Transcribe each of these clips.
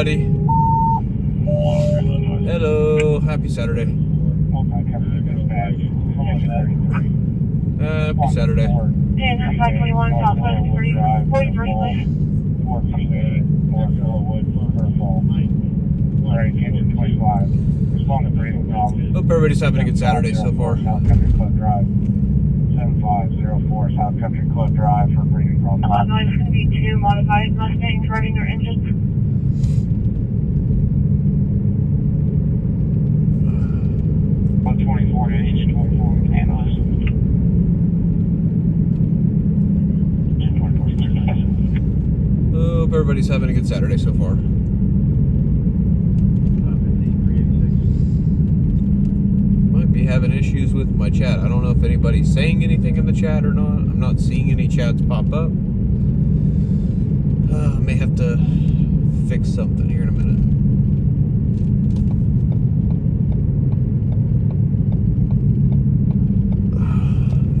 everybody. Hello, happy Saturday. Happy Saturday. Yeah, 521 Southwest 43, please. Hope everybody's having a good Saturday so far. South Country Club Drive, 7504 South Country Club Drive for breeding problem. It's going to be two modified Mustangs running their engines. H24 can handle this. Hope everybody's having a good Saturday so far. Might be having issues with my chat. I don't know if anybody's saying anything in the chat or not. I'm not seeing any chats pop up. May have to fix something here in a minute.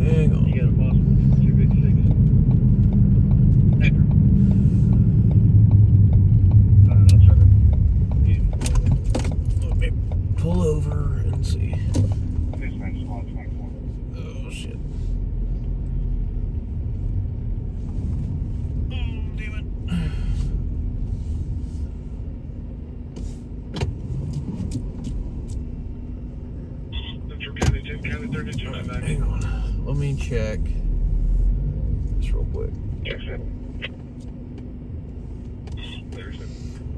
Hang on. You got a possible 286. I'll try to Let me pull over and see. This man's spot 24. Oh shit. Oh damn it. Hang on. Let me check this real quick.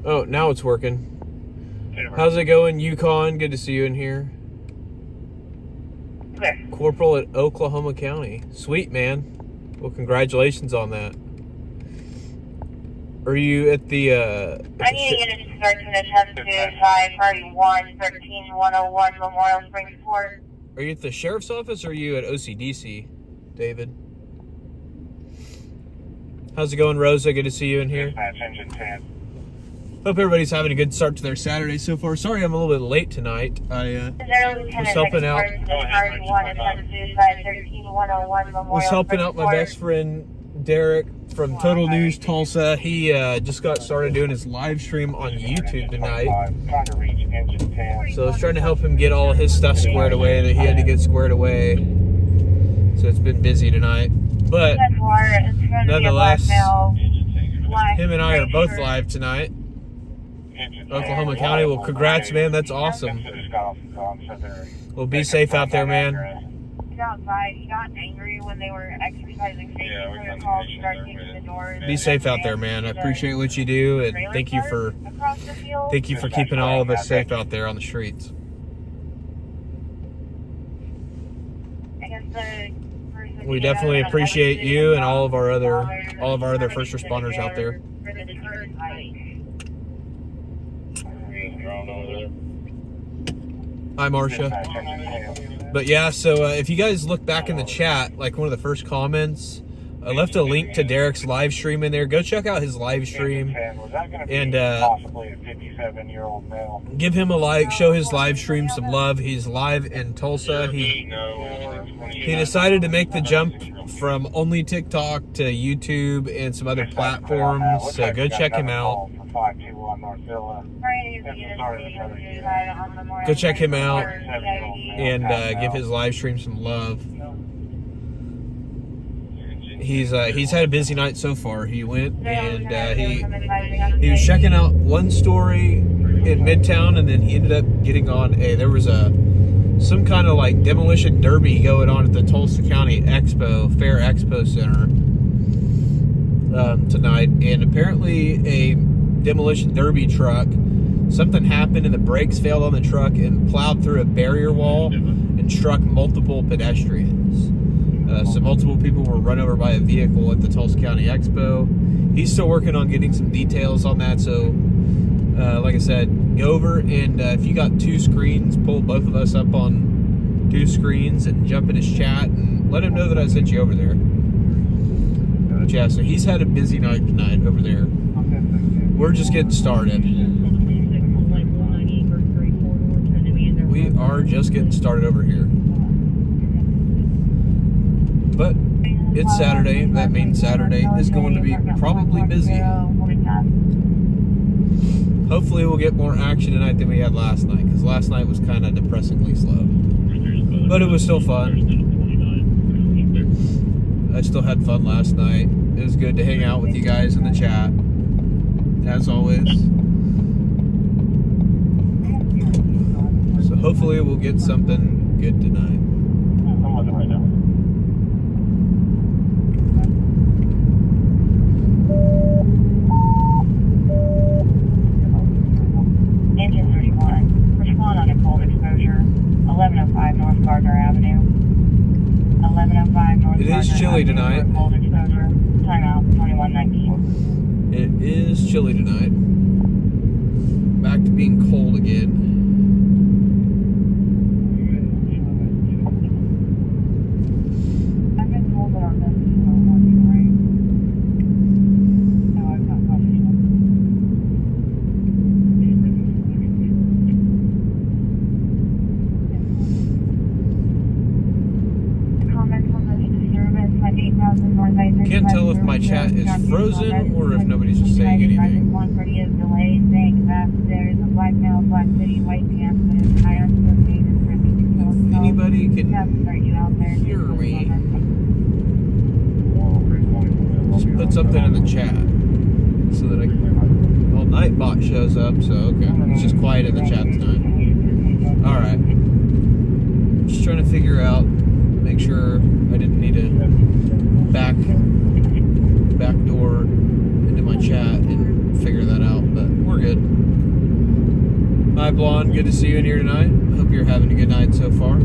Oh, now it's working. How's it going, Yukon? Good to see you in here. Okay. Corporal at Oklahoma County. Sweet, man. Well, congratulations on that. Are you at the, I need to get a discretion at 1025, party 113-101 Memorial Springs Court. Are you at the sheriff's office or are you at OCDC, David? How's it going, Rosa? Good to see you in here. Dispatch engine 10. Hope everybody's having a good start to their Saturday so far. Sorry I'm a little bit late tonight. I was helping out. Was helping out my best friend Derek from Total News Tulsa. He just got started doing his live stream on YouTube tonight. Trying to reach engine 10. So I was trying to help him get all of his stuff squared away that he had to get squared away. So it's been busy tonight. But nonetheless, him and I are both live tonight. Oklahoma County. Well, congrats, man. That's awesome. Well, be safe out there, man. Outside, he got angry when they were exercising safety protocols, started kicking the doors. Be safe out there, man. I appreciate what you do, and thank you for keeping all of us safe out there on the streets. We definitely appreciate you and all of our other first responders out there. Hi, Marcia. But yeah, so if you guys look back in the chat, like one of the first comments, I left a link to Derek's live stream in there. Go check out his live stream and give him a like, show his live stream some love. He's live in Tulsa. He decided to make the jump from only TikTok to YouTube and some other platforms, so go check him out. Go check him out and give his live stream some love. He's had a busy night so far. He went and he was checking out one story in Midtown, and then he ended up getting on there was some kind of like demolition derby going on at the Tulsa County Fair Expo Center tonight, and apparently a demolition derby truck, something happened and the brakes failed on the truck and plowed through a barrier wall and struck multiple pedestrians. So multiple people were run over by a vehicle at the Tulsa County Expo. He's still working on getting some details on that, so like I said, go over and if you got two screens, pull both of us up on two screens and jump in his chat and let him know that I sent you over there. But yeah, so he's had a busy night tonight over there. We're just getting started. We are just getting started over here. But it's Saturday. That means Saturday is going to be probably busy. Hopefully we'll get more action tonight than we had last night, because last night was kind of depressingly slow. But it was still fun. I still had fun last night. It was good to hang out with you guys in the chat, as always. So hopefully we'll get something good tonight. I'm looking right now. Engine 31. Respond on a cold exposure. 1105 North Gardner Avenue. 1105 North It is Gardner chilly Avenue tonight. for cold exposure. Timeout 2119. It is chilly tonight. Back to being cold again. I've been told that our message is not working right. No, I've not got it. Comments on this disturbance at 8,000 North I-35. Can't tell if my chat is frozen or if nobody's just saying anything. 130 is delayed, saying that there is a black male, black city, white pants, and is high on cocaine and threatening to kill himself. Anybody can You out there. hear me, just put something in the chat so that I can... Well, Nightbot shows up, so okay. It's just quiet in the chat tonight. Alright. Just trying to figure out, make sure I didn't need a backdoor into my chat and figure that out, but we're good. Hi Blonde, good to see you in here tonight. Hope you're having a good night so far.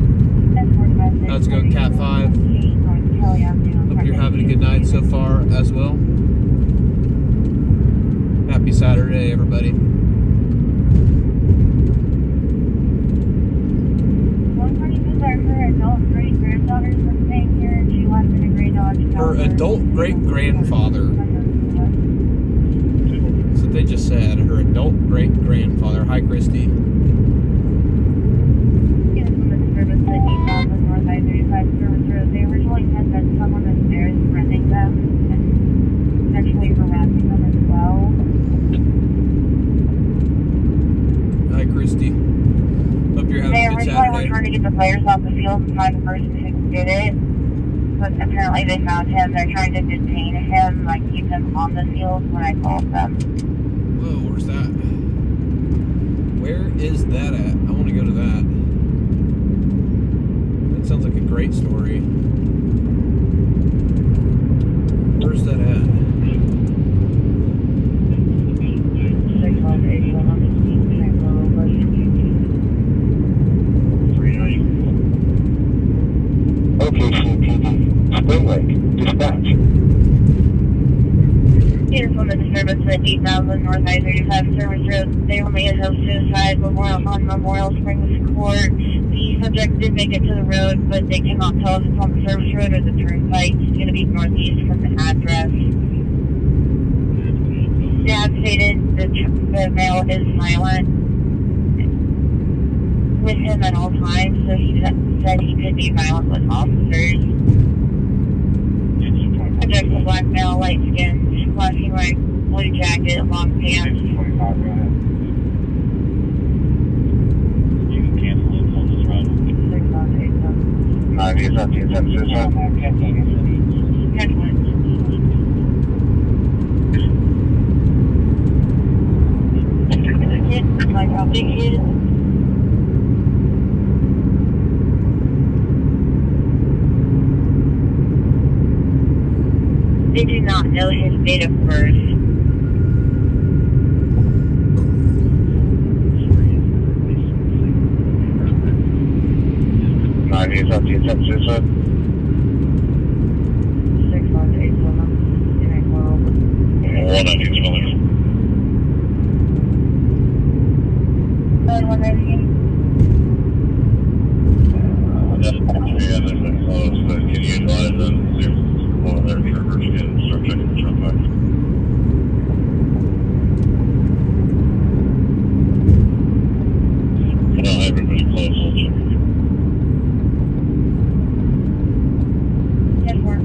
How's it going, Cat 5? Hope you're having a good night so far as well. Happy Saturday, everybody. Her adult great-grandfather. That's what they just said. Her adult great-grandfather. Hi, Christy. They originally said that someone is there is threatening them and sexually harassing them as well. Hi, Christy. Hope you're having They a good originally were Saturday. trying to get the players off the field and find the person who did it, but apparently they found him. They're trying to detain him, like keep him on the field when I called them. Whoa, where's that? Where is that at? I want to go to that. That sounds like a great story. Where's that at? 390. Location PD. Spring Lake. Dispatch. Here from the disturbance at 8,000 North I-35 Service Road. They were made of suicide on Memorial Springs Court. The subject did make it to the road, but they cannot tell if it's on the service road or the turnpike. It's going to be northeast from the address. Dad stated the male is silent with him at all times, so he said he could be violent with officers. Subject is a black male, light skin, flashing light, blue jacket, long pants. 25, go ahead. You can cancel it on this run. 90 is empty. It's empty. It's empty. Next one. Like how big he is. They do not know his date of birth. It's empty. It's empty. It's empty. 190 Can you advise them to pull their troopers and start checking the truck back? No, everybody close. I'll check again. Yes, sir.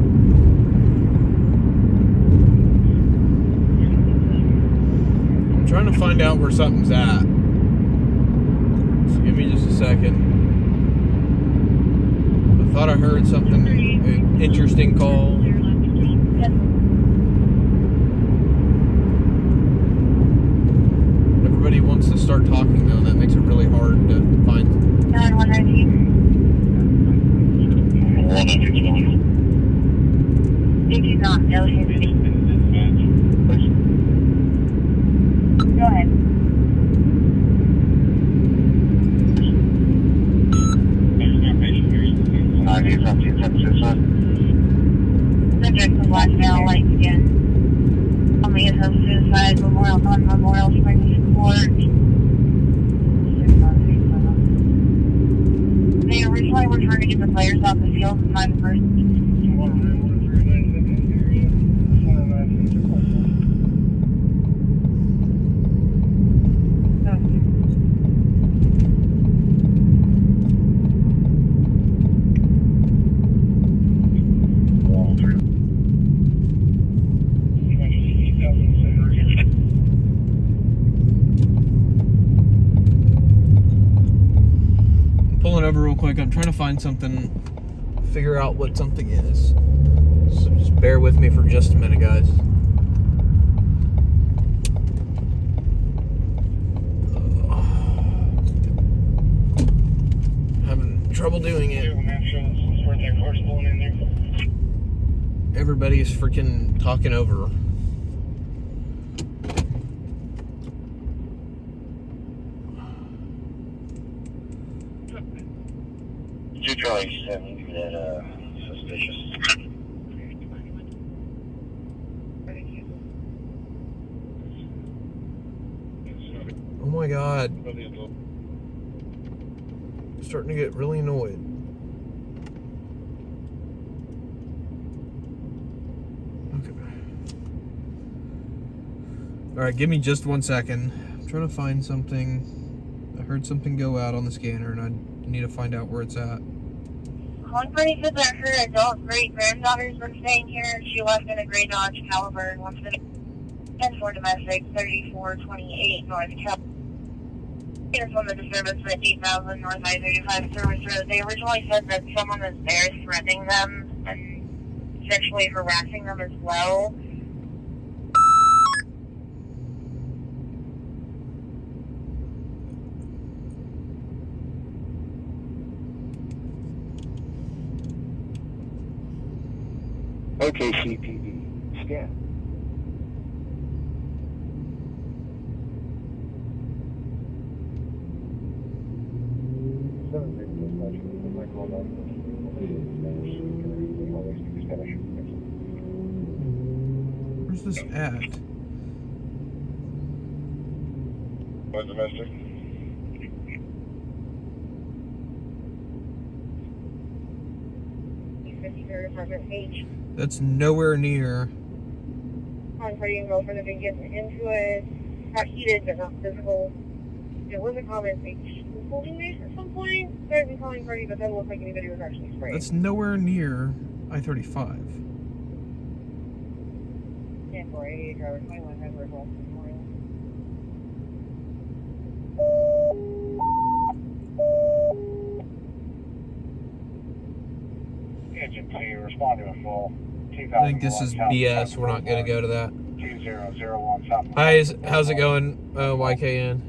I'm trying to find find out where something's at. So give me just a second. I thought I heard something, an interesting call. Everybody wants to start talking though, and that makes it really hard to find. 9119. They do not know his name. Go ahead. Subject to blackmail lights again. Only a home suicide memorial on Memorial Springs Court. They originally were trying to get the players off the field and find the person. Pulling over real quick. I'm trying to find something, figure out what something is. So just bear with me for just a minute, guys. Having trouble doing it. Everybody's freaking talking over. Charlie 7, that suspicious. Oh my god. I'm starting to get really annoyed. Okay. Alright, give me just 1 second. I'm trying to find something. I heard something go out on the scanner and I need to find out where it's at. One party said that her adult great-granddaughters were staying here. She left in a gray Dodge Caliber and wants to 10-4 domestic, 3428 North Cal. It's on the Disturbance at 8000 North I-35 Service Road. They originally said that someone was there threatening them and essentially harassing them as well. Okay, CPD. Scan. Where's this at? What domestic? That's nowhere near. On party and girlfriend have been getting into it. Not heated, but not physical. There was a comment they were holding this at some point. Started been calling party, but doesn't look like anybody was actually sprayed. That's nowhere near I-35. 10-488 driver 21 Edward West Memorial. Engine 2, respond to a full. I think this is BS. We're not going to go to that. 2001 something. Hi, how's it going, YKN?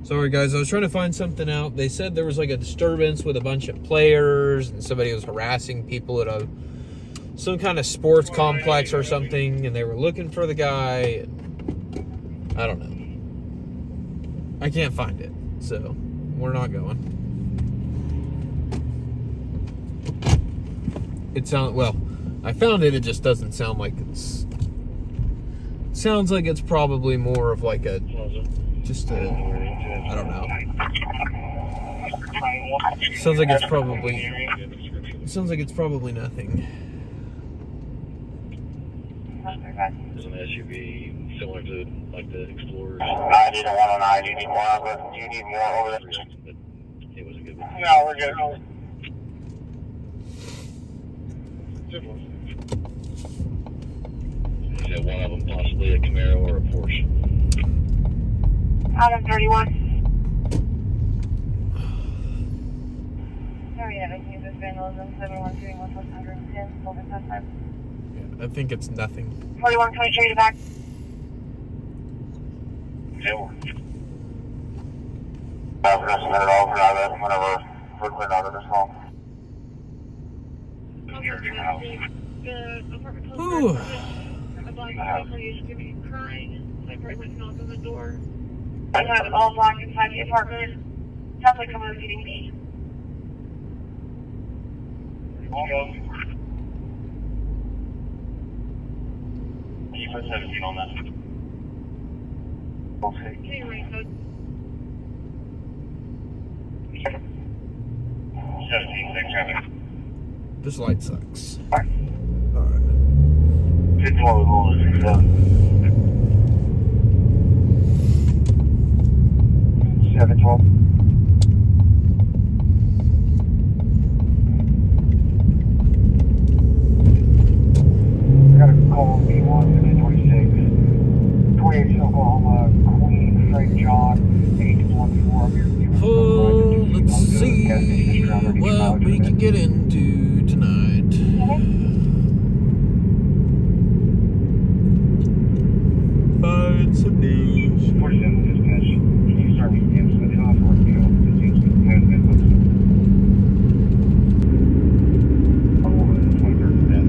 Sorry, guys. I was trying to find something out. They said there was like a disturbance with a bunch of players, and somebody was harassing people at some kind of sports complex or something, and they were looking for the guy. I don't know. I can't find it, so we're not going. It sounds, well, I found it, it just doesn't sound like it's, sounds like it's probably more of like a, just a, I don't know. Sounds like it's probably nothing. There's an SUV similar to like the Explorers. 90 to 109, you need more of it? Do you need more over there? It was a good one. No, we're good. He said one of them possibly a Camaro or a Porsche. Adam 31. Sorry, yeah, I think this vandalism 713 West 110, over 5. Yeah, I think it's nothing. 41, can we carry it back? Yeah. We're going to submit it all for that whenever we're cleared out of this home. Ooh. I have it all blocked inside the apartment. Sounds like someone's getting me. You put 17 on that. Okay. 17, thanks, traffic. This light sucks. Alright. Alright. 51 with all this stuff. 712. I got a call B1 26. 28 Oklahoma, Queen, Frank John, 814. Oh, let's see what we can get into tonight. Find some news. 47 dispatch. Can you start me again so the off work, you know, it seems to have been with the 23rd of that.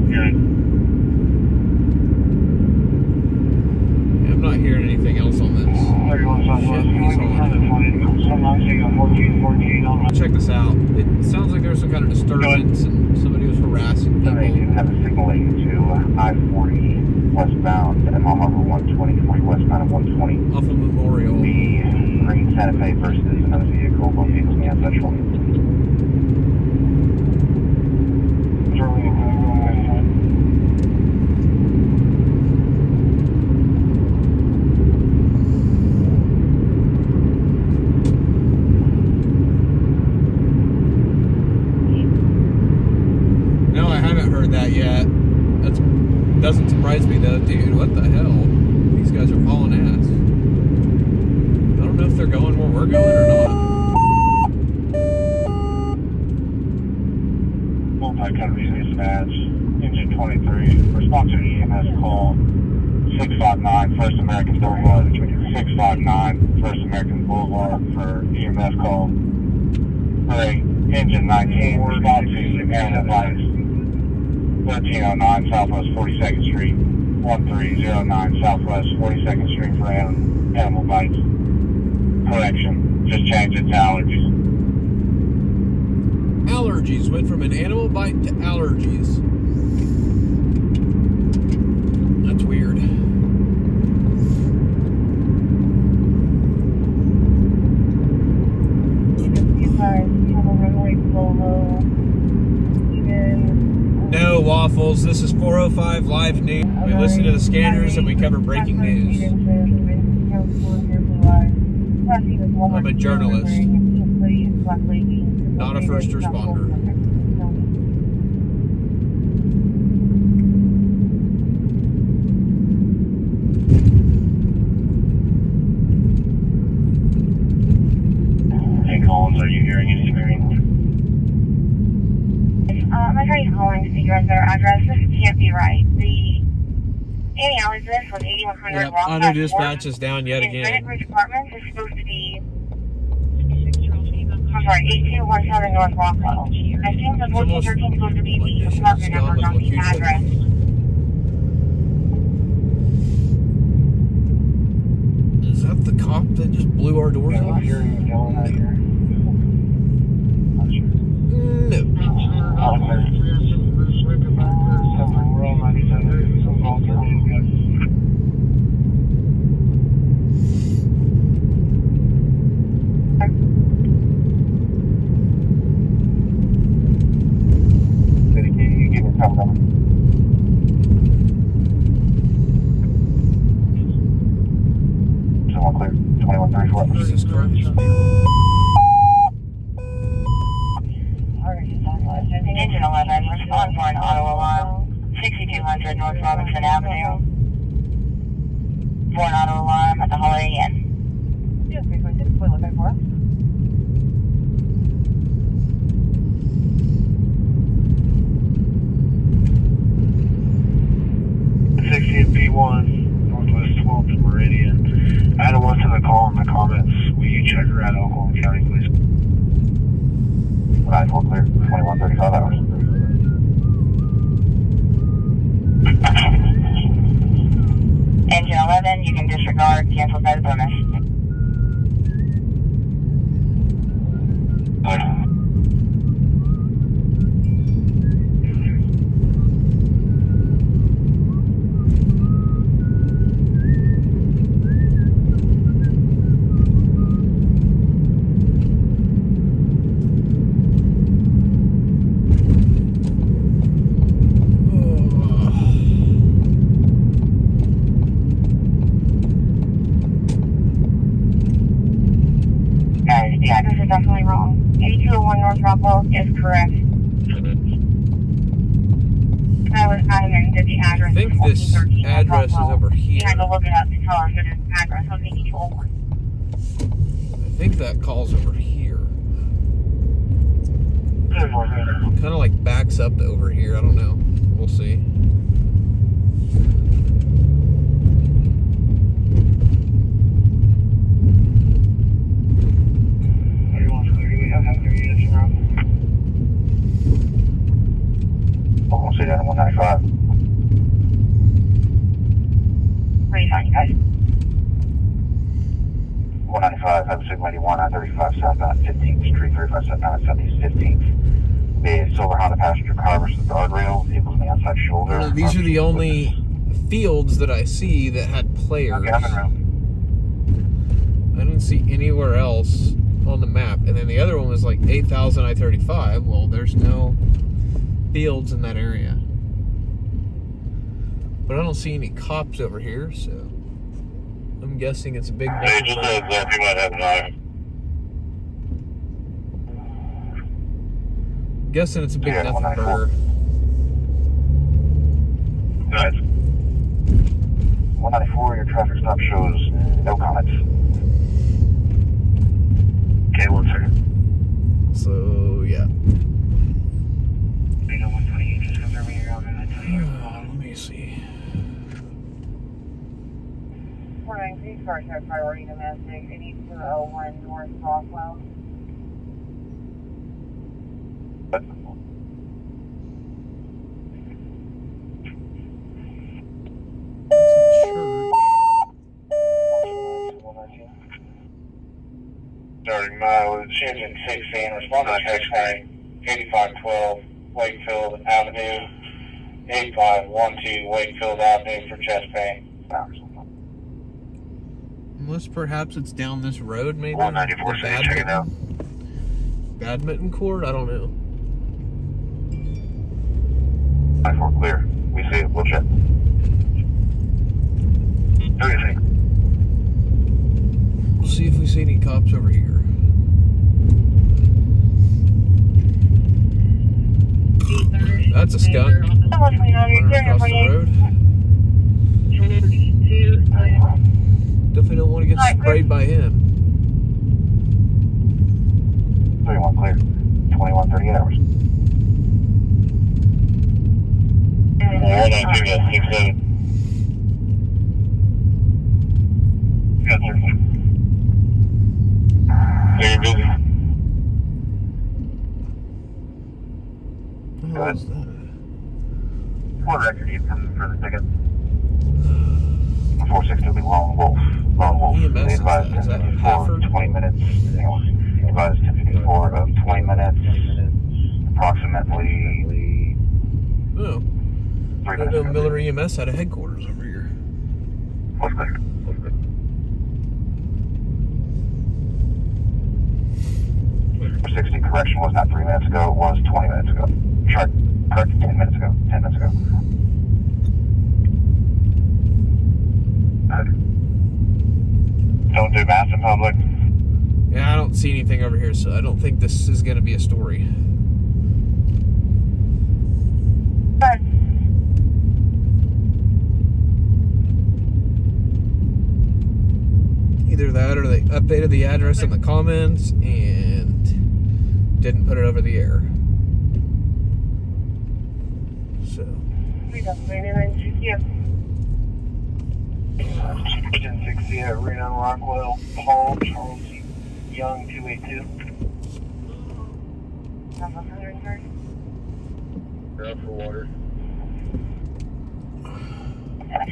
Good. Yeah, I'm not hearing anything else on this. 31 Southwest, can we go further for it? Some I'm seeing on 14 on my... Check this out. It sounds like there was some kind of disturbance and somebody was harassing They do people. have a signaling to I-40 westbound and on over 120, 40 westbound at 120. Off of Memorial. The green Santa Fe versus another vehicle, both vehicles being central. No, I haven't heard that yet. That doesn't surprise me though, dude. What the hell? These guys are hauling ass. I don't know if they're going where we're going or not. Multi-country dispatch, engine 23, response to the EMS call 659 First American Boulevard, 659 First American Boulevard for EMS call. Alright, engine 19, response to animal bites, 1309 Southwest 42nd Street, 1309 Southwest 42nd Street for animal bites. Correction, just change it to allergies. Allergies. Went from an animal bite to allergies. That's weird. No waffles. This is 405 Live News. We listen to the scanners and we cover breaking news. I'm a journalist, not a first responder. Hey, Collins, are you hearing anything? I'm trying calling to figure out their address. This can't be right. The Annie Alley's this was 8100 Yep, Rock. auto dispatch is down yet Bennett again. Ridge Apartments is supposed to be, I'm sorry, 8217 North Rockwell. I assume the 1413 is supposed to be the apartment numbers on the address. Is that the cop that just blew our doors I off? hear you yelling out here. Not sure. No. We're all 97. Some alternative guys. City, can you give me a call number? Someone clear. 2134. Jesus Christ. Engine 11, respond for an auto alarm, 6200 North Robinson Avenue. for an auto alarm at the Holiday Inn. Yeah, 326, we're looking for. 60th P1, Northwest 12th Meridian. Adam wants to call in the comments. Will you check her out, Oklahoma County, please? 9-4 clear, 21:35 hours. Engine 11, you can disregard, cancel by the bonus. The address is definitely wrong. 8201 North Rockwell is correct. I was adamant that the address I think is this 1413 North address is Rockwell. over You here. had to look it up to tell us that its address was 8201. I think that calls over here. Kind of like backs up to over here. I don't know. We'll see. Almost down to 195. Where are you talking, guys? 195, have a Sigma 81, I-35 southbound 15th Street, 35 southbound 70th 15th. Be a silver Honda passenger car versus guardrail, vehicles on the outside shoulder. These are the only fields that I see that had players. Okay, I'm in room. I didn't see anywhere else on the map. And then the other one was like 8,000 I-35. Well, there's no fields in that area. But I don't see any cops over here, so I'm guessing it's a big Hey, just heads up, you might have an eye. guessing it's a big Yeah, enough 194. burger. Guys. 194, your traffic stop shows no comments. Okay, 1 second. So yeah. You know, 128, just comes over here, I'll tell you. Let me see. 493, car share priority domestic, 8201 North Rockwell. Starting mileage, engine 16, respond to text line 8512 Wakefield Avenue, 8512 Wakefield Avenue for chest pain. Unless perhaps it's down this road, maybe. 194, The so you check it out. Badminton court? I don't know. 94 clear. We see it, we'll check. Do you think? We'll see if we see any cops over here. That's a skunk. Running across the road. Definitely don't want to get sprayed by him. 31 clear. 21:30 hours. Hold on, do that. 6-7. Got 30. Very busy. What the hell is that? What record do you come for the ticket? 460 will be Lone Wolf. Lone Wolf. EMS They advised is that 1054 Hafford? 20 minutes. They advised 1054 of 20 minutes. Approximately Oh. 3 I didn't know minutes. Miller EMS had a headquarters over here. What's clear? 60 correction was not 3 minutes ago, it was 20 minutes ago. Correct 10 minutes ago. 10 minutes ago. Don't do math in public. Yeah, I don't see anything over here, so I don't think this is going to be a story. Either that or they updated the address in the comments and didn't put it over the air. So. 1060 at Reno, Rockwell, Paul, Charles Young, 282. Grab for water.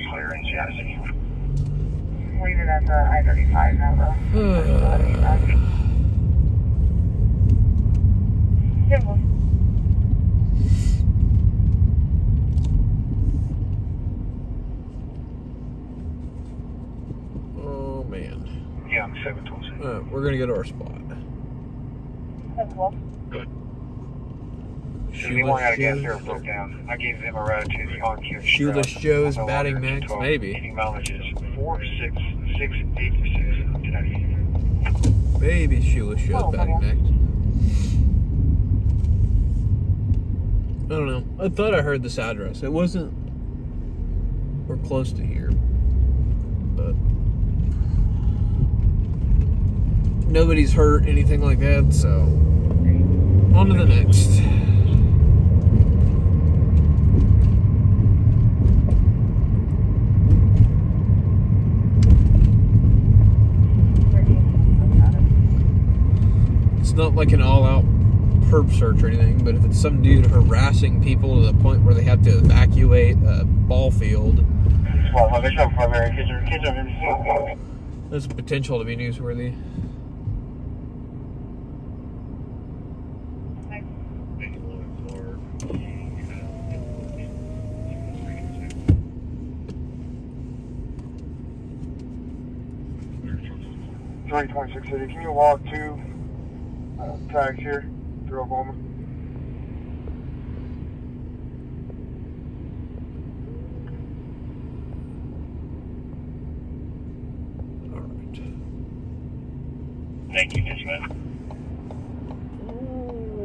Clear in Chassis. Leave it at the I-35 now, though. Simple. Oh man. Young, 726. We're gonna go to our spot. Simple. Good. Anyone got a gas there broke down. I gave them a ride to the on-cue. Shoeless Joe's batting max, maybe. Heating mileage is 46686. Maybe Shoeless Joe's batting max. I don't know. I thought I heard this address. It wasn't. We're close to here, but nobody's hurt, anything like that. So on to the next. It's not like an all-out perp search or anything, but if it's some dude harassing people to the point where they have to evacuate a ball field, there's potential to be newsworthy. Three 26 City, can you walk two tags here through Oklahoma? Alright. Thank you, Dispatch.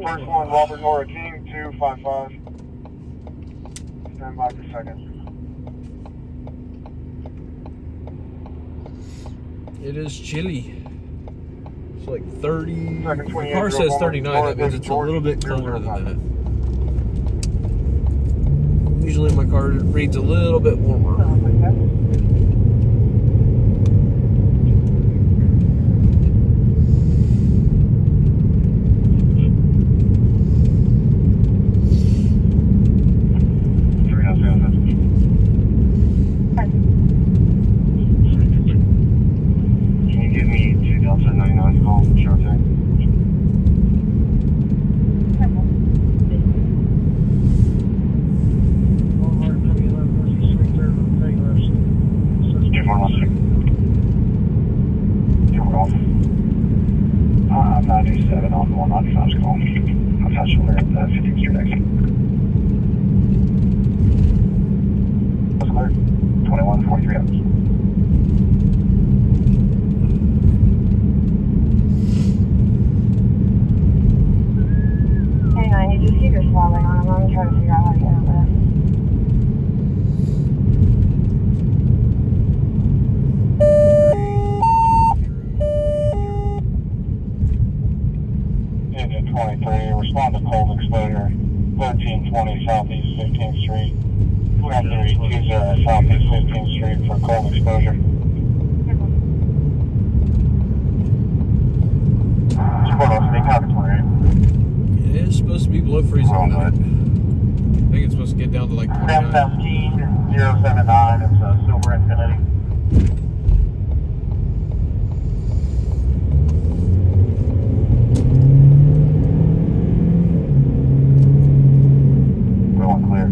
First one, Robert Nora King, 255. Stand by for second. It is chilly. It's like 30. Second, The 28, car says 39. That means it's a little bit colder than that. Usually my car reads a little bit warmer. I'm 97 on 195's call. I'm not sure at 15th Street exit. That's clear. 21:43 hours. Hang on, you just see your swallowing on him. I'm trying to figure out how to get out of this. Engine 23, respond to cold exposure, 1320 Southeast 15th Street, 1320 Southeast 15th Street for cold exposure. Support us, make out 28. It is supposed to be below freezing tonight. I think it's supposed to get down to like 29. 17079, it's a Silver Infinity. Clear.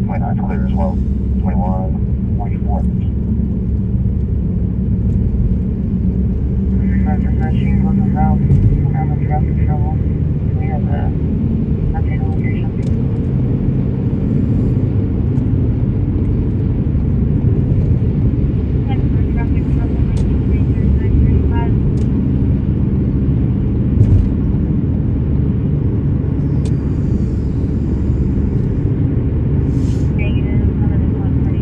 29 clear as well. 21:44. Roger, machine on the south. I'm in traffic trouble. We have the update location. Traffic trouble, 935. Negative, 120.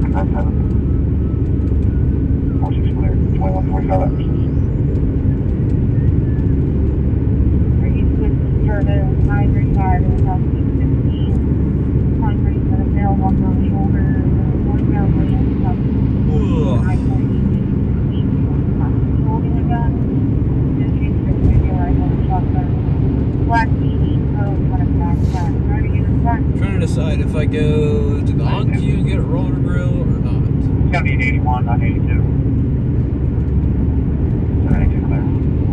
American 37. 46 clear, 2145 hours. Are you switched for the I-35 and South 15? Concrete for the male walk on the shoulder, northbound lane, South I-40. Holding a gun, just use the video rifle and shotgun. Black BD code, what a backpack. Driving in the front. Trying to decide if I go to the on-queue and get a roller grill or not. It's gonna be an 81, not 82. 72 clear,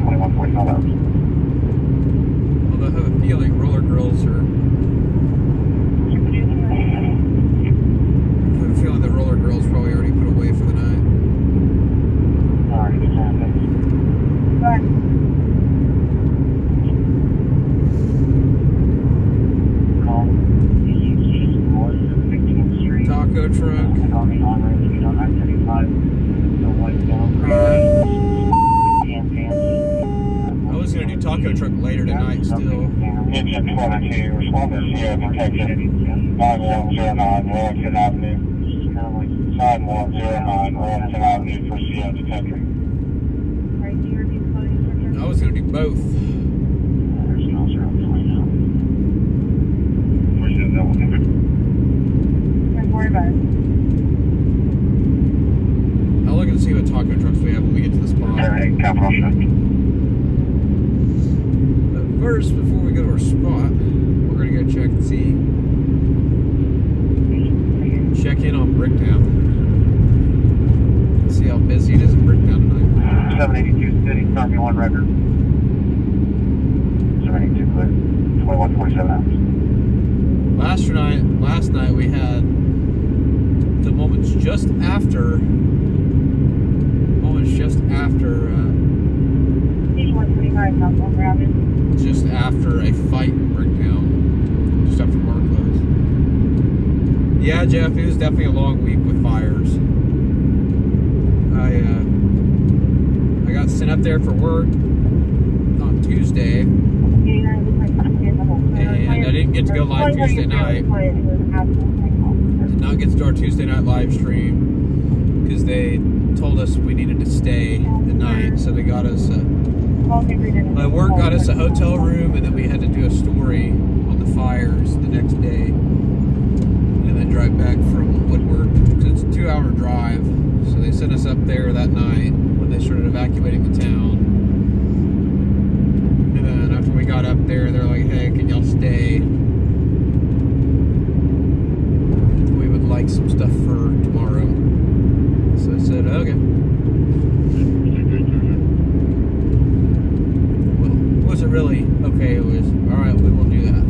2145 hours. Although I have a feeling roller grills are. I have a feeling the roller grills probably already put away for the night. Alright, it's 10 minutes. But Call DUC north of 15th Street. Taco truck. And on the on-ramp, you know, I-35, the white down. I was gonna do taco truck later tonight still. Engine 22, responded to CO detected 9109 Wellington Avenue. 9109 Wellington Avenue for CO detected. right here, these clothing I was gonna do both. There's no 029 now. Where's the other one? Don't worry about it. I'll look and see what taco trucks we have when we get to the spot. Alright, capital shift. But first, before we go to our spot, we're gonna go check and see. Check in on Bricktown. See how busy it is in Bricktown tonight. 782 City, Army 1 record. 782 clear, 2147 hours. Last night we had the moments just after 8125 Southwell Rabbit. just after a fight in Bricktown, just after work closed. Yeah, Jeff, it was definitely a long week with fires. I got sent up there for work on Tuesday, and I didn't get to go live Tuesday night. Did not get to do our Tuesday night live stream because they told us we needed to stay the night, so they got us my work got us a hotel room, and then we had to do a story on the fires the next day, and then drive back from Woodward. So it's a 2-hour drive, so they sent us up there that night when they started evacuating the town. And then after we got up there, they're like, hey, can y'all stay? We would like some stuff for tomorrow. So I said, okay. Well, it wasn't really okay. It was, all right, we will do that.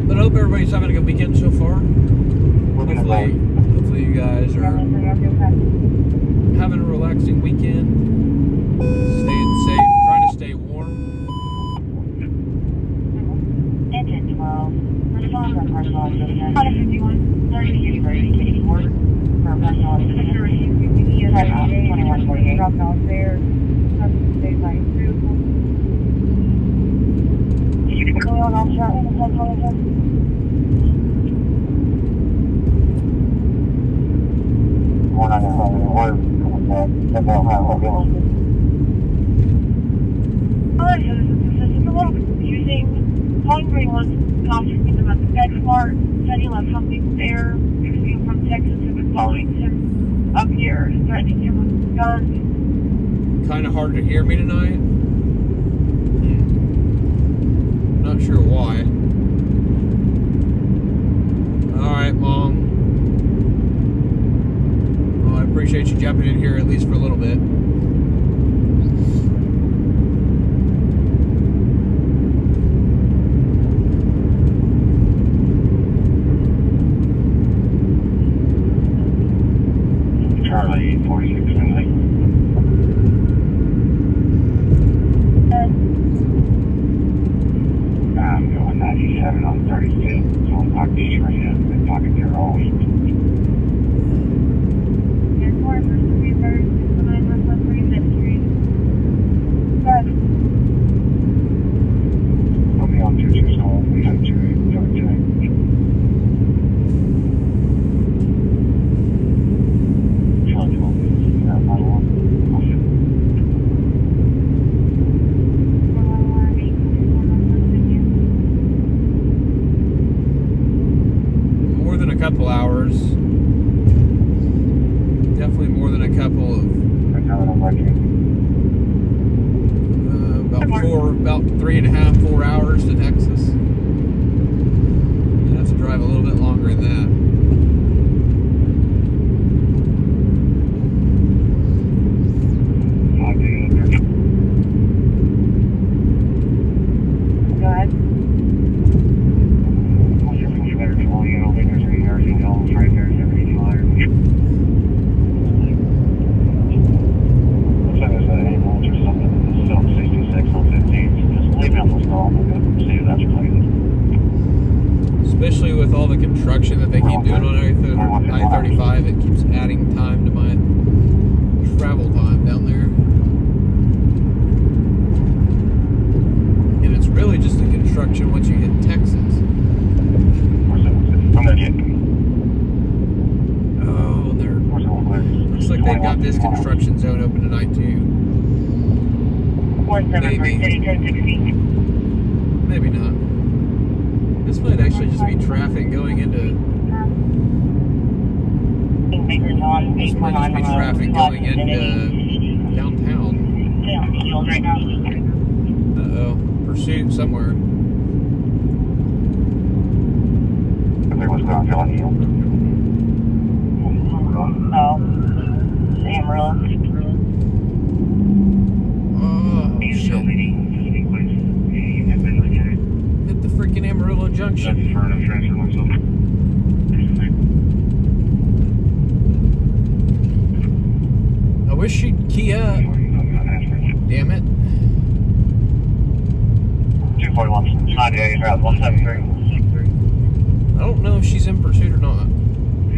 But I hope everybody's having a good weekend so far. Hopefully you guys are having a relaxing weekend, staying safe, trying to stay warm. Engine 12. Respond on personal assistance. 51. 36 ready to work. Professional assistance. 2148. Drop off there. Stay by through. Going on shot in the head. One on the word. It's a little confusing. Hungry wants conflicting about the benchmark, setting up something there, fixing from Texas and been following him up here, threatening him with guns. Kind of hard to hear me tonight. Not sure why. Alright, Mom. Well, I appreciate you jumping in here at least for a little bit. Charlie 46 Finley. I'm going 97 on 36. So I'm talking to Sharina. I've been talking to her all week. Put me on 3.5, 4 hours to Texas. You'd have to drive a little bit longer than that. Go ahead. Especially with all the construction that they keep doing on I-35, it keeps adding time to my travel time down there. And it's really just the construction once you hit Texas. Oh, they're looks like they've got this construction zone open tonight too. 473 City 1060. Maybe not. This might actually just be traffic going into. This might just be traffic going into downtown. Right now. Uh-oh. Pursuit somewhere. Oh. Amarillo. Oh, shit. Hit the freaking Amarillo Junction. I wish she'd key up. Damn it. 241, 98, 173. I don't know if she's in pursuit or not.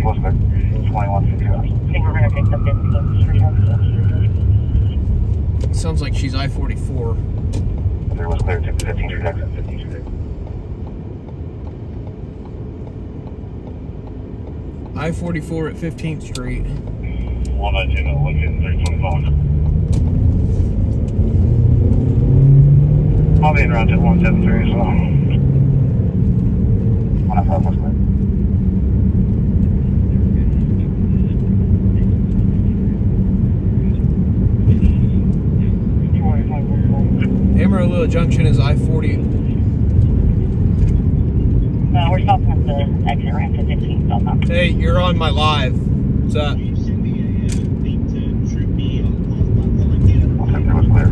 What's that? 21, I think we're going to take the distance for him. Sounds like she's I-44. There was clear to 15 Street exit. 15 Street. I-44 at 15th Street. 192, Lincoln, 325. I'll be in around 173 as well. 105 was clear. Amarillo Junction is I-40. No, we're stopping at the exit ramp to 15. So not. Hey, you're on my live. What's up? There was clear.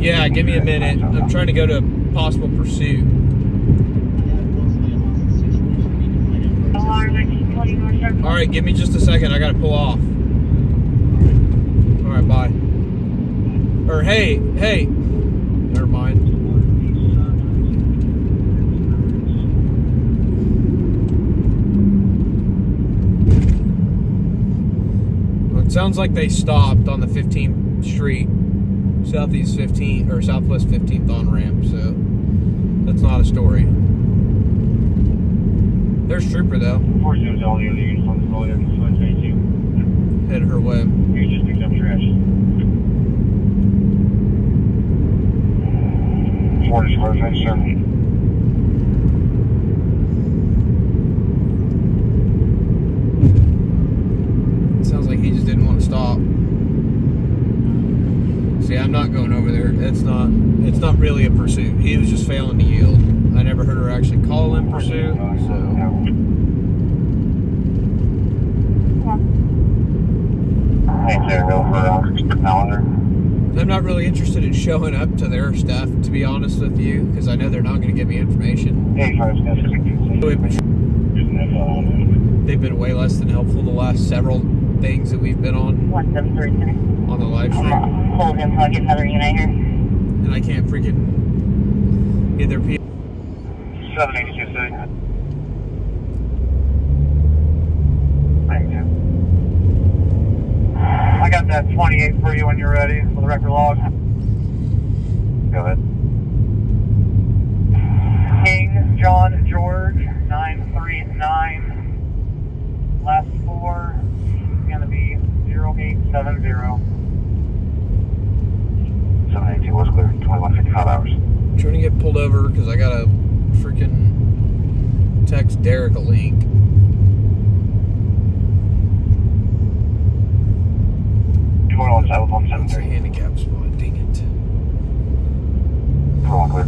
Yeah, give me a minute. I'm trying to go to possible pursuit. Alright, give me just a second. I gotta pull off. Alright, bye. Or hey. Never mind. Well, it sounds like they stopped on the 15th Street. Southeast 15th or Southwest 15th on ramp, so that's not a story. There's Trooper though. Headed her way. You just picked up trash. Ford is perfect, sir. It sounds like he just didn't want to stop. See, I'm not going over there. It's not really a pursuit. He was just failing to yield. I never heard her actually call in pursuit, so. I'm not really interested in showing up to their stuff, to be honest with you, because I know they're not going to give me information. They've been way less than helpful the last several things that we've been on 173. on the live stream. Hold him till I get another unit here. And I can't freaking either people. 782 City. I got that 28 for you when you're ready for the record log. Go ahead. King John George 939. Last four is going to be 0870. 782 was clear. 2155 hours. I'm trying to get pulled over because I got to freaking text Derek a link. It's a handicap spot, dang it. 41 clear.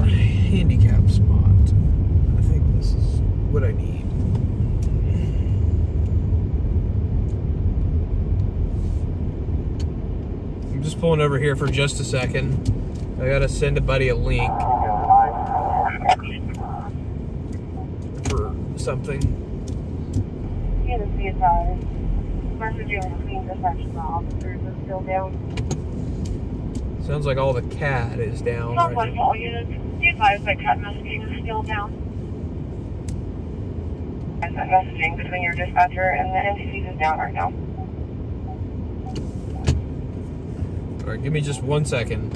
handicap spot. I think this is what I need. I'm just pulling over here for just a second. I gotta send a buddy a link for something. You can see it's messaging between professional officers is still down. Sounds like all the CAD is down Not right like now. all units. Be advised that CAD messaging is still down. And that messaging between your dispatcher and the NCCs is down right now. Alright, give me just 1 second.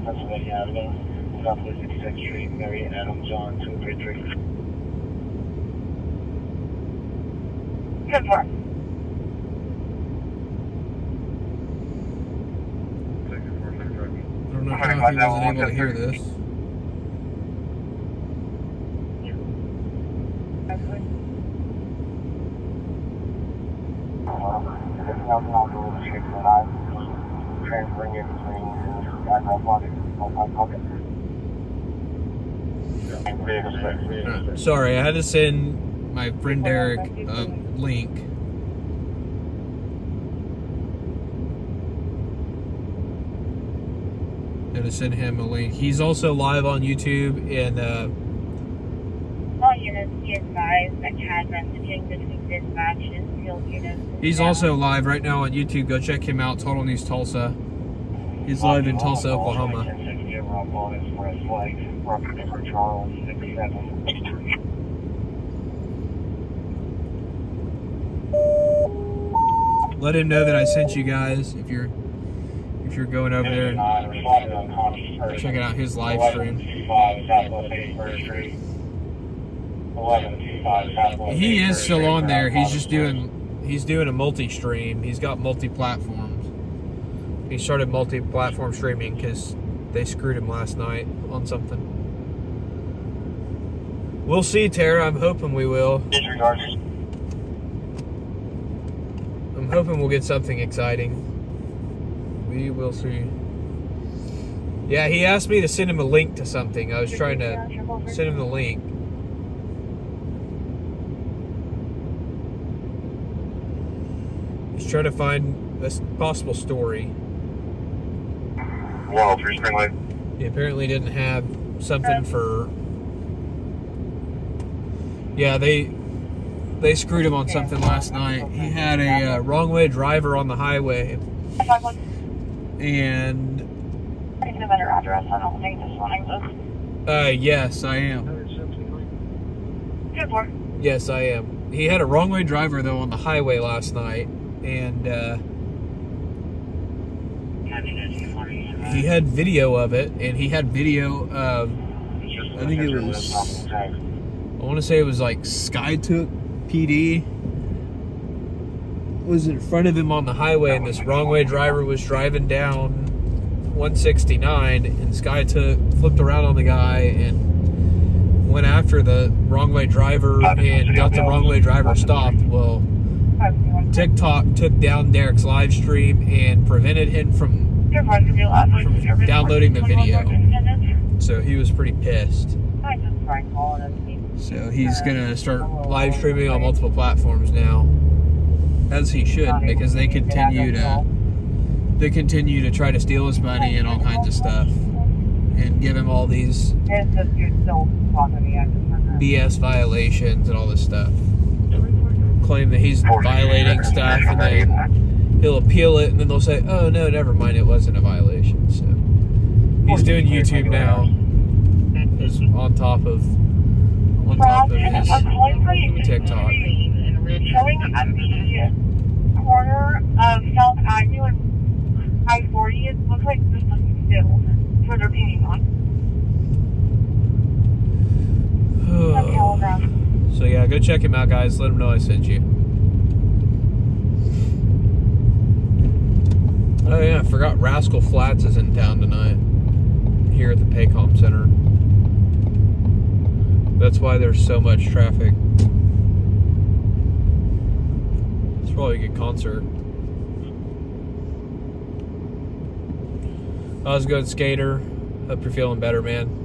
Pennsylvania Avenue, Southwest 66th Street, Mary Adam John 233. Good work. I don't know how he wasn't able to hear this. Transferring it between address logic and Sorry, I had to send my friend Derek a link. I had to send him a link. He's also live on YouTube and All units be advised that CAD messaging between dispatch and field units is he's down. also live right now on YouTube. Go check him out, Total News Tulsa. He's live in Tulsa, Oklahoma. Let him know that I sent you guys if you're going over there and checking out his live stream. He is still on there. He's doing a multi-stream. He's got multi-platforms. He started multi-platform streaming because they screwed him last night on something. We'll see, Tara. I'm hoping we will. I'm hoping we'll get something exciting. We will see. Yeah, he asked me to send him a link to something. I was trying to send him the link. He's trying to find a possible story. 103 Spring Lake. He apparently didn't have something for... Yeah, they screwed him on something last night. He had a wrong way driver on the highway. And... Taking a better address, I don't think this one exists. Yes, I am. Good work. Yes, I am. He had a wrong way driver, though, on the highway last night. And, he had video of it, and he had video of, I think it was, I want to say it was like Skytook PD was in front of him on the highway, and this wrong way driver was driving down 169, and Skytook flipped around on the guy and went after the wrong way driver and got the wrong way driver stopped. Well, TikTok took down Derek's live stream and prevented him from downloading the video. So he was pretty pissed. So he's gonna start live streaming on multiple platforms now, as he should, because they continue to try to steal his money and all kinds of stuff, and give him all these BS violations and all this stuff. Claim that he's violating stuff, and then he'll appeal it, and then they'll say, "Oh no, never mind, it wasn't a violation." So he's doing YouTube now, is on top of his TikTok. Showing at the corner of South Avenue and I-40, it looks like this is still where they're painting on. So yeah, go check him out, guys. Let him know I sent you. Oh yeah, I forgot Rascal Flats is in town tonight, here at the Paycom Center. That's why there's so much traffic. It's probably a good concert. How's it going, Skater? Hope you're feeling better, man.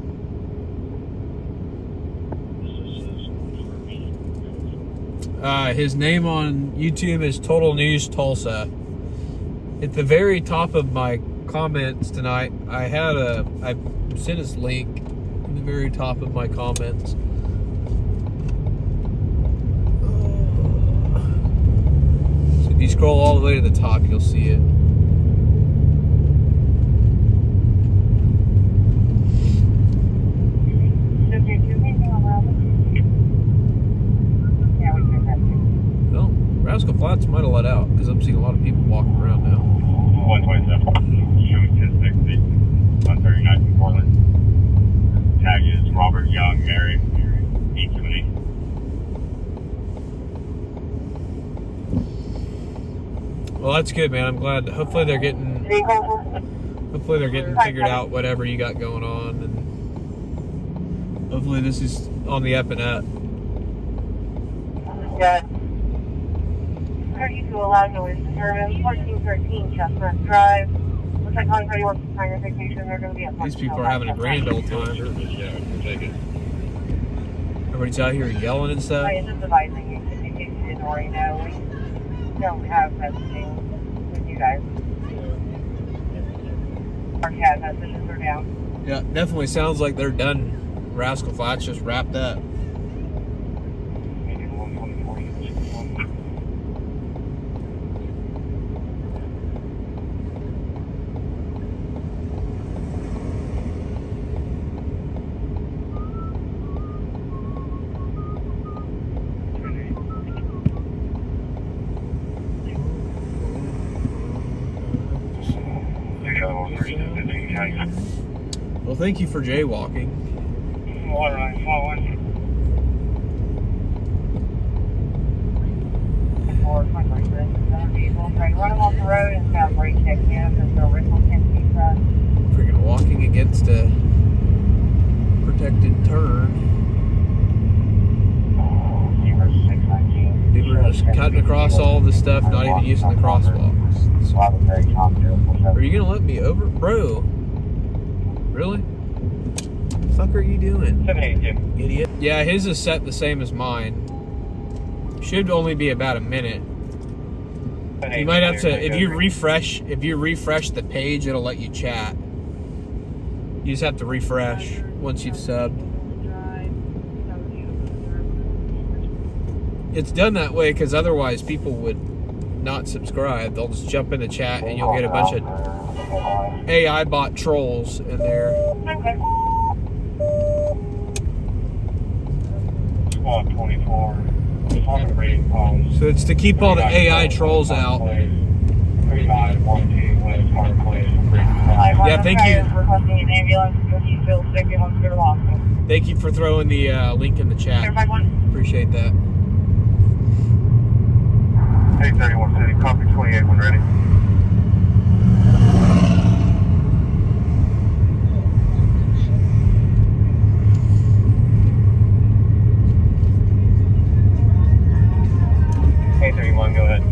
His name on YouTube is Total News Tulsa. At the very top of my comments tonight, I sent his link in the very top of my comments. So if you scroll all the way to the top, you'll see it. Well, Rascal Flats might have let out because I'm seeing a lot of people walking around now. 127. Showing 1060. 139 in Portland. Tag is Robert Young, Mary. 870. Well, that's good, man. I'm glad. Hopefully they're getting figured out whatever you got going on, and hopefully this is on the up and up. Yeah. 32 allowed noise disturbance, 1413 Chestnut Drive. Looks like on 31 for vacation, they're going to be at These people are having a grand old time. Yeah, take it. Everybody's out here yelling and stuff. I am just advising you, in case you didn't already know, we don't have messaging with you guys. Our CAD messages are down. Yeah, definitely sounds like they're done. Rascal Flats just wrapped up. Well, thank you for jaywalking. Alright, forward. Run them off the road and sound brake check in. There's no ripple Freaking walking against a protected turn. People are just cutting across all this stuff, not even using the crosswalks. Are you gonna let me over? Bro. Really? What the fuck are you doing? 782. Idiot. Yeah, his is set the same as mine. Should only be about a minute. You might have to, if you refresh the page, it'll let you chat. You just have to refresh once you've subbed. It's done that way because otherwise people would not subscribe. They'll just jump in the chat and you'll get a bunch of AI bot trolls in there. Squad 24. So it's to keep all the AI trolls out. Yeah, thank you. Thank you for throwing the link in the chat. Appreciate that. 831 City, copy 28 when ready. Go ahead.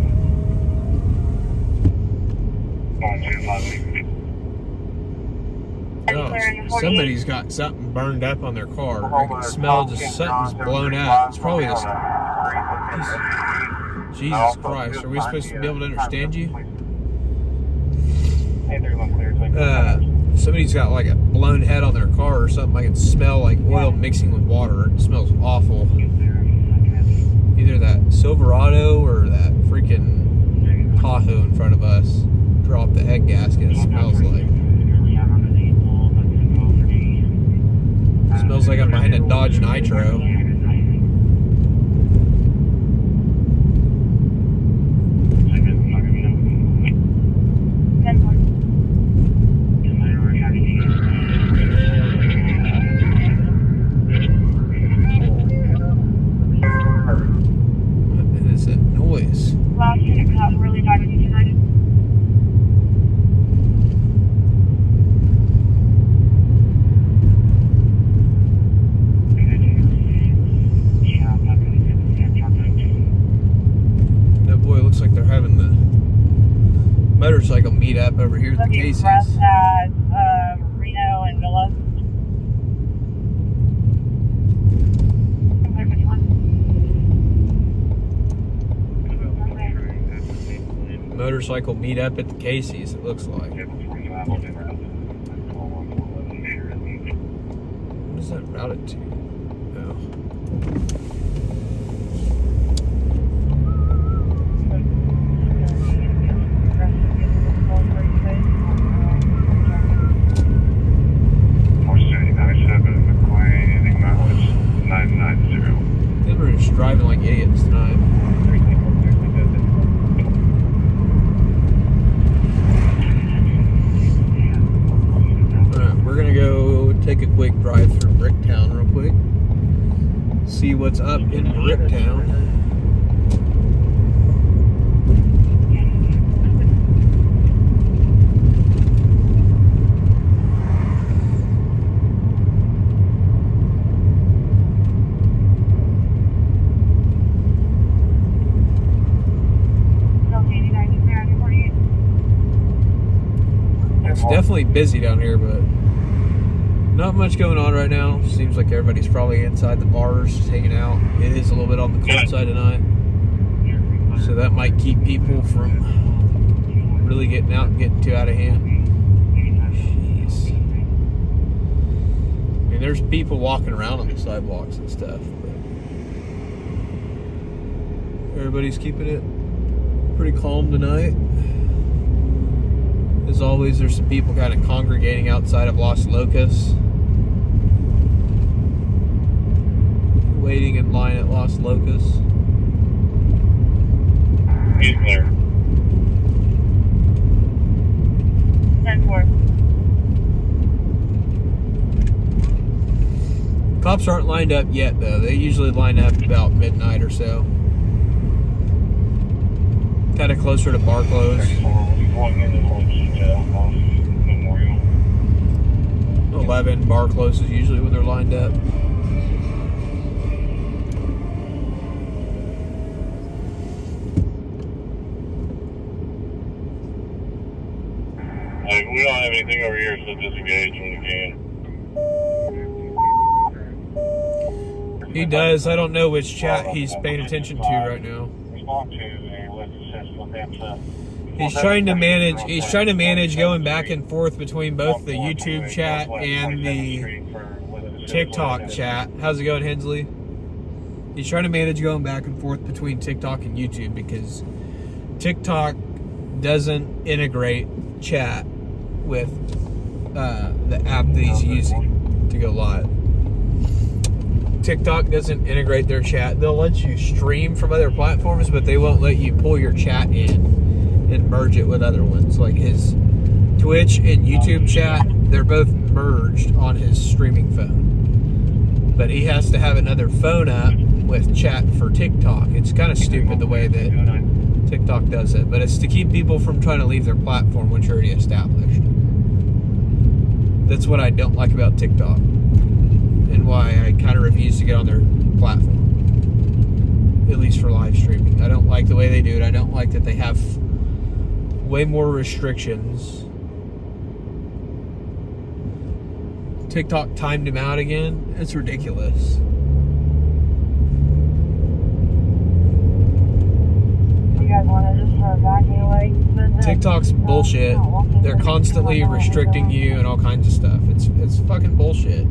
Oh, somebody's got something burned up on their car. I can smell just something's blown out. It's probably this. Jesus Christ, are we supposed to be able to understand you? Somebody's got like a blown head on their car or something. I can smell like oil mixing with water. It smells awful. Either that Silverado or that freaking Tahoe in front of us dropped the head gasket. It smells like. It smells like I'm behind a Dodge Nitro. What is that noise? Last unit got really bad with you tonight. Oh boy, it looks like they're having the motorcycle meetup over here at the Casey's. At to left. Okay, which one? Motorcycle meet up at the Casey's, it looks like. What is that routed to? Oh. People are just driving like idiots tonight. Alright, we're gonna go take a quick drive through Bricktown real quick. See what's up in Bricktown. It's definitely busy down here, but not much going on right now. Seems like everybody's probably inside the bars, just hanging out. It is a little bit on the cold side tonight, so that might keep people from really getting out and getting too out of hand. Jeez. I mean, there's people walking around on the sidewalks and stuff, but everybody's keeping it pretty calm tonight. As always, there's some people kind of congregating outside of Los Locos. Waiting in line at Los Locos. He's there. 10-4. Cops aren't lined up yet, though. They usually line up about midnight or so. Kind of closer to bar close. 11 bar closes usually when they're lined up. We don't have anything over here, so disengage when you can. He does. I don't know which chat he's paying attention to right now. Respond to a list assist with them. He's trying to manage going back and forth between both the YouTube chat and the TikTok chat. How's it going, Hensley? He's trying to manage going back and forth between TikTok and YouTube because TikTok doesn't integrate chat with the app that he's using to go live. TikTok doesn't integrate their chat. They'll let you stream from other platforms, but they won't let you pull your chat in and merge it with other ones. Like his Twitch and YouTube chat, they're both merged on his streaming phone. But he has to have another phone up with chat for TikTok. It's kind of stupid the way that TikTok does it, but it's to keep people from trying to leave their platform once you're already established. That's what I don't like about TikTok, and why I kind of refuse to get on their platform, at least for live streaming. I don't like the way they do it. I don't like that they have way more restrictions. TikTok timed him out again. It's ridiculous. You guys want to just evacuate? TikTok's bullshit. They're constantly restricting you and all kinds of stuff. It's fucking bullshit.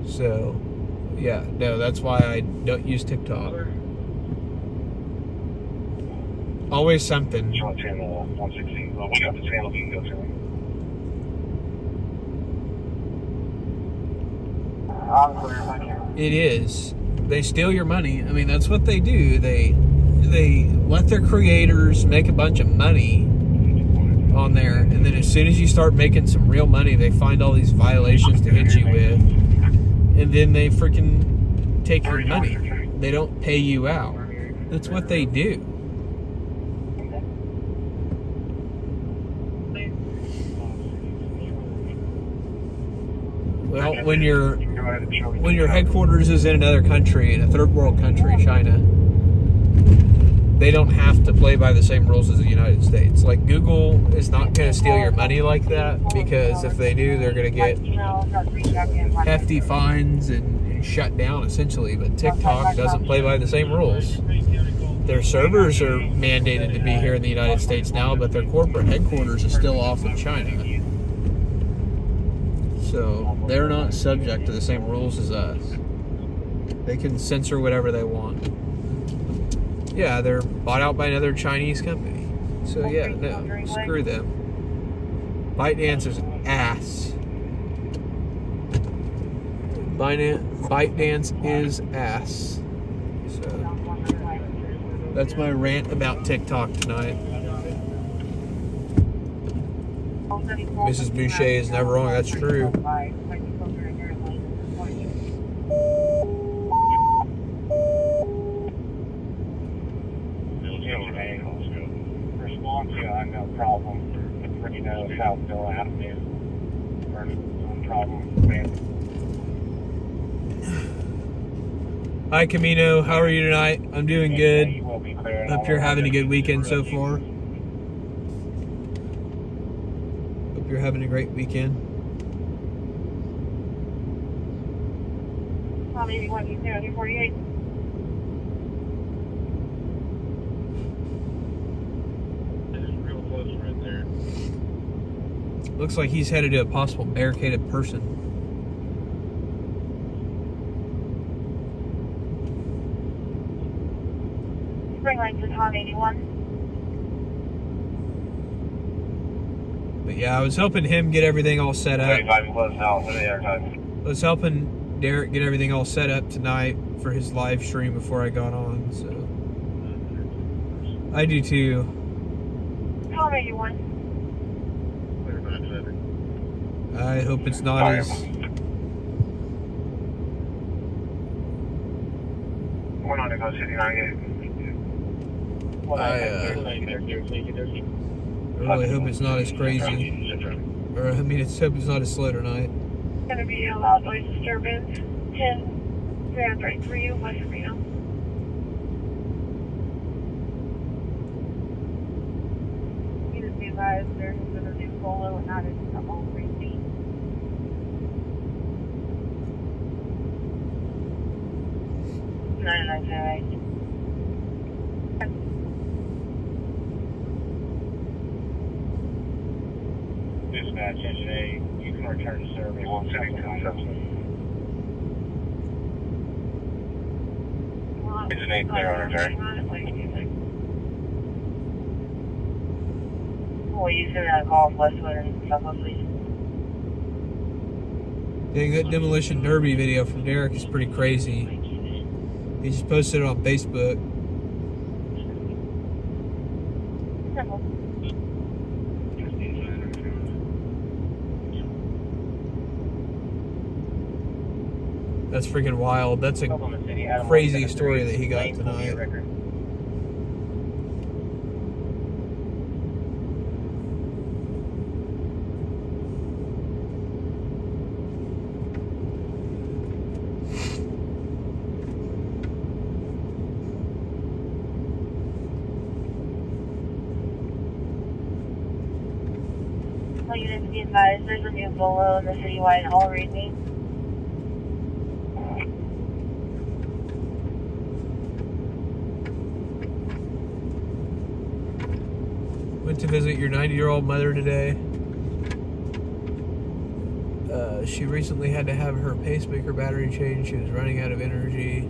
So, yeah, no, that's why I don't use TikTok. Always something. Channel 116. Well, we got the channel you can go to. It is. They steal your money. I mean, that's what they do. They let their creators make a bunch of money on there, and then as soon as you start making some real money, they find all these violations to hit you with, and then they freaking take your money. They don't pay you out. That's what they do. Well, when your headquarters is in another country, in a third world country, China, they don't have to play by the same rules as the United States. Like Google is not going to steal your money like that, because if they do, they're going to get hefty fines and shut down essentially. But TikTok doesn't play by the same rules. Their servers are mandated to be here in the United States now, but their corporate headquarters is still off in China. So they're not subject to the same rules as us. They can censor whatever they want. Yeah, they're bought out by another Chinese company. So yeah, no, screw them. ByteDance is ass. ByteDance is ass. So that's my rant about TikTok tonight. Mrs. Boucher is never wrong. That's true. Response, yeah, no problem. You know, Southville Avenue. Or no problem, man. Hi Camino, how are you tonight? I'm doing good. Hope you're having a good weekend so far. Hope you're having a great weekend. Tom 81, he's 048. Real close right there. Looks like he's headed to a possible barricaded person. Spring line to Tom 81. But yeah, I was helping him get everything all set up. I was helping Derek get everything all set up tonight for his live stream before I got on, so I do too. Tom 81. I hope it's not as We're not to go City 98. I really hope it's not as crazy. Or I mean, hope it's not as slow tonight. It's going to be a loud noise disturbance. 10 Grand right for you, West Reno. You just be advised there's been a new solo and that is the all 3 feet. Dispatch, Engine 8, you can return to service. 172. Engine 8 there on return. Well, you send out a call from Westwood and Southwest, please. Dang, that demolition derby video from Derek is pretty crazy. He just posted it on Facebook. That's freaking wild. That's a crazy story that he got tonight. All units be advised, there's a new Bolo in the citywide all rating. Went to visit your 90-year-old mother today. She recently had to have her pacemaker battery changed. She was running out of energy.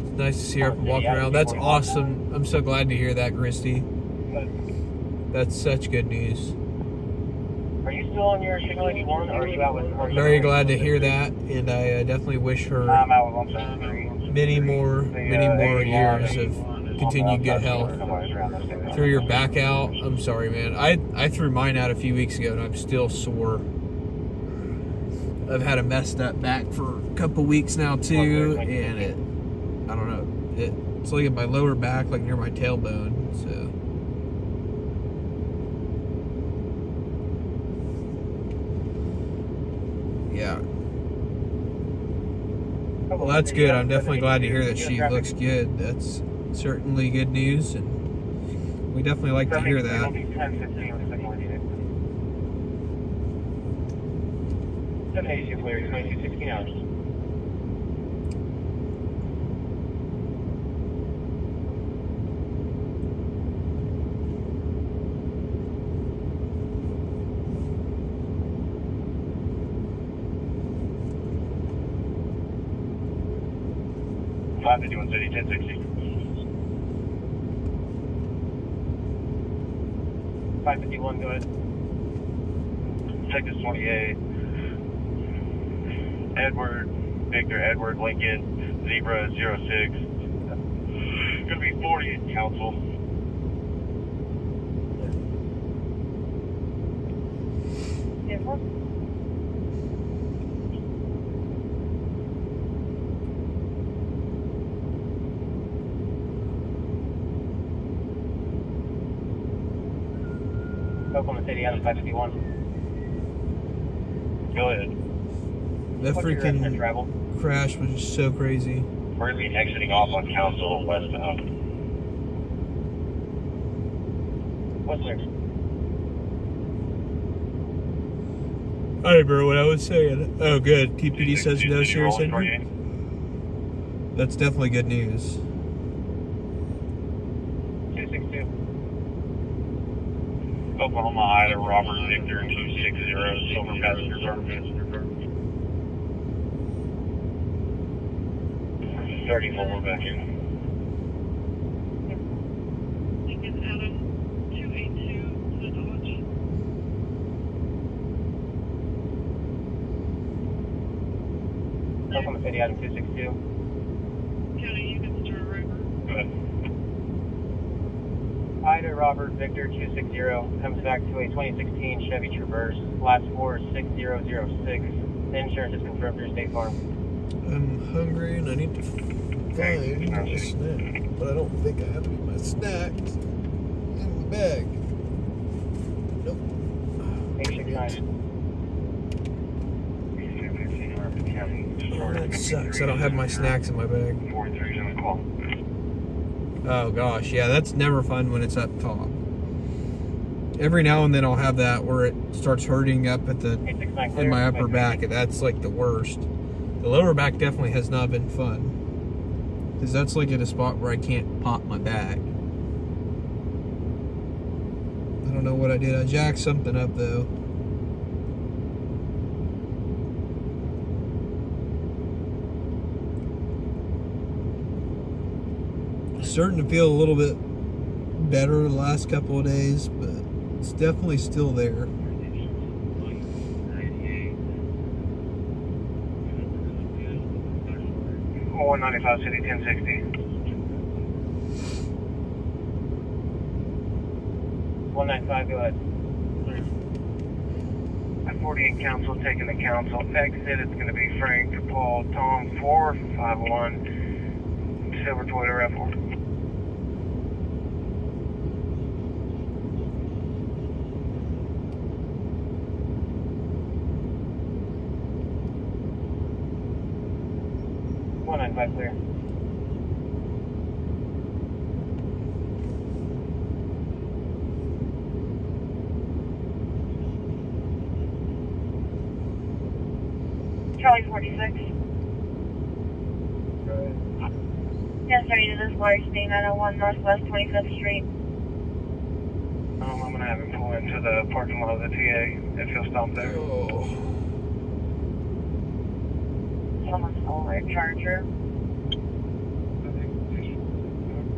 It's nice to see her up and walking around. That's awesome. I'm so glad to hear that, Christy. That's such good news. Are you still on your signal 81 or are you out with I'm very glad to hear that, and I definitely wish her I'm out with 173. many more years of continued good health. Threw your back out. I'm sorry, man. I threw mine out a few weeks ago, and I'm still sore. I've had a messed up back for a couple weeks now too, and I don't know. It's like in my lower back, like near my tailbone. So. Yeah. Well, that's good. I'm definitely glad to hear that she looks good. That's Certainly good news, and we definitely like to hear that. 10:15 with signal needed. 782 clear, 2216 hours. Five 51 City, 1060. 551, go ahead. Texas 28. Edward, Victor, Edward, Lincoln, Zebra 06. Gonna be 40 at council. Oklahoma City, Adam 551. Go ahead. That What's your estimate freaking travel? crash was just so crazy. We're gonna be exiting off on council westbound. What's there? I remember what I was saying. Oh, good. TPD says no serious injury. That's definitely good news. 262. Oklahoma, Ida, Robert, Victor, 260, Silver Passenger Service. 34, back in. Lincoln Adam 282 to Dodge. Oklahoma City, Adam 262. County units to River. Go ahead. Ida, Robert, Victor 260 comes back to a 2016 Chevy Traverse. Last four is 6006. Insurance is confirmed through State Farm. I'm hungry and I need to find a snack, but I don't think I have any of my snacks in the bag. Nope. 869. Oh, that sucks. I don't have my snacks in my bag. 43's on the call. Oh gosh, yeah, that's never fun when it's up top. Every now and then I'll have that where it starts hurting up at the 869 in my upper back, and that's like the worst. The lower back definitely has not been fun, because that's like at a spot where I can't pop my bag. I don't know what I did. I jacked something up though. Starting to feel a little bit better the last couple of days, but it's definitely still there. 195 City, 1060. 195, go ahead. At 48 council, taking the council exit. It's going to be Frank, Paul, Tom, 451, Silver Toyota RAV4. Clear. Charlie 46. Yes, ready to this large state 901 Northwest 25th Street. I'm going to have him pull into the parking lot of the TA if he'll stop there. Oh. Someone's over a Charger.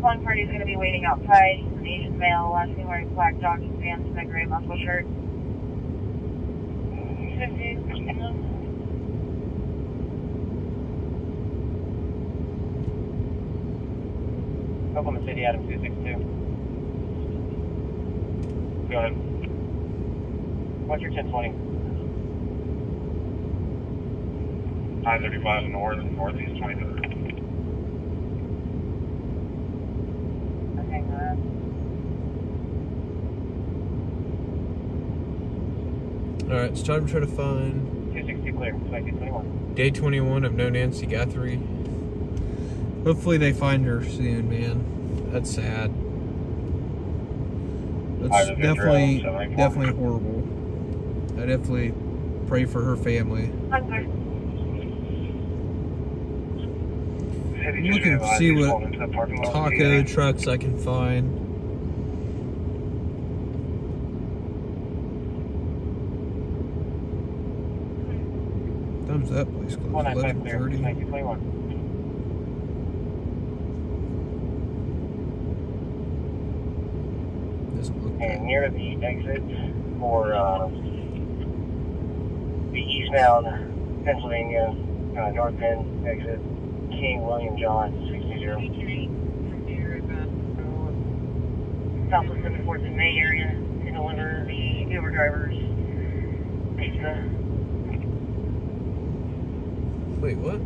One party's going to be waiting outside. He's an Asian male, last name wearing black jogging pants and a gray muscle shirt. Oklahoma City, Adam 262. Go ahead. What's your 1020? I-35 north, northeast 23rd. Okay, good. Alright, it's time to try to find 260 clear, 2221. day 21 of No Nancy Guthrie. Hopefully they find her soon, man. That's sad. Hi, That's this is definitely Israel, 781. definitely horrible. I definitely pray for her family. I'm looking to see what taco trucks I can find. Time's that place closed? 11:30. 1921. Doesn't look And bad. near the exit for the eastbound Pennsylvania North End exit, King William John 60. Southwest 74th and May area to deliver the Uber drivers pizza. Wait, what?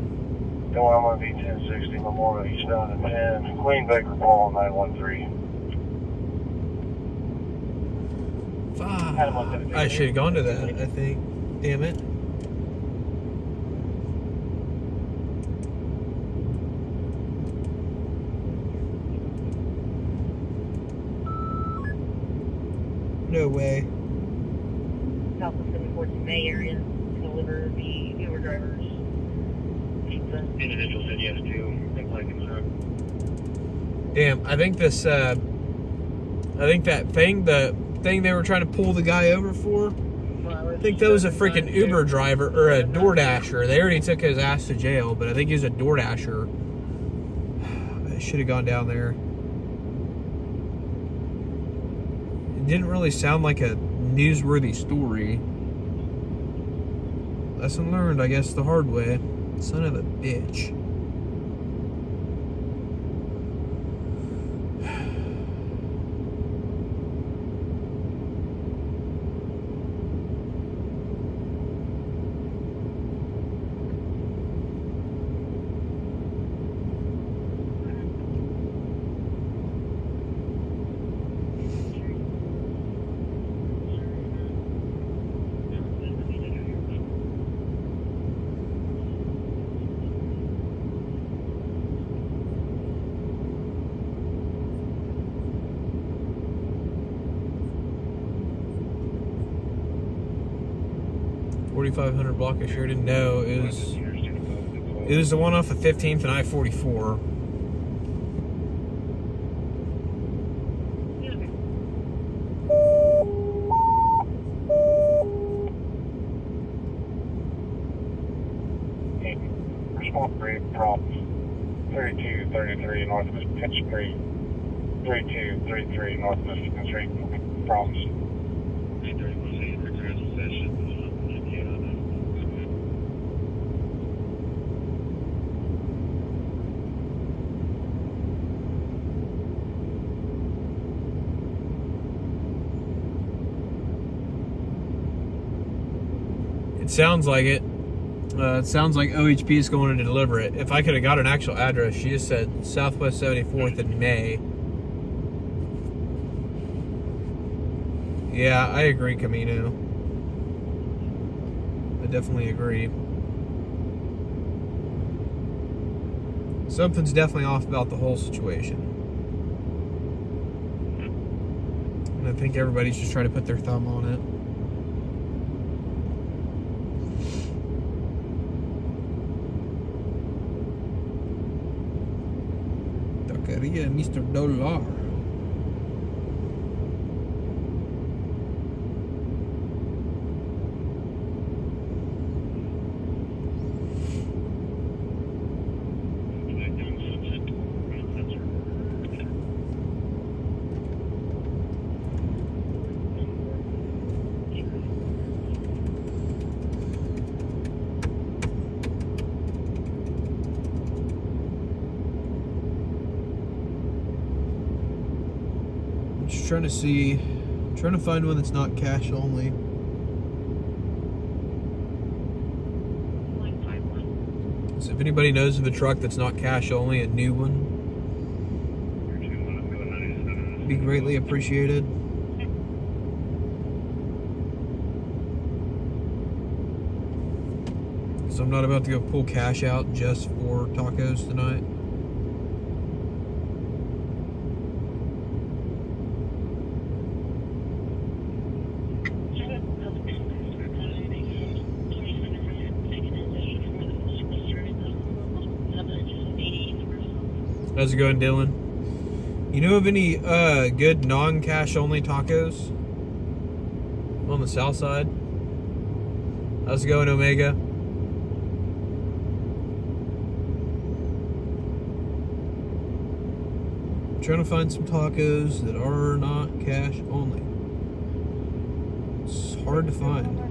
The one I'm going to be 1060 Memorial eastbound and 10. Queen Baker Paul 913. Fuck. I should have gone to that, I think. Damn it. No way. Southwest 74th and May area to deliver the Uber drivers pizza. Individual said yes to Lincoln truck. Damn, I think this, I think that thing, the thing they were trying to pull the guy over for, I think that was a freaking Uber driver, or a DoorDasher. They already took his ass to jail, but I think he was a DoorDasher. I should have gone down there. It didn't really sound like a newsworthy story. Lesson learned, I guess, the hard way. Son of a bitch. $4,500 block. I sure didn't know it was the one off of 15th and I-44. Response rate from 3233 Northwest 10th Street. 3233 Northwest 10th Street. Problems. It sounds like it. It sounds like OHP is going to deliver it. If I could have got an actual address, she just said Southwest 74th in May. Yeah, I agree, Camino. I definitely agree. Something's definitely off about the whole situation. And I think everybody's just trying to put their thumb on it. Taqueria Mr. Dollar. Just trying to see, trying to find one that's not cash only. So if anybody knows of a truck that's not cash only, a new one, be greatly appreciated. So I'm not about to go pull cash out just for tacos tonight. How's it going, Dylan? You know of any good non-cash only tacos on the south side? How's it going, Omega? Trying to find some tacos that are not cash only. It's hard to find.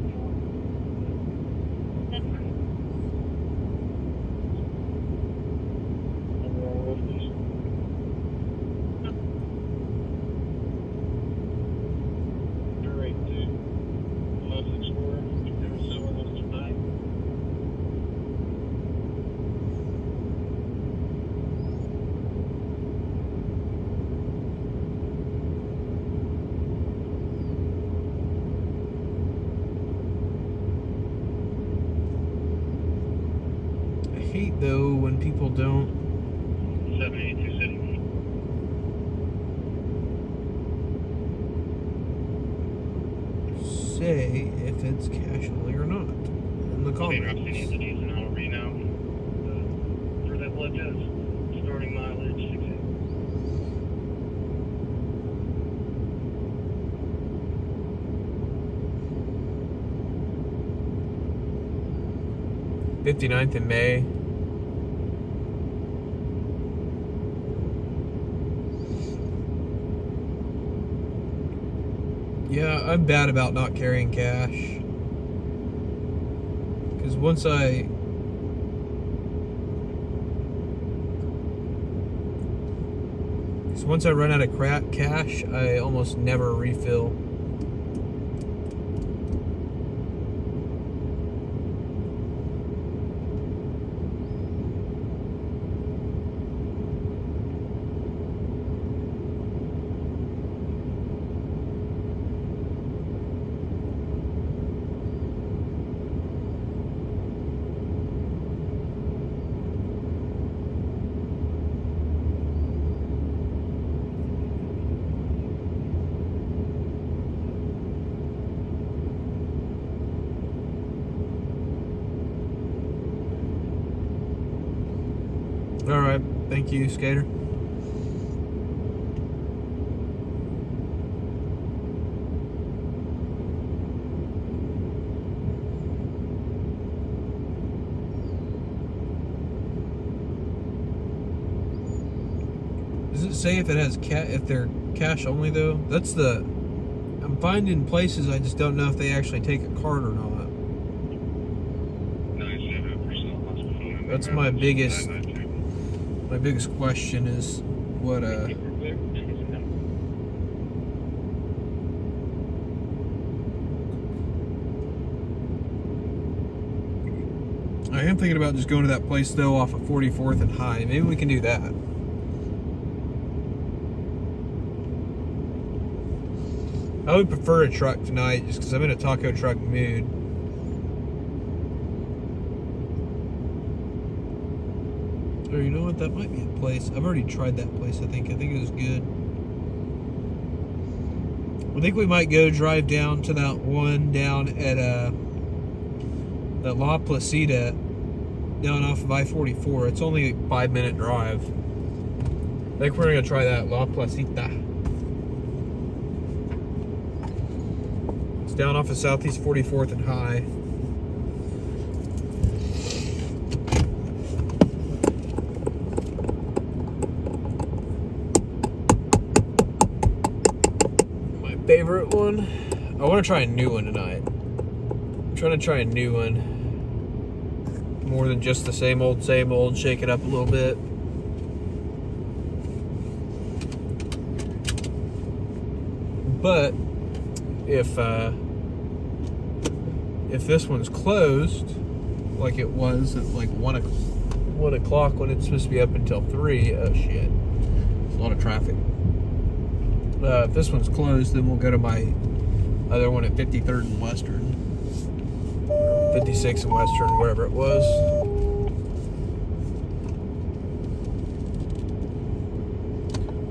I hate though when people don't 78271. say if it's cash only or not in the comments. For that blood test, starting mileage 6. 59th in May. Yeah, I'm bad about not carrying cash. Because once I run out of cash, I almost never refill. Alright, thank you, Skater. Does it say if it has if they're cash only though? That's the... I'm finding places I just don't know if they actually take a card or not. That's my biggest question is what I am thinking about just going to that place though off of 44th and High. Maybe we can do that. I would prefer a truck tonight just because I'm in a taco truck mood. Or you know what? That might be a place. I've already tried that place, I think. I think it was good. I think we might go drive down to that one down at that La Placida down off of I-44. It's only a 5-minute drive. I think we're gonna try that La Placita. It's down off of Southeast 44th and High. My favorite one. I want to try a new one tonight. I'm trying to try a new one. More than just the same old, shake it up a little bit. But if this one's closed, like it was at like 1 o'clock when it's supposed to be up until 3, oh shit, a lot of traffic. If this one's closed, then we'll go to my other one at 53rd and Western, 56 and Western, wherever it was.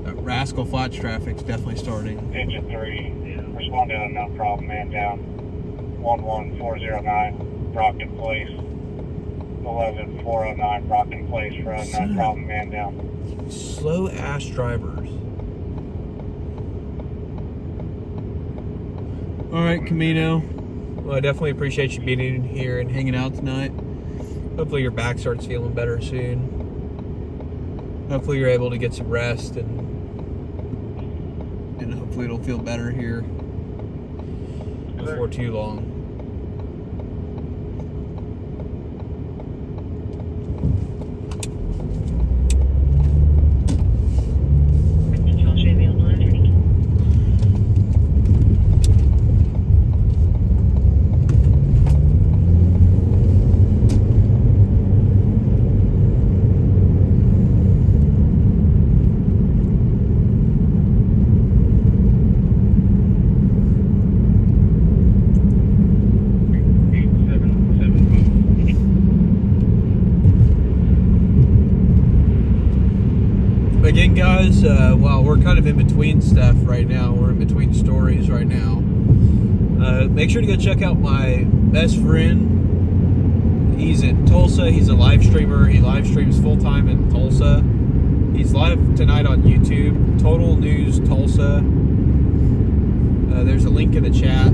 That rascal Flats traffic's definitely starting. Engine 3, respond to unknown problem, man down. 11409, Brockton Place. 11409, Brockton Place for unknown problem, man down. Slow ass drivers. Alright, Camino. Well, I definitely appreciate you being in here and hanging out tonight. Hopefully your back starts feeling better soon. Hopefully you're able to get some rest and hopefully it'll feel better here before too long. Again, guys, while we're kind of in between stuff right now, we're in between stories right now, make sure to go check out my best friend. He's in Tulsa. He's a live streamer. He live streams full-time in Tulsa. He's live tonight on YouTube, Total News Tulsa. There's a link in the chat,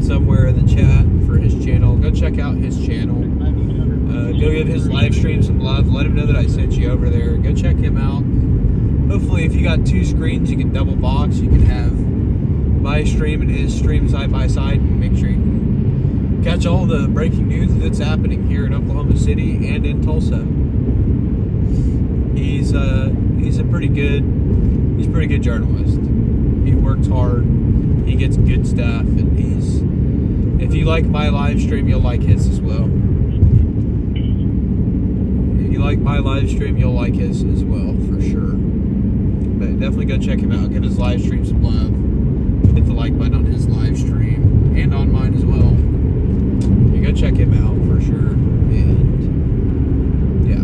somewhere in the chat, for his channel. Go check out his channel. Go give his live stream some love. Let him know that I sent you over there. Go check him out. Hopefully, if you got two screens, you can double box. You can have my stream and his stream side by side, and make sure you can catch all the breaking news that's happening here in Oklahoma City and in Tulsa. He's a pretty good journalist. He works hard. He gets good stuff, and if you like my live stream, you'll like his as well. If you like my live stream, you'll like his as well, for sure. But definitely go check him out. Give his live stream some love. Hit the like button on his live stream and on mine as well. You go check him out for sure. And yeah,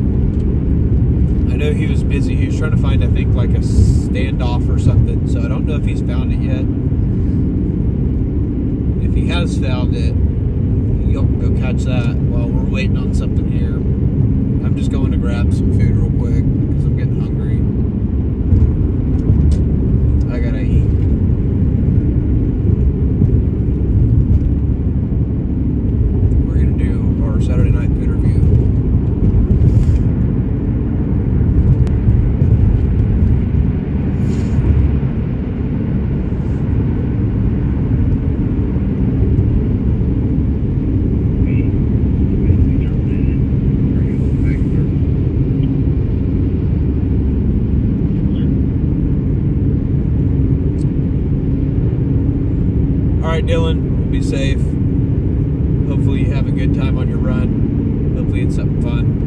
I know he was busy. He was trying to find, I think, like a standoff or something. So I don't know if he's found it yet. If he has found it, y'all can go catch that while we're waiting on something here. I'm just going to grab some food real quick because I'm getting hungry. I gotta eat. We're gonna do our Saturday night food review. Alright, Dylan, be safe. Hopefully you have a good time on your run. Hopefully it's something fun.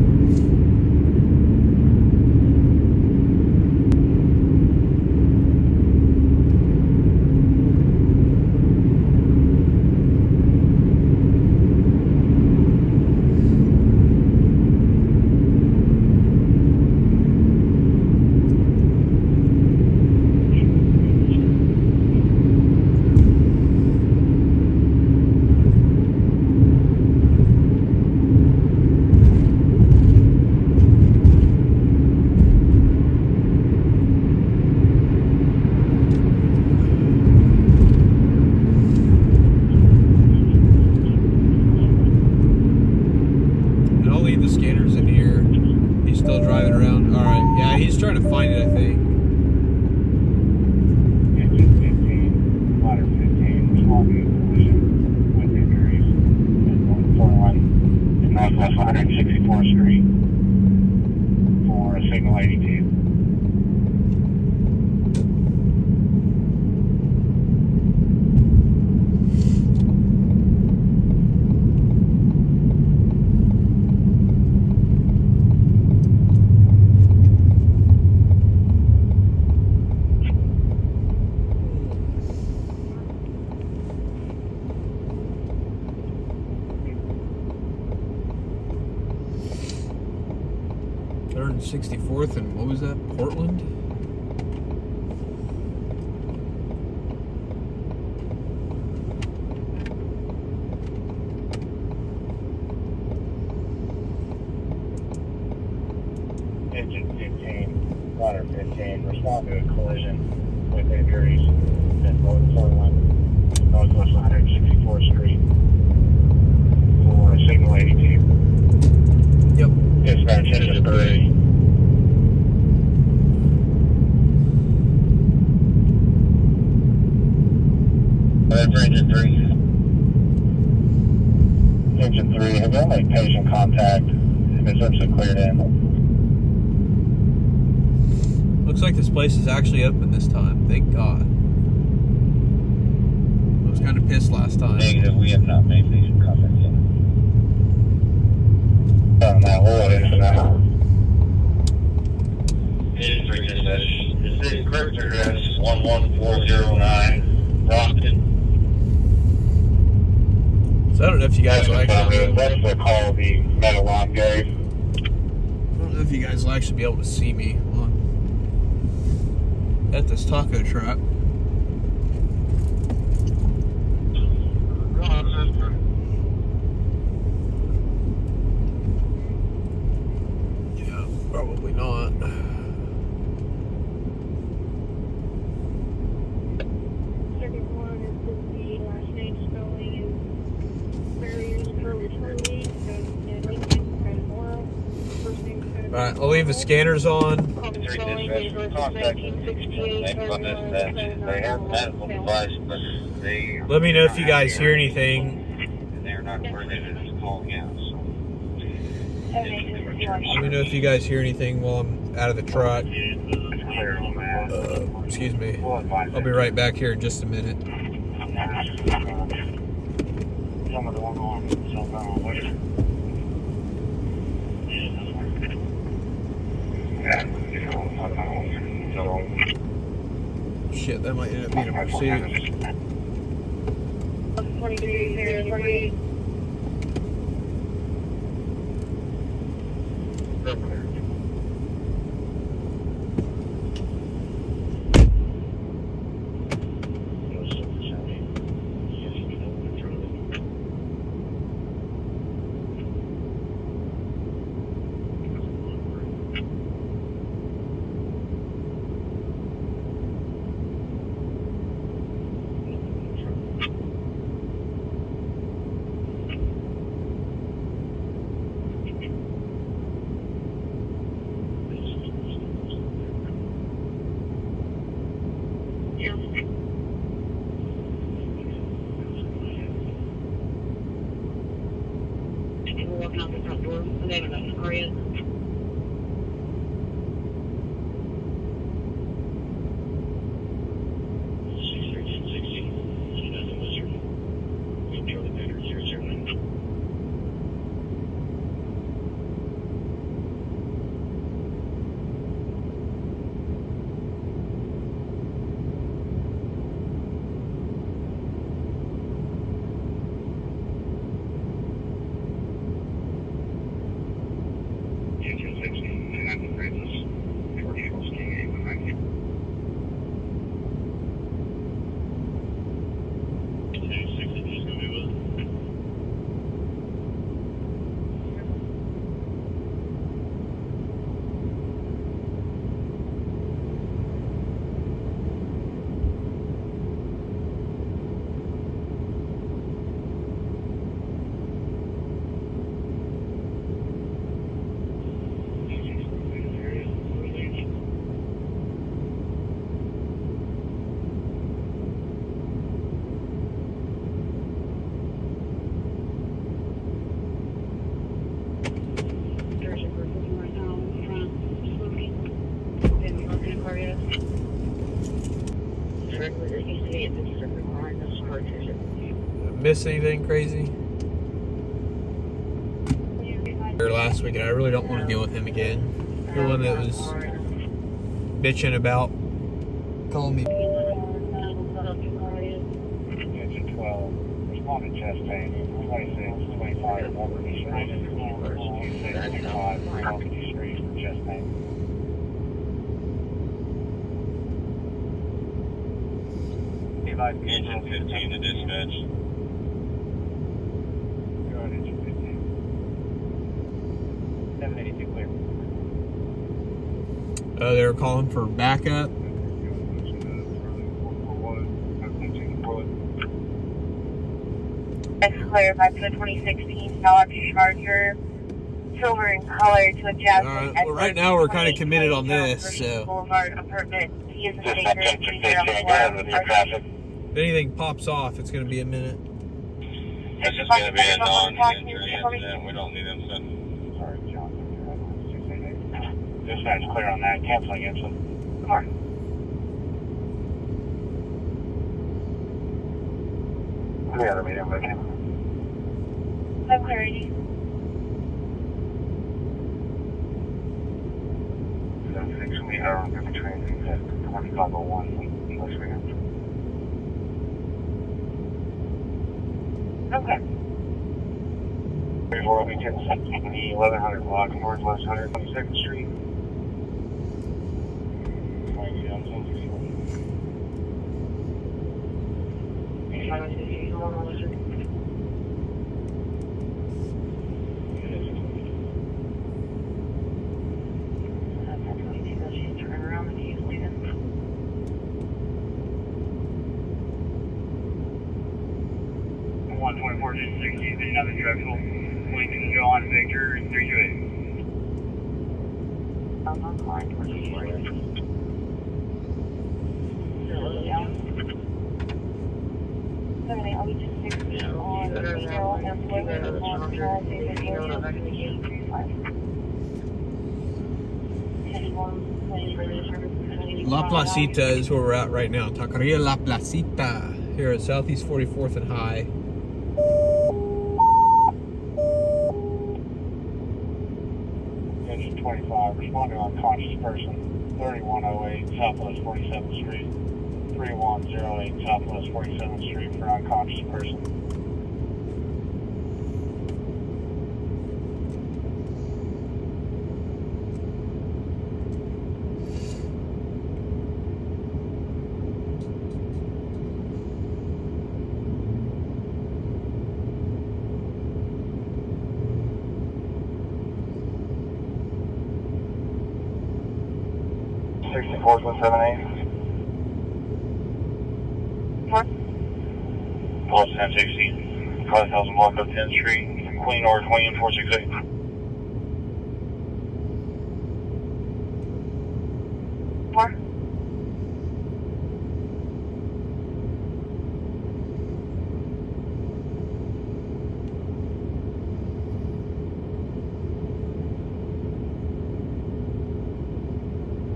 He's trying to find it, I think. Engine 15, ladder 15, responding to collision with injuries at 141 in Northwest 164th Street for a signal 82. Third and 64th, and what was that? Portland? Engine 15, respond to a collision with injuries at 441 Northwest 164th Street for signal 82. Yep. Dispatch engine 3. Engine 3. Engine 3, have you made patient contact? And it's actually cleared in. Looks like this place is actually open this time. Thank God. I was kind of pissed last time. Negative, we have not made patient contact yet. Now, we'll let it now. Engine 3 dispatch. This is correct address 11409 Rockton. So I don't know if you guys will actually. That's the call the Meadowlawn gave. I don't know if you guys will actually be able to see me at this taco truck. Yeah, probably not. Second one is the last name spelling is barriers for returning, and Lincoln and Moral. First name is Alright, I'll leave the scanners on. common spelling is 1968. They have medical device, but they. Let me know if you guys hear anything. And they're not coordinated as calling out, so. Let me know if you guys hear anything while I'm out of the truck. It's clear on that. Excuse me. We'll advise I'll be right back here in just a minute. Some of the one on cell phone, what is it? Shit, that might end up being a pursuit. 23. We're walking out the front door. And they haven't got the car yet. Miss anything crazy? Or last week, and I really don't want to deal with him again. The one that was bitching about calling me. Engine 12, responding chest pain, 26, 25, Walkerty Street, 26, 25, Walkerty Street for chest pain. Engine 15 to dispatch. Go ahead, engine 15. 782 clear. They were calling for backup. That's clarified for the 2016 Dodge Charger, silver in color to a Jasmine. All right. Well, right now we're kind of committed on this, so Boulevard Apartment. He is a Dispatch staker. 10-15, go ahead with your traffic. if anything pops off, it's going to be a minute. This is going to be a non-entry incident. We don't need them sitting. Sorry, John. Dispatch clear on that. Canceling incident. Come on. Any other medium, okay? Have clarity. 6 we are on the train at 2501. Okay. 34 will be 1060 1100 block northwest 122nd Street. Another directional. Point to John Victor 328. I'm on line 24. I'll be just 60 on resale and delivered on La Placita is where we're at right now. Taqueria La Placita here at Southeast 44th and High. Engine 25, responding unconscious person, 3108 Southwest 47th Street, 3108 Southwest 47th Street for unconscious person. Fourth 178. What? Plus 1060. 5000 block of 10th Street. Queen or Queen 468. What?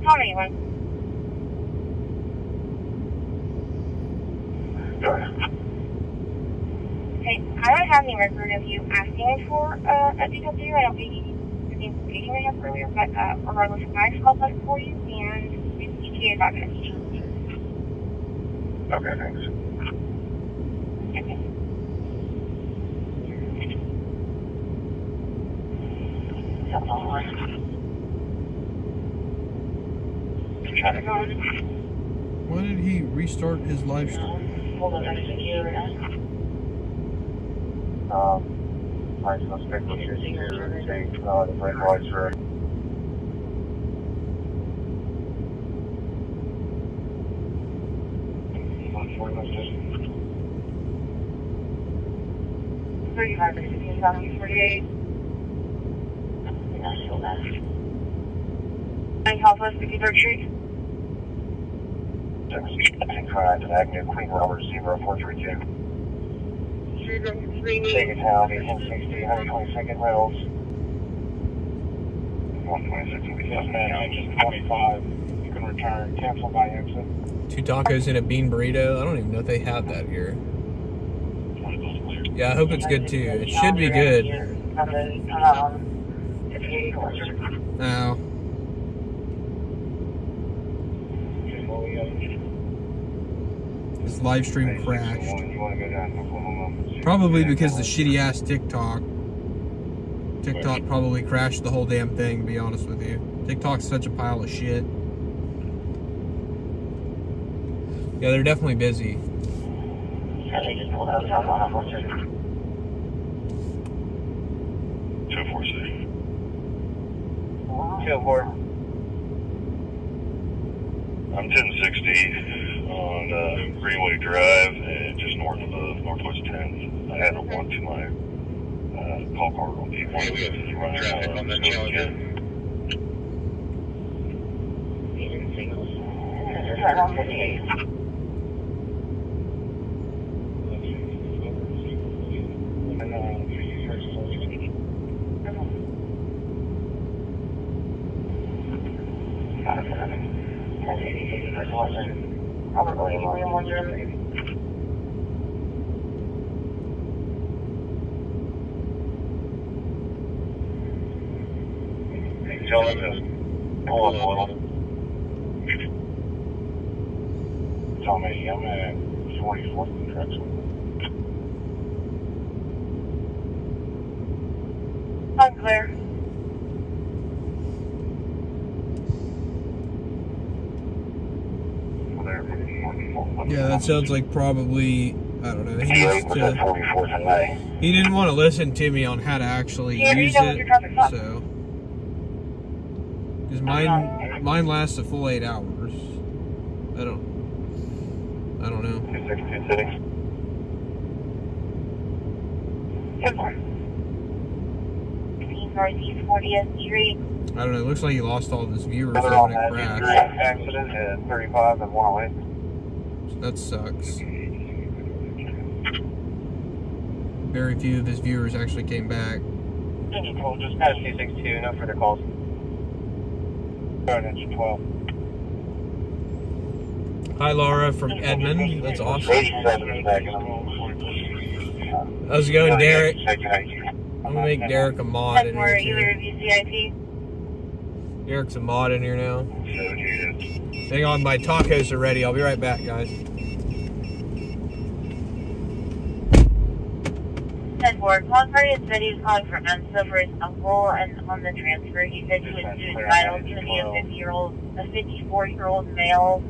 Tell me one. Go ahead. Okay, I don't have any record of you asking for a DW. I don't think you the information I have earlier, but regardless, I just called that for you, and the ETA is not going to change. Okay, thanks. Okay. That's all right. Traffic. Why did he restart his live stream? Hold on, I'm going to hear it. I suspect we should take the brake lights for. $35 to 48. That's still bad. 9 Southwest 53rd Street. Correct, Avenue Queen Robert 0432. Take Town, 1860, 122nd Rails. 126, man, engine 25. You can return, cancel by exit. 2 tacos and a bean burrito. I don't even know if they have that here. Yeah, I hope it's good too. It should be good. Now, this live stream crashed. Probably because the shitty ass TikTok probably crashed the whole damn thing, to be honest with you. TikTok's such a pile of shit. Yeah, they're definitely busy. 246. 204. I'm 1060. on Greenway Drive and just north of Northwest 10th. I had a one to my call card on the one. We have traffic on that Challenger. Probably William Wonder. Tell them to pull up a little. Tell me, I'm at 44th and Drexel. I'm clear. Yeah, that sounds like probably, I don't know. He didn't want to listen to me on how to actually use it, so. Because mine lasts a full 8 hours. I don't know. 262 City. Northeast 40th Street. I don't know. It looks like he lost all of his viewers Another when on it that crashed. accident at 35 and 108. So that sucks. Very few of his viewers actually came back. Just past 262, no further calls. Engine 12. Hi, Laura from Edmond. That's awesome. 87 is back in How's it going, Derek? the I'm gonna make Derek a mod in Or here either too. of you CIP. Derek's a mod in here now. Hang on, my tacos are ready. I'll be right back, guys. 10-4. Call party said he was calling for Enzo for his uncle, and on the transfer he said he was suicidal. He's going to be a 54-year-old male,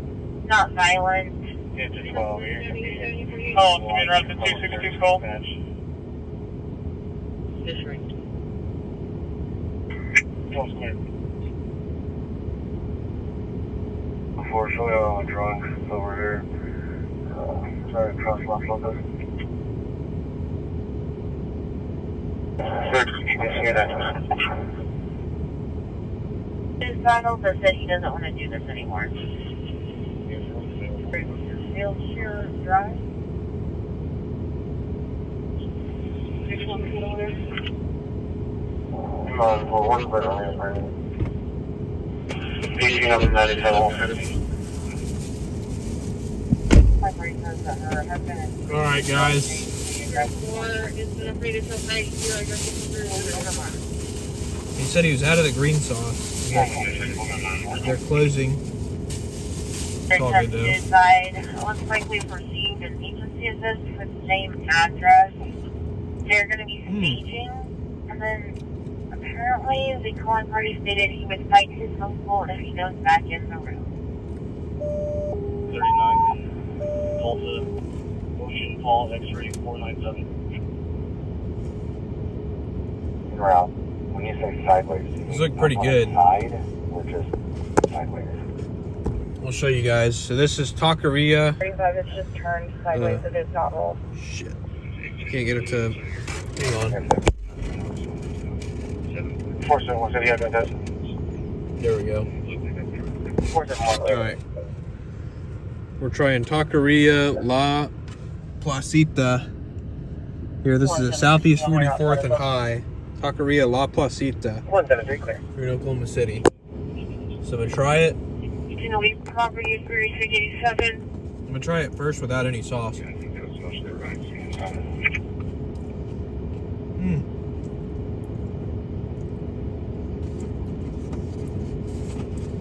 not violent. Engine 12 here. Oh, Interrupt the 262 call. Close clear. Unfortunately, I'm drunk over here. Trying to cross my focus. Sir, you can see that. Suicidal, but said he doesn't want to do this anymore. Wilshire Drive. 617 over. Well, what's better on here, Brandon? 1897. Alright, guys. He said he was out of the green sauce. They're closing. It's all good though. Side. Looks like we've received an agency assist for the same address. They're going to be staging, and then apparently the calling party stated he would fight his uncle if he goes back in the room. 39. Tulsa. Ocean Paul X-ray 497. Route. When you say sideways, These look pretty good. Side or just sideways? I'll show you guys. So this is Taqueria. 35 is just turned sideways, it is not rolled. Shit. Can't get it to. Hang on. 471 City, I got that. There we go. 471. Alright. We're trying Taqueria La Placita. Here, this is at Southeast 44th and High. Taqueria La Placita. 173, clear. We're in Oklahoma City. So I'm gonna try it. You can leave property at 3687. I'm gonna try it first without any sauce.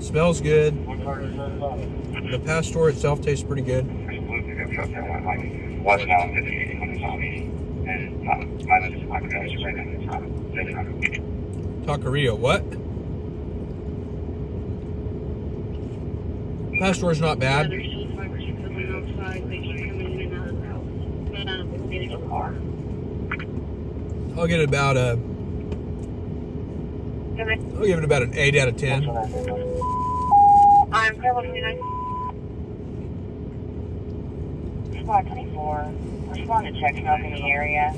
Smells good. The pastor itself tastes pretty good. Taqueria, what? Pastor's not bad. I'll give it about an 8 out of 10. I'm Carol 29. Squad 24. Respond to check smoke in the area.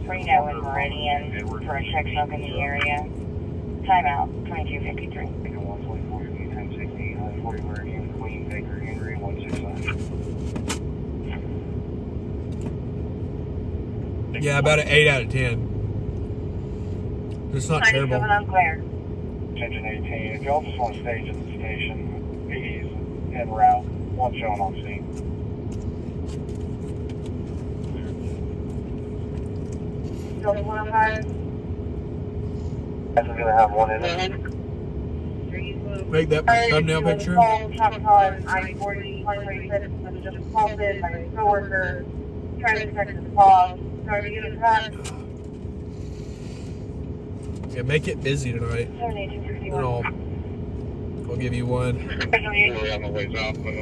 Reno and Meridian for a check smoke in the area. Timeout 2253. 40 Meridian, Queen, Baker, Henry, 165. Yeah, about an 8 out of 10. It's not terrible. Unclear. Engine 18. If y'all just want to stage at the station, PD's en route. One showing on scene. Still 105. We're going to have one in it. Make that thumbnail picture. I-40, just called in by a coworker, trying to check his log, trying to get it back. Yeah, make it busy tonight. 7261. And I'll give you one. We're on the ways out, but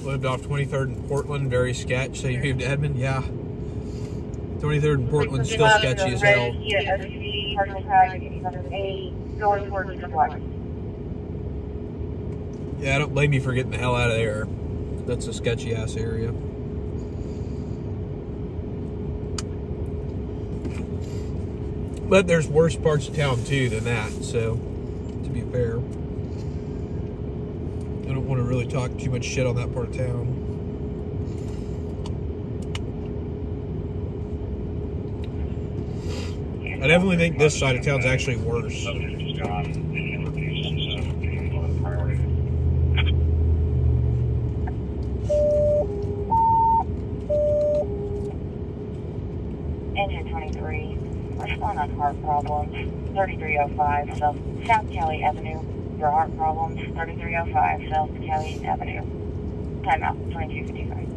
Lived off 23rd and Portland, very sketch. So you moved to Edmond? Yeah. 23rd and Portland, still sketchy as hell. Yeah, I don't blame you for getting the hell out of there. That's a sketchy ass area. But there's worse parts of town too than that, so to be fair. I don't want to really talk too much shit on that part of town. I definitely think this side of town's actually worse. Engine 23. Respond on heart problems. 3305 South Kelly Avenue. For heart problems. 3305 South Kelly Avenue. Timeout 2255.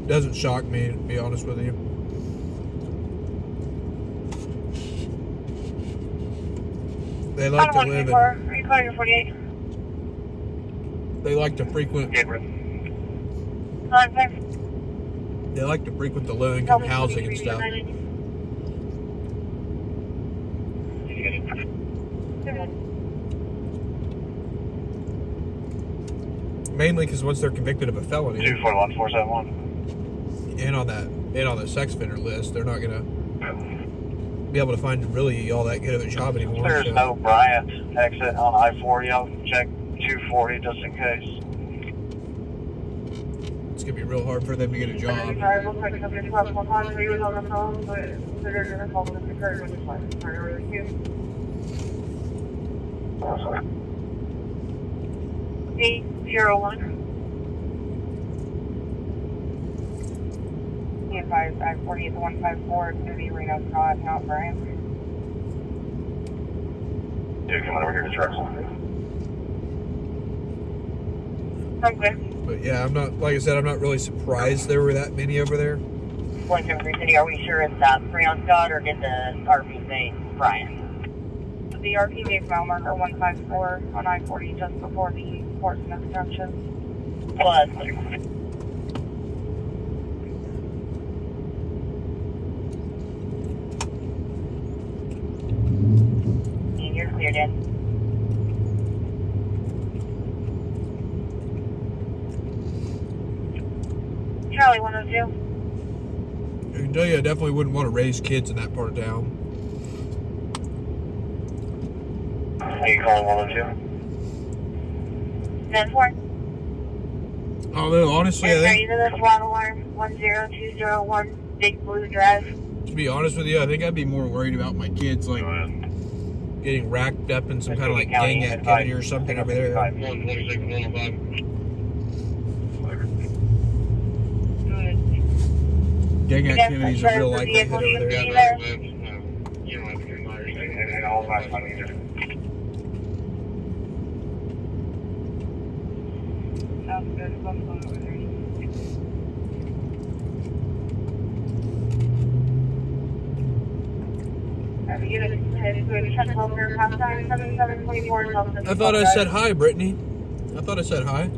Doesn't shock me, to be honest with you. They like to live in, Are you calling your 48? they like to frequent the low income housing and stuff. Mainly because once they're convicted of a felony 241471. and on the sex offender list, they're not gonna be able to find really all that good of a job anymore. There's so. no Bryant exit on I-40. I'll check 240 just in case. It's gonna be real hard for them to get a job. Eight 01. I-40 is 154. It's going to be Reno Drive, not Brian. Dude, come on over here to truck. Okay. But yeah, I'm not, like I said, I'm not really surprised there were that many over there. 173 City, are we sure it's Freon Scott or did the RP say Brian? The RP gave mile marker 154 on I-40 just before the Portsmouth Junction. Plus. You're cleared in. Charlie 102. I can tell you, I definitely wouldn't want to raise kids in that part of town. Are you calling 102? 10-4. Although, honestly, I Are think, you to the SWAT alarm 10201 Big Blue Drive? to be honest with you, I think I'd be more worried about my kids, like, getting racked up in some kind of, like, gang activity or something over there. Gang activity is a real likelihood over there. Sounds good. I thought I said hi, Brittany. I thought I said hi.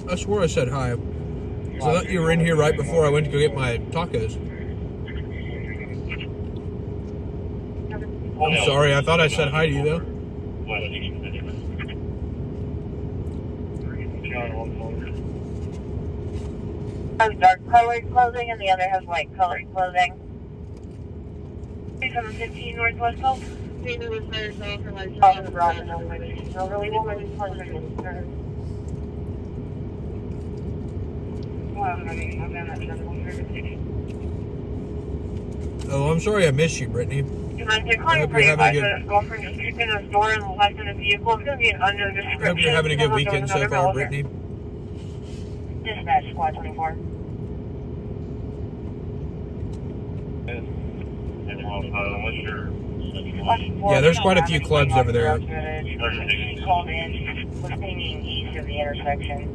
I swore I said hi. So I thought you were in here right before I went to go get my tacos. I'm sorry, I thought I said hi to you though. Has dark colored clothing and the other has light colored clothing. 715 Northwest Health. Oh, I'm sorry I missed you, Brittany. I hope you're having a good weekend so far, Brittany. Dispatch Squad 24. Yeah, there's quite a few clubs over there. Called in, was hanging east of the intersection.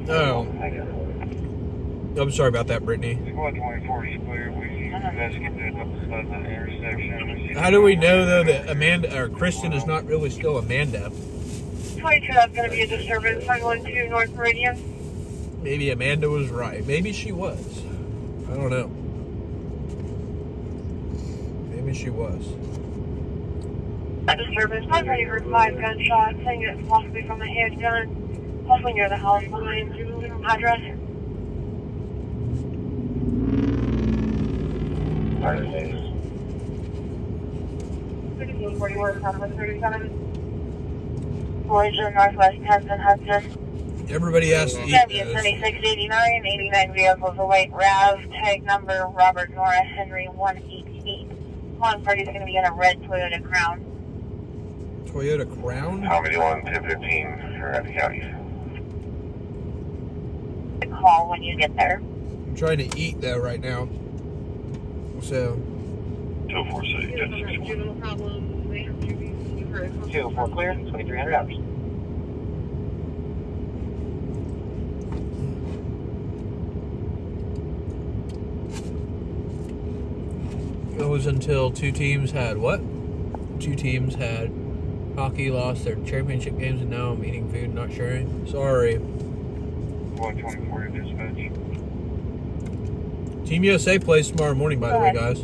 Oh. I'm sorry about that, Brittany. Squad 24 is clear. We investigated outside the intersection. How do we know, though, that Amanda, or Kristen is not really still Amanda? 22, that's going to be a disturbance. 912 North Meridian. Maybe Amanda was right. Maybe she was. I don't know. Maybe she was. A disturbance. I'm ready for 5 gunshots. Saying it's possibly from a handgun. Possibly near the house behind. Address. 41, 37. Collision Northwest 10th and Hudson. Everybody has to eat Gonna be a this. 7689, 89 vehicles, a white RAV, tag number Robert Nora Henry 188. One party's going to be in a red Toyota Crown. Toyota Crown? Tommy 1, 1015, Rapids County. Call when you get there. I'm trying to eat, though, right now. So, 246, 1061. 204 clear, 2300 hours. it was until two teams had what? Two teams had hockey lost their championship games, and now I'm eating food, not sharing. Sorry. 124 dispatch. Team USA plays tomorrow morning, by the way, guys.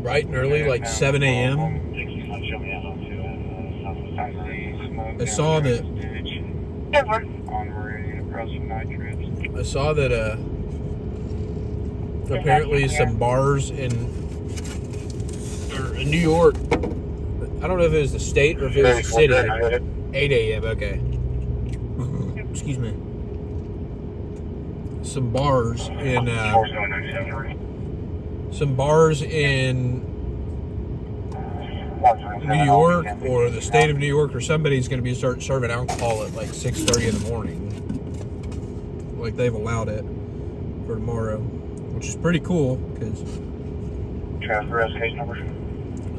Bright and early, like 7 a.m. I saw that. I saw that. Apparently, some bars in New York. I don't know if it was the state or if it was the city. 8 a.m. Okay. Excuse me. Some bars in New York or the state of New York or somebody's going to be start serving alcohol at like 6:30 in the morning. Like they've allowed it for tomorrow, which is pretty cool because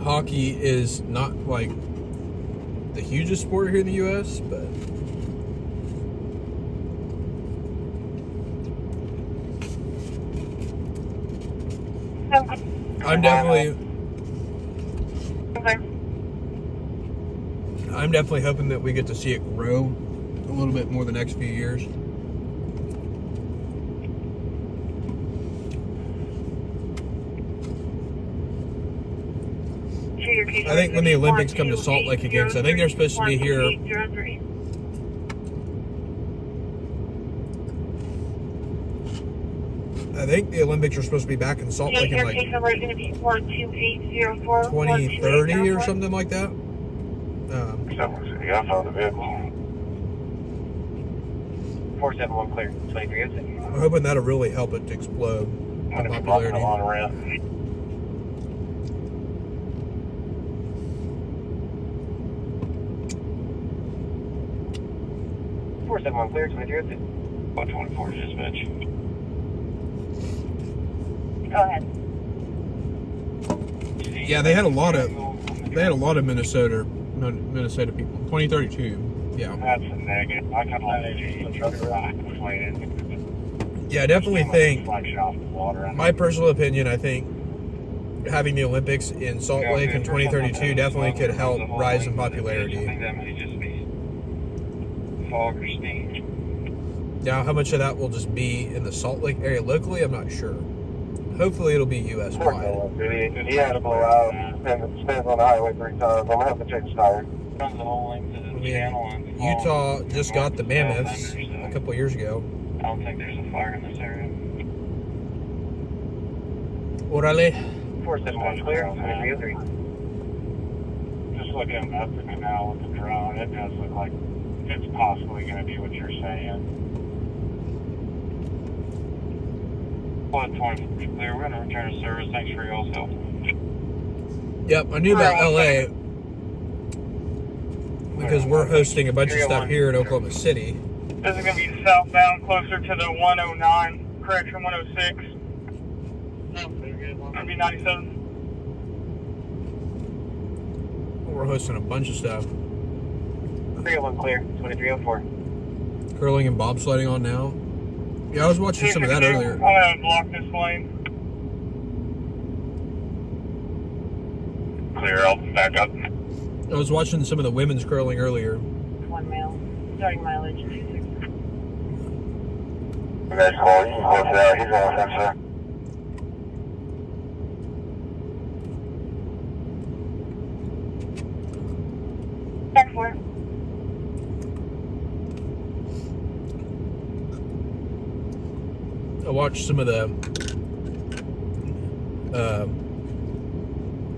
hockey is not like the hugest sport here in the U.S., but I'm definitely hoping that we get to see it grow a little bit more the next few years. I think when the Olympics come to Salt Lake again, because I think they're supposed to be here. I think the Olympics are supposed to be back in Salt Lake in like 2030 or something like that. I found the vehicle. 471 clear, 2306. I'm hoping that'll really help it to explode in popularity. On Rant. Clear, 2306. 124 dispatch. Go ahead. Yeah, they had a lot of Minnesota people. 2032. Yeah. That's a negative. I kind of Yeah, I definitely think. My personal opinion, I think having the Olympics in Salt Lake in 2032 definitely could help rise in popularity. fog or steam. Now, how much of that will just be in the Salt Lake area locally, I'm not sure. Hopefully it'll be U.S. wide. He had to blow out and it stands on the highway 3 times. I'm going to have to change tires. Runs the whole length of the channel. And Utah just got the mammoths a couple years ago. I don't think there's a fire in this area. Orale. 471 clear, 2303. Just looking at the canal with the drone, it does look like it's possibly going to be what you're saying. Flood 20 clear, we're going to return to service. Thanks for y'all's help. Yep, I knew about LA because we're hosting a bunch of stuff here in Oklahoma City. This is going to be southbound, closer to the 109, correction 106. Going to be 97. We're hosting a bunch of stuff. 301 clear, 2304. Curling and bobsledding on now. Yeah, I was watching some of that earlier. I'm going to block this lane. Clear, I'll back up. I was watching some of the women's curling earlier. 1 mile. Starting mileage 26. That's cool. You can close it out. He's on sensor. Back 4. I watched some of the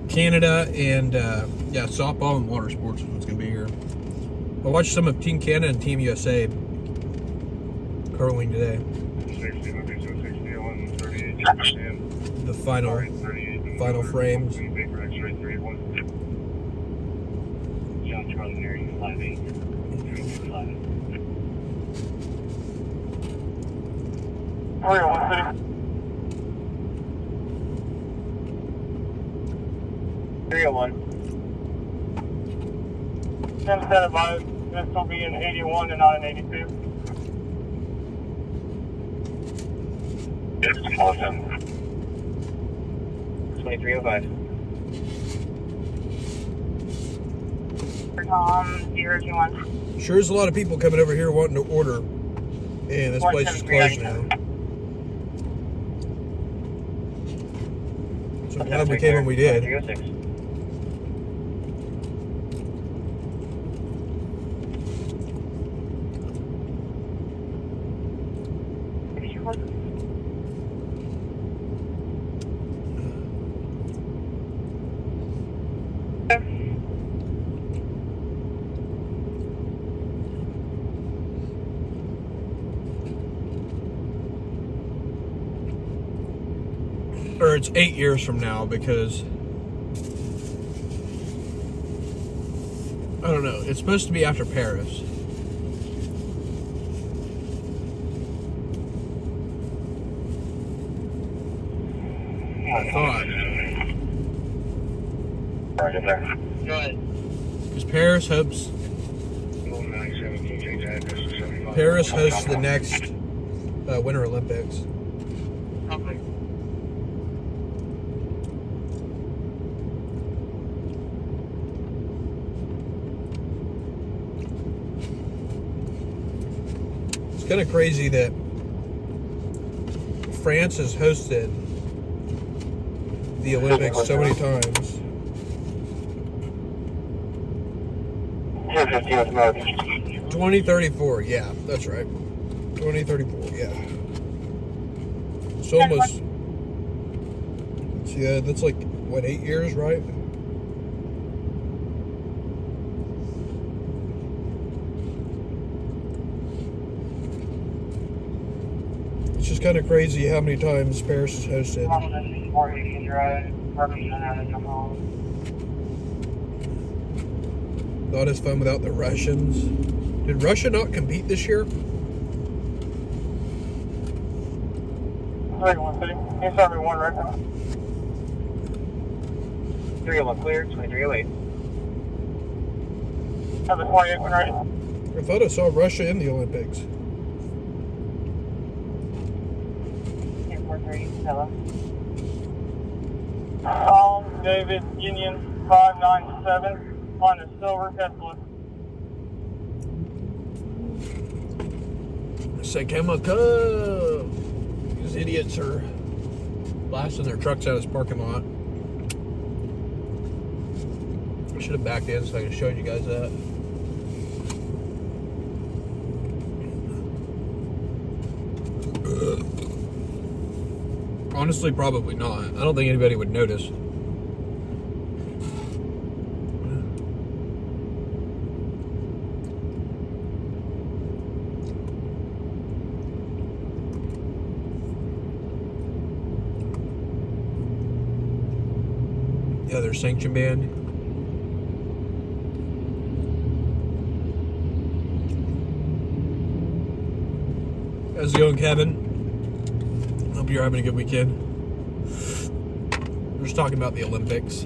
Canada and softball and water sports is what's going to be here. I watched some of Team Canada and Team USA curling today. The final frames. Three 301. 10 standard by. This will be an 81 and not an 82. It's awesome. 2305. Tom 021. Sure is a lot of people coming over here wanting to order. And this place is closed now. So I'm glad we came when we did. 306. Or it's 8 years from now because I don't know. It's supposed to be after Paris. I thought. Right there. Go ahead. Because Paris hosts the next Winter Olympics. It's kind of crazy that France has hosted the Olympics so many times. 2034, yeah, that's right. 2034, yeah. It's almost. See, that's like what, 8 years, right? It's just kind of crazy how many times Paris is hosted. Not as fun without the Russians. Did Russia not compete this year? 301, he's having one right now. 301 clear, 2308. Have the 28 one right. I thought I saw Russia in the Olympics. 430, Stella. David Union 597 on a silver Tesla. Say, come on, come. These idiots are blasting their trucks out of this parking lot. I should have backed in so I could have showed you guys that. Honestly, probably not. I don't think anybody would notice. Yeah, they're sanction banned. How's it going, Kevin? Hope you're having a good weekend. We're just talking about the Olympics.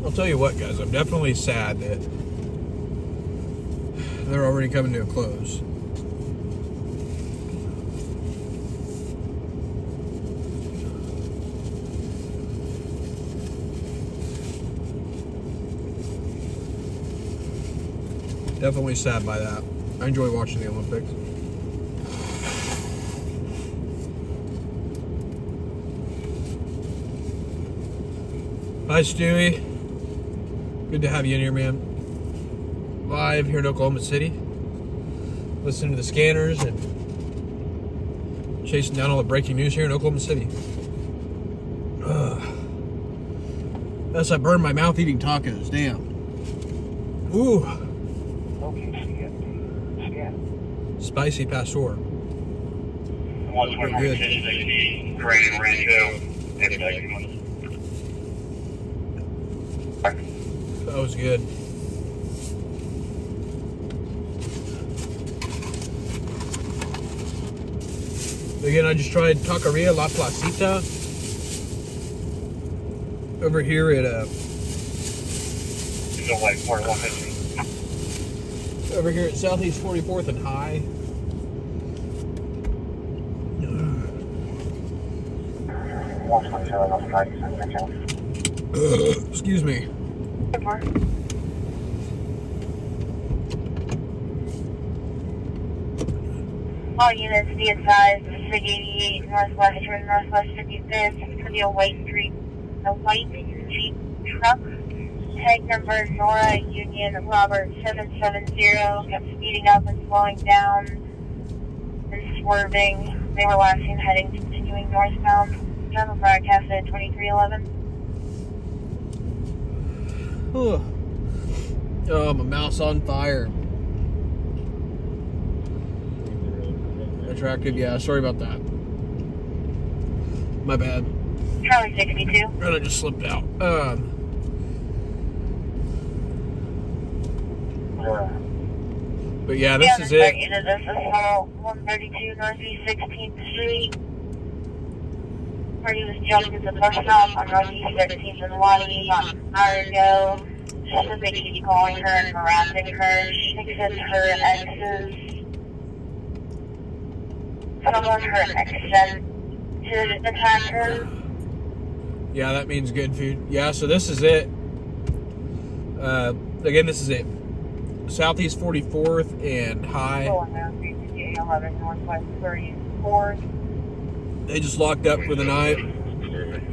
I'll tell you what, guys, I'm definitely sad that they're already coming to a close. Definitely sad by that. I enjoy watching the Olympics. Hi, Stewie. Good to have you in here, man. Live here in Oklahoma City. Listening to the scanners and chasing down all the breaking news here in Oklahoma City. That's I burned my mouth eating tacos. Damn. Ooh. Spicy pastor. Good. That was good. Again, I just tried Taqueria La Placita over here at over here at Southeast 44th and High. Excuse me. All units be advised, Sig 88 Northwestern, Northwest 55th. It's going to be a white Jeep truck. Tag number Nora Union Robert 770. Kept speeding up and slowing down and swerving. They were last seen heading continuing northbound. General broadcast at 2311. Oh, my mouth's on fire. Attractive, yeah. Sorry about that. My bad. Charlie 62. I just slipped out. But yeah, this is it. This is 132 Northeast 16th Street. Party was jumped at the bus stop on Northeast 13th and Lottie about an hour ago. She says they keep calling her and harassing her. She thinks it's her ex's. Someone her ex sent to attack her. Yeah, that means good food. Yeah, so this is it. Again, this is it. Southeast 44th and High. 11 Northwest 34th. They just locked up for the night.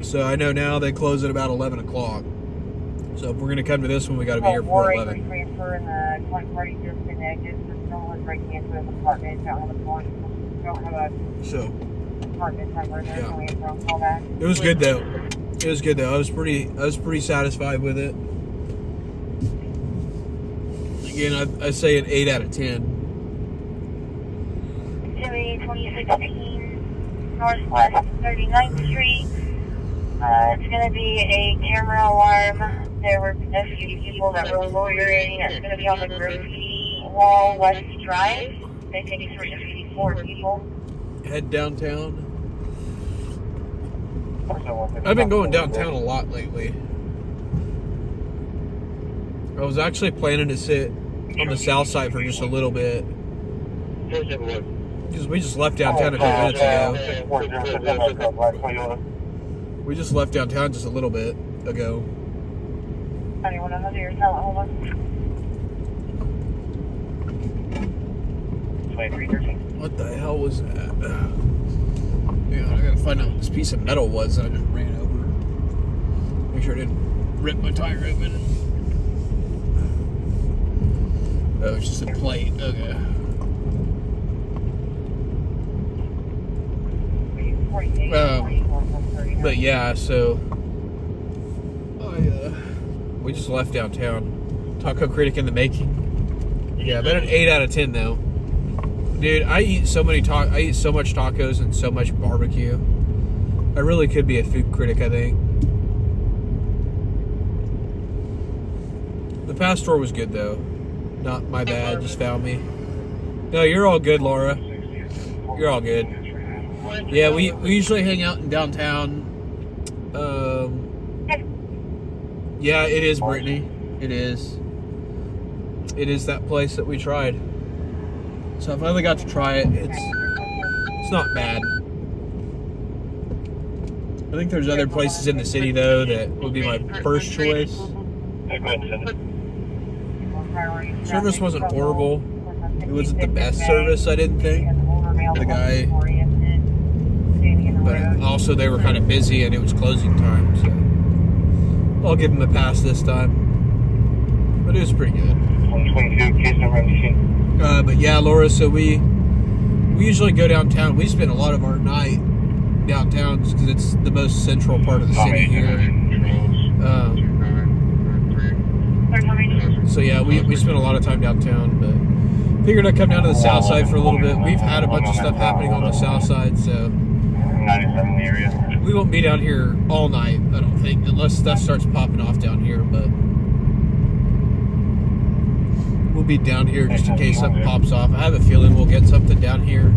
So I know now they close at about 11 o'clock. So if we're going to come to this one, we got to be here before 11. Transfer and the joint party disconnected. So someone breaking into his apartment. Don't have a phone. Don't have a apartment number. There's no answer on call back. It was good though. It was good though. I was pretty satisfied with it. Again, I say an 8 out of 10. Jimmy 2016 Northwest 39th Street. It's going to be a camera alarm. There were a few people that were loitering. It's going to be on the graffiti wall West Drive. I think it's 4 people. Head downtown. I've been going downtown a lot lately. I was actually planning to sit on the south side for just a little bit. Because we just left downtown a few minutes ago. We just left downtown just a little bit ago. Anyone know how to do your salad? Hold on. 2313. What the hell was that? Yeah, I gotta find out what this piece of metal was that I just ran over. Make sure I didn't rip my tire open. Oh, it's just a plate. Okay. 48, Um, 44, 39. But yeah, so we just left downtown. Taco critic in the making. Yeah, about an 8 out of 10 though. Dude, I eat so much tacos and so much barbecue. I really could be a food critic, I think. The past store was good though. Not my bad, just found me. No, you're all good, Laura. You're all good. Yeah, we usually hang out in downtown. Yeah, it is, Brittany. It is. It is that place that we tried. So I finally got to try it. It's not bad. I think there's other places in the city though that would be my first choice. Service wasn't horrible. It wasn't the best service, I didn't think. The guy, but also they were kind of busy and it was closing time, so I'll give them a pass this time. But it was pretty good. 122, case number machine. But yeah, Laura, so we usually go downtown. We spend a lot of our night downtown because it's the most central part of the city here. So yeah, we spend a lot of time downtown, but figured I'd come down to the south side for a little bit. We've had a bunch of stuff happening on the south side, so 97 in the area. we won't be down here all night, I don't think, unless stuff starts popping off down here, but we'll be down here just in case something pops off. I have a feeling we'll get something down here.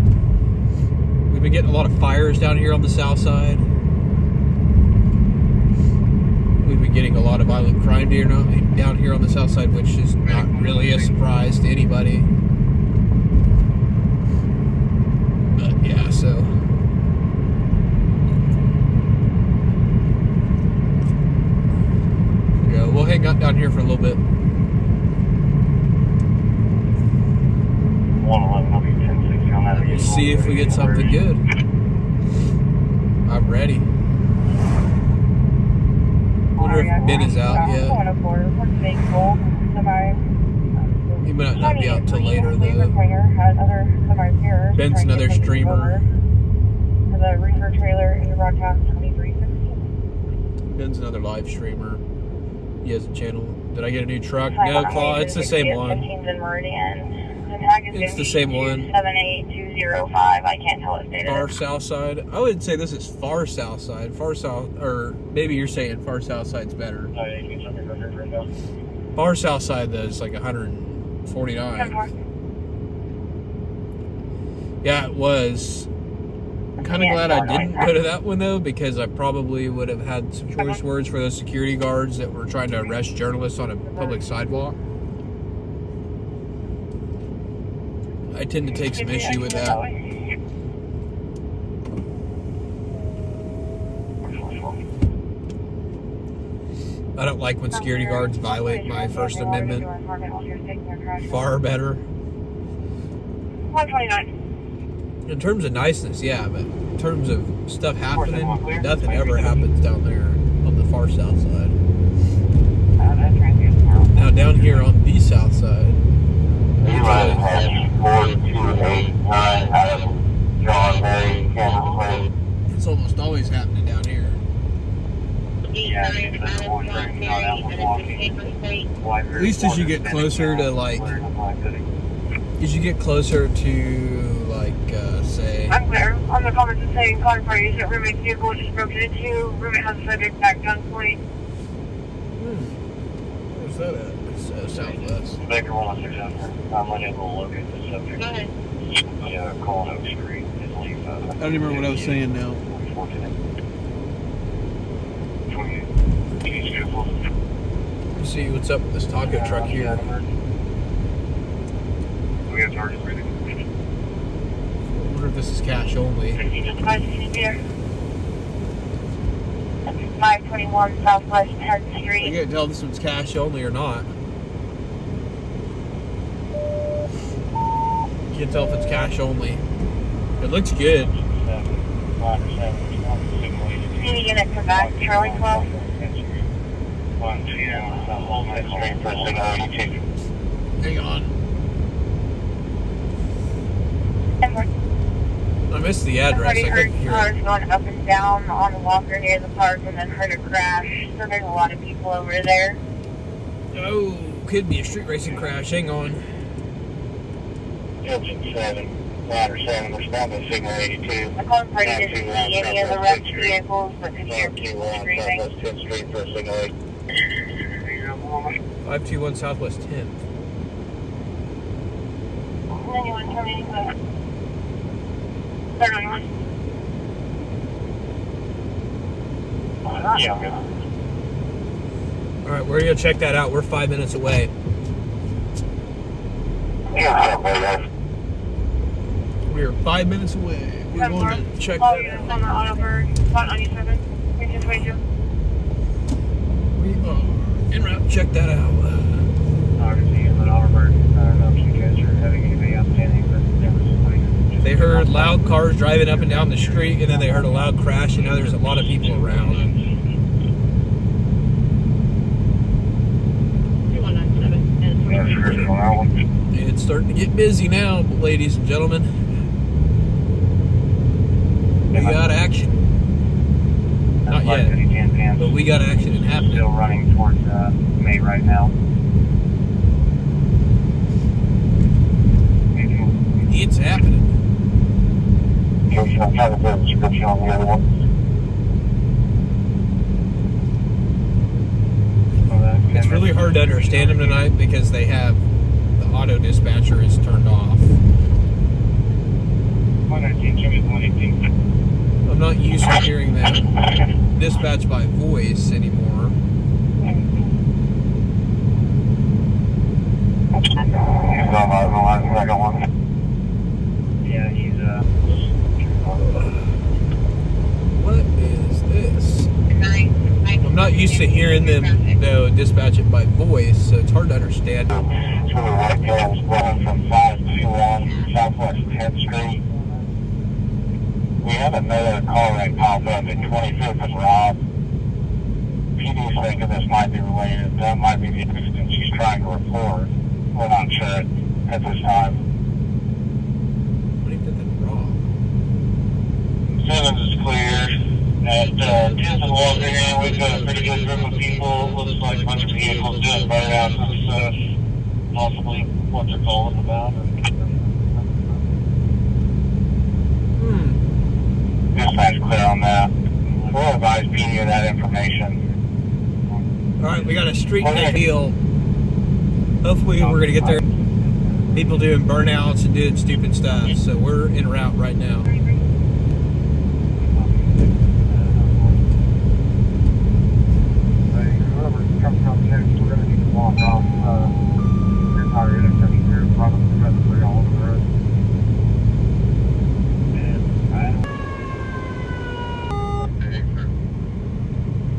We've been getting a lot of fires down here on the south side. We've been getting a lot of violent crime down here on the south side, which is not really a surprise to anybody. But yeah, so yeah, we'll hang out down here for a little bit. 111, I'll be 1060 on that. We'll see if we get something good. I'm ready. Wonder if Ben is out yet. He might not be out till later though. Ben's another streamer. The reefer trailer in broadcast 2316. Ben's another live streamer. He has a channel. Did I get a new truck? No, Claw, it's the same one. It's the same one. 78205. I can't tell what state it Far is. south side. I would say this is far south side. Far south, or maybe you're saying far south side's better. Far south side though is like 149. Yeah, it was. I'm kind of glad I didn't go to that one though, because I probably would have had some choice words for those security guards that were trying to arrest journalists on a public sidewalk. I tend to take some issue with that. I don't like when security guards violate my First Amendment. Far better. 129. In terms of niceness, yeah, but in terms of stuff happening, nothing ever happens down there on the far south side. Now down here on the south side, it's almost always happening down here. At least as you get closer to like, say, I'm clear. On the comments it's saying calling for use at roommate's vehicle just broken into. Roommate has a subject back gunpoint. Where's that at? It's southwest. Baker 167. I'm unable to locate the subject. Go ahead. Yeah, Colin Oak Street. I don't even remember what I was saying now. 28. Let's see what's up with this taco truck here. We have targets ready. I wonder if this is cash only. 15 just 5 here. 521 Southwest 10th I Street. can't tell if this one's cash only or not. Can't tell if it's cash only. It looks good. Any unit come back, Charlie 12. 110 Southwest Street for signal 82. Hang on. And we're I missed the address. I already heard couldn't hear cars it. going up and down on the walker near the park and then heard a crash. So there's a lot of people over there. Oh, could be a street racing crash. Hang on. Engine 7, ladder 7, respond to signal 82. I called party didn't see any of the wrecked vehicles, but could hear people 121 screaming. Southwest 10th Street for signal 8. 521 Southwest 10th. Anyone coming? Third on one. Yeah, I'm good. All right, we're gonna check that out. We're 5 minutes away. Yeah, I'm We're 5 minutes away. We're going to check All that units out. on the auto bird, spot 97, 22. We are en route. Check that out. Obviously, in Oliver, I don't know if you guys are having anything outstanding, but there was somebody. They heard loud cars driving up and down the street, and then they heard a loud crash, and now there's a lot of people around. 2197. It's starting to get busy now, ladies and gentlemen. We got action. Not yet, but we got action and happening. Still running towards May right now. It's happening. I'm trying to put a description on the other one. It's really hard to understand them tonight because they have the auto dispatcher is turned off. I'm not used to hearing that dispatch by voice anymore. He's on the second one. Yeah, he's What is this? 9. I'm not used to hearing them dispatch it by voice, so it's hard to understand. To the right there was running from 521 Southwest 10th Street. We had another car wreck pop up at 25th and Rob. PD's thinking this might be related. That might be the accident she's trying to report. We're not sure at this time. 25th and Raw. Simmons is clear. At 10th and Walker, we've got a pretty good group of people. Looks like a bunch of vehicles doing burnouts and stuff. Possibly what they're calling about. Dispatch clear on that. We'll advise PD of that information. All right, we got a street deal. Hopefully, we're gonna get there. People doing burnouts and doing stupid stuff, so we're en route right now. whoever comes up next, we're going to need to block off the entire intersection here, probably presently all over the road.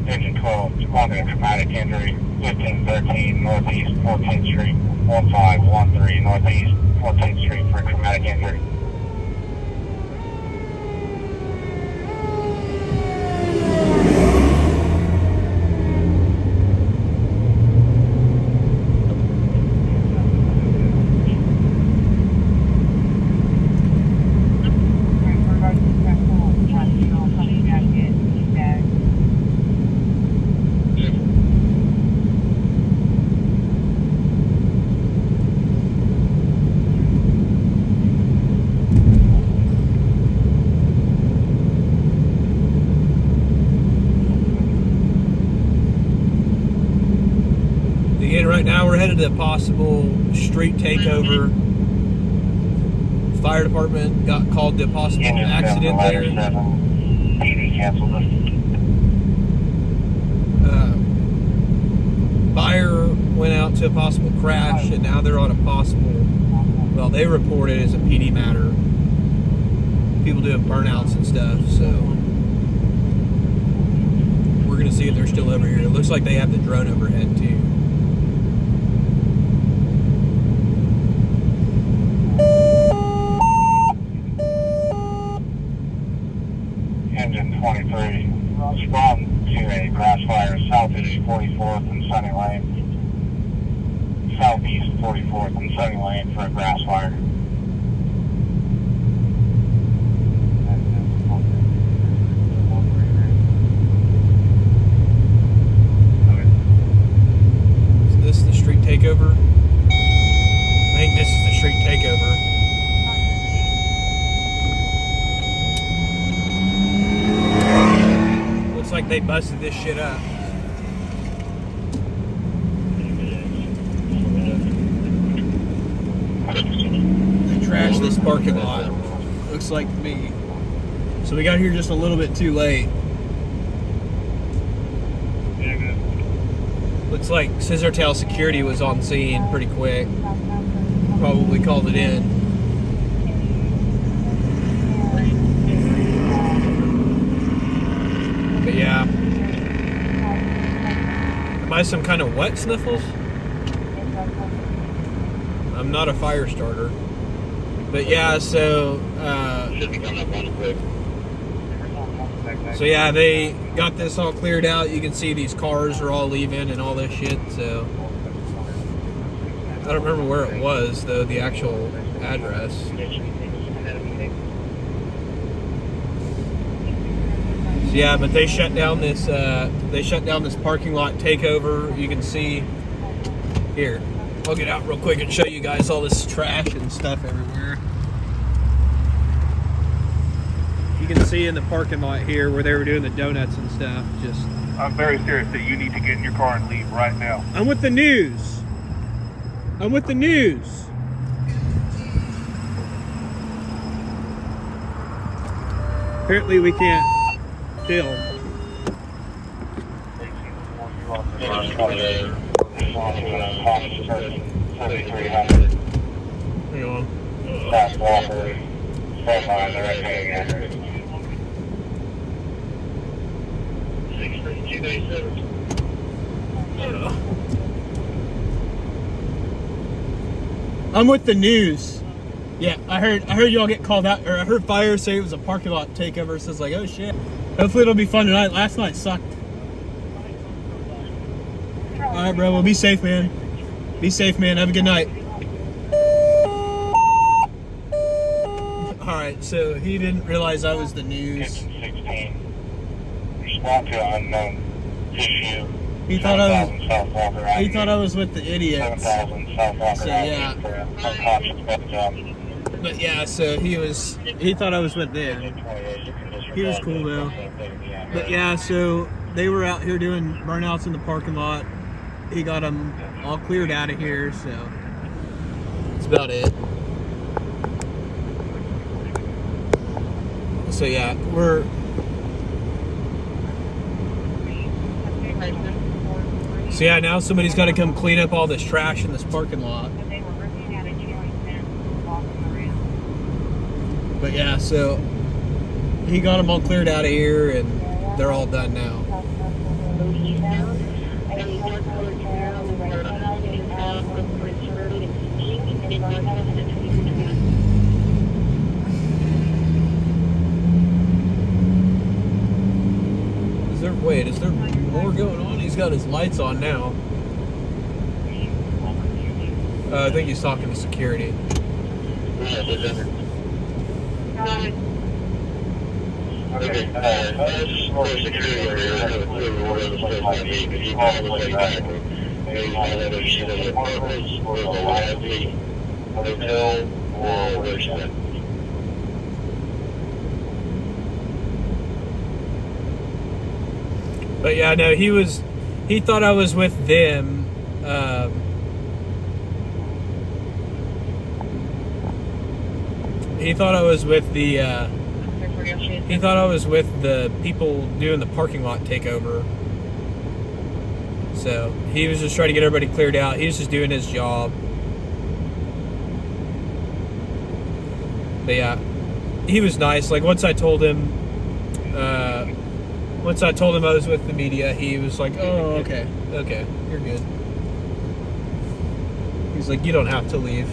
Engine 12, responding to traumatic injury, 1513 Northeast 14th Street, 1513 Northeast 14th Street for traumatic injury. Again, right now we're headed to a possible street takeover. Fire department got called to a possible accident there. PD canceled it. Fire went out to a possible crash, and now they're on a possible, well, they report it as a PD matter. People doing burnouts and stuff, so we're going to see Looks like they have the drone overhead too. Engine 23. Spawn to a grass fire southeast 44th and Sunny Lane. Southeast 44th and Sunny Lane for a grass fire. Is this the street takeover? I think this is the street takeover. Looks like they busted this shit up. They trashed this parking lot. Looks like to me. So we got here just a little bit too late. Looks like Scissortail Security was on scene pretty quick. Probably called it in. But yeah. Am I some kind of wet sniffles? I'm not a fire starter. But yeah, so yeah, they got this all cleared out. You can see these cars are all leaving and all this shit, so I don't remember where it was though, the actual address. So yeah, but they shut down this parking lot takeover. You can see here. I'll get out real quick and show you guys all this trash and stuff everywhere. You can see in the parking lot here where they were doing the donuts and stuff. Just, I'm very serious that you need to get in your car and leave right now. I'm with the news. I'm with the news. Apparently we can't film. Hang on. Fast Walker. Stand by the right hand again. I'm with the news. Yeah, I heard y'all get called out, or I heard fire say it was a parking lot takeover, so it's like, oh shit. Hopefully it'll be fun tonight. Last night sucked. Alright, bro, well be safe, man. Be safe, man. Have a good night. Alright, so he didn't realize I was the news. 16. Respond to unknown issue. He thought I was with the idiots. 7,000 South Walker So, yeah. for unconscious bedtime. But yeah, so he thought I was with them. He was cool though. But yeah, so they were out here doing burnouts in the parking lot. He got them all cleared out of here, so that's about it. So yeah, So yeah, now somebody's got to come clean up all this trash in this parking lot. But yeah, so he got them all cleared out of here, and they're all done now. Is there more going on? He's got his lights on now. I think he's talking to security. Okay, just more security over here. I have a clue where this place might be, because you called the way back. Maybe you have another shit of apartments, or a lively hotel, or where it's at. But yeah, no, he thought I was with them. He thought I was with the people doing the parking lot takeover. So he was just trying to get everybody cleared out. He was just doing his job. But yeah, he was nice. Like once I told him, Once I told him I was with the media, he was like, oh, okay, you're good. He's like, you don't have to leave.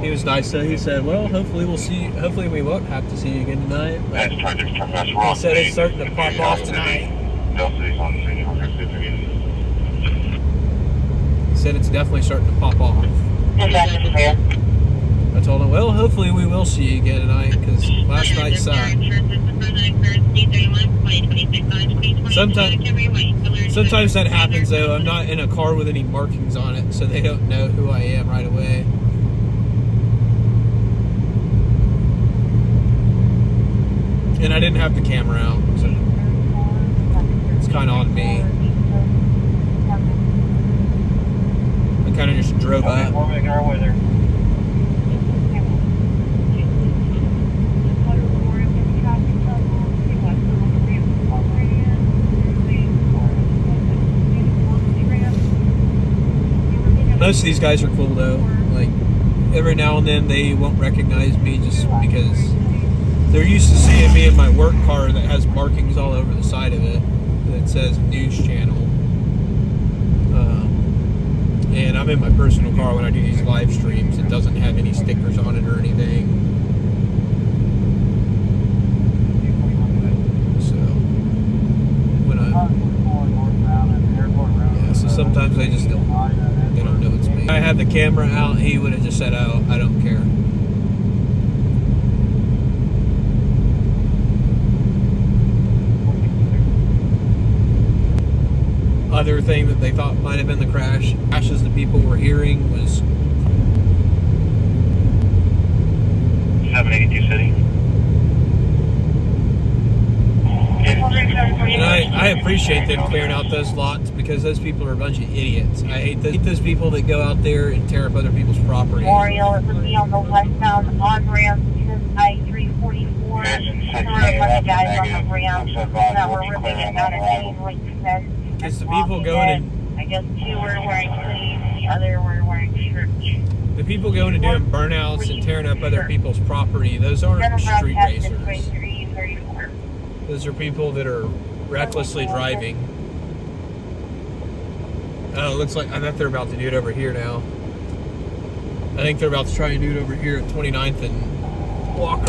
He was nice though. He said, well, hopefully we won't have to see you again tonight. But he said it's starting to pop off tonight. He said it's definitely starting to pop off. I told him, well, hopefully we will see you again tonight, because last night sucked. Sometimes that happens, though. I'm not in a car with any markings on it, so they don't know who I am right away. And I didn't have the camera out, so it's kind of on me. I kind of just drove up. We're making our way there. Most of these guys are cool though. Like every now and then they won't recognize me just because they're used to seeing me in my work car that has markings all over the side of it that says news channel. And I'm in my personal car when I do these live streams. It doesn't have any stickers on it or anything. So when so sometimes they just don't know it's me. If I had the camera out, he would have just said, oh, I don't care. Other thing that they thought might have been the crash, crashes the people were hearing was 782 City. And I appreciate them clearing out those lots because those people are a bunch of idiots. I hate those people that go out there and tear up other people's property. Memorial, it would be on the westbound on ramp to I-344. There were a bunch of guys on the ramp that were ripping it out of chain link fence. It's the people going in. I guess 2 were wearing hoodies and the other were wearing shirts. The people going and doing burnouts and tearing up other people's property, those aren't street racers. Those are people that are recklessly driving. Oh, it looks like, I bet they're about to do it over here now. I think they're about to try and do it over here at 29th and Walker.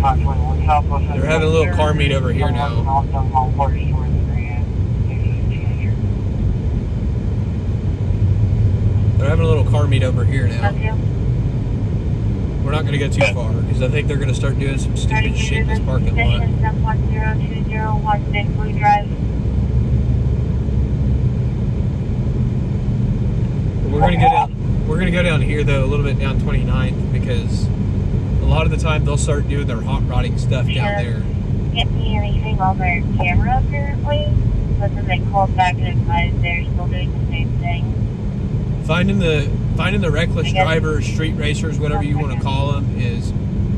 They're having a little car meet over here now. They're having a little car meet over here now. We're not going to go too far because I think they're going to start doing some stupid shit in this parking lot. We're going to go down here though, a little bit down 29th, because a lot of the time they'll start doing their hot rodding stuff down there. Can't see anything on their camera apparently, but then they called back and advised they're still doing the same thing. Finding the reckless drivers, street racers, whatever you want to call them, is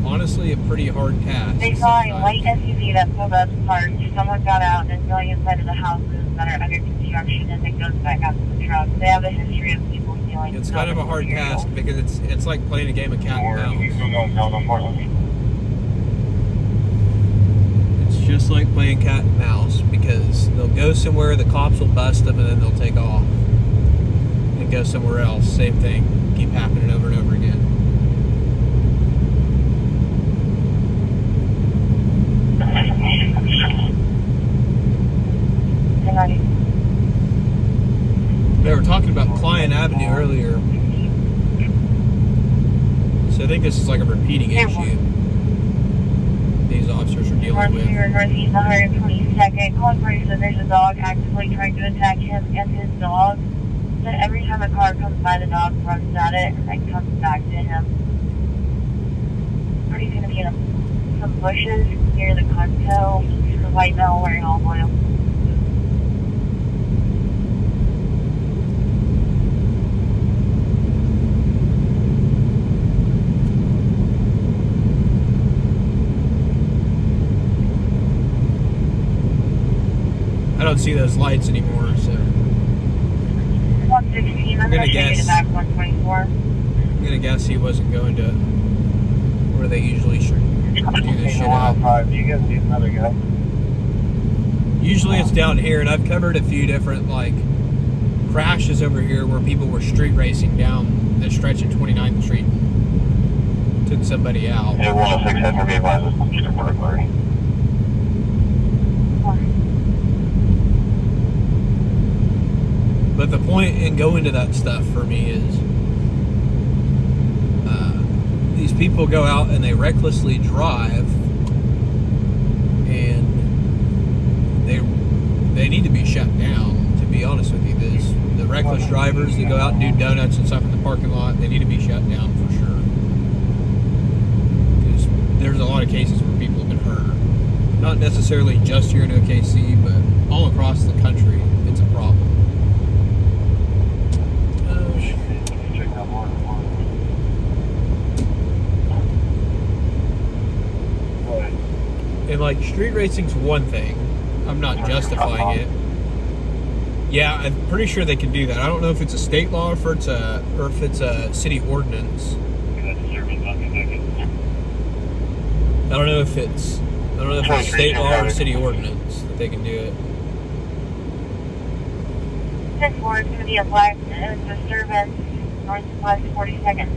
honestly a pretty hard task. They saw a white SUV that pulled up parked. Someone got out and is going inside of the houses that are under construction, and then goes back out to the truck. They have a history of people stealing. It's kind of a hard task because it's like playing a game of cat and mouse. It's just like playing cat and mouse because they'll go somewhere, the cops will bust them, and then they'll take off and go somewhere else. Same thing. Keep happening over and over again. They were talking about Klein Avenue earlier. So I think this is like a repeating issue these officers are dealing with. Northeast 122nd. Calling said there's a dog actively trying to attack him and his dog. But every time a car comes by, the dog runs at it and then comes back to him. Or he's going to be in some bushes near the Conto. He's a white male wearing olive oil. I don't see those lights anymore, so 116. I'm gonna guess. Back 124. I'm gonna guess he wasn't going to where where they usually do this shit at. You guys need another guy. Usually it's down here, and I've covered a few different like crashes over here where people were street racing down the stretch of 29th Street, took somebody out. Yeah, 106 had to be advised of just a burglary. But the point in going to that stuff for me is these people go out and they recklessly drive, and they need to be shut down, to be honest with you. The reckless drivers that go out and do donuts and stuff in the parking lot, they need to be shut down for sure. Because there's a lot of cases where people have been hurt. Not necessarily just here in OKC, but all across the country, it's a problem. And like street racing's one thing. I'm not justifying it. Yeah, I'm pretty sure they can do that. I don't know if it's a state law or if it's a city ordinance. I don't know if it's state law or city ordinance that they can do it. 10-4 is going to be a black disturbance northwest 42nd.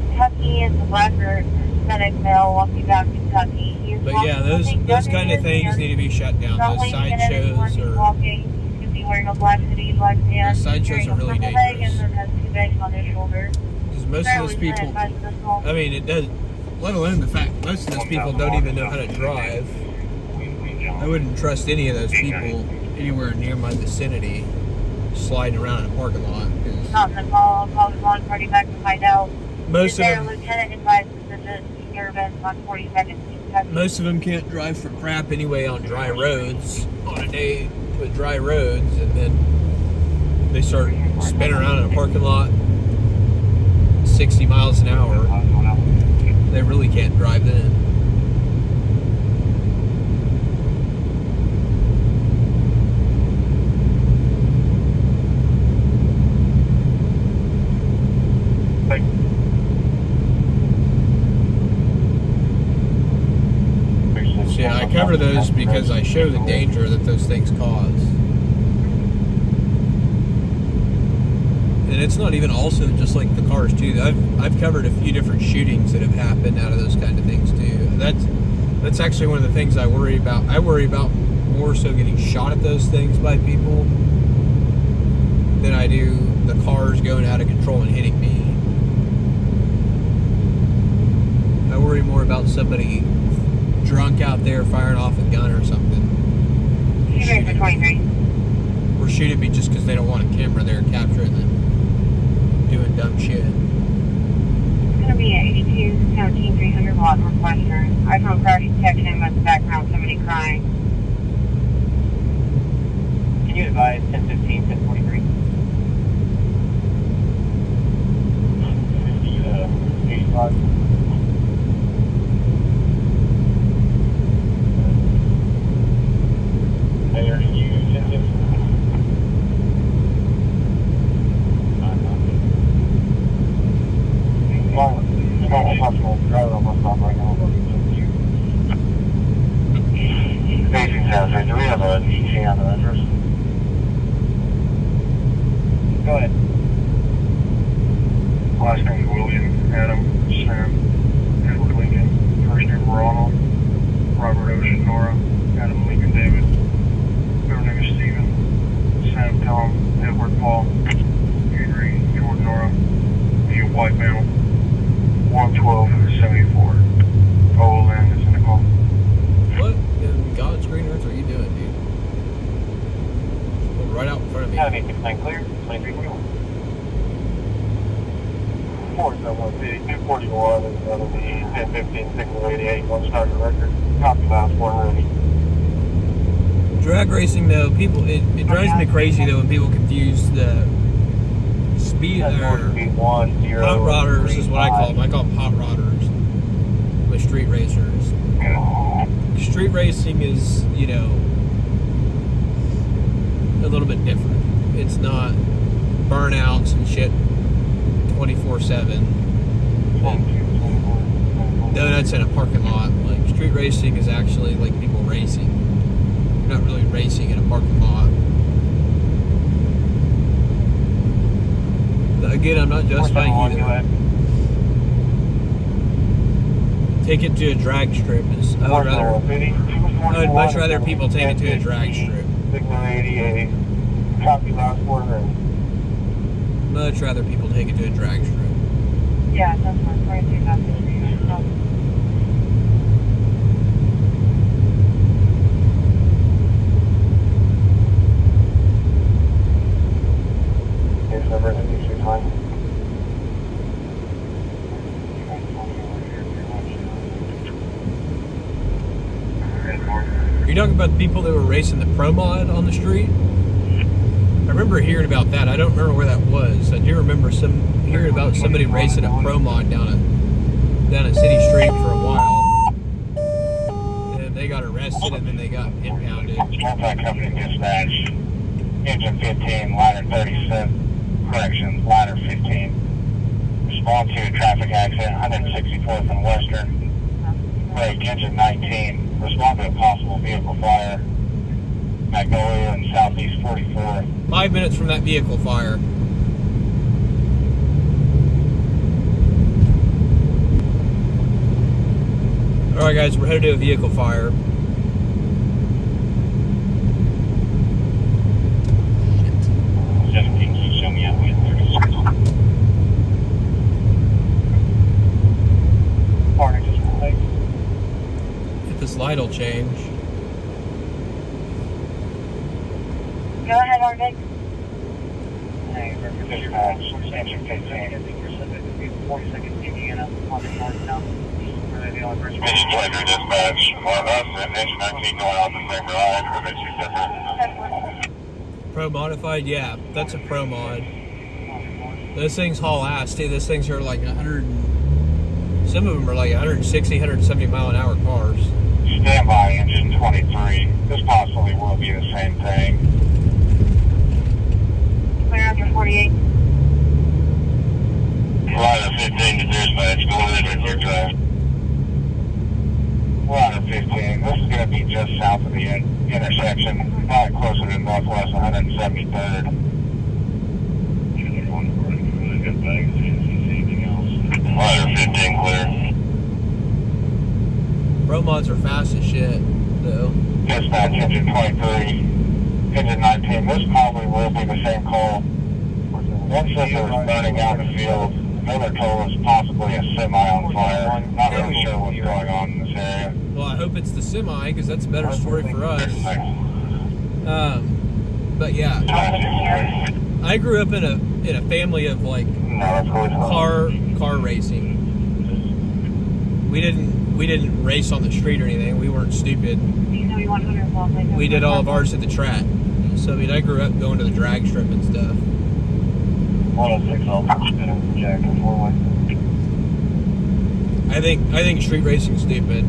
Kentucky is a blacker Hispanic male walking down Kentucky. But yeah, those kind of things need to be shut down. Those sideshows are sideshows are really dangerous. Because most of those people, I mean, it does. Let alone the fact most of those people don't even know how to drive. I wouldn't trust any of those people anywhere near my vicinity, sliding around in a parking lot. Not in the call. I'll call the lawn party back to find out. Most of them. Lieutenant advises the disturbance on 42nd. Most of them can't drive for crap anyway on dry roads, on a day with dry roads, and then they start spinning around in a parking lot 60 miles an hour. They really can't drive then. Yeah, I cover those because I show the danger that those things cause. And it's not even also just like the cars too. I've covered a few different shootings that have happened out of those kind of things too. That's actually one of the things I worry about. I worry about more so getting shot at those things by people than I do the cars going out of control and hitting me. I worry more about somebody drunk out there firing off a gun or something. Or shooting me just because they don't want a camera there capturing them doing dumb shit. It's going to be an 82 17 300 watt requester. I found crash detection in the background, somebody crying. Can you advise 1015, 1043? Do we have an ETA on the address? Go ahead. Last name William, Adam, Sam, Edward Lincoln, first name Ronald, Robert Ocean, Nora, Adam Lincoln David, middle name is Stephen, Sam Tom, Edward Paul, Henry, Jordan Nora, the white male, 11274. Oh, land is in the call. What in God's green earth are you doing, dude? Pulled right out in front of me. Academy 69 clear, 2341. 241 is out of the 1015 signal 88, one starting record. Copy last one ready. Drag racing though, people it drives me crazy though when people confuse the speed or hot rodders is what I call them. I call them hot rodders with street racers. Street racing is, you know, a little bit different. It's not burnouts and shit 24/7. donuts in a parking lot. Like, street racing is actually like people racing. You're not really racing in a parking lot. But again, I'm not justifying either. Take it to a drag strip. I would much rather people take it to a drag strip. Signal 88. Copy last order. Much rather people take it to a drag strip. Yeah, that's fine. 22 South Street. Case number and issue time. Are you talking about the people that were racing the Pro Mod on the street? I remember hearing about that. I don't remember where that was. I do remember hearing about somebody racing a Pro Mod down a city street for a while. And they got arrested and then they got impounded. Contact company dispatch. Engine 15, ladder 37. Corrections, ladder 15. Respond to a traffic accident, 164th and Western. Brake, engine 19. Respond to a possible vehicle fire. Magnolia and Southeast 44. 5 minutes from that vehicle fire. Alright guys, we're headed to a vehicle fire. Show me out with 36 on. If this light will change. Go ahead, Arvick. Dispatch, engine 15. 42nd Indiana, on the northbound. Mission Pleasure dispatch. One of us and engine 19 going on the same ride, or mission different. Pro modified? Yeah, that's a Pro Mod. Those things haul ass too. Those things are like 100, some of them are like 160, 170 mile an hour cars. Stand by, engine 23. This possibly will be the same thing. Clear under 48. Ladder 15 to dispatch, go ahead with your drive. Ladder 15, this is going to be just south of the intersection, not closer to northwest 173rd. Ladder 15 clear. Pro Mods are fast as shit, though. Dispatch, engine 23, engine 19, this probably will be the same call. One sister was burning out in the field. Another told us possibly a semi on fire. Not really sure what's going on in this area. Well, I hope it's the semi, because that's a better story for us. But yeah, I grew up in a family of like car racing. We didn't race on the street or anything. We weren't stupid. We did all of ours at the track. So I mean, I grew up going to the drag strip and stuff. 106 Alpha, Jack, 4-way. I think street racing's stupid.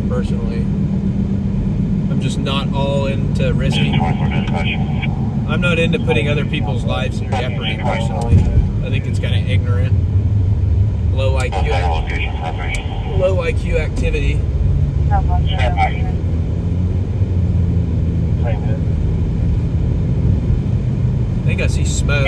Personally, I'm just not all into risking. I'm not into putting other people's lives in jeopardy. Personally, I think it's kind of ignorant, low IQ activity. I think I see smoke.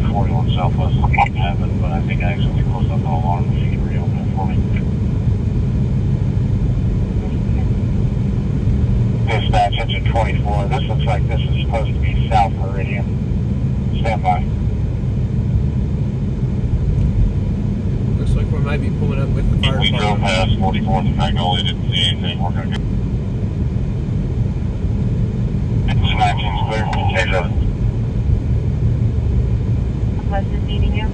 41 Southwest happened, but I think I actually closed up the alarm. If you can reopen it for me. Dispatch, engine 24. This looks like this is supposed to be South Meridian. Stand by. Looks like we might be pulling up with the fire We drove past 44th and Magnolia, didn't see anything. We're going to go. Engine 19's clear. Change up. Was this meeting you?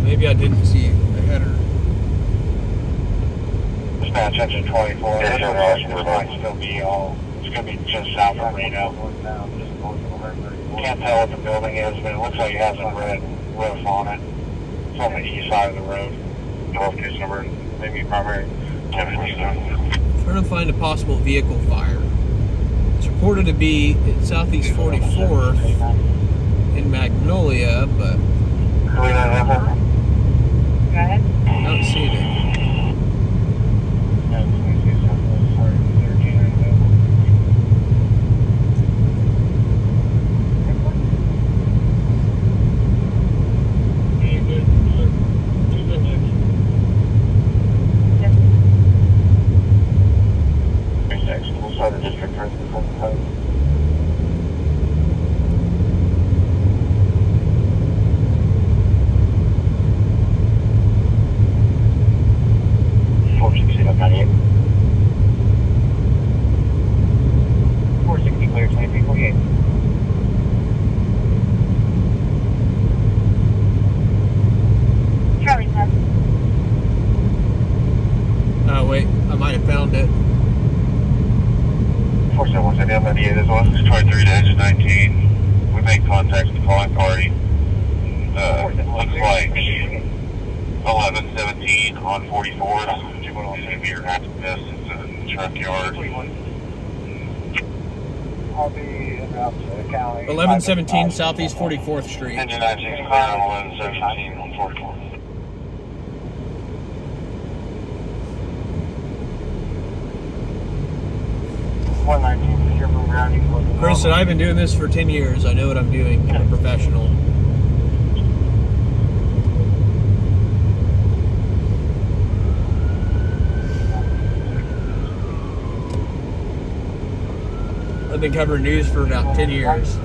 Maybe I didn't see a header. Dispatch, engine 24. This might still be all. It's going to be just south of Reno. Can't tell what the building is, but it looks like it has a red roof on it. It's on the east side of the road. North case number, maybe primary 1057. Trying to find a possible vehicle fire. It's reported to be at Southeast 44th in Magnolia, but Go ahead. I don't see anything. Charlie, sir. Oh wait, I might have found it. 471 this one. It's 23 to engine 19. We made contact with the calling party. Looks like 1117 on 44. Do you want to see your access? It's a truck yard. I'll be about Cali. 1117 Southeast 44th Street. Engine 19 is clear on 1117 on 44. Chris said, I've been doing this for 10 years. I know what I'm doing. I'm a professional. I've been covering news for about 10 years.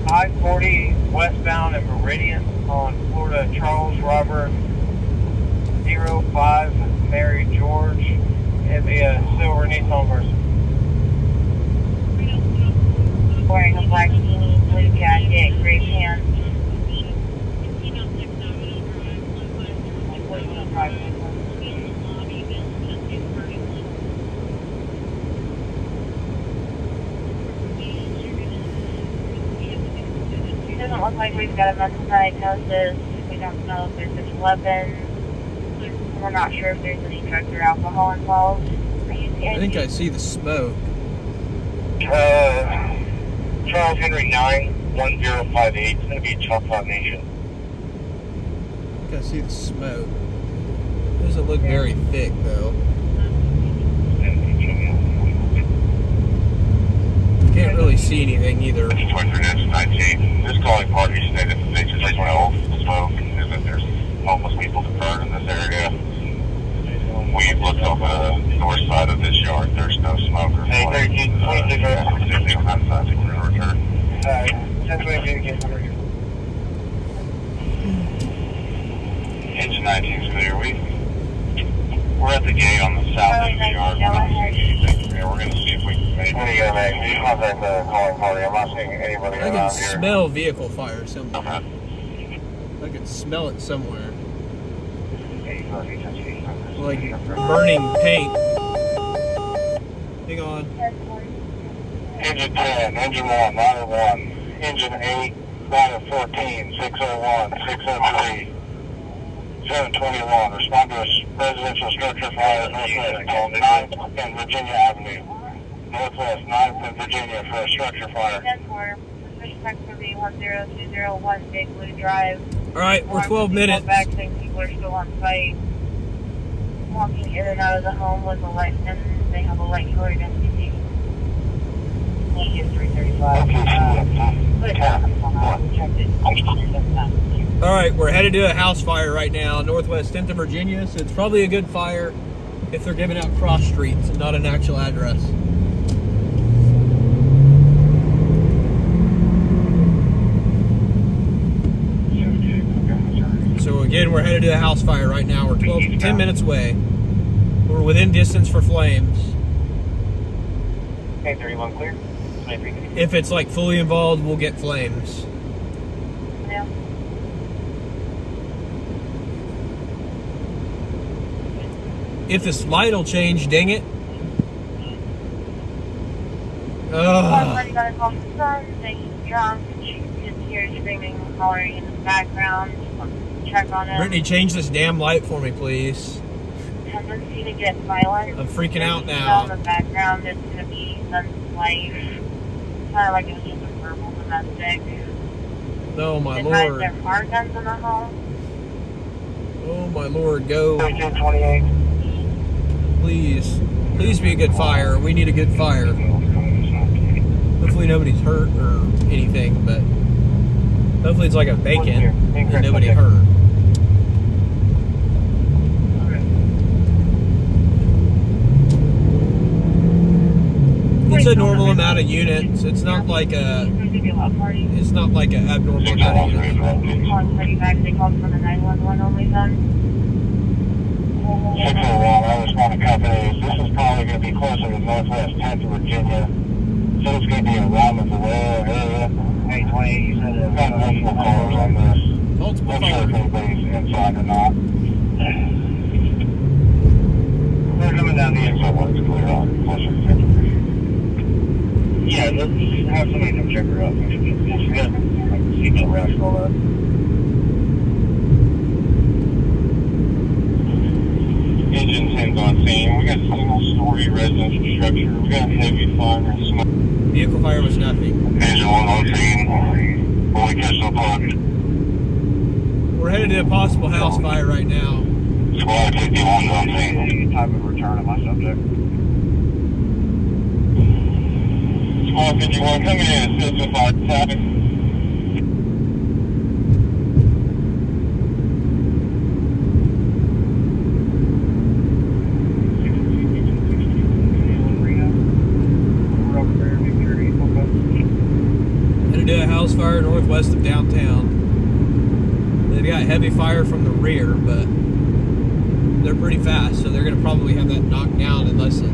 I-40 westbound and Meridian on Florida Charles Robert 05 Mary George. It'd be a silver Nissan Versa. Wearing a black beanie, blue jacket, gray pants. It doesn't look like we've got a mental diagnosis. We don't know if there's any weapons. We're not sure if there's any drugs or alcohol involved. I think I see the smoke. Charles Henry 91058. It's going to be Choctaw Nation. I think I see the smoke. It doesn't look very thick though. Can't really see anything either. 19. This calling party stated that they just smell smoke and that there's homeless people that burn in this area. We looked on the north side of this yard. There's no smoke or flame. Hey, 13, 26, return. 1022 to Engine 19 is clear. We're at the gate on the south end of the yard. We're going to see if we can make it. You contact the calling party. I'm not seeing anybody I can around here. smell vehicle fire somewhere. Okay. I can smell it somewhere. Like burning paint. Hang on. Engine 10, Engine 1, 901, Engine 8, 914, 601, 603, 721. Respond to a residential structure fire northwest on 9th and Virginia Avenue. Northwest 9th and Virginia for a structure fire. 10-4, respect for B10201 Big Blue Drive. Alright, we're 12 minutes. Back, think people are still on site. Walking in and out of the home with a light, and they have a light colored SUV. He is 335. Alright, we're headed to a house fire right now, northwest 10th of Virginia, so it's probably a good fire if they're giving out cross streets and not an actual address. So again, we're headed to a house fire right now. We're 10 minutes away. We're within distance for flames. Okay, 31 clear. If it's like fully involved, we'll get flames. Yeah. If this light will change, dang it. Ugh. Somebody got a call from son, saying he's drunk. She just hears screaming and hollering in the background. Check on him. Brittany, change this damn light for me, please. tendency to get violent. I'm freaking out In now. the background, it's going to be son's life. Kind of like it was just a verbal domestic. Oh my Advise lord. there are guns in the home. Oh my lord, go. 1328. Please. Please be a good fire. We need a good fire. Hopefully nobody's hurt or anything, but hopefully it's like a vacant and nobody hurt. It's a normal amount of units. It's not like a. It's not like an abnormal amount of units. On 35, they called from the 911 only zone. 601, I respond to companies. This is probably going to be closer to Northwest 10th, Virginia. So it's going to be around the Valero area. 828, you said there's got multiple cars on this. Multiple Not sure if cars. anybody's inside or not. They're coming down the inside one's clear on closer to 10th. Yeah, let's have somebody come check her out. She got like seatbelt rash and all that. Engine 10's on scene. We got single-story residential structure. We got heavy fire and smoke. Vehicle fire was nothing. Engine 1 on scene. Only catch no punch. We're headed to a possible house fire right now. Squad 51 on scene. Time of return of my subject. Squad 51 coming in. Assistant by traffic. Headed to a house fire northwest of downtown. They've got heavy fire from the rear, but they're pretty fast, so they're going to probably have that knocked down unless it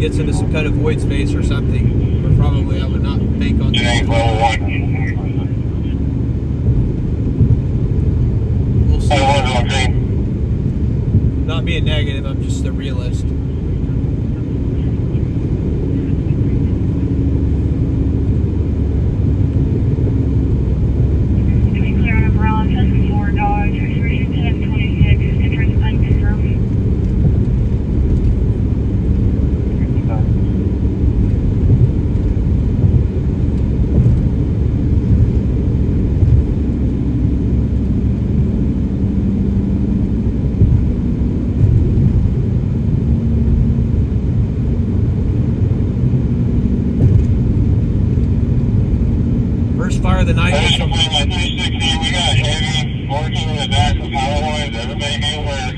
gets into some kind of void space or something. But probably I would not bank on that. We'll see. Not being negative, I'm just a realist. Clear on umbrella, 74 Dodge, expiration 1026, entrance unconfirmed. First fire of the night is from We got heavy working in the back of power lines. Everybody be aware.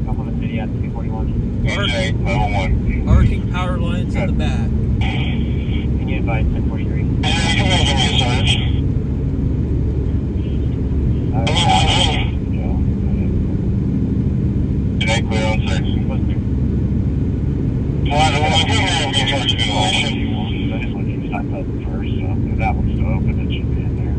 Couple of the city at 241. AJ, level 1. arcing power lines in the back. Can you advise 1043? Come in, give me a search. Today, clear on search. Well, come here and be charged with violation. I just want you to stop that first, so if that one's still open, it should be in there.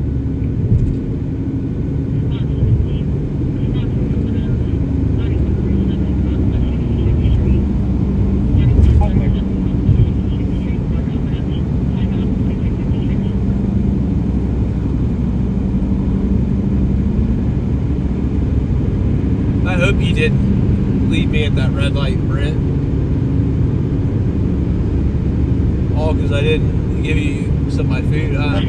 I hope you didn't leave me at that red light, Brent. All because I didn't give you some of my food, huh?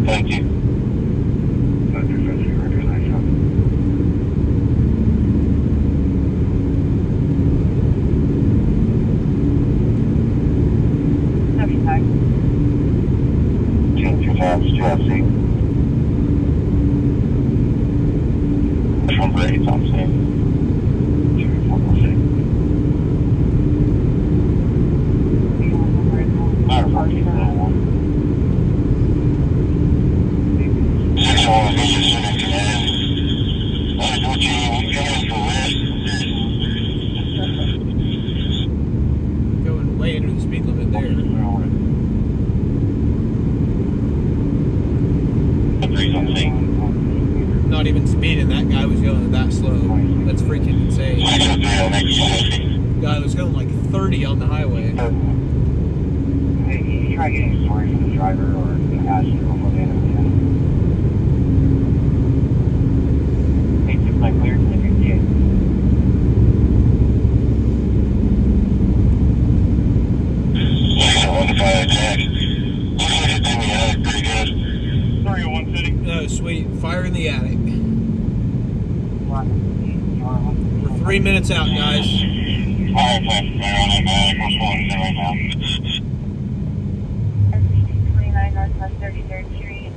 Thank you. Change your tabs to FC. From grades on scene. 246. Matter of fact, 1. 3's on scene. Not even speeding. That guy was going that slow. That's freaking insane. 603 on exit. Guy was going like 30 on the highway. Hey, can you try getting a story from the driver or the passenger before the end of the day? 869 clear, 1058. Looks like it's in the attic pretty good. 301 City. Oh, sweet. Fire in the attic. We're 3 minutes out, guys. Alright, fire on that attic. We're pulling it right now. RC-229 Northwest 33rd Street.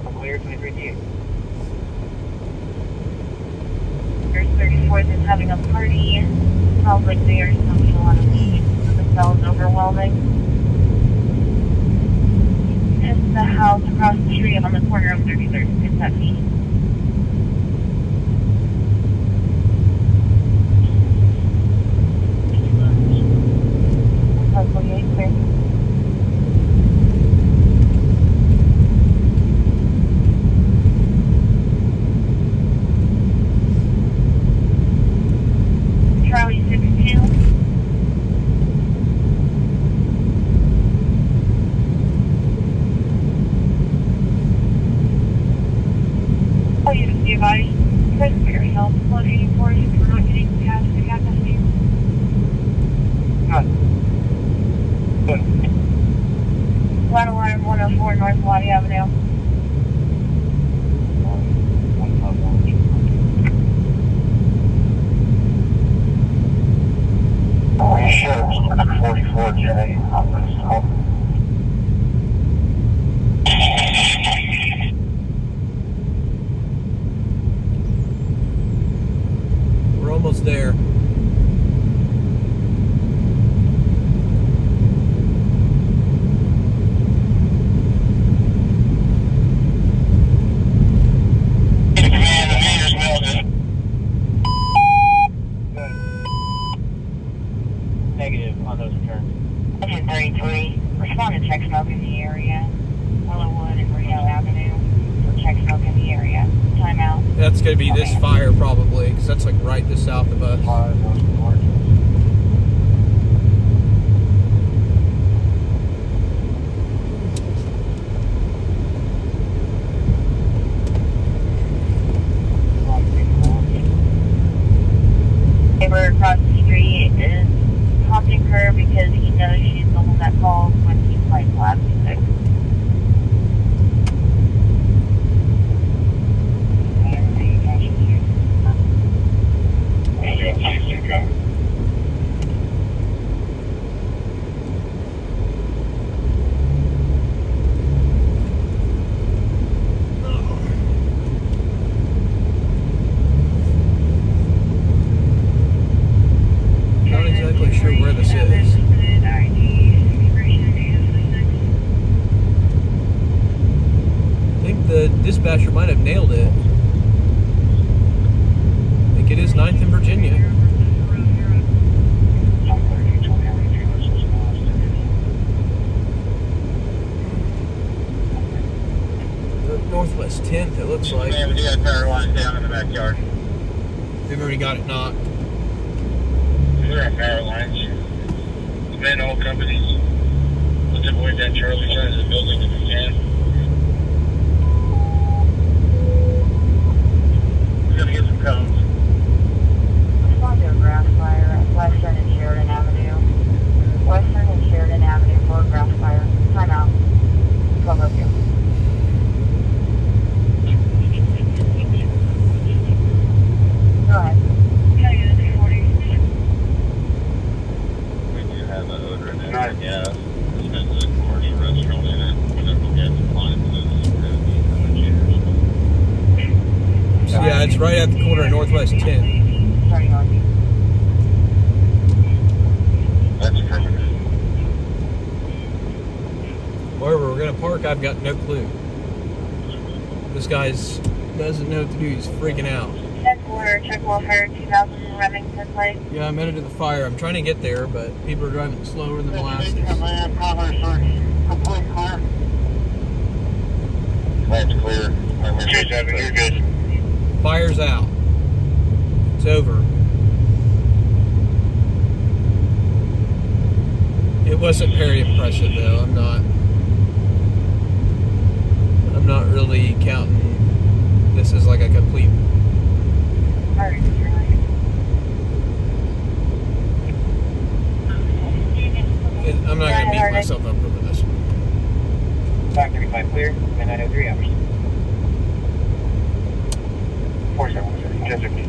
I'm clear, 2358. First 34th is having a party. Sounds like they are smoking a lot of weed, so the smell is overwhelming. It's the house across the street on the corner of 33rd and Kentucky. Hopefully, clear. Charlie 62. Oh, you just give I press for yourself. Plug 84 if we're not getting past the capacity. Ladder line 104 North Lottie Avenue. Are you sure it's 44 today? We're almost there. Command, the meter's melted. Negative on those returns. 33. Respond to check smoke in the area. Willowwood and Rio Avenue. For check smoke in the area. Timeout. That's going to be this fire probably, because that's like right to south of us. Neighbor across the street is taunting her because he knows she's the one that calls when he plays loud music. Not exactly sure where this is. I think the dispatcher might have nailed it. I think it is 9th in Virginia. Northwest 10th, it looks like. Man, we got power lines down in the backyard. They've already got it knocked. We're on power lines. The men, all companies. Let's avoid that Charlie side of the building if we can. We're gonna get some cones. Respond to a grass fire at Western and Sheridan Avenue. Western and Sheridan Avenue for a grass fire. Timeout. 1202. Go ahead. We do have an odor in it. Yeah. It has a commercial restaurant in it. Whenever we get appliances, So yeah, it's right at the corner of Northwest 10th. Starting on you. that's perfect. Wherever we're going to park, I've got no clue. This guy's doesn't know what to do. He's freaking out. Check order, check welfare, 2000 Remington Place. Yeah, I'm headed to the fire. I'm trying to get there, but people are driving slower than molasses. Complete clear. 27, you're good. Fire's out. It's over. It wasn't very impressive though. I'm not really counting this as like a complete. Alright, I'm not gonna beat myself up over this one. 535 clear, and 903 hours. 4717, just a key.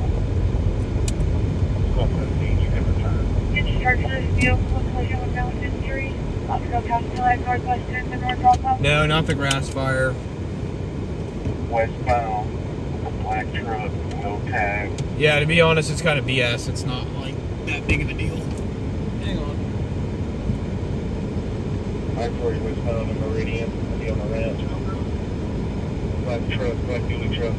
1217, you can return. Discharge this vehicle, collision with no injury. Not to go past the light northwest end of North Alpha. No, not the grass fire. Westbound, a black truck, no tag. Yeah, to be honest, it's kind of BS. It's not like that big of a deal. Hang on. I-40 westbound on Meridian, I'll be on the Rant. Black truck, black dually truck.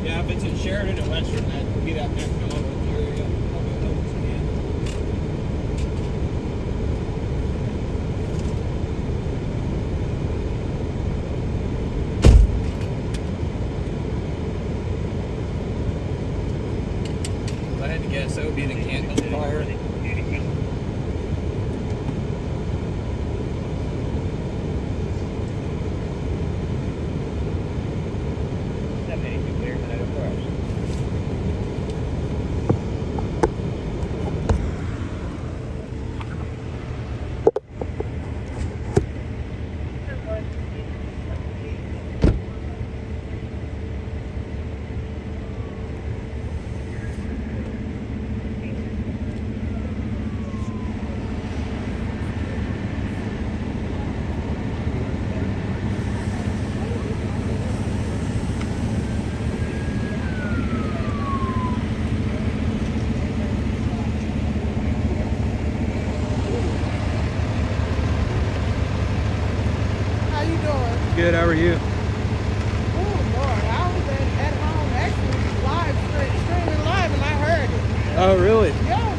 Yeah, if it's in Sheridan and Western, that would be that next area. If I had to guess, that would be the Canton fire. 782 clear, and 904 hours. How you doing? Good, how are you? Oh Lord, I was at home actually streaming live and I heard it. Oh, really? Yeah,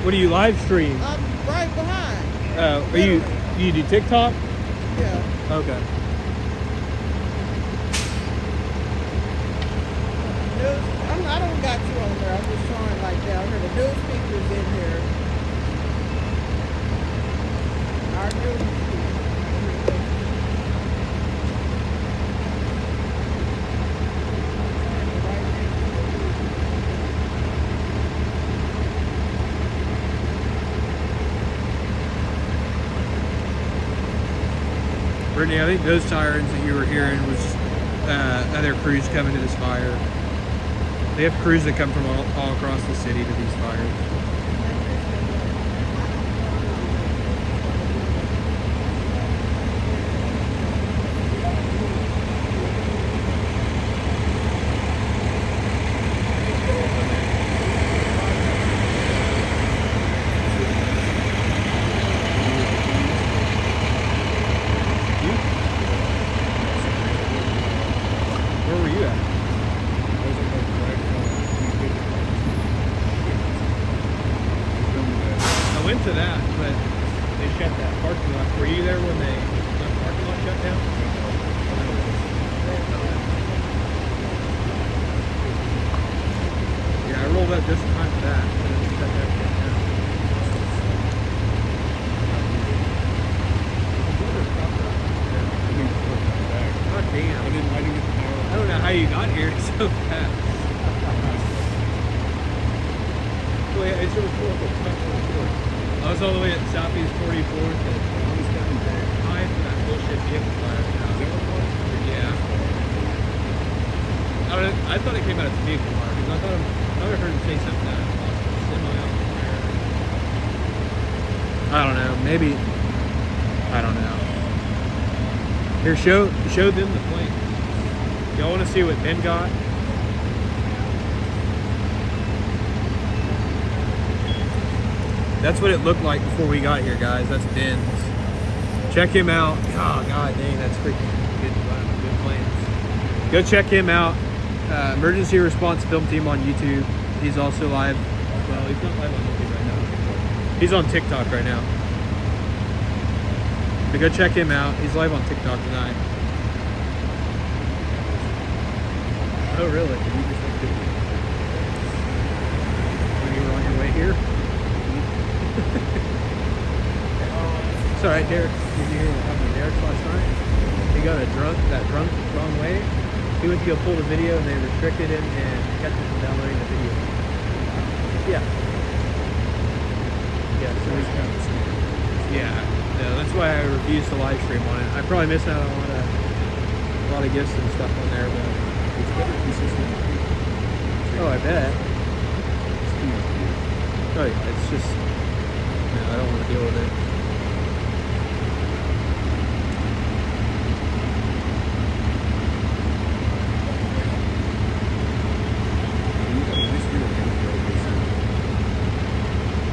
What do you live stream? I'm right behind. You do TikTok? Yeah. Okay. I don't got you on there. I'm just showing like down here. The news speakers in here. Our news speakers. Brittany, I think those sirens that you were hearing was other crews coming to this fire. They have crews that come from all across the city to these fires. Where were you at? I went to that, but they shut that parking lot. Were you there when the parking lot shut down? Yeah, I rolled up just in time for that. And then shut that shit down. God damn. I didn't get the power. I don't know how you got here so fast. Wait, it's really cool. I was all the way at Southeast 44th and I was coming back. Time for that bullshit vehicle fire. Yeah. I thought it came out of the vehicle fire because I thought I heard him say something out of semi out there. I don't know. Maybe. I don't know. Here, show them the plane. Y'all want to see what Ben got? That's what it looked like before we got here, guys. That's Ben's. Check him out. Oh, god dang, that's freaking good planes. Go check him out. Emergency Response Film Team on YouTube. He's also live. Well, he's not live on YouTube right now. He's on TikTok right now. So go check him out. He's live on TikTok tonight. Oh, really? Did you just like it? When you were on your way here? It's alright, Derek. Did you hear what happened to Derek last night? He got that drunk wrong way. He went to go pull the video and they restricted him and kept him from downloading the video. Yeah. Yeah, so he's kind of scared. Yeah, no, that's why I refused to live stream on it. I probably missed out on a lot of gifts and stuff on there, but it's better consistent. Oh, I bet. Oh yeah, it's just, no, I don't want to deal with it.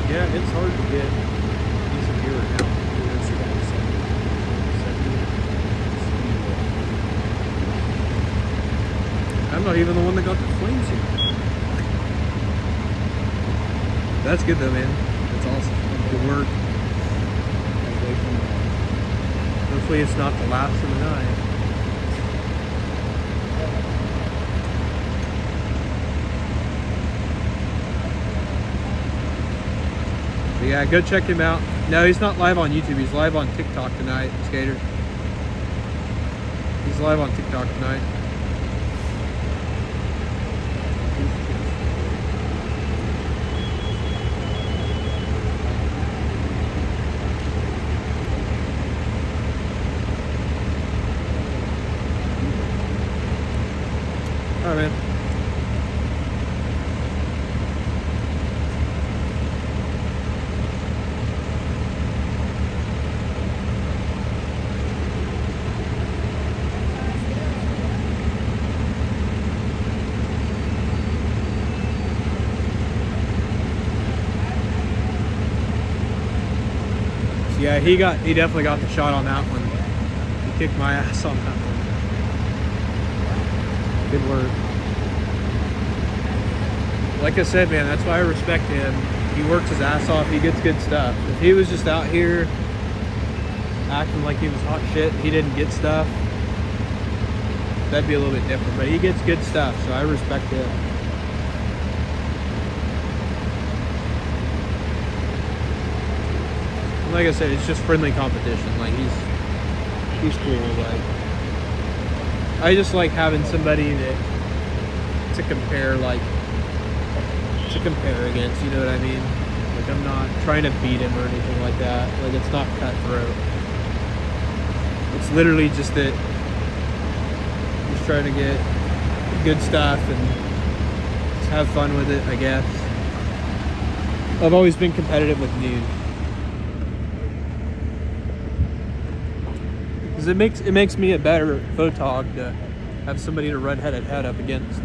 Yeah, it's hard to get decent viewer now. I'm not even the one that got the flames here. That's good though, man. That's awesome. Good work. Hopefully it's not the last of the night. But yeah, go check him out. No, he's not live on YouTube. He's live on TikTok tonight, Skater. He's live on TikTok tonight. All right, man. So yeah, he definitely got the shot on that one. He kicked my ass on that one. Good work. Like I said, man, that's why I respect him. He works his ass off. He gets good stuff. If he was just out here acting like he was hot shit, he didn't get stuff, that'd be a little bit different. But he gets good stuff, so I respect him. And like I said, it's just friendly competition. Like he's cool. Like I just like having somebody to compare against, you know what I mean? Like I'm not trying to beat him or anything like that. Like it's not cutthroat. It's literally just that he's trying to get good stuff and just have fun with it, I guess. I've always been competitive with news. Because it makes me a better photog to have somebody to run head to head up against.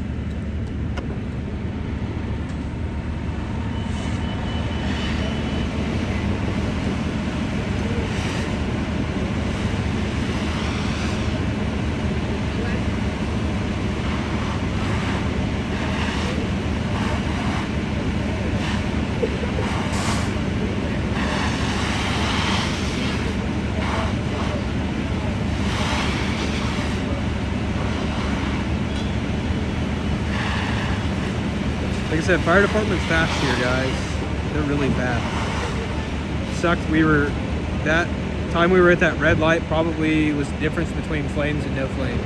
Like I said, fire department's fast here, guys. They're really fast. Sucked that time we were at that red light probably was the difference between flames and no flames.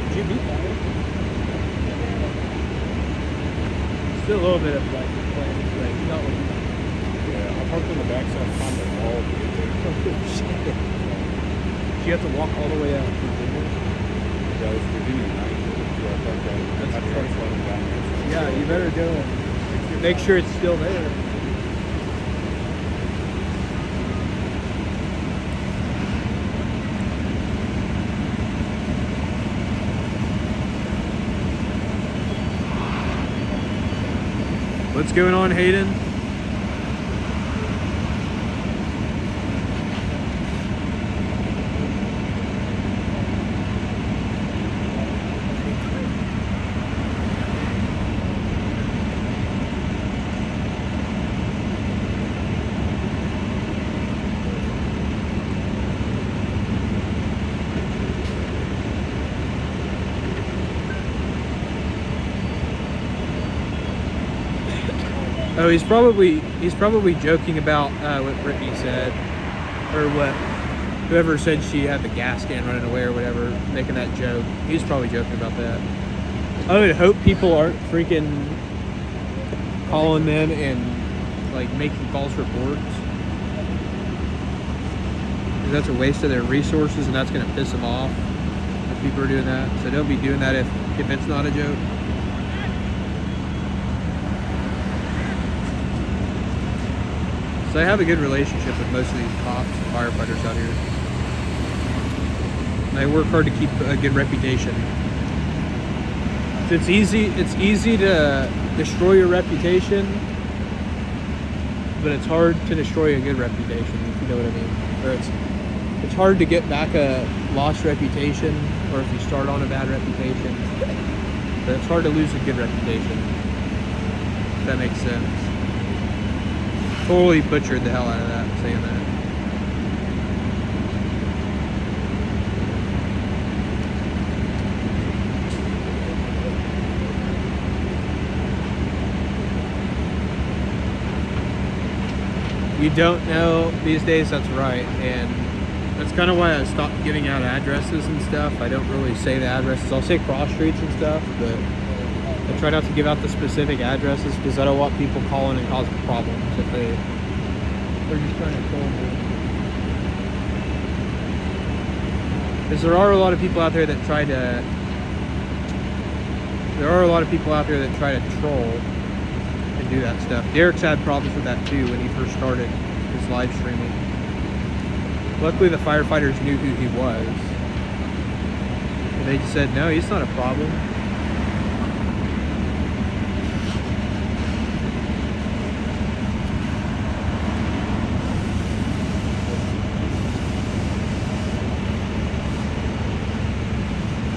Did you beat that? Still a little bit of like flames, like not like that. Yeah, I parked on the backside of the wall. Oh shit. You have to walk all the way out. That was Virginia night. That's truck's running down there. Yeah, you better do it. Make sure it's still there. What's going on, Hayden? Oh, he's probably joking about what Brittany said, or what whoever said she had the gas can running away or whatever, making that joke. He's probably joking about that. I would hope people aren't freaking calling them and like making false reports. Because that's a waste of their resources, and that's going to piss them off if people are doing that. So don't be doing that if it's not a joke. So I have a good relationship with most of these cops and firefighters out here. And I work hard to keep a good reputation. It's easy to destroy your reputation, but it's hard to destroy a good reputation, if you know what I mean. Or it's hard to get back a lost reputation, or if you start on a bad reputation. But it's hard to lose a good reputation, if that makes sense. Totally butchered the hell out of that, saying that. You don't know these days, that's right, and that's kind of why I stopped giving out addresses and stuff. I don't really say the addresses. I'll say cross streets and stuff, but I try not to give out the specific addresses because I don't want people calling and causing problems if they're just trying to troll me. Because there are a lot of people out there that try to troll and do that stuff. Derek's had problems with that too when he first started his live streaming. Luckily the firefighters knew who he was, and they just said, no, he's not a problem.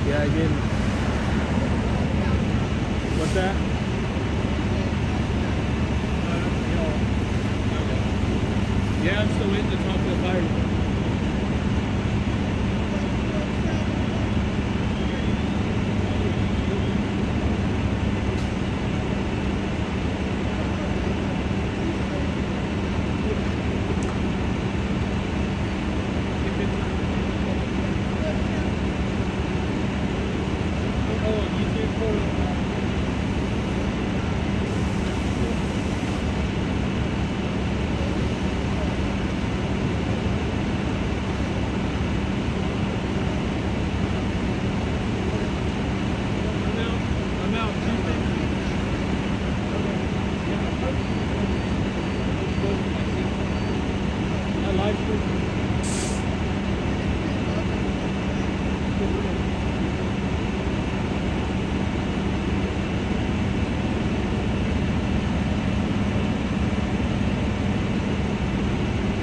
Yeah, again. What's that? Yeah, I'm still waiting to talk to the fire department.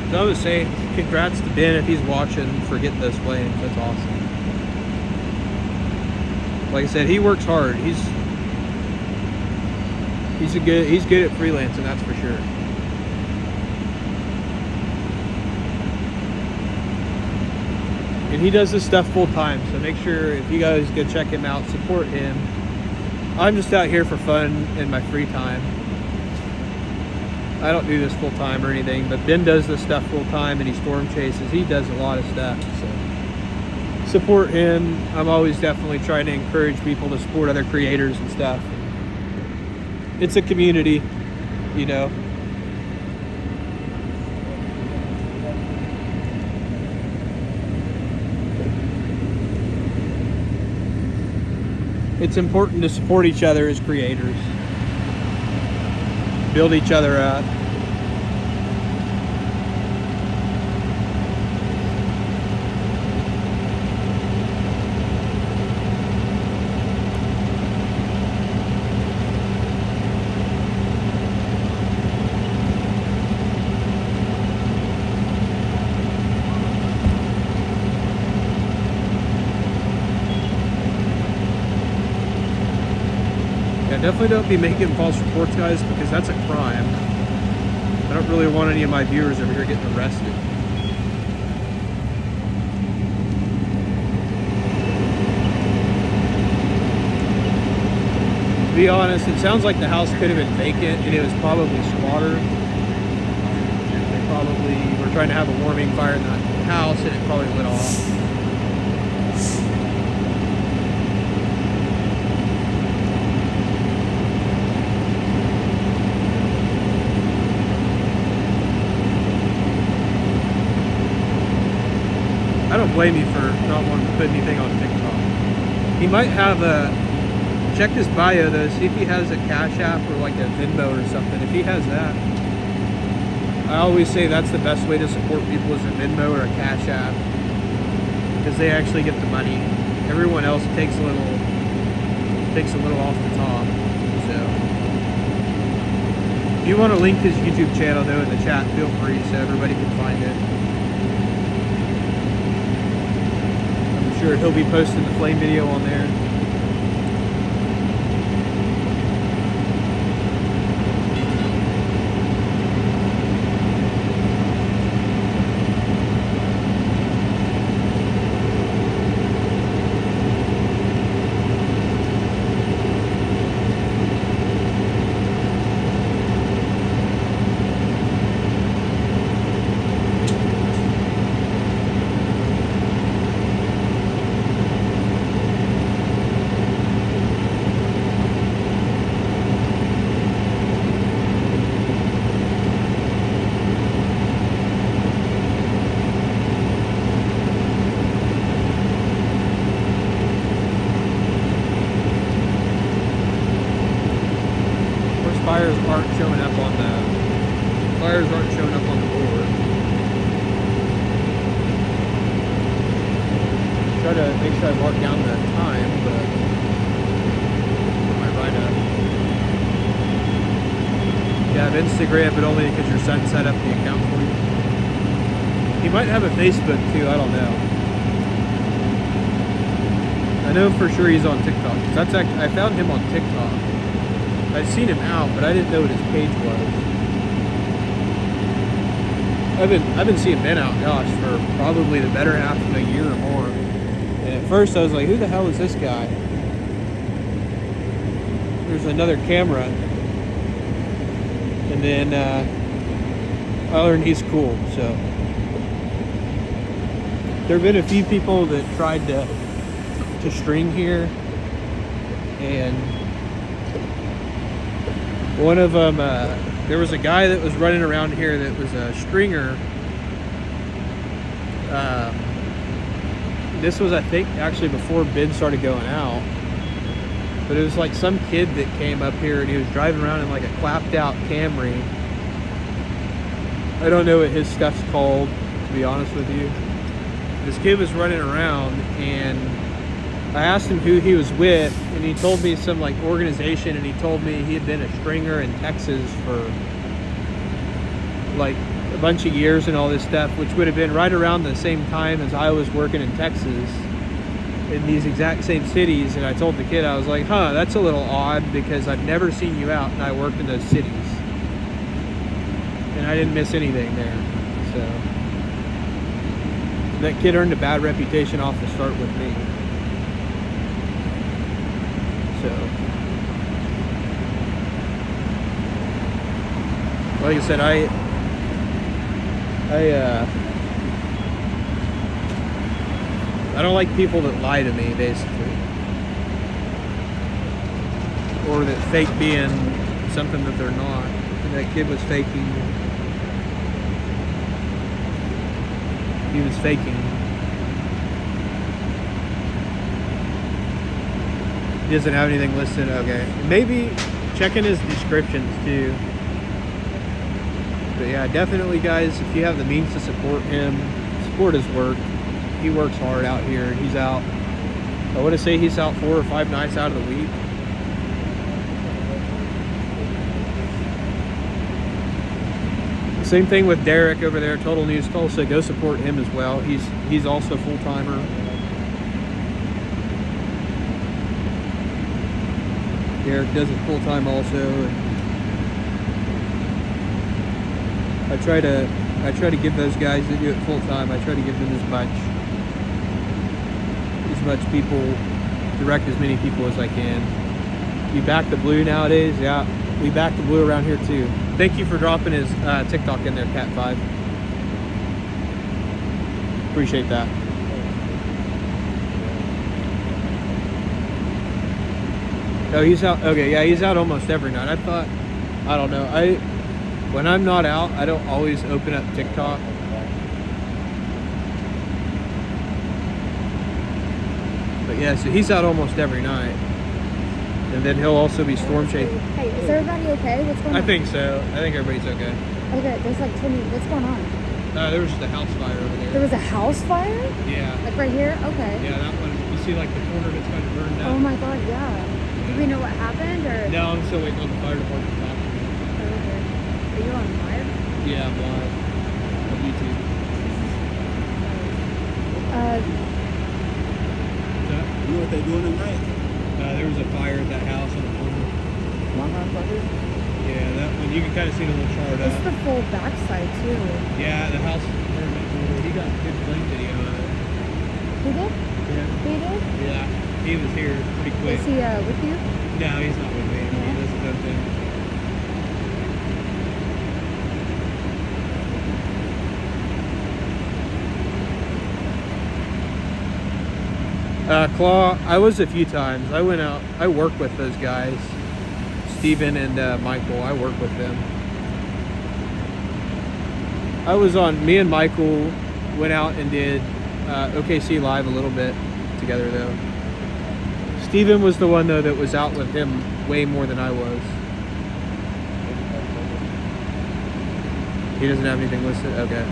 So I would say congrats to Ben if he's watching for getting those flames. That's awesome. Like I said, he works hard. He's good at freelancing, that's for sure. And he does this stuff full time, so make sure if you guys go check him out, support him. I'm just out here for fun in my free time. I don't do this full time or anything, but Ben does this stuff full time, and he storm chases. He does a lot of stuff, so support him. I'm always definitely trying to encourage people to support other creators and stuff. It's a community, you know. It's important to support each other as creators. Build each other up. Definitely don't be making false reports, guys, because that's a crime. I don't really want any of my viewers over here getting arrested. be honest, it sounds like the house could have been vacant and it was probably squatter. They probably were trying to have a warming fire in that house and it probably went off. I don't blame you for not wanting to put anything on TikTok. He might have a... Check his bio though, see if he has a Cash App or like a Venmo or something. If he has that, I always say that's the best way to support people is a Venmo or a Cash App. Because they actually get the money. Everyone else takes a little off the top. So if you want to link his YouTube channel though in the chat, feel free so everybody can find it. Sure, he'll be posting the flame video on there. Fires aren't showing up on the board. Try to make sure I mark down the time, but my write up. You have Instagram, but only because your son set up the account for you. He might have a Facebook too. I don't know. I know for sure he's on TikTok. 'Cause that's actually, I found him on TikTok. I'd seen him out, but I didn't know what his page was. I've been seeing Ben out, gosh, for probably the better half of a year or more. And at first I was like, who the hell is this guy? There's another camera. And then I learned he's cool, so. There have been a few people that tried to string here, and one of them, there was a guy that was running around here that was a stringer. This was, I think, actually before bids started going out. But it was like some kid that came up here and he was driving around in like a clapped out Camry. I don't know what his stuff's called, to be honest with you. This kid was running around and I asked him who he was with, and he told me some like organization, and he told me he had been a stringer in Texas for like a bunch of years and all this stuff, which would have been right around the same time as I was working in Texas in these exact same cities. And I told the kid, I was like, huh, that's a little odd because I've never seen you out and I worked in those cities. And I didn't miss anything there. So that kid earned a bad reputation off the start with me. So, like I said, I don't like people that lie to me, basically, or that fake being something that they're not. And that kid was faking. He was faking. He doesn't have anything listed. Okay, maybe checking his descriptions too. But yeah, definitely, guys, if you have the means to support him, support his work. He works hard out here. He's out, I want to say he's out 4 or 5 nights out of the week. Same thing with Derek over there, Total News Tulsa. Go support him as well. He's also a full-timer. Derek does it full-time also. I try to give those guys that do it full-time, I try to give them as much people, direct as many people as I can. You back the blue nowadays? Yeah, we back the blue around here too. Thank you for dropping his TikTok in there, Cat5. Appreciate that. Oh, he's out. Okay, yeah, he's out almost every night. I thought, I don't know. When I'm not out, I don't always open up TikTok. But yeah, so he's out almost every night. And then he'll also be storm chasing. Hey, is everybody okay? What's going on? I think so. I think everybody's okay. Okay, there's like 20. What's going on? There was just a house fire over there. There was a house fire? Yeah. Like right here? Okay. Yeah, that one. You see like the corner of it's kind of burned down. Oh my god, yeah. Do we know what happened or? No, I'm still waiting on the fire department to talk to me. Okay. Are you on live? Yeah, I'm live. On YouTube. You know what they doing tonight? There was a fire at that house on the corner. My house right here? Yeah, that one. You can kind of see the little charred It's up. the full backside too. Yeah, the house burned up a little. He got a good flame video of it. Who did? Yeah. He did? Yeah. He was here pretty quick. Is he with you? No, he's not with me. He does his own thing. Claw, I was a few times. I went out. I work with those guys, Steven and Michael. I work with them. I was on. Me and Michael went out and did OKC Live a little bit together though. Steven was the one though that was out with him way more than I was. He doesn't have anything listed? Okay.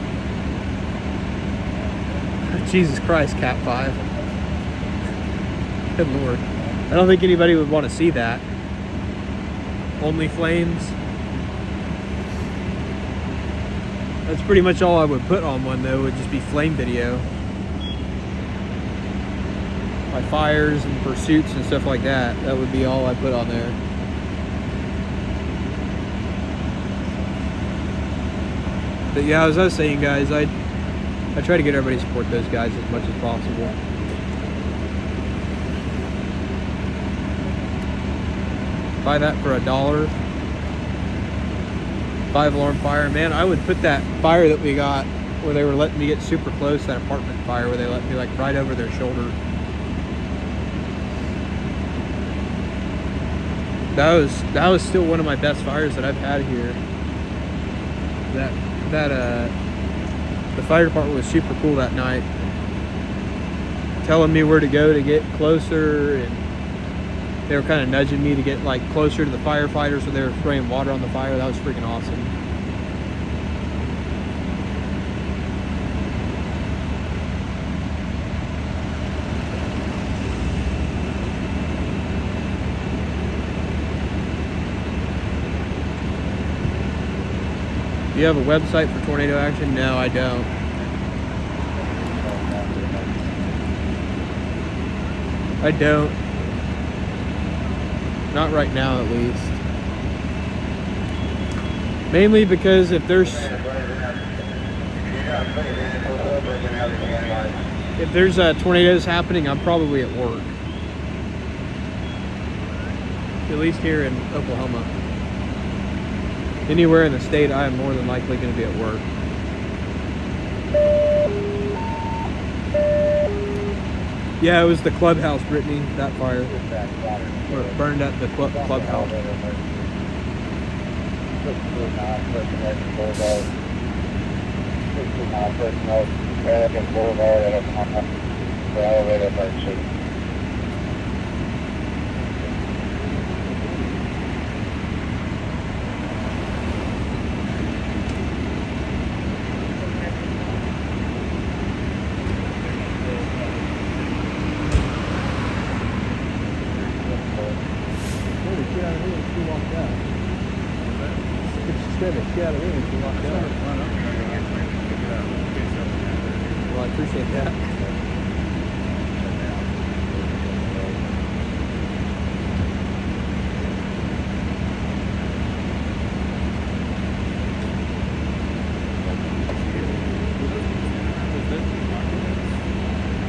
Jesus Christ, Cat5. Good Lord. I don't think anybody would want to see that. Only flames. That's pretty much all I would put on one though, would just be flame video. My fires and pursuits and stuff like that. That would be all I put on there. But yeah, as I was saying, guys, I try to get everybody to support those guys as much as possible. Buy that for $1. 5-alarm fire. Man, I would put that fire that we got where they were letting me get super close, that apartment fire where they let me like right over their shoulder. That was still one of my best fires that I've had here. The fire department was super cool that night, telling me where to go to get closer, and they were kind of nudging me to get like closer to the firefighters, so they were spraying water on the fire. That was freaking awesome. Do you have a website for tornado action? No, I don't. I don't. Not right now, at least. Mainly because if there's tornadoes happening, I'm probably at work. At least here in Oklahoma. Anywhere in the state, I am more than likely going to be at work. Yeah, it was the clubhouse, Brittany, that fire. Where it burned up the clubhouse. Get out of here and she walked out. Well, I appreciate that.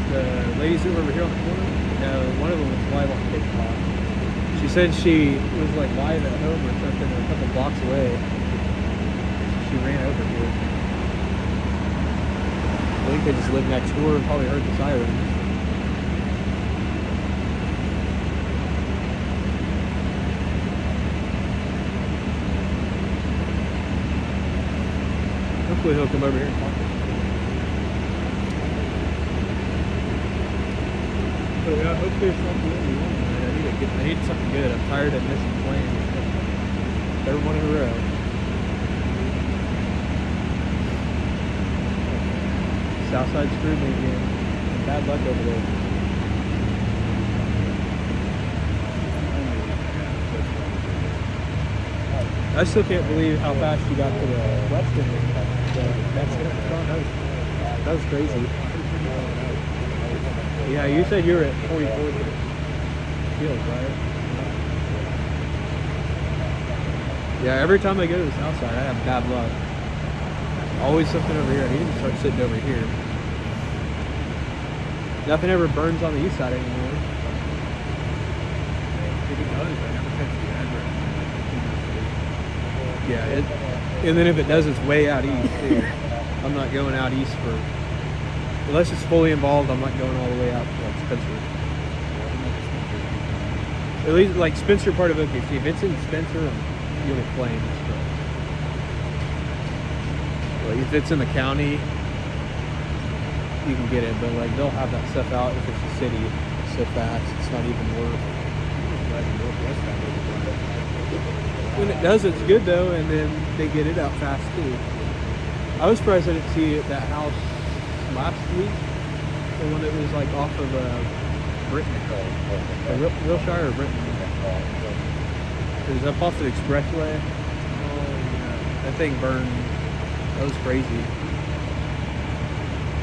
The ladies that were over here on the corner, one of them was live on TikTok. She She said she was like live at home or something a couple blocks away. She ran over here. I think they just lived next door and probably heard the sirens. Hopefully he'll come over here and talk to us. So yeah, I hope there's something in the morning. I need something good. I'm tired of missing planes. Third one in a row. Southside screwed me again. Bad luck over there. I still can't believe how fast you got to the western. That was crazy. Yeah, you said you were at 44 field, right? Yeah, every time I go to the south side, I have bad luck. Always something over here. I need to start sitting over here. Nothing ever burns on the east side anymore. If it does, I never catch the address. Yeah, and then if it does, it's way out east too. I'm not going out east for, unless it's fully involved, I'm not going all the way out to like Spencer. At least like Spencer part of OKC. If it's in Spencer, you'll get flames. Like if it's in the county, you can get it, but like they'll have that stuff out if it's a city so fast, it's not even worth. When it does, it's good though, and then they get it out fast too. I was surprised I didn't see that house last week, the one that was like off of Bricktown, Wilshire or Bricktown. It was up off the expressway. Oh yeah, that thing burned. That was crazy.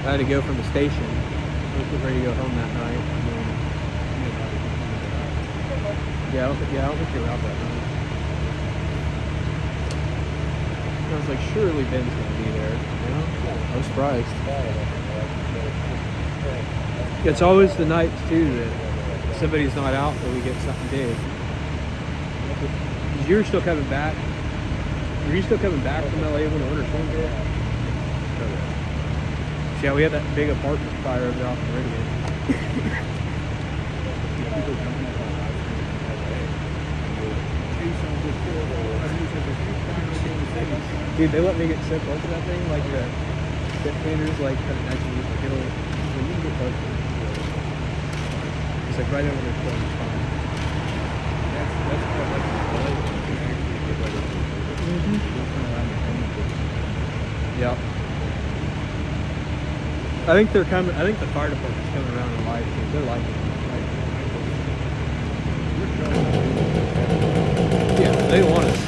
I had to go from the station. I was getting ready to go home that night. And then, I don't think they were out that night. I was like, surely Ben's gonna be there. You know? I was surprised. It's always the nights too that somebody's not out that we get something big. You're still coming back. Were you still coming back from LA when the winter storm hit? Yeah, we had that big apartment fire over there off the radio. Dude, they let me get so close to that thing, like the pit cleaners, like kind of next to me, like it'll, when you get close to it, it's like right over their phone, it's fine. That's what I like. Yeah. I think they're coming. I think the fire department's coming around in live too. They're liking it. Yeah, they want us.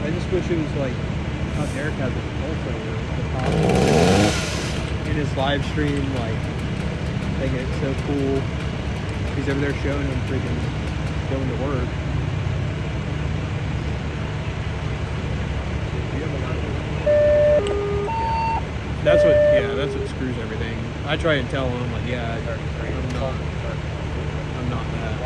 I just wish it was like how Derek has it in Tulsa, where the top in his live stream, like making it so cool. He's over there showing them freaking going to work. That's what screws everything. I try and tell them, like, yeah, I'm not that.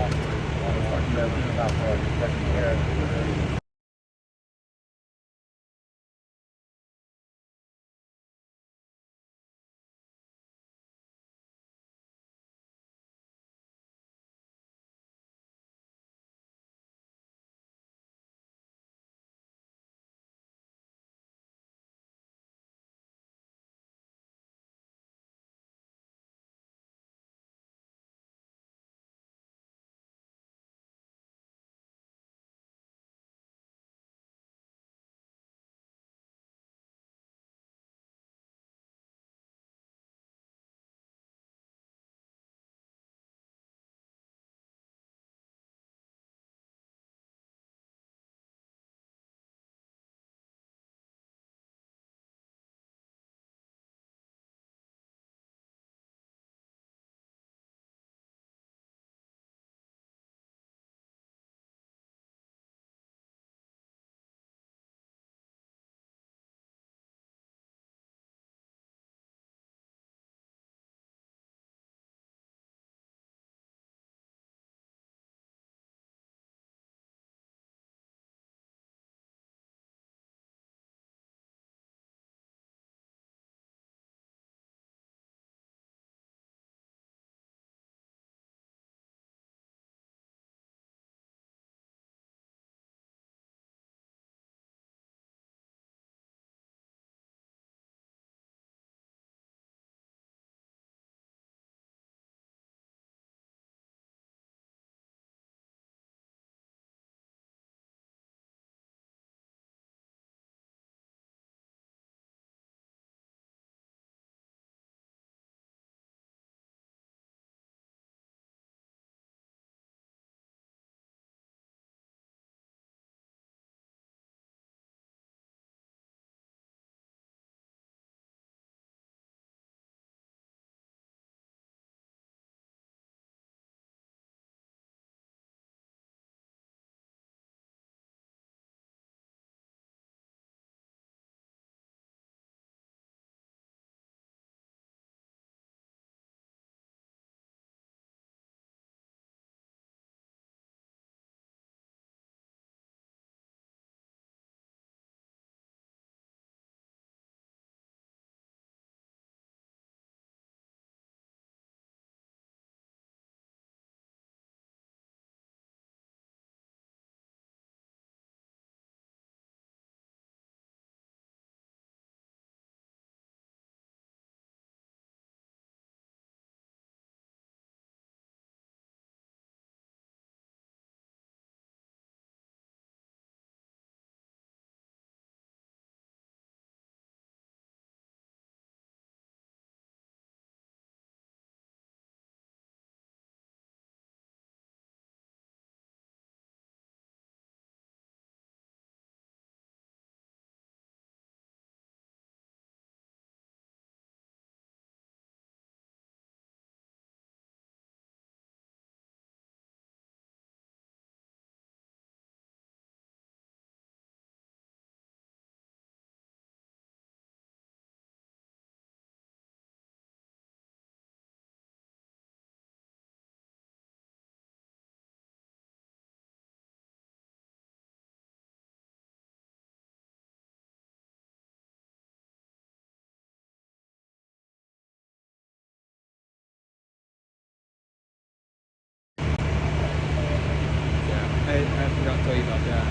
tell you about that.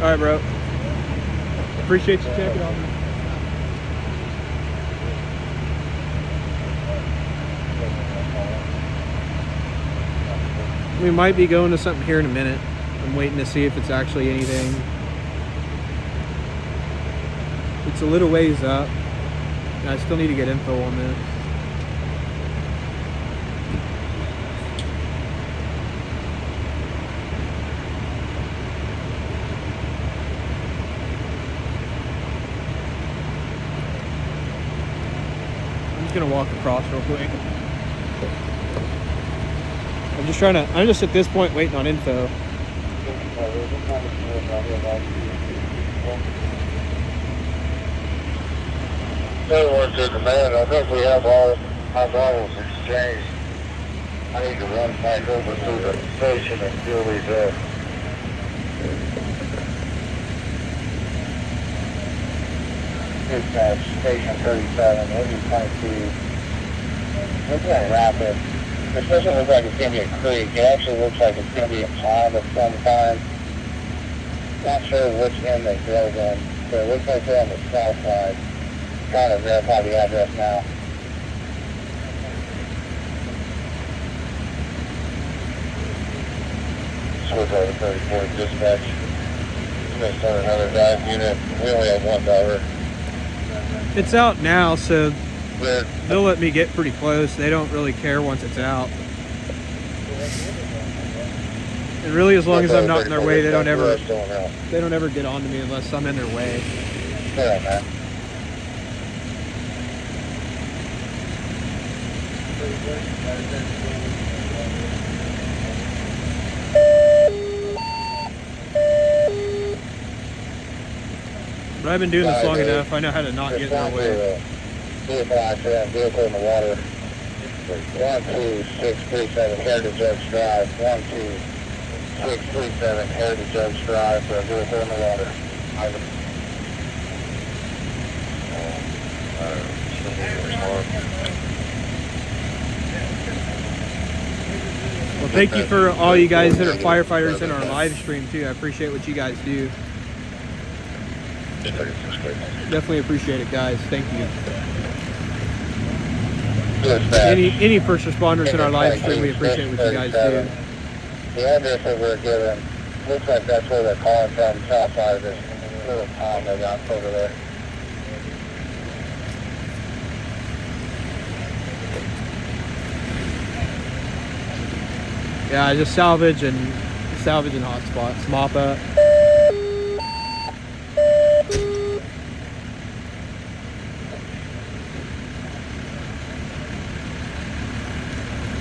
All right, bro. Appreciate you checking on me. We might be going to something here in a minute. I'm waiting to see if it's actually anything. It's a little ways up. And I still need to get info on this. I'm just gonna walk across real quick. I'm just at this point waiting on info. Everyone's in demand. I think we have all our bottles exchanged. I need to run back over to the station and deal these up. Dispatch, station 37, engine 22. Looks like rapid. This doesn't look like it's going to be a creek. It actually looks like it's going to be a pond of some kind. Not sure which end they drove in, but it looks like they're on the south side. Trying to verify the address now. Switch over 34 dispatch. I'm going to start another dive unit. We only have one diver. It's out now, so they'll let me get pretty close. They don't really care once it's out. And really, as long as I'm not in their way, they don't ever get on to me unless I'm in their way. Yeah, man. But I've been doing this long enough, I know how to not get in their way. Vehicle in the water. 12637 Heritage Oaks Drive. 12637 Heritage Oaks Drive for a vehicle in the water. Well, thank you for all you guys that are firefighters in our live stream too. I appreciate what you guys do. Definitely appreciate it, guys. Thank you. Any first responders in our live stream, we appreciate what you guys do. The address that we're given looks like that's where they're calling from, south side of this little town they got over there. Yeah, just salvage and hotspots, mop up.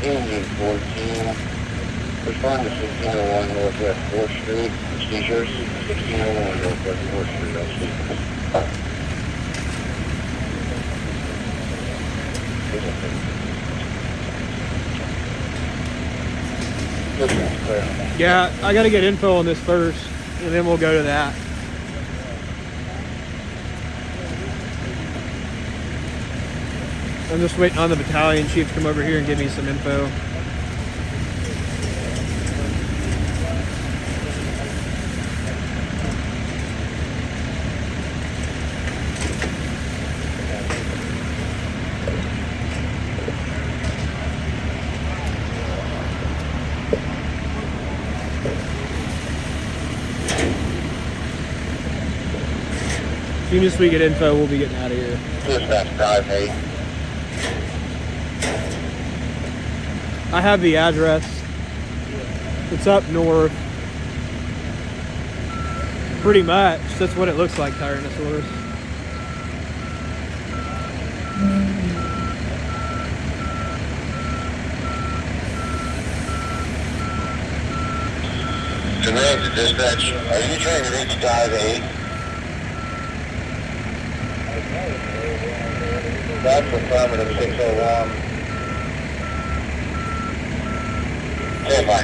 Engine 14, respond to 1601 Northwest 4th Street, procedures, 1601 Northwest 4th Street, Yeah, I gotta get info on this first, and then we'll go to that. I'm just waiting on the battalion chief to come over here and give me some info. As soon as we get info, we'll be getting out of here. Dispatch 5-8. I have the address. It's up north. Pretty much. That's what it looks like, Tyrannosaurus. Submerged, dispatch. Are you trying to reach 5-8? That's affirmative 601. Stand by.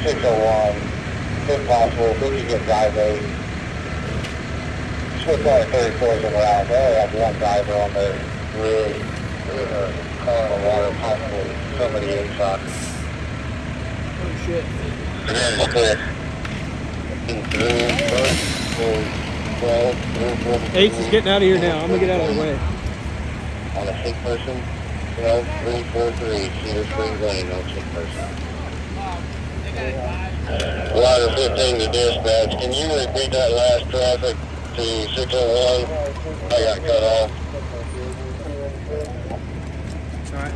601. If possible, if we could get dive 8. Switch on 34s around. They only have one diver on the rig. in a car in the water, possibly somebody inside. Oh shit. That is clear. Ace is getting out of here now. I'm gonna get out of the way. On a sick person, 12343, Cedar Springs Lane, no sick person. Water 15 to dispatch. Can you repeat that last traffic to 601? I got cut off. Alright, I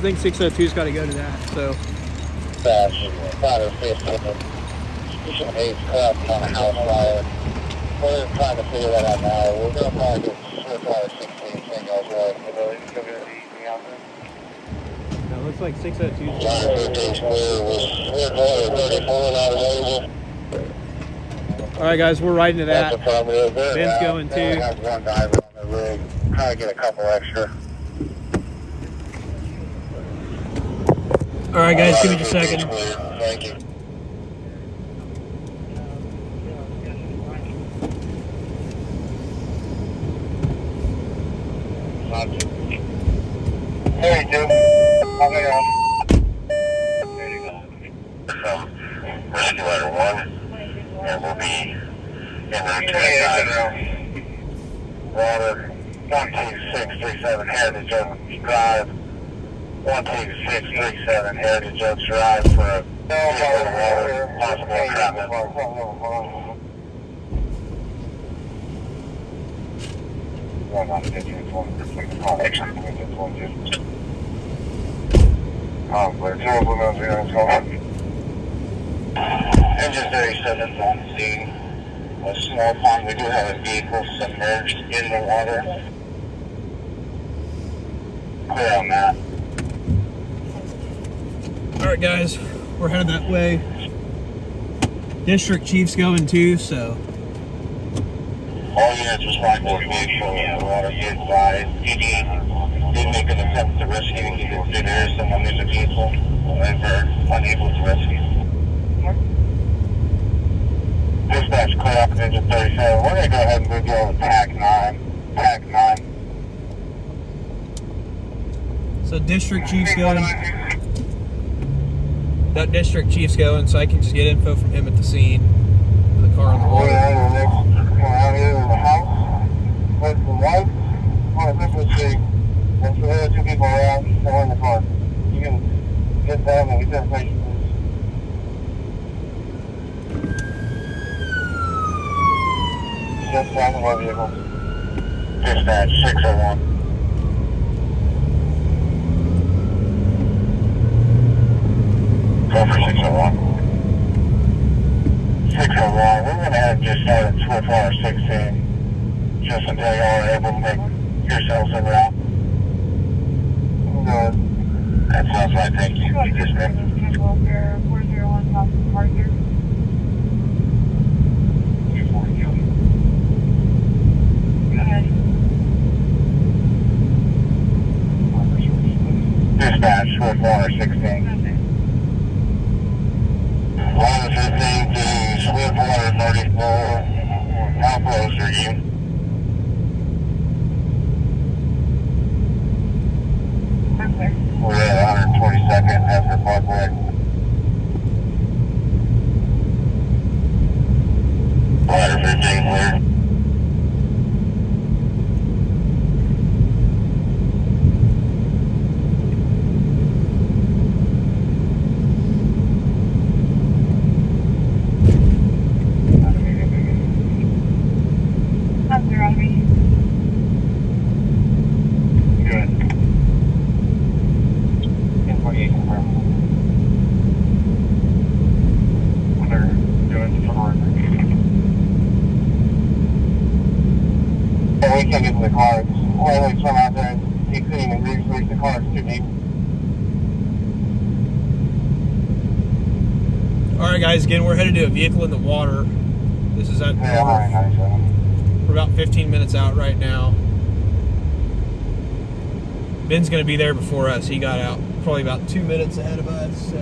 think 602's got to go to that, so. Fast. Water 15. It's collapsed on a house fire. We're trying to figure that out now. We're going to probably get Swiftwater 16 singles way. No, it looks like 602's Water 15 clear with Swiftwater 34 not available. Alright guys, we're riding to that. That's affirmative. Ben's going too. I have one diver on the rig. Try to get a couple extra. Alright guys, give me just a second. Thank you. Hey, Jim. How's it going? There you go. From Rescue Letter 1, and we'll be in route 29. Water 12637 Heritage Oaks Drive. 12637 Heritage Oaks Drive for a water, possible entrapment. Engine 37 on the scene. A small pond. We do have a vehicle submerged in the water. Clear on that. Alright guys, we're headed that way. District Chief's going too, so. All units respond to the vehicle in the water. Be advised. PD did make an attempt to rescue. He did say there is someone in the vehicle. However, unable to rescue. Dispatch clear up engine 37. We're going to go ahead and move you over to Pack 9. Pack 9. So District Chief's going. That District Chief's going, so I can just get info from him at the scene. The car on the water. Out here in the house with the wife. Well, this was the once we had two people around, they're in the car. You can get down and get that information, please. Just down of our vehicle. Dispatch 601. Go for 601. 601, we're going to have just start at Swiftwater 16, just until y'all are able to make yourselves en route. That sounds right, thank you. Just a minute. 401 South Parker. Go ahead. Dispatch, Swiftwater 16. Water 15 to Swiftwater 34. How close are you? We're at 122nd Hester Parkway. Water 15 clear. After on me. Good. 1048 confirmed. They're doing forward. We can't get to the cars. Only come out there and keep cleaning and reach the cars too deep. Alright guys, again, we're headed to a vehicle in the water. This is at Yeah, all right, nice. we're about 15 minutes out right now. Ben's going to be there before us. He got out probably about 2 minutes ahead of us, so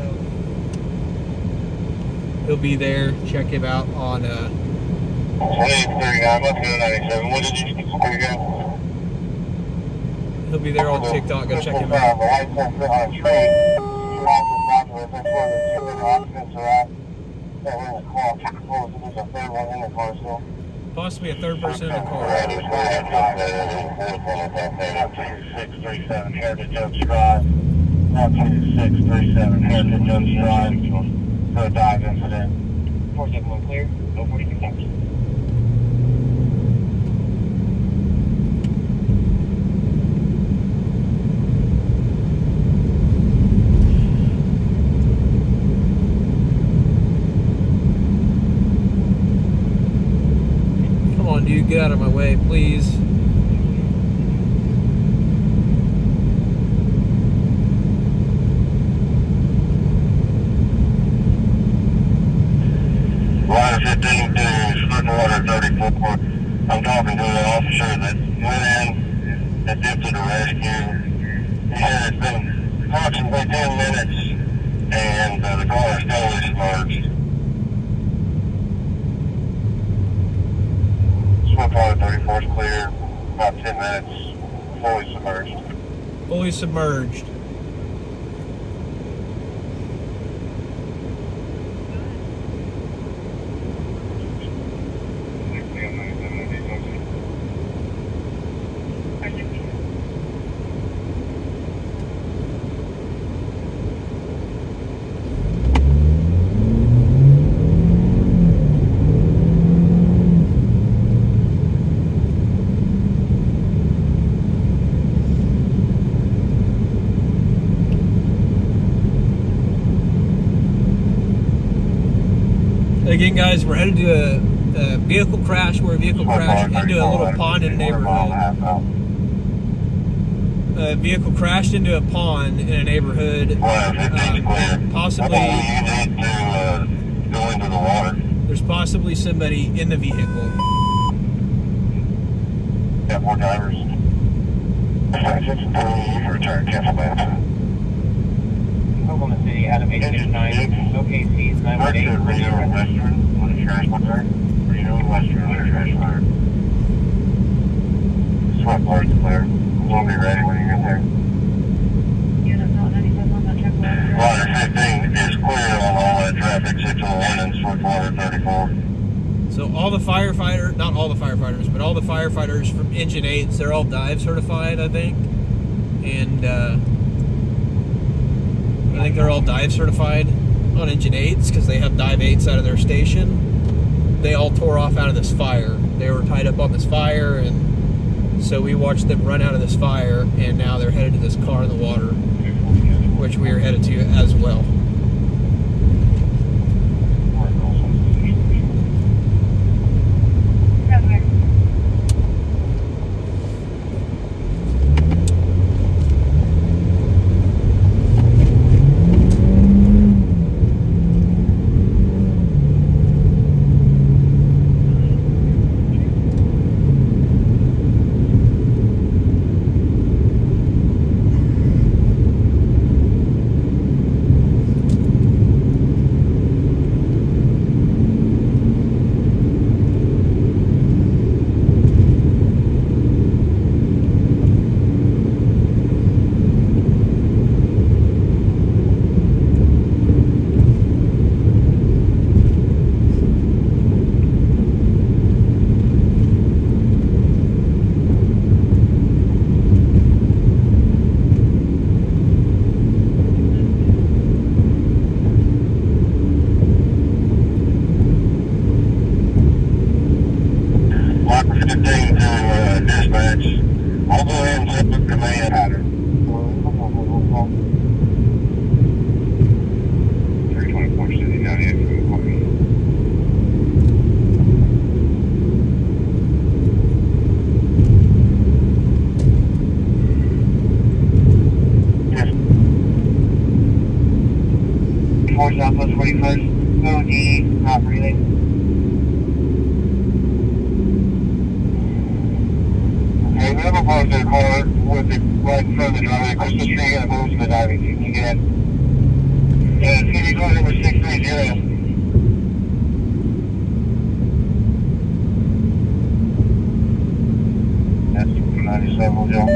he'll be there. Check him out on 2839, let's go 97. What did you say again? He'll be there on TikTok. Go check him The out. lights on a tree. 2 houses northwest. That's where the 2 other occupants are at. That were in the car. There's a third one in the car still. Possibly a third person in the car. 637 Heritage Oaks Drive. 12637 Heritage Oaks Drive. For a dive incident. 471 clear. 046 hours. Come on, dude, get out of my way, please. Line 15 to Splitwater 34. I'm talking to the officer that went in, that did the rescue. He said it's been approximately 10 minutes and the car is totally submerged. Splitwater 34 is clear, about 10 minutes, fully submerged. Fully submerged. Again, guys, we're headed to a vehicle crash where a vehicle crashed into a little pond in a neighborhood. A vehicle crashed into a pond in a neighborhood. Possibly, Go into the water. there's possibly somebody in the vehicle. Got more divers. 6-3, return, cancel that. Oklahoma City, Adam 869, OKC 918. Reno and Western, on the trash water. Reno and Western, on the trash water. Sweat parts clear. We'll be ready when you get there. Unit 97 on that check line. Water 15 is clear on all that traffic, 601 and Sweetwater 34. So all the firefighters, not all the firefighters, but all the firefighters from Engine 8s, they're all dive certified, I think. And I think they're all dive certified on Engine 8s because they have dive 8s out of their station. They all tore off out of this fire. They were tied up on this fire, and so we watched them run out of this fire, and now they're headed to this car in the water, which we are headed to as well. Southwest 21st, OD, not breathing. Okay, we have a pause in the car with the right in front of the driveway, Christmas tree, and moves to the diving so you can get in. Yeah, it's going to be car number 630. That's 97, Joe.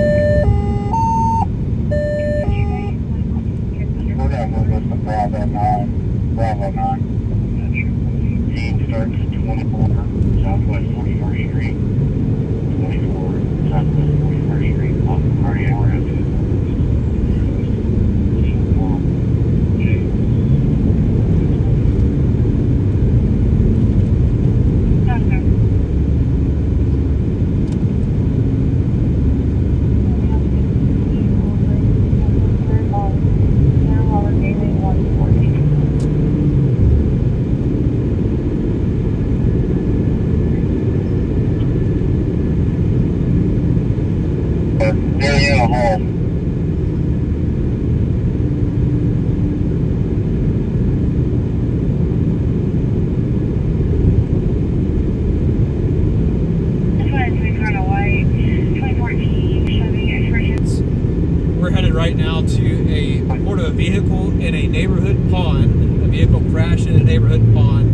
November to Bravo 9. Bravo 9. Scene starts at 24 Southwest 41st Street. 24 Southwest 41st Street. Off the party hour after. We're headed right now to a report of a vehicle in a neighborhood pond. A vehicle crashed in a neighborhood pond,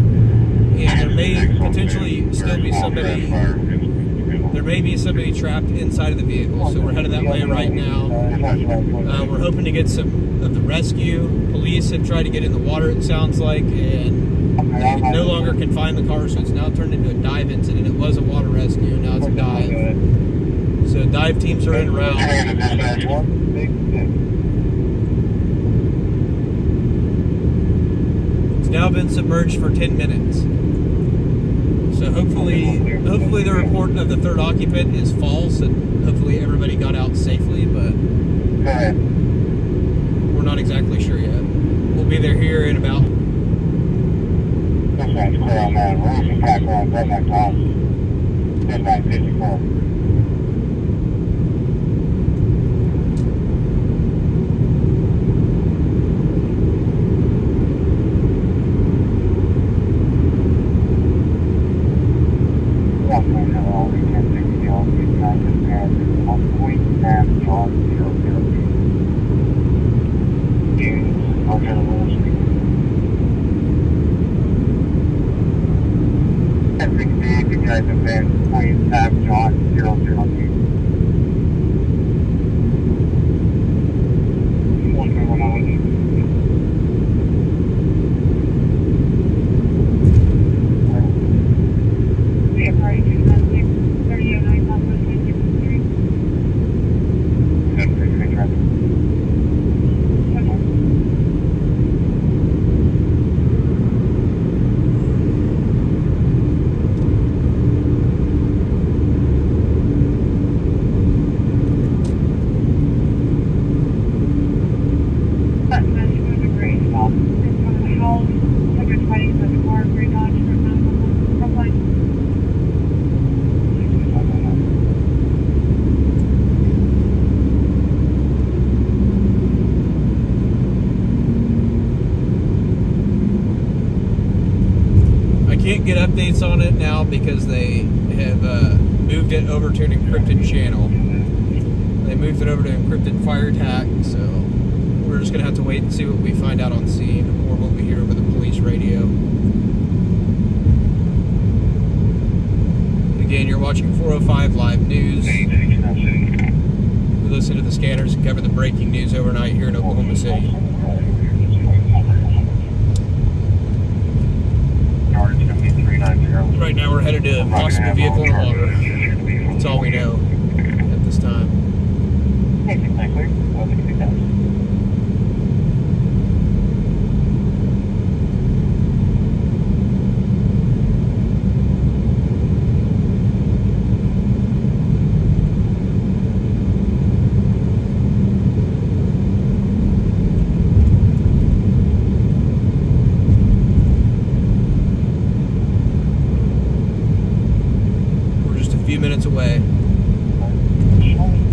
and there may potentially still be somebody. There may be somebody trapped inside of the vehicle, so we're headed that way right now. We're hoping to get some of the rescue. Police have tried to get in the water, it sounds like, and they no longer can find the car, so it's now turned into a dive incident. It was a water rescue, now it's a dive. So dive teams are en route. It's now been submerged for 10 minutes. So hopefully the report of the third occupant is false, and hopefully everybody got out safely, but we're not exactly sure yet. We'll be there here in about... This one's clear on that. We're using back on Redneck Toss. Midnight 54. Can't get updates on it now because they have moved it over to an encrypted channel. They moved it over to encrypted fire attack, so we're just gonna have to wait and see what we find out on scene or what we hear over the police radio. Again, you're watching 405 Live News. We listen to the scanners and cover the breaking news overnight here in Oklahoma City. Right now we're headed to a possible vehicle in water. That's all we know at this time. Minutes away.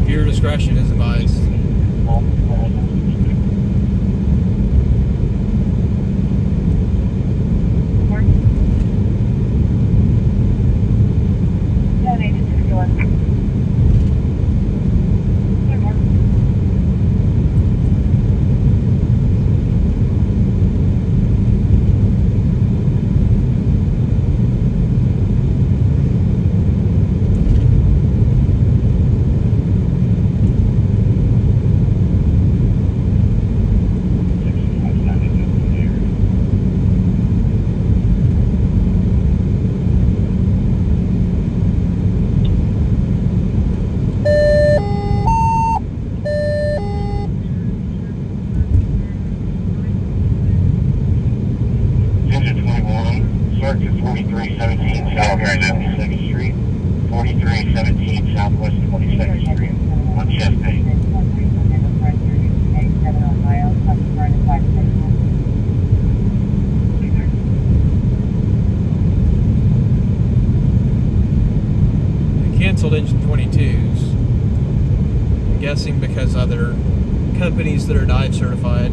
Viewer discretion is advised. guessing because other companies that are dive certified,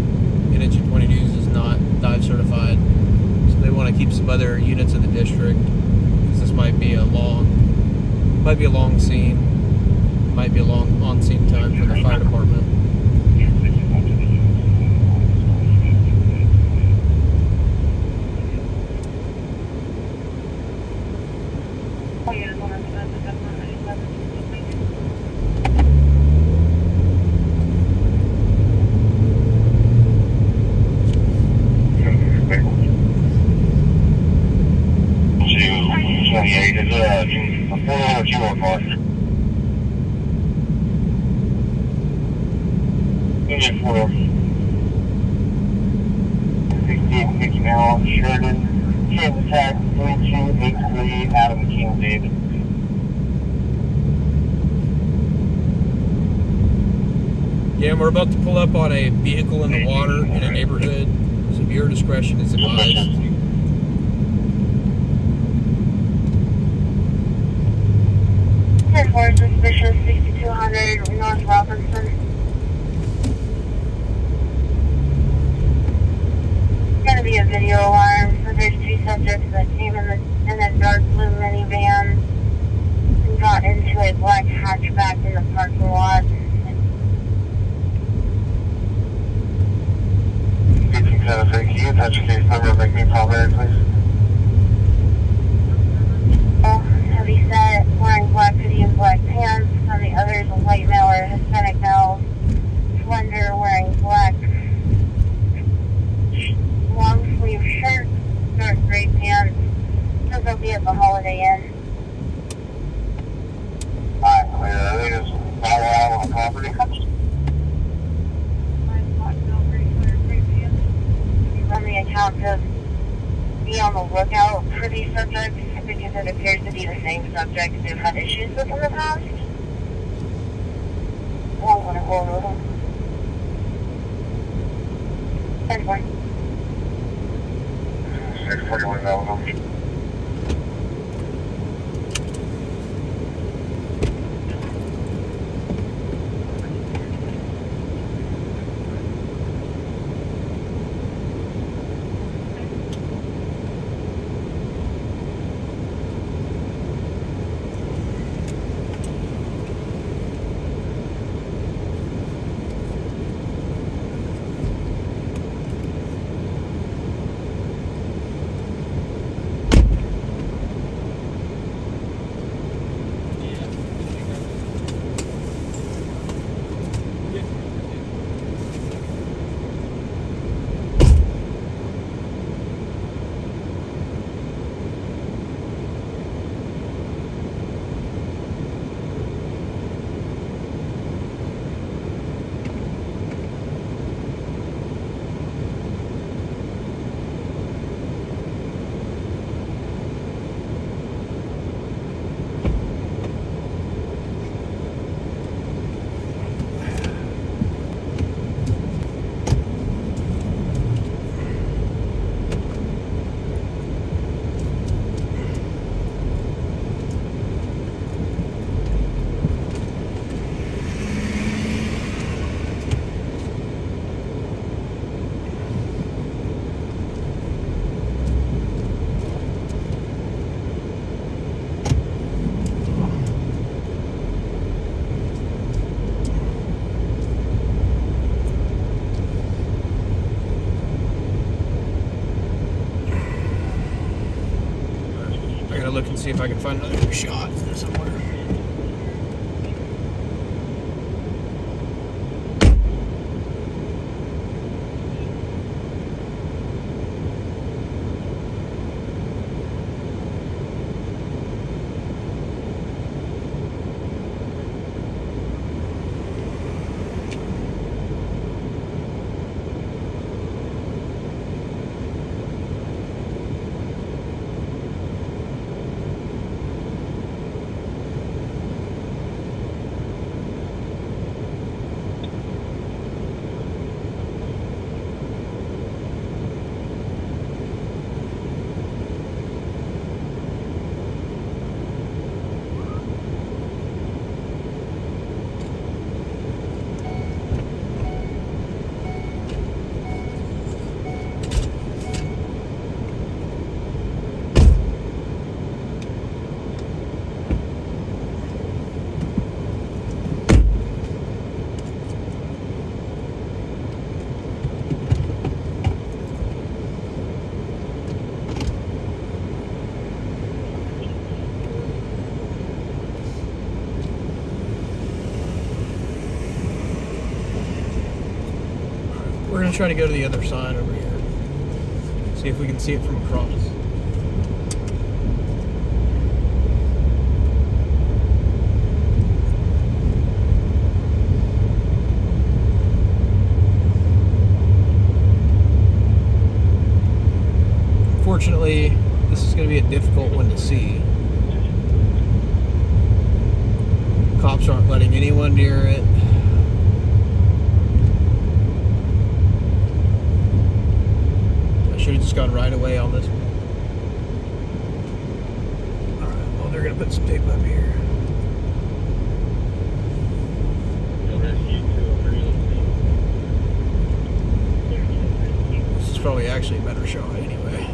Energy 20 News is not dive certified, so they want to keep some other units in the district because this might be a long scene, might be a long on-scene time for the fire department. Oh, yeah, the one that's about to come on 11. Is a 4 or 2 or 4? Engine 4. 1650 now, Sheridan. Kansas Attack 3283, Adam King David. Yeah, and we're about to pull up on a vehicle in the water in a neighborhood, so viewer discretion is advised. For suspicious 6200 North Robinson. It's gonna be a video alarm. So there's 2 subjects that came in a dark blue minivan and got into a black hatchback in the parking lot. 1873, can you touch case number and make me primary, please? Heavy set, wearing black hoodie and black pants. On the other is a white male or Hispanic male. Slender, wearing black long sleeve shirt, dark gray pants. Says they'll be at the Holiday Inn. Alright, clear. Are they just follow out on the property? On the account to be on the lookout for these subjects because it appears to be the same subjects who've had issues with in the past. One want to roll with them. 10-1. 641 Alabama. Look and see if I can find another shot somewhere. We're gonna try to go to the other side over here. See if we can see it from across. Unfortunately, this is going to be a difficult one to see. Cops aren't letting anyone near it. I should have just gone right away on this one. Alright, well, they're going to put some tape up here. This is probably actually a better shot anyway.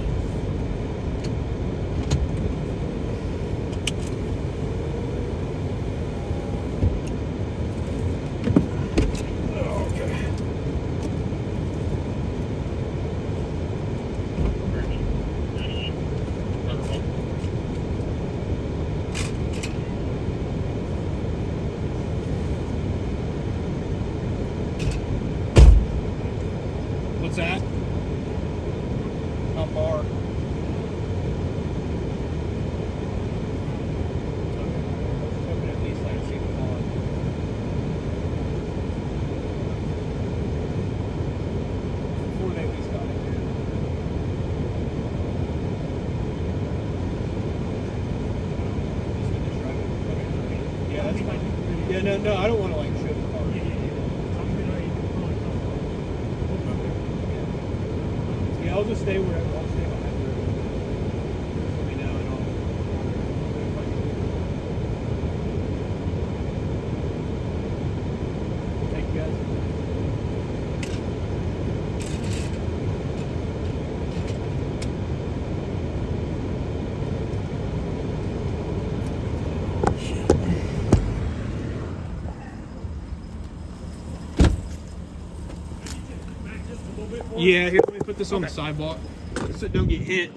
What's that? How far? At least like 6 miles. Before they at least got it here. Yeah, that's fine. Yeah, no, I don't want to like show the car. Yeah, I'll just stay wherever. I'll stay behind her. Let me know and I'll. Thank you guys. Yeah, here, let me put this on the sidewalk so it don't get hit.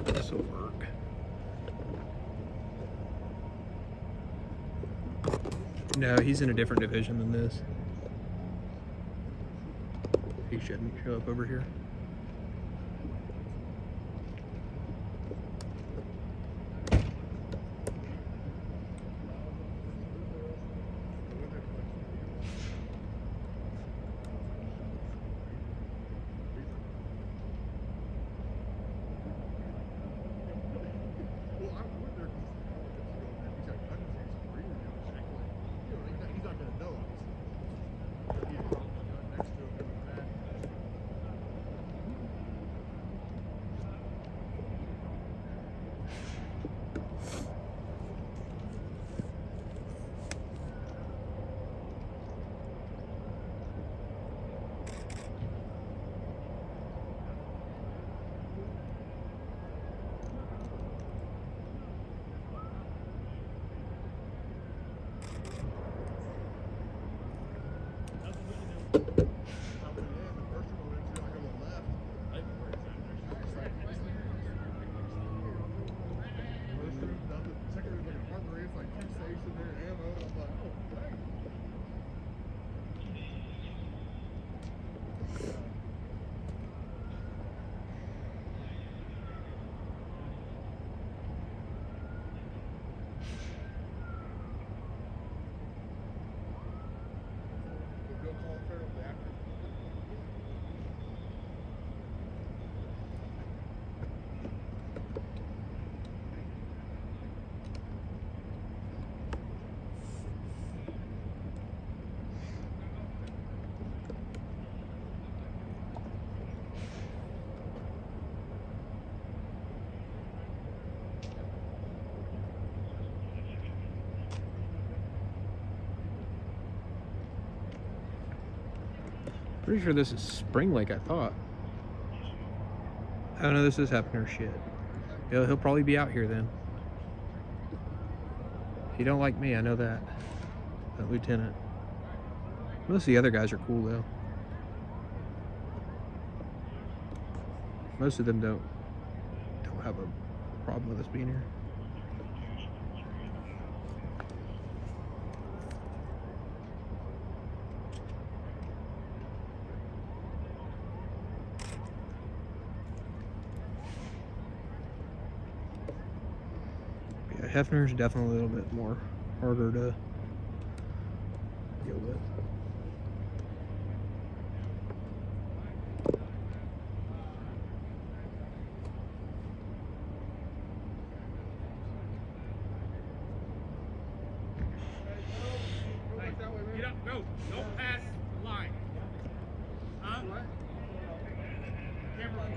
This will work. No, he's in a different division than this. He shouldn't show up over here. Bill calling for the after. Pretty sure this is Spring Lake, I thought. Oh no, this is Hefner shit. He'll probably be out here then. He don't like me, I know that. That lieutenant. Most of the other guys are cool though. Most of them don't have a problem with us being here. Yeah, Hefner's definitely a little bit more harder to deal with. Go. Don't pass the line. Huh? What? Camera.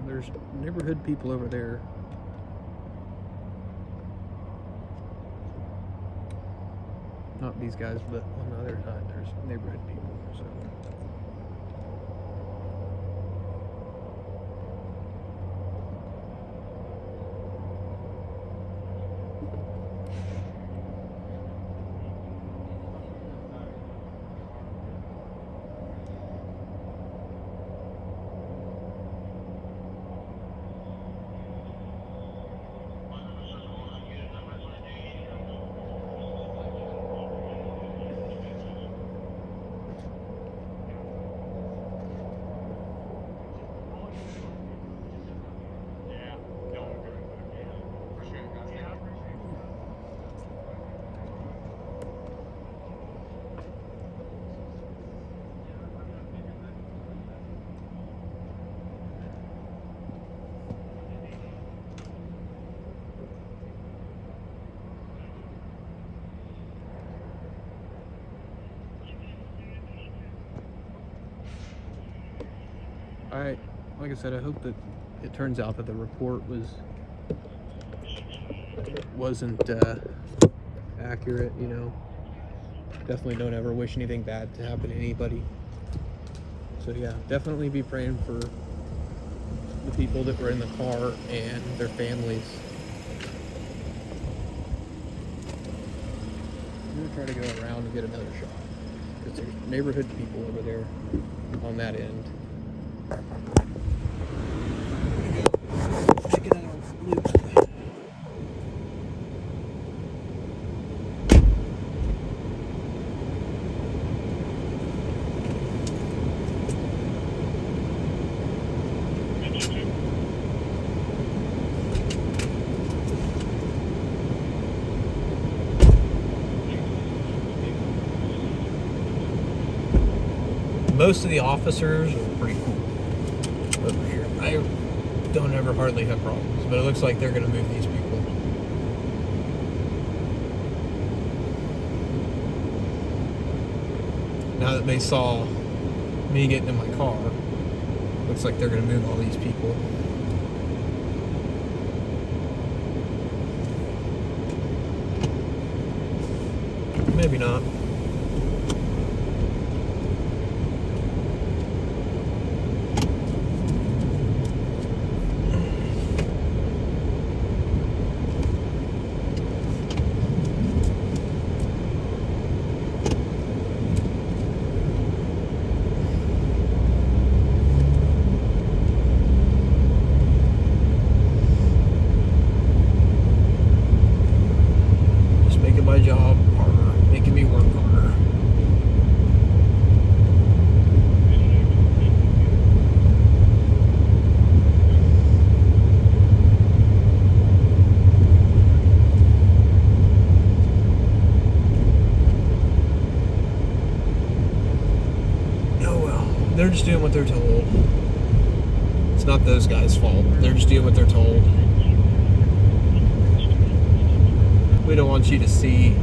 There's neighborhood people over there. Not these guys, but on the other side, there's neighborhood people. So. Like I said, I hope that it turns out that the report wasn't accurate, you know. Definitely don't ever wish anything bad to happen to anybody. So yeah, definitely be praying for the people that were in the car and their families. I'm gonna try to go around and get another shot. Because there's neighborhood people over there on that end. Most of the officers are pretty cool over here. I don't ever hardly have problems, but it looks like they're going to move these people. Now that they saw me getting in my car, looks like they're going to move all these people. Maybe not. My job harder, making me work just doing what they're told. It's not those guys' fault. They're just doing what they're told. We don't want you to see.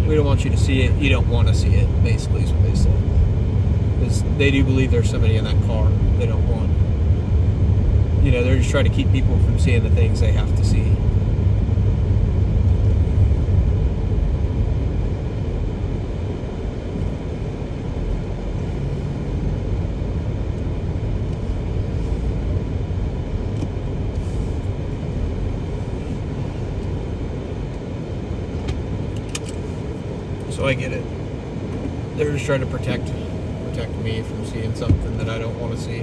We don't want you to see it. You don't want to see it, basically, is what they said. Because they do believe there's somebody in that car they don't want. You know, they're just trying to keep people from seeing the things they have to see. So I get it. They're just trying to protect me from seeing something that I don't want to see.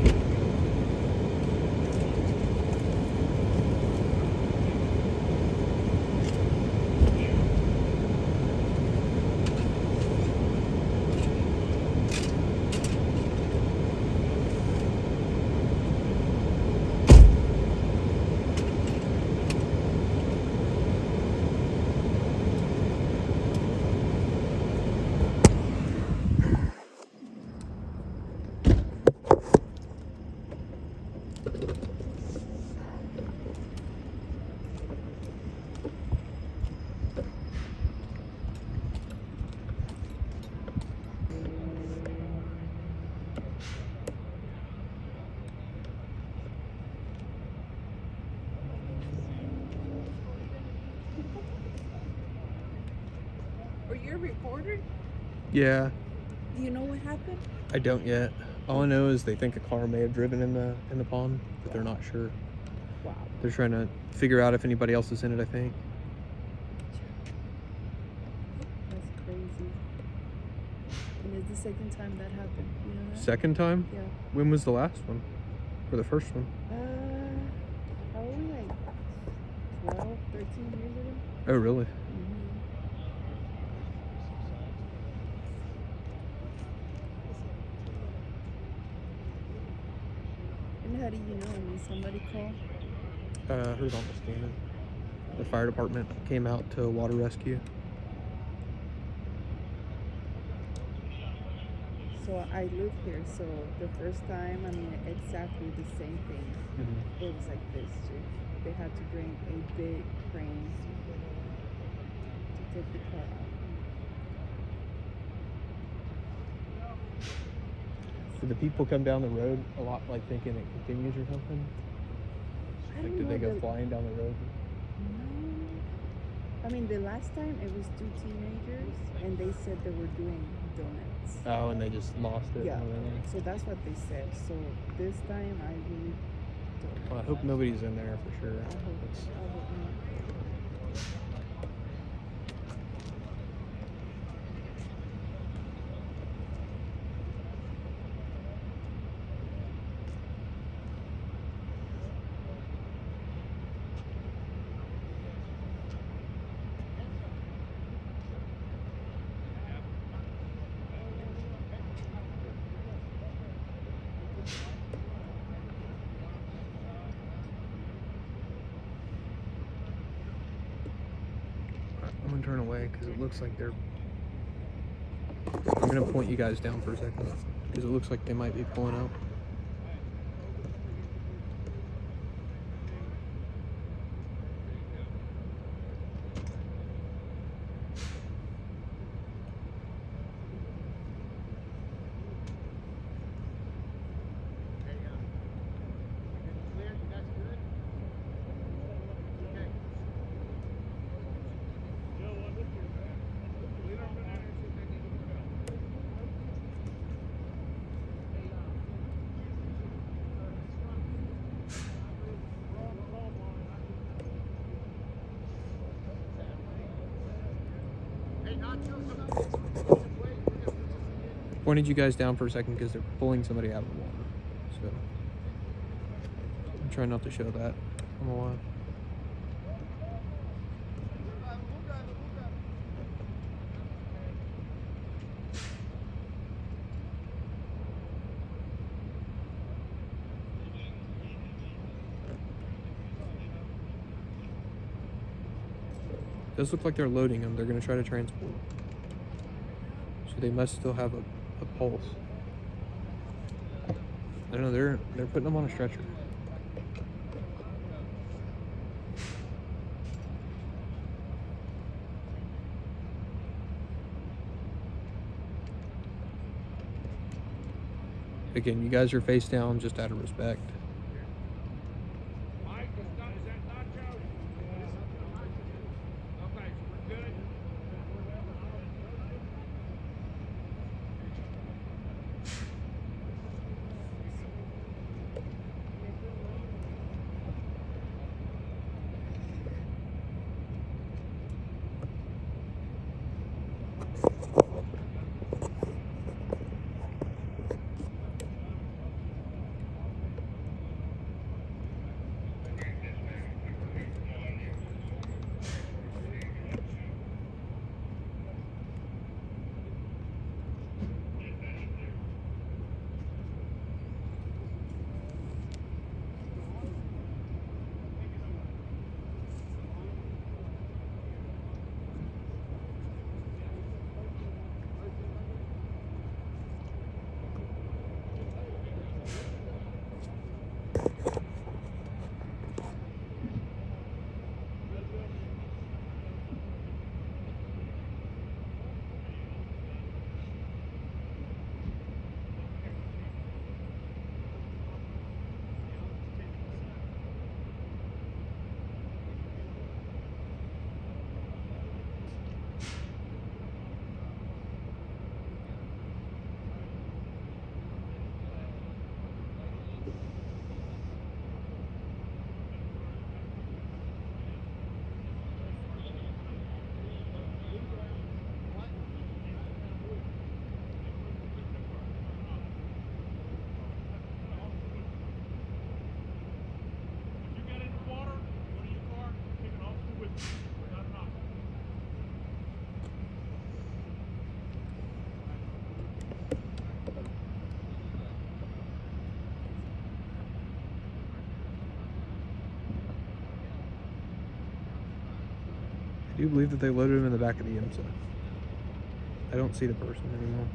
Are you a reporter? Yeah, Do you know what happened? I don't yet. All I know is they think a car may have driven in the pond, but they're not sure. Wow. They're trying to figure out if anybody else is in it, I think. That's crazy. And it's the second time that happened. You know that? Second time? Yeah. When was the last one? Or the first one? Probably like 12, 13 years ago. Oh, really? And how do you know? I mean, somebody called? Who's on the stand? The fire department came out to water rescue. So I live here, so the first time, I mean, exactly the same thing. Mm-hmm. It was like this too. They had to bring a big crane to take the car out. Do the people come down the road a lot, like thinking it continues or something? I Like, don't did they know go flying down the road? No. I mean, the last time it was 2 teenagers, and they said they were doing donuts. Oh, and they just lost it. Yeah. Oh, really? So that's what they said. So this time, I really don't. Well, I hope nobody's in there for sure. I hope not. I'm gonna turn away because it looks like they're. I'm gonna point you guys down for a second because it looks like they might be pulling out. Pointed you guys down for a second because they're pulling somebody out of the water. So I'm trying not to show that on the live. It does look like they're loading them. They're going to try to transport. So they must still have a pulse. I know they're putting them on a stretcher. Again, you guys are face down just out of respect. Mike, is that nacho? Okay, so we're good. I do believe that they loaded him in the back of the IMSA. I don't see the person anymore.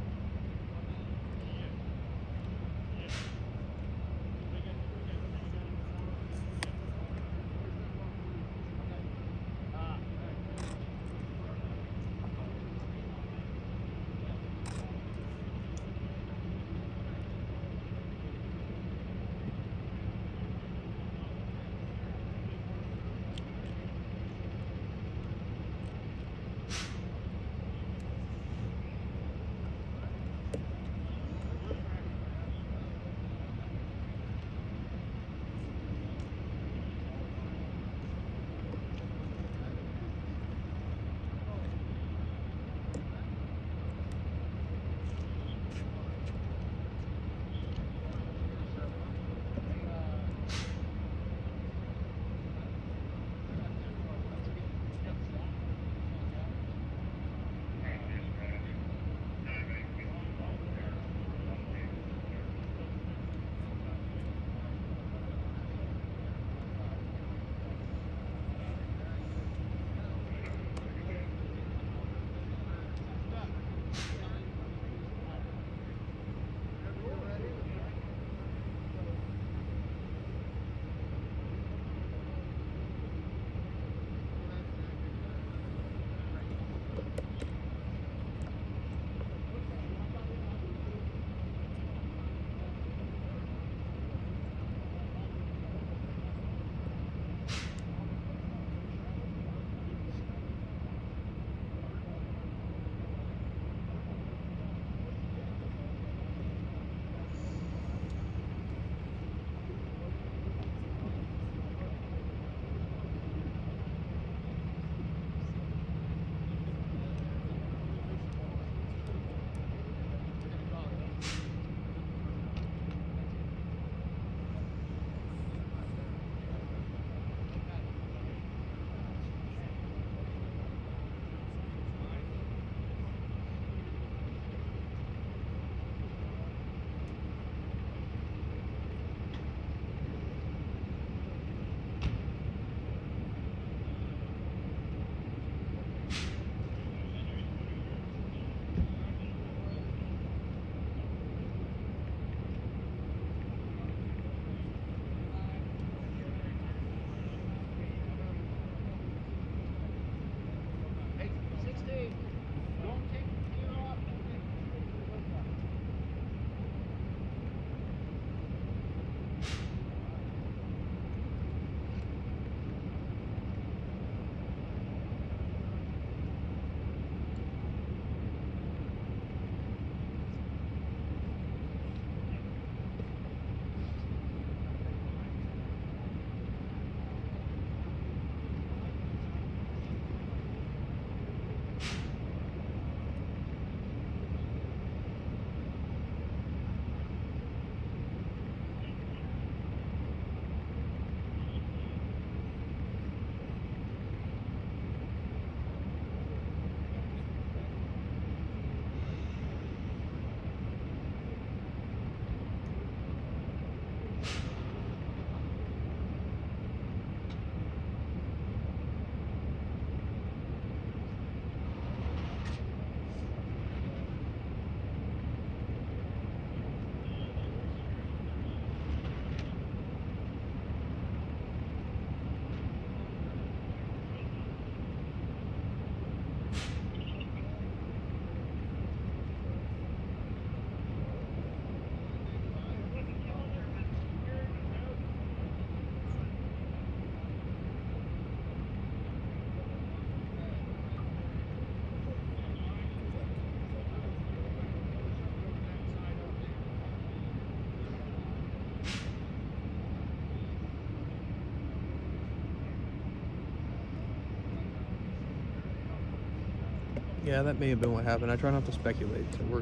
Yeah, that may have been what happened. I try not to speculate, so I'm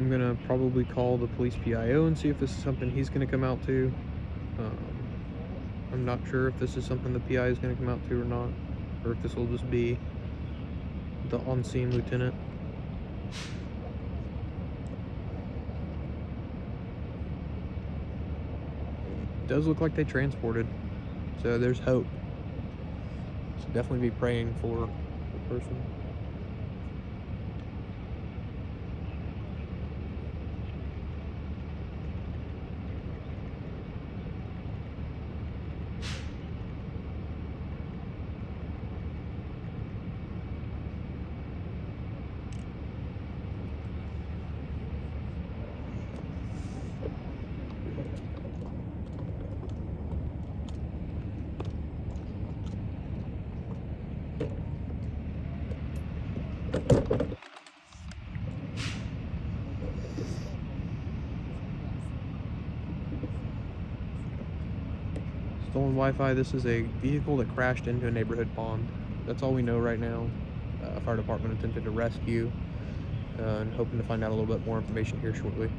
gonna probably call the police PIO and see if this is something he's gonna come out to. I'm not sure if this is something the PI is gonna come out to or not, or if this will just be the on-scene lieutenant. It does look like they transported, so there's hope. So definitely be praying for the person. Stolen Wi-Fi. This is a vehicle that crashed into a neighborhood pond. That's all we know right now. Fire department attempted to rescue and hoping to find out a little bit more information here shortly.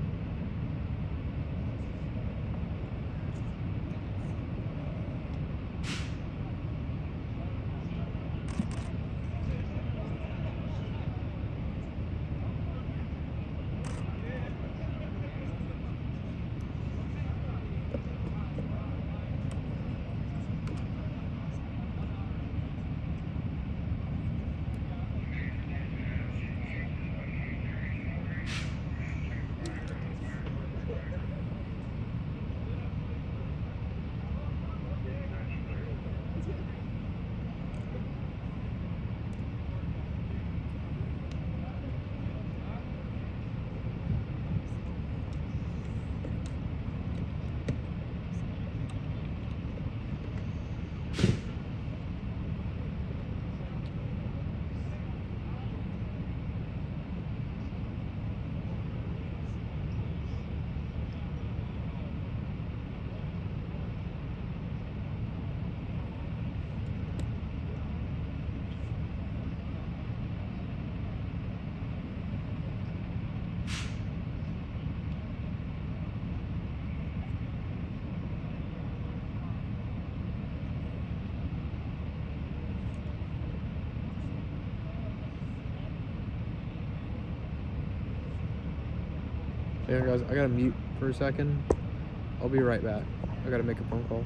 Yeah, guys, I gotta mute for a second. I'll be right back. I gotta make a phone call.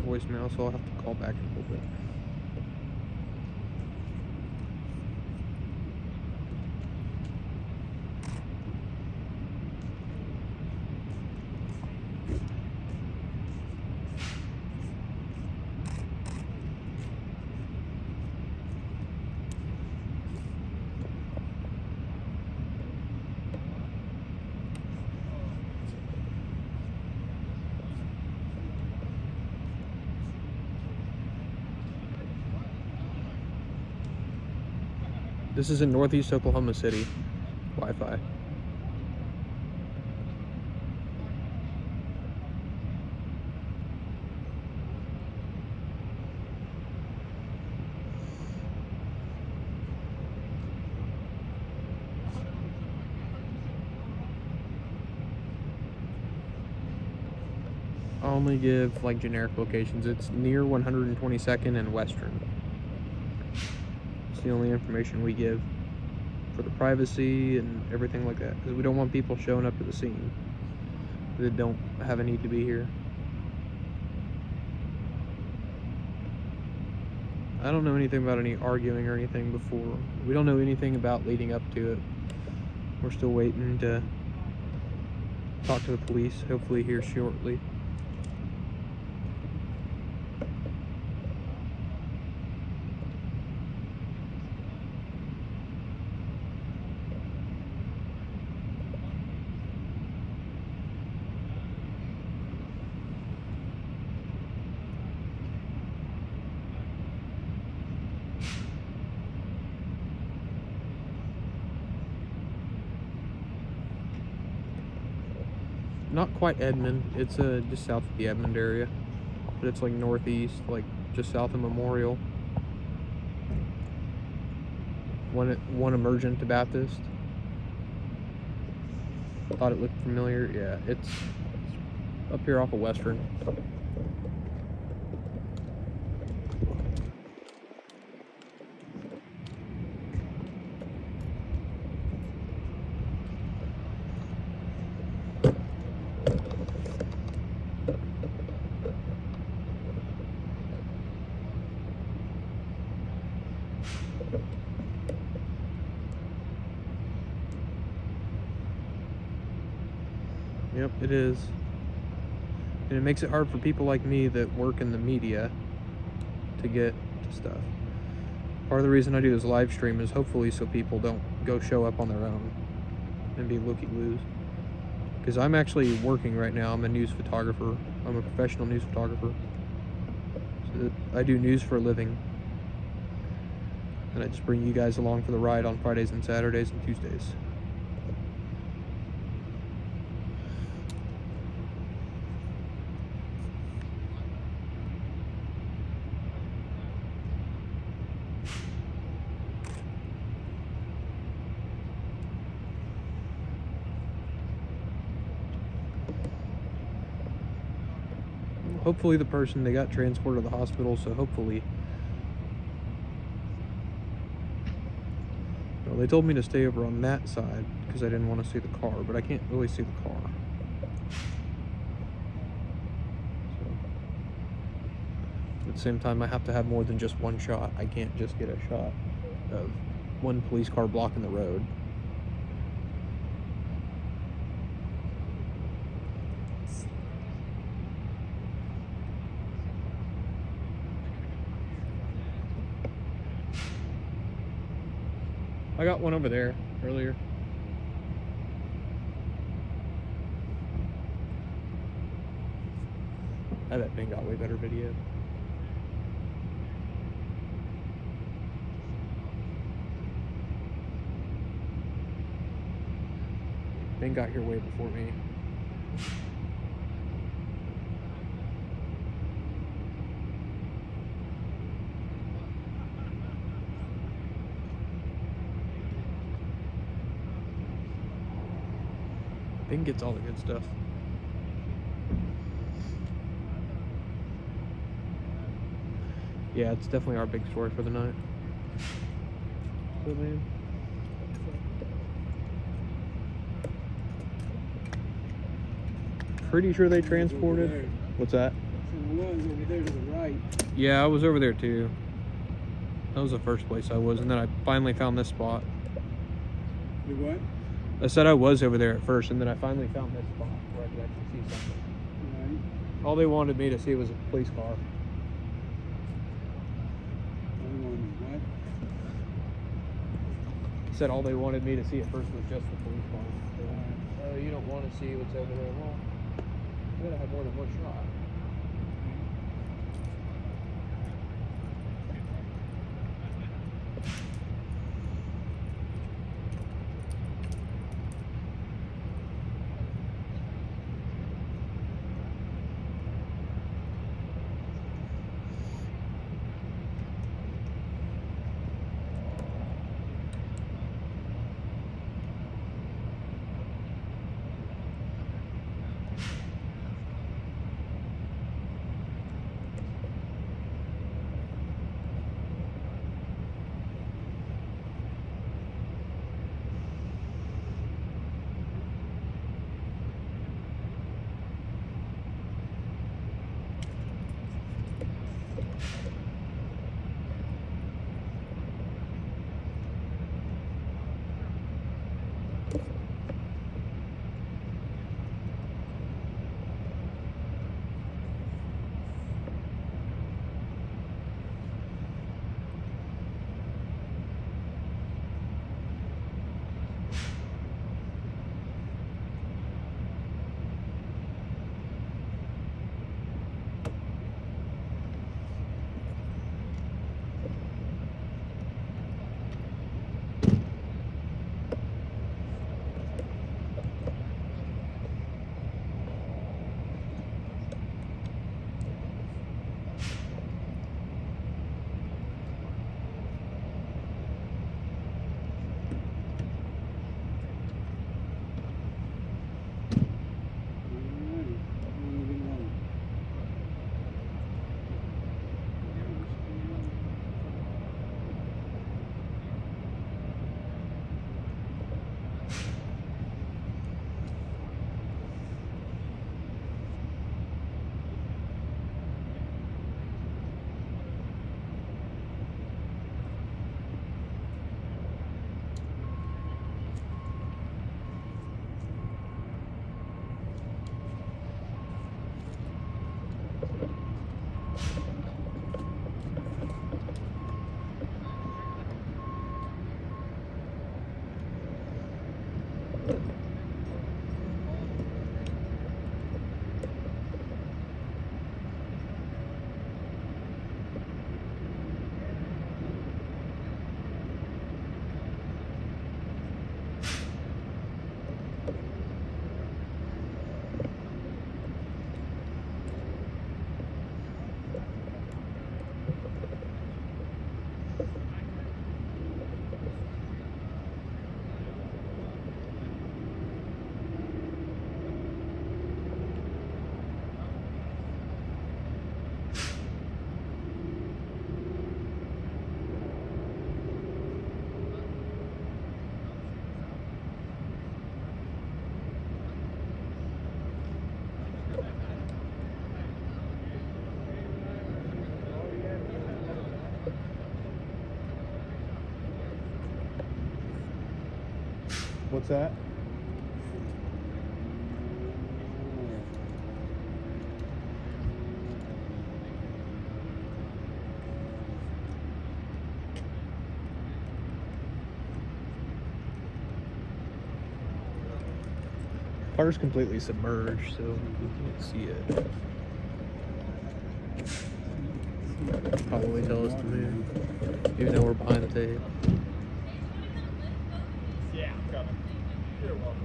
Voicemail, so I'll have to call back in a little bit. This is in Northeast Oklahoma City, Wi-Fi. only give like generic locations. It's near 122nd and Western. It's the only information we give for the privacy and everything like that, because we don't want people showing up to the scene that don't have a need to be here. I don't know anything about any arguing or anything before. We don't know anything about leading up to it. We're still waiting to talk to the police, hopefully here shortly. Not quite Edmond, it's just south of the Edmond area, but it's like northeast, like just south of Memorial. One Emergent Baptist. Thought it looked familiar. Yeah, it's up here off of Western. Yep, it is. And it makes it hard for people like me that work in the media to get to stuff. Part of the reason I do this live stream is hopefully so people don't go show up on their own and be looky-loos. Because I'm actually working right now. I'm a news photographer. I'm a professional news photographer. So I do news for a living. And I just bring you guys along for the ride on Fridays and Saturdays and Tuesdays. Hopefully the person, they got transported to the hospital, so hopefully. Well, they told me to stay over on that side because I didn't want to see the car, but I can't really see the car. So, at the same time, I have to have more than just one shot. I can't just get a shot of one police car blocking the road. I got one over there earlier. I bet Ben got way better video. Ben got here way before me. Ben gets all the good stuff. Yeah, it's definitely our big story for the night. So, man. Pretty sure they transported. What's that? There was over there to the right. Yeah, I was over there too. That was the first place I was, and then I finally found this spot. You what? I said I was over there at first, and then I finally found this spot where I could actually see something. Right. All they wanted me to see was a police car. Other one, what? Said all they wanted me to see at first was just the police car. Oh, you don't want to see what's over there. Well, you gotta have more than one shot. What's that? Car's completely submerged, so we can't see it. Probably tell us to move, even though we're behind the tape. Yeah, coming. You're welcome.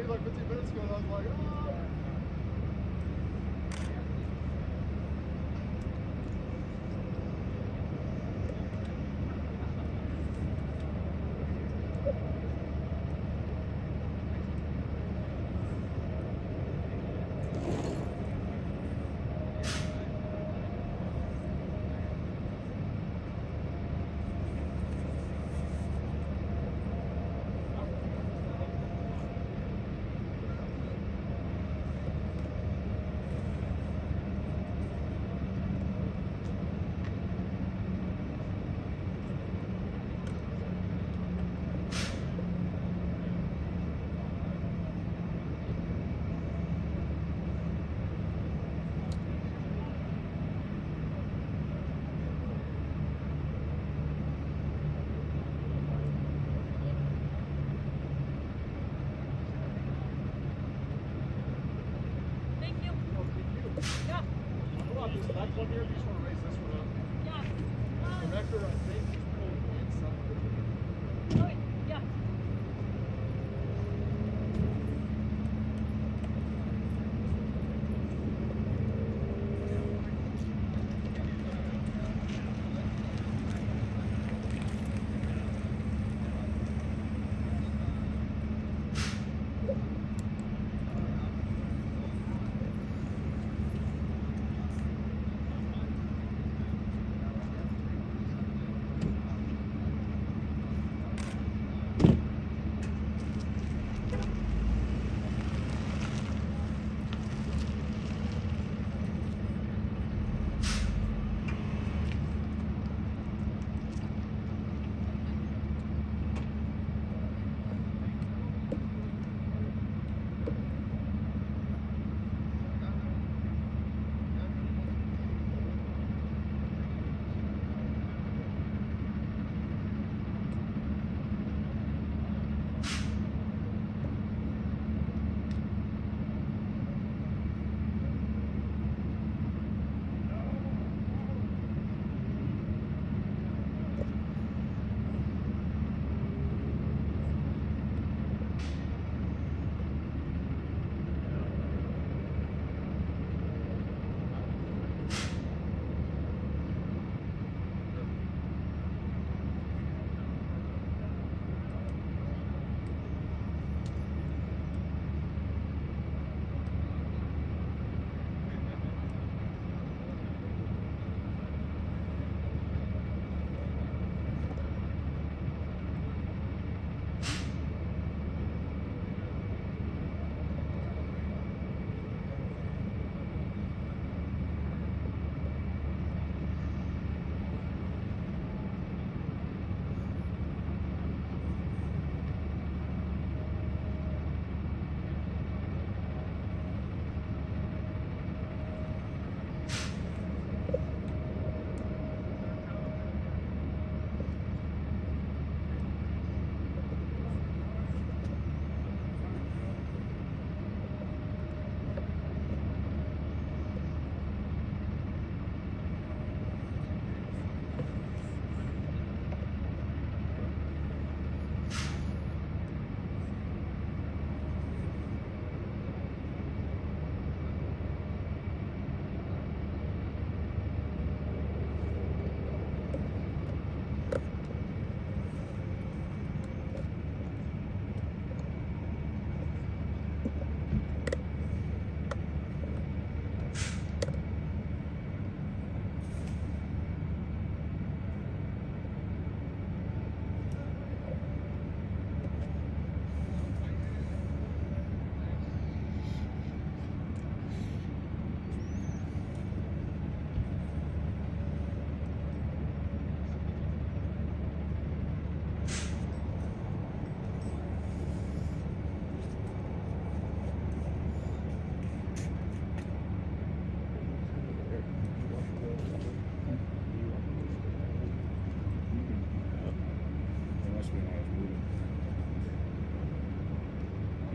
Like 15 minutes ago, I was like, oh. That one here, you just want to raise this one up. Yeah. The connector, I think, is pulled inside of it. Okay, yeah.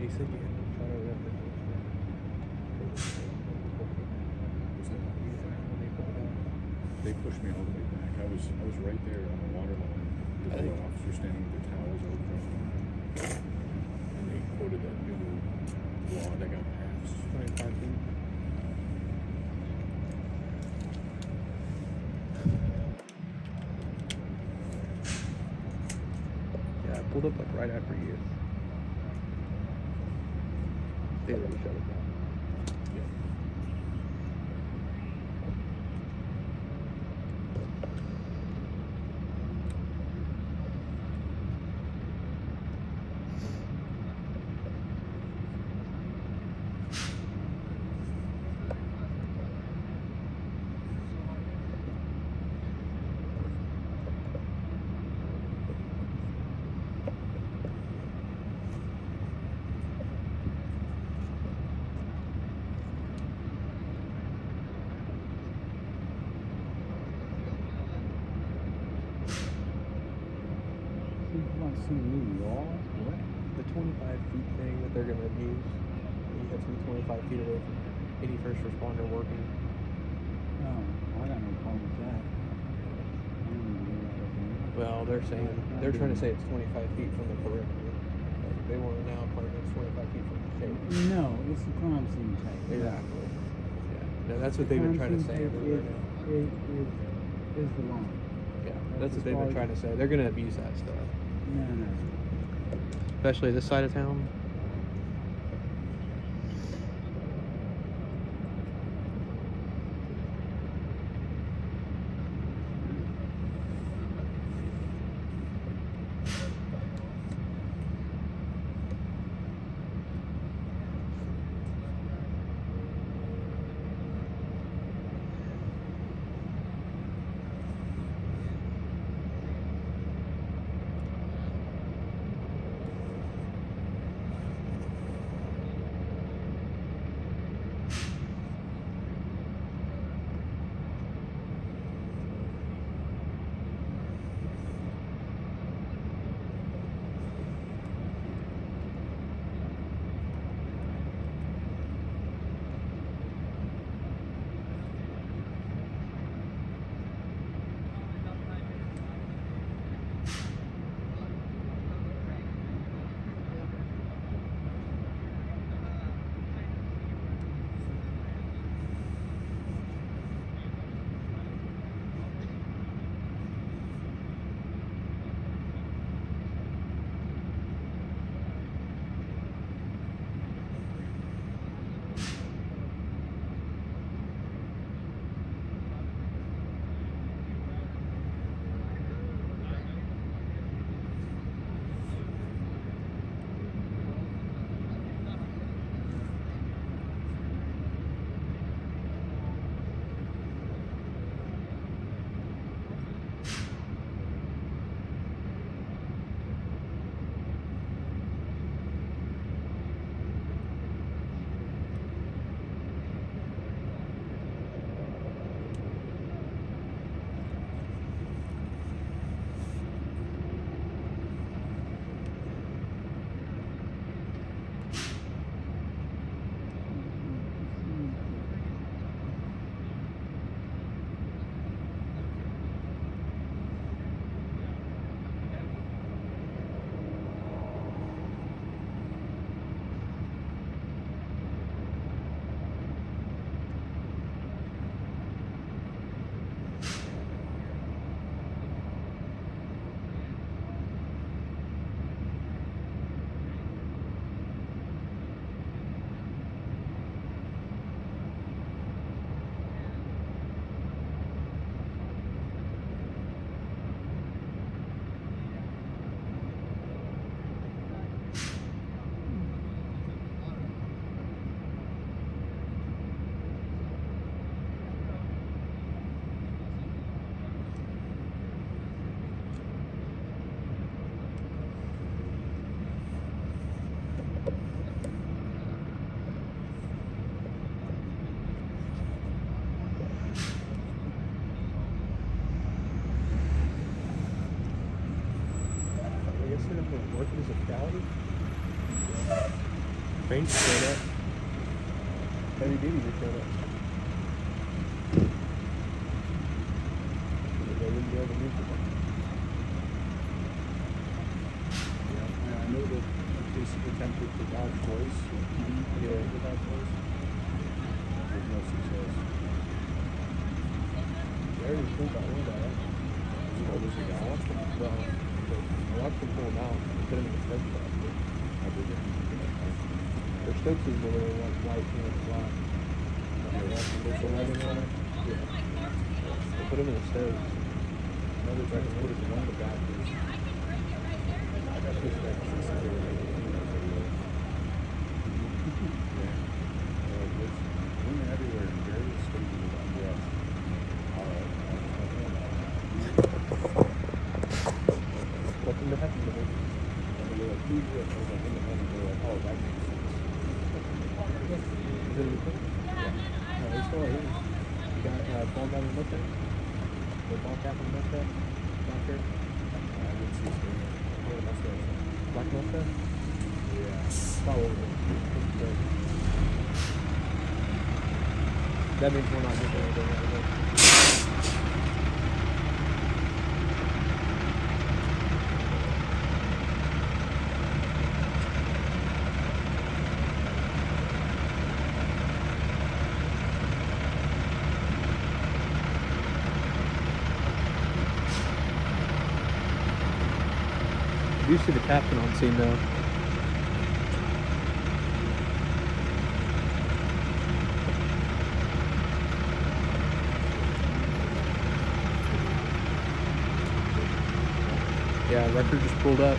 You said you had shot over that. They pushed me all the way back. I was right there on the water line. The other officer standing with the towels over us. And they quoted that new law that got passed. 25 feet. Yeah, I pulled up like right after you. They already shut it down. Some new law? What? The 25 feet thing that they're going to abuse. You have to be 25 feet away from any first responder working. Oh, I got no problem with that. I don't even know what that Well, they're saying, they're trying to say it's 25 feet from the perimeter. Like, they want to now claim it's 25 feet from the shape. is. No, it's the crime scene type. Exactly. Yeah. No, that's what they've been trying to say everywhere now. It is the law. Yeah, that's what they've been trying to say. They're going to abuse that stuff. No. Especially this side of town. work physicality. Trains showed up. Heavy duty just showed up. They wouldn't be able to move the bus. Yeah, I know that this attempted to dodge twice. Yeah, to dodge twice. With no success. They already pulled that one out. I watched them, I watched them pull them out and put them in the Stokes box. I did it. Their Stokes is the little like white and black. There's a wagon on it. Yeah. They put them in the Stokes. Now they're trying to put it in one of the back. I got this back to the center. Women everywhere in various stages of undress. Alright. Nothing to happen to me. And they were like, who's this? I was like, independent. They were like, oh, that makes sense. Is it a thing? Yeah. They still are here. You got ball down the mustache? The ball cap on the mustache? Back here? I didn't see his name. What a mustache. Black mustache? Yeah. Follow over. That means we're not getting anything out of it. I do see the captain on scene though. Yeah, record just pulled up.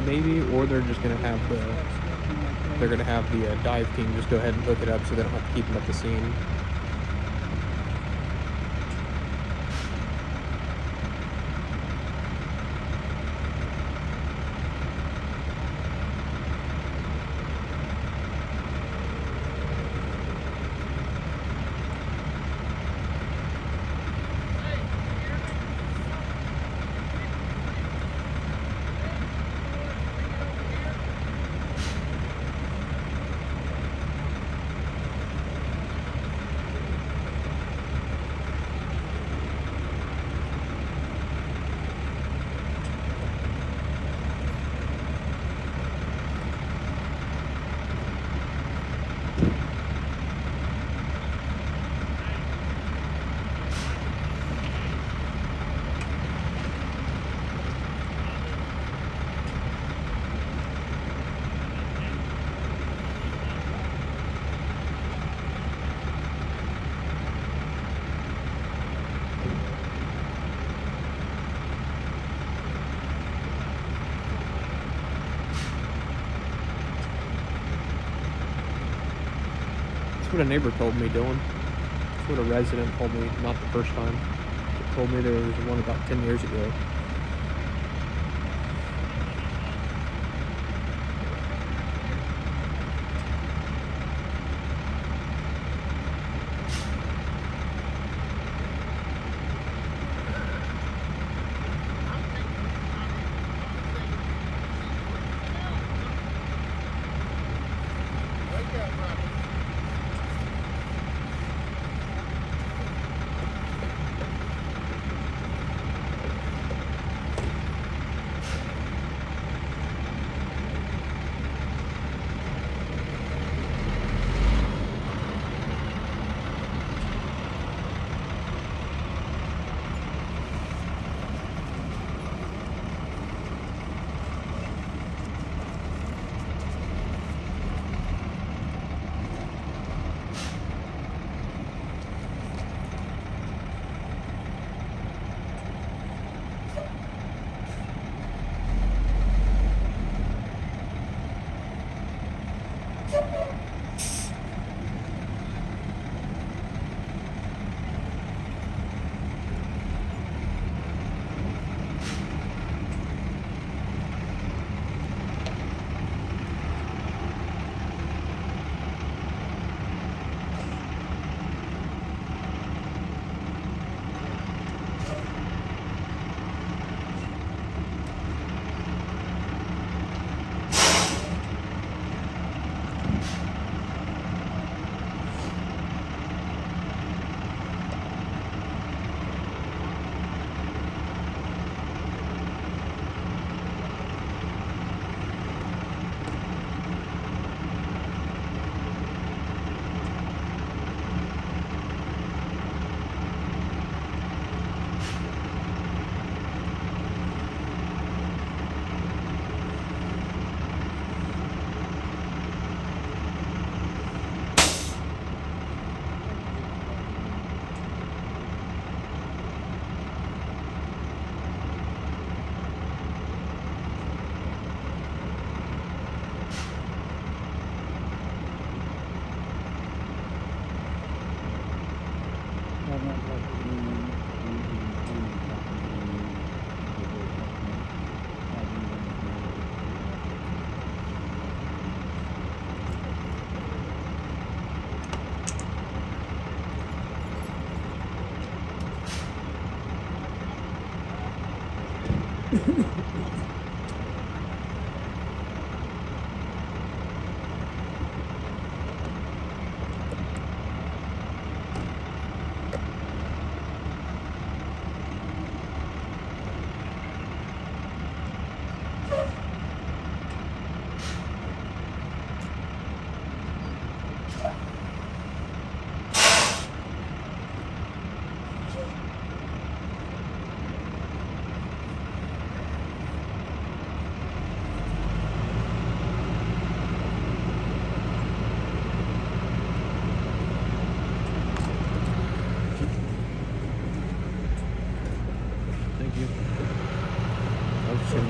Maybe, or they're just gonna have the dive team just go ahead and hook it up so they don't have to keep them at the scene. That's what a neighbor told me, Dylan. That's what a resident told me, not the first time. They told me there was one about 10 years ago.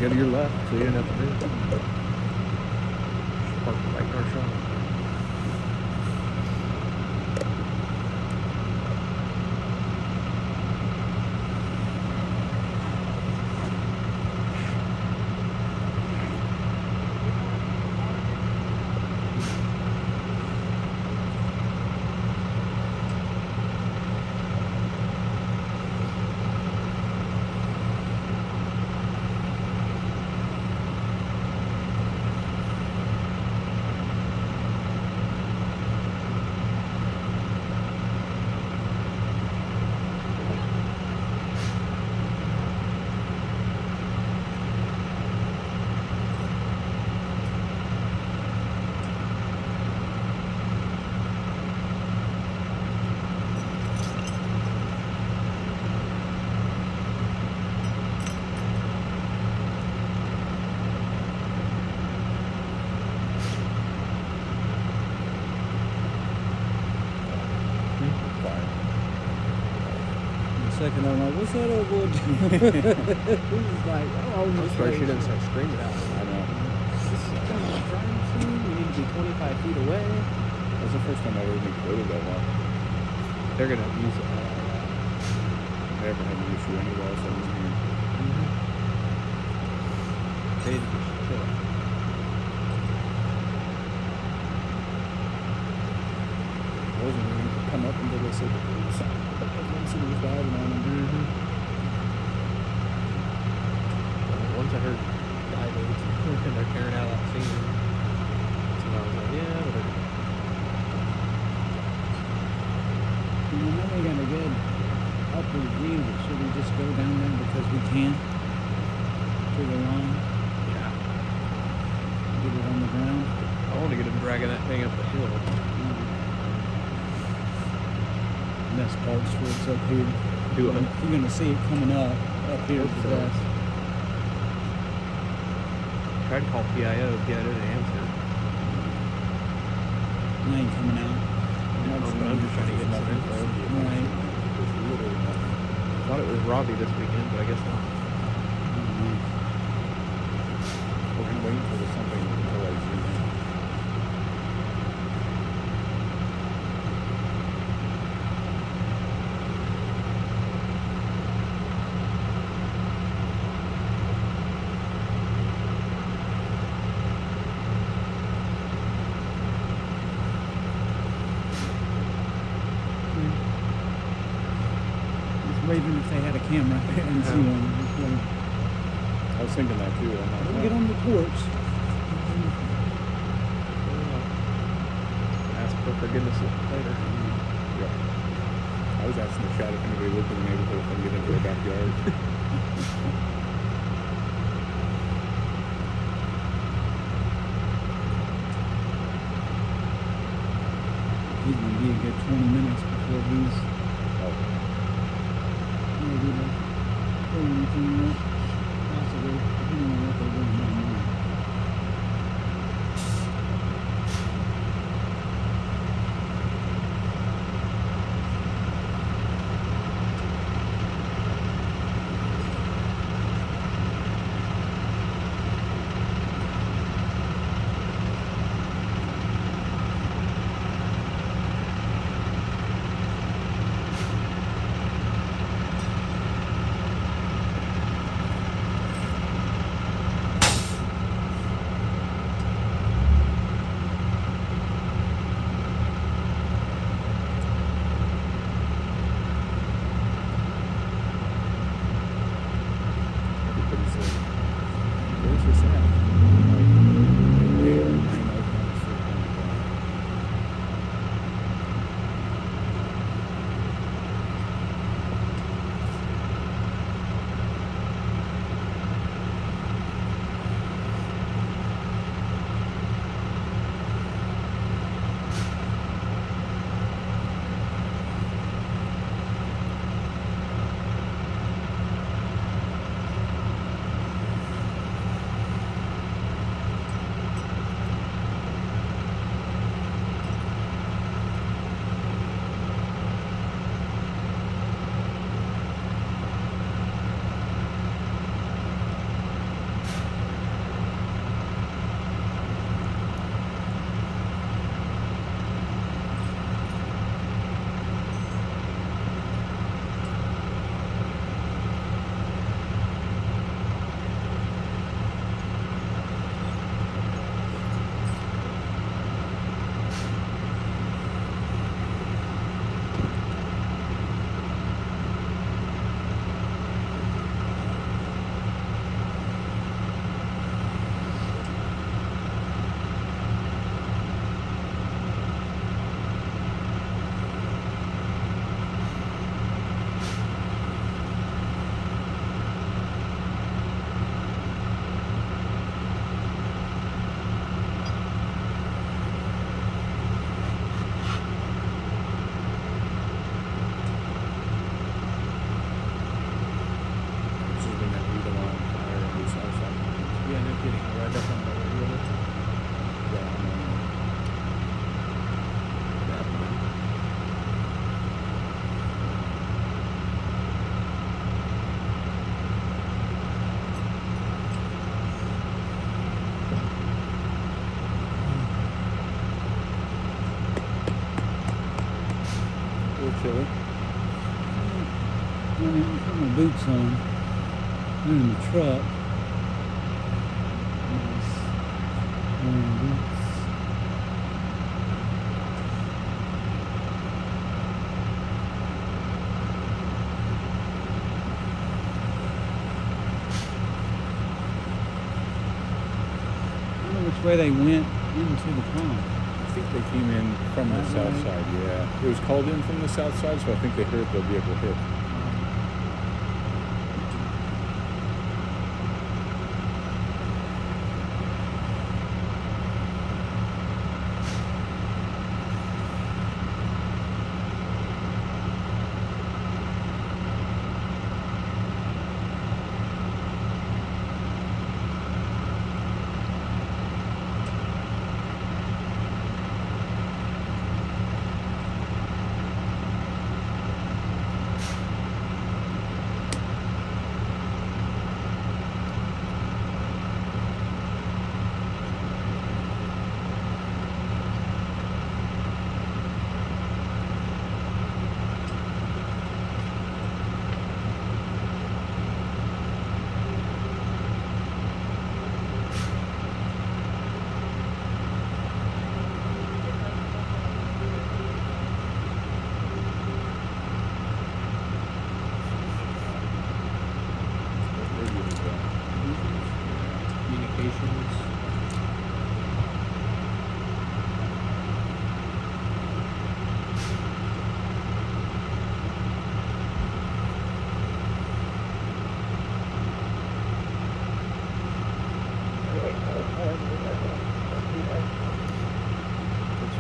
go to your left, so you didn't have to do it. Park right in our shop. Second, I'm like, what's that old boy doing? He's like, oh, I'm surprised she didn't start screaming out. I know. crime scene. We need to be 25 feet away. That's the first time I've ever been quoted that long. They're gonna abuse it. I haven't had an issue anywhere else. They need to just chill. It wasn't even come up until they said that there was something. One city was diving on them. Once I heard diving, and they're carrying out that scene, so I was like, yeah, whatever. Now we got a good upward view, but should we just go down there because we can? To the line? Yeah. Get it on the ground? I want to get him dragging that thing up the hill. Best parts for it's up here. Do it. You're gonna see it coming up here at the best. Tried to call PIO, PIO didn't answer. It ain't coming out. I'm just trying to get some info. Right. Thought it was Robbie this weekend, but I guess not. We're going to wait until there's something until I see him. Waving if they had a camera and see one. I was thinking that too. I'm like, Get on the porch. Ask for forgiveness later. Yeah. I was asking the chat if anybody lived in the neighborhood if I can get into their backyard. He's gonna be a good 20 minutes before he's maybe like pull anything up. Possibly, depending on what they're doing right now. chilly. Went out and put my boots on. Went in the truck. Nice warm boots. I wonder which way they went into the pond. I think they came in from the south side, yeah. It was called in from the south side, so I think they heard the vehicle hit.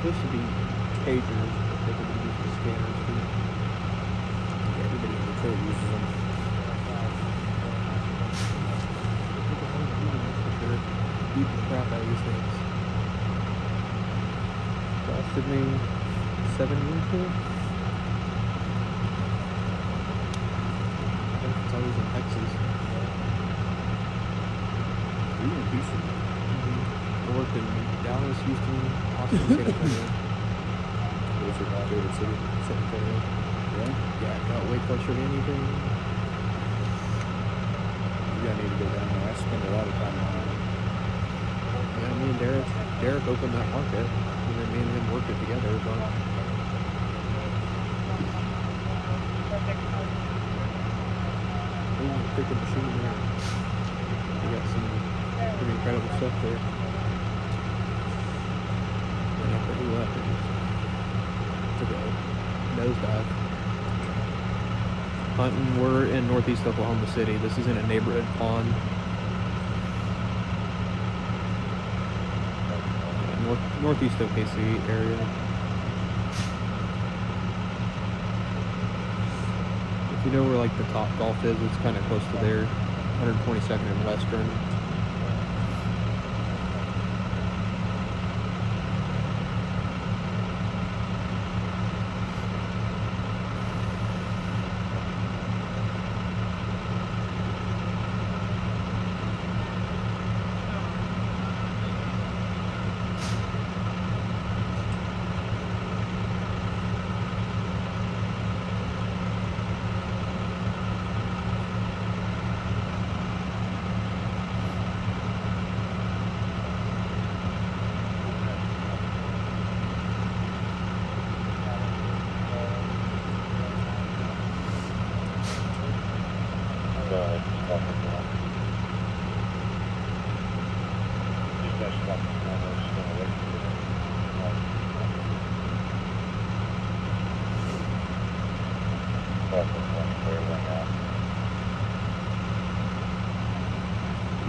Supposed to be pagers, but they can be used as scanners too. Everybody in Detroit uses them. Beat the crap out of these things. Costed me $7 It's always in Texas. We were in Houston. I worked in Dallas, Houston, Austin, San Antonio. What's your favorite city? San Antonio. Yeah? Yeah, I got way closer to anything. Yeah, I need to go down there. I spend a lot of time on it. Yeah, me and Derek opened that market, and then me and him worked it together. But freaking machine there. We got some pretty incredible stuff there. And after he left, it just took a nosedive. Hunting, we're in northeast Oklahoma City. This is in a neighborhood pond. Northeast OKC area. If you know where like the Top Golf is, it's kind of close to there. 122nd and Western.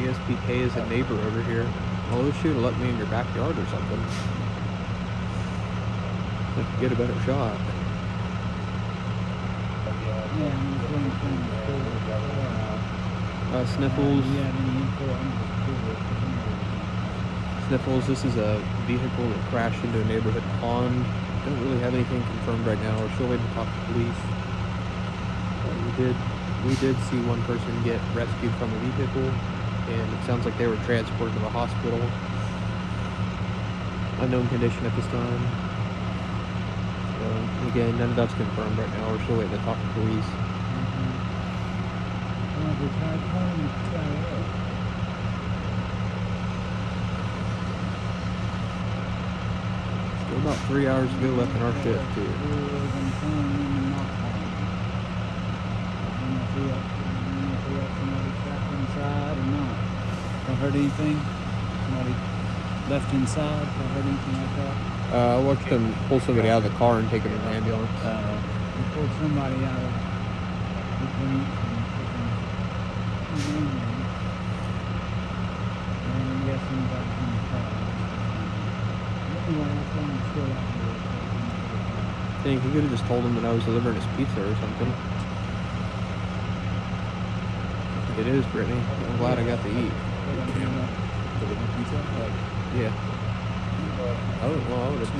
ESPK is a neighbor over here. Oh shoot, let me in your backyard or something. I could get a better shot. Sniffles. Sniffles, this is a vehicle that crashed into a neighborhood pond. Don't really have anything confirmed right now. We're still waiting to talk to police. We did see one person get rescued from a vehicle, and it sounds like they were transported to the hospital. Unknown condition at this time. Again, none of that's confirmed right now. We're still waiting to talk to police. Still about 3 hours to go left in our shift, too. Inside or not? Have heard anything? Somebody left inside? Have heard anything like that? I watched them pull somebody out of the car and take them to an ambulance. They pulled somebody out of the and I'm guessing about in the car. Anyway, I saw him still out there. I think he could have just told him that I was delivering his pizza or something. It is, Brittany. I'm glad I got to eat. Deliver pizza? Yeah. Oh, well, I would have just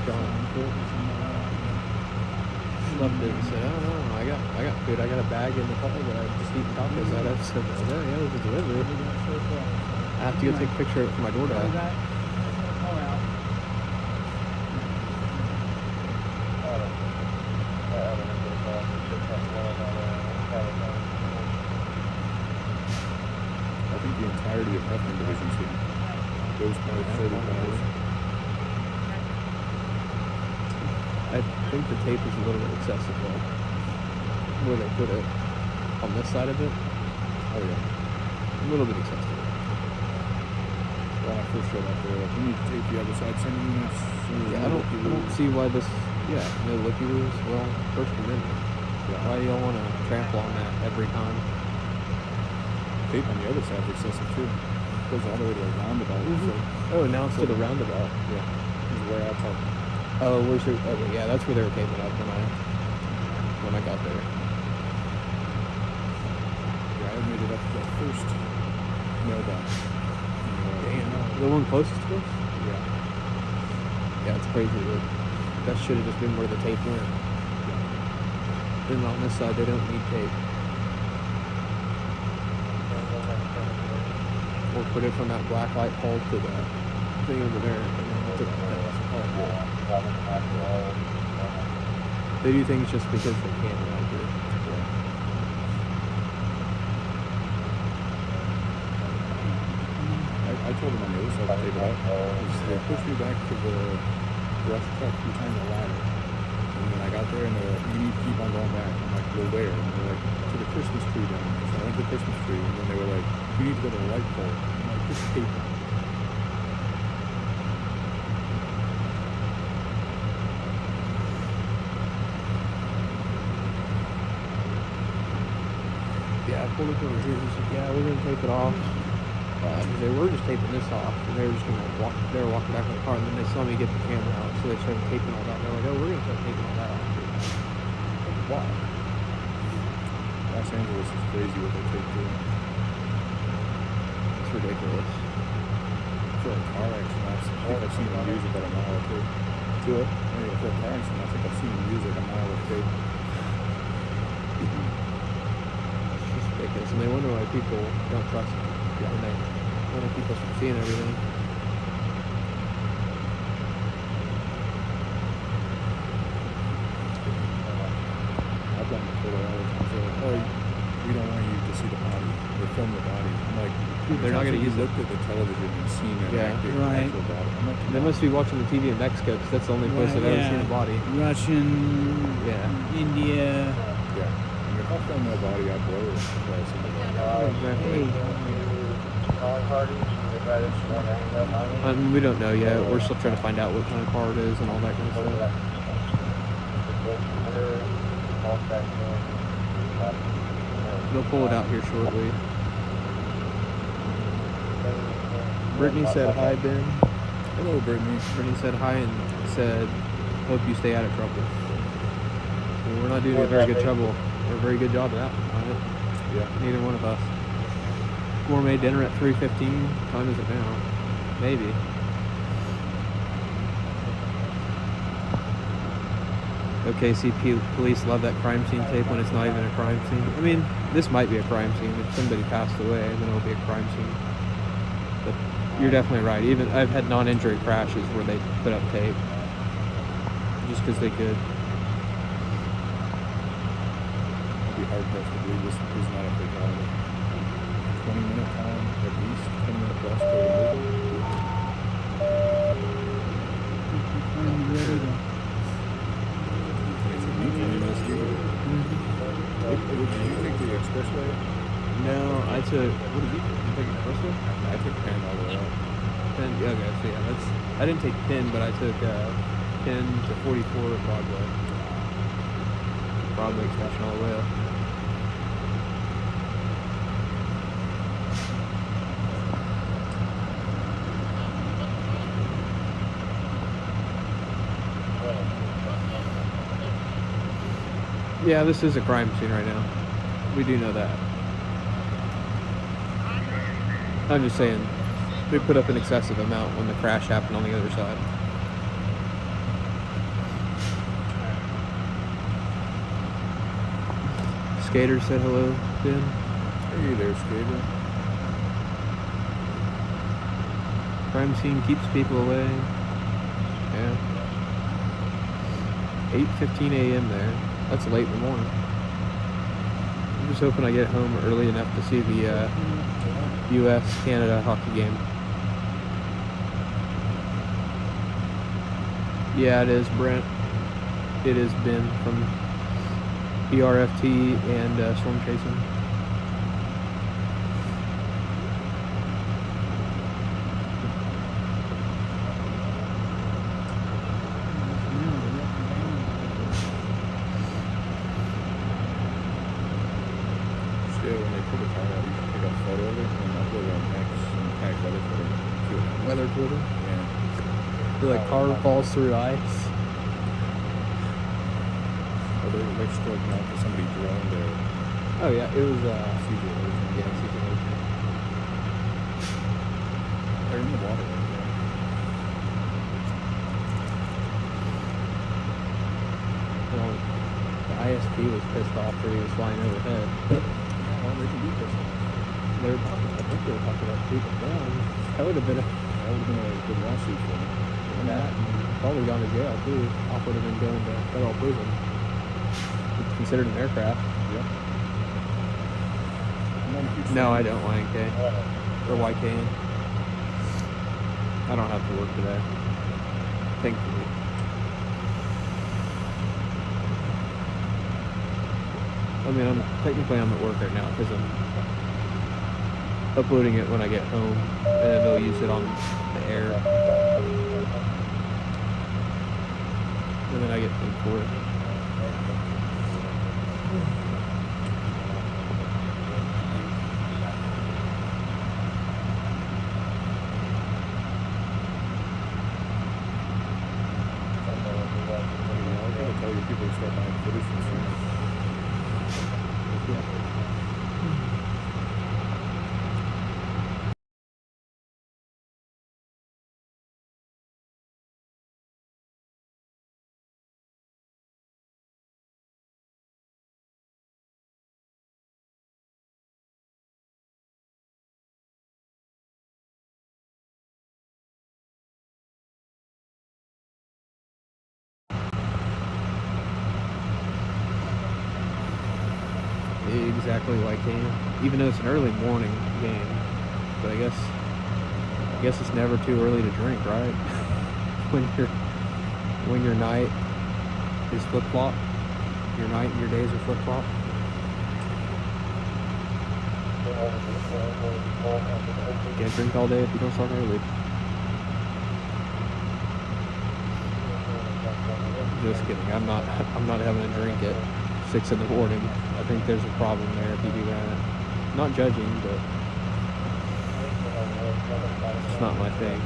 gone. Loved it and said, oh, no, I got food. I got a bag in the car that I just eaten tacos out of. So, oh, yeah, it was a delivery. I have to go take a picture of it for my DoorDash. I think the entirety of Huffman Division's here. Those probably 30 cars. I think the tape is a little bit excessive, though. Where they put it on this side of it. Oh, yeah. A little bit excessive. When I first showed up there, you need to tape the other side 10 units. Yeah, I don't see why this. Yeah, no looky loos. Well, First Amendment. Yeah, why do y'all want to trample on that every time? Tape on the other side is excessive too. It goes all the way to the roundabout. So, Oh, now it's to the roundabout. yeah, this is where I parked. Oh, where's your? Okay, yeah, that's where they were taping up when I got there. Yeah, I made it up to that first mailbox. Damn, the one closest to us. Yeah. Yeah, it's crazy. That should have just been where the tape went. Then on this side, they don't need tape. Or put it from that black light pole to the thing over there. To the fence. They do things just because they can around here. I told them on the other side to tape it up. They pushed me back to the brush truck behind the ladder. And then I got there and they're like, you need to keep on going back. I'm like, well, where? And they're like, to the Christmas tree down there. So I went to the Christmas tree and then they were like, you need to go to the light pole. I'm like, just tape it. Yeah, I pulled up over here and said, yeah, we're going to tape it off. Because they were just taping this off, and they were just going to walk, they were walking back in the car, and then they saw me get the camera out, so they started taping all that. They're like, oh, we're going to start taping all that off. Like, why? Los Angeles is crazy what they tape to. It's ridiculous. For a car accident, I think I've seen them use about a mile or two. Do it? Anyway, for a car accident, I think I've seen them use like a mile or two. It's just ridiculous, and they wonder why people don't trust them. Yeah. When they keep us from seeing everything. I've done it before all the time. They're like, oh, we don't want you to see the body. They film the body. I'm like, they're not going to use looked at the television and seen an actual body. I'm like, they must be watching the TV in Mexico because that's the only place I've ever seen a body. Russian, India. Yeah. I mean, if I film my body, I'd blow it. Exactly. We don't know yet. We're still trying to find out what kind of car it is and all that kind of stuff. They'll pull it out here shortly. Brittany said hi, Ben. Hello, Brittany. Brittany said hi and said, hope you stay out of trouble. Well, we're not doing a very good job of that. Right? Yeah. Neither one of us. Gourmet dinner at 3:15. Time is it now? Maybe. OKC police love that crime scene tape when it's not even a crime scene. I mean, this might be a crime scene. If somebody passed away, then it'll be a crime scene. But you're definitely right. Even I've had non-injury crashes where they put up tape. just because they could. I'd be hard pressed to believe this is not a fatality. 20-minute time at least, 20-minute plus to removal. It's a neat 20 minutes to do. Did you take the expressway? No, I took. What did you take? You take expressway? I took Penn all the way up. Penn. Yeah, okay, so yeah, that's. I didn't take Penn, but I took Penn to 44 Broadway. Broadway extension all the way up. Yeah, this is a crime scene right now. We do know that. I'm just saying, they put up an excessive amount when the crash happened on the other side. Skater said hello, Ben. Hey there, Skater. Crime scene keeps people away. Yeah. 8:15 a.m. there. That's late in the morning. I'm just hoping I get home early enough to see the U.S.-Canada hockey game. Yeah, it is, Brent. It is Ben from BRFT and Storm Chasing. Still, when they put the car out, you can take a photo of it and then upload it on X and tag weather Twitter. See what happens. Weather Twitter? Yeah. The like car falls through ice. Or they're stroking out because somebody droned their Oh yeah, it was CJ Ocean. yeah, CJ Ocean. They're in the water right there. Well, the ISP was pissed off that he was flying overhead. Well, they can be pissed off. They were talking, I think they were talking about shooting down. That would have been That would have been a good lawsuit for them. that. Probably gone to jail too. Off would have been going to federal prison. It's considered an aircraft. Yeah. I'm not a huge No, fan. I don't YNK. Or YKN. I don't have to work today. Thankfully. I mean, I'm at work right now because I'm uploading it when I get home, and then they'll use it on the air, and then I get paid for it. I gotta tell you, people start buying footage from streamers. Exactly like him. Even though it's an early morning game, but I guess it's never too early to drink, right? when your night is flip flop, your night and your days are flip flop. Can't drink all day if you don't start early. Just kidding. I'm not having a drink at 6 in the morning. I think there's a problem there if you do that. Not judging, but it's not my thing.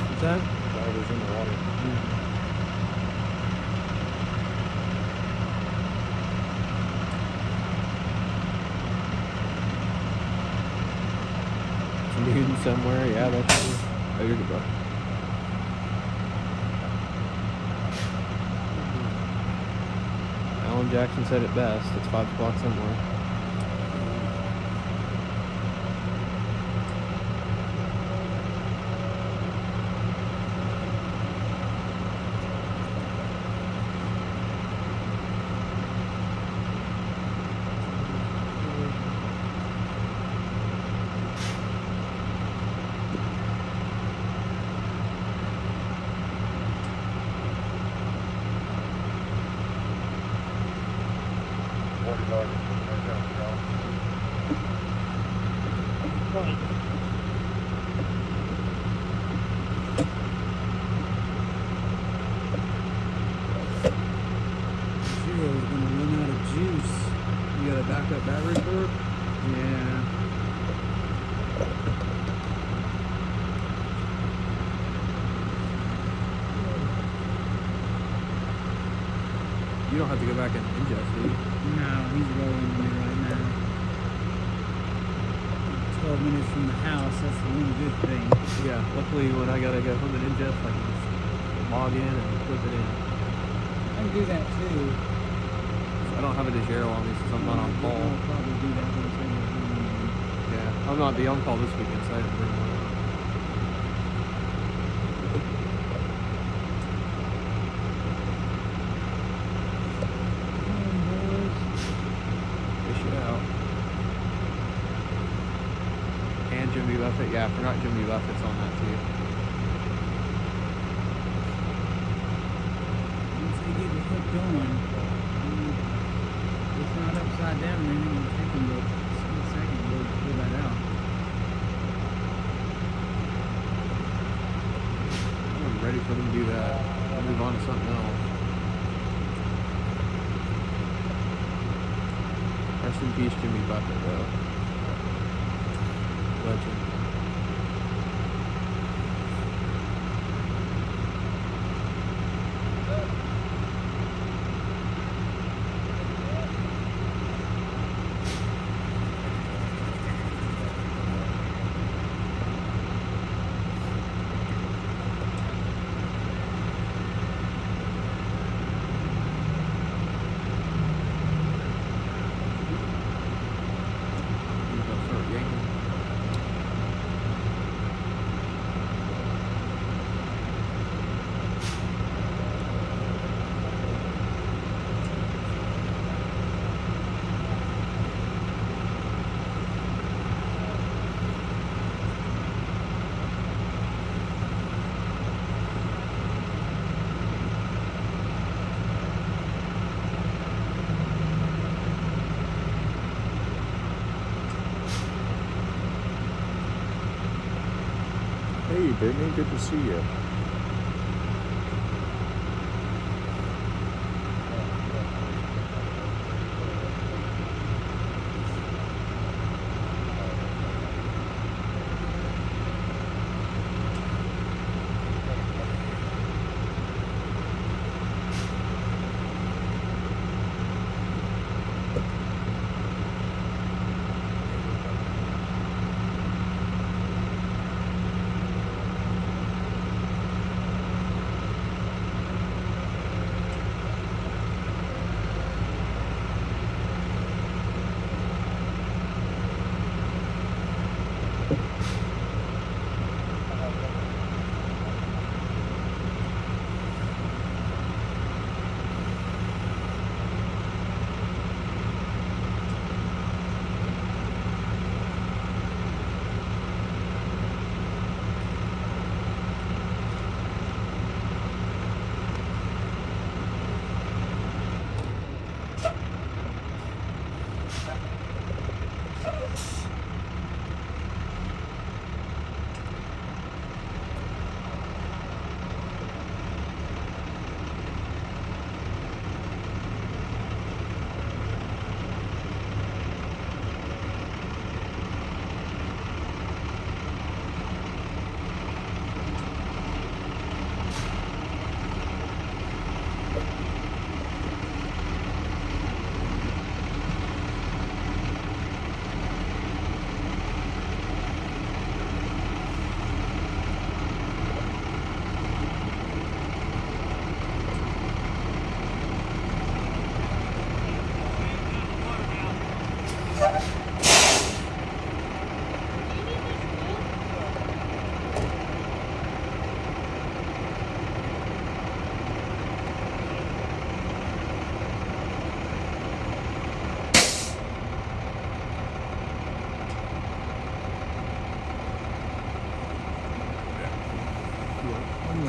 What's that? Divers in the water. Noon somewhere, yeah, that's true. Oh, you're good, bro. Alan Jackson said it best. It's 5 o'clock somewhere. Zero's gonna run out of juice. You got a backup battery for it? Yeah. You don't have to go back and ingest, do you? No, he's rolling me right now. 12 minutes from the house, that's the one good thing. Yeah, luckily when I gotta go home and ingest, I can just log in and flip it in. I can do that too. I don't have a DeGero on me since I'm not on call. I'll probably do that once I get home. Yeah, I'm not be on call this weekend, so I didn't bring one. Fish it out. And Jimmy Buffett, yeah, I forgot Jimmy Buffett's on that too. Once they get the hook going, it's not upside down, then it will take them a split second to pull that out. I'm ready for them to do that. I'll move on to something else. Rest in peace, Jimmy Buffett, though. Legend. Hey, Brittany, good to see you.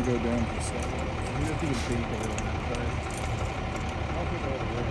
go down to the side. I wonder if you can see anything on that side. I'll take all the way.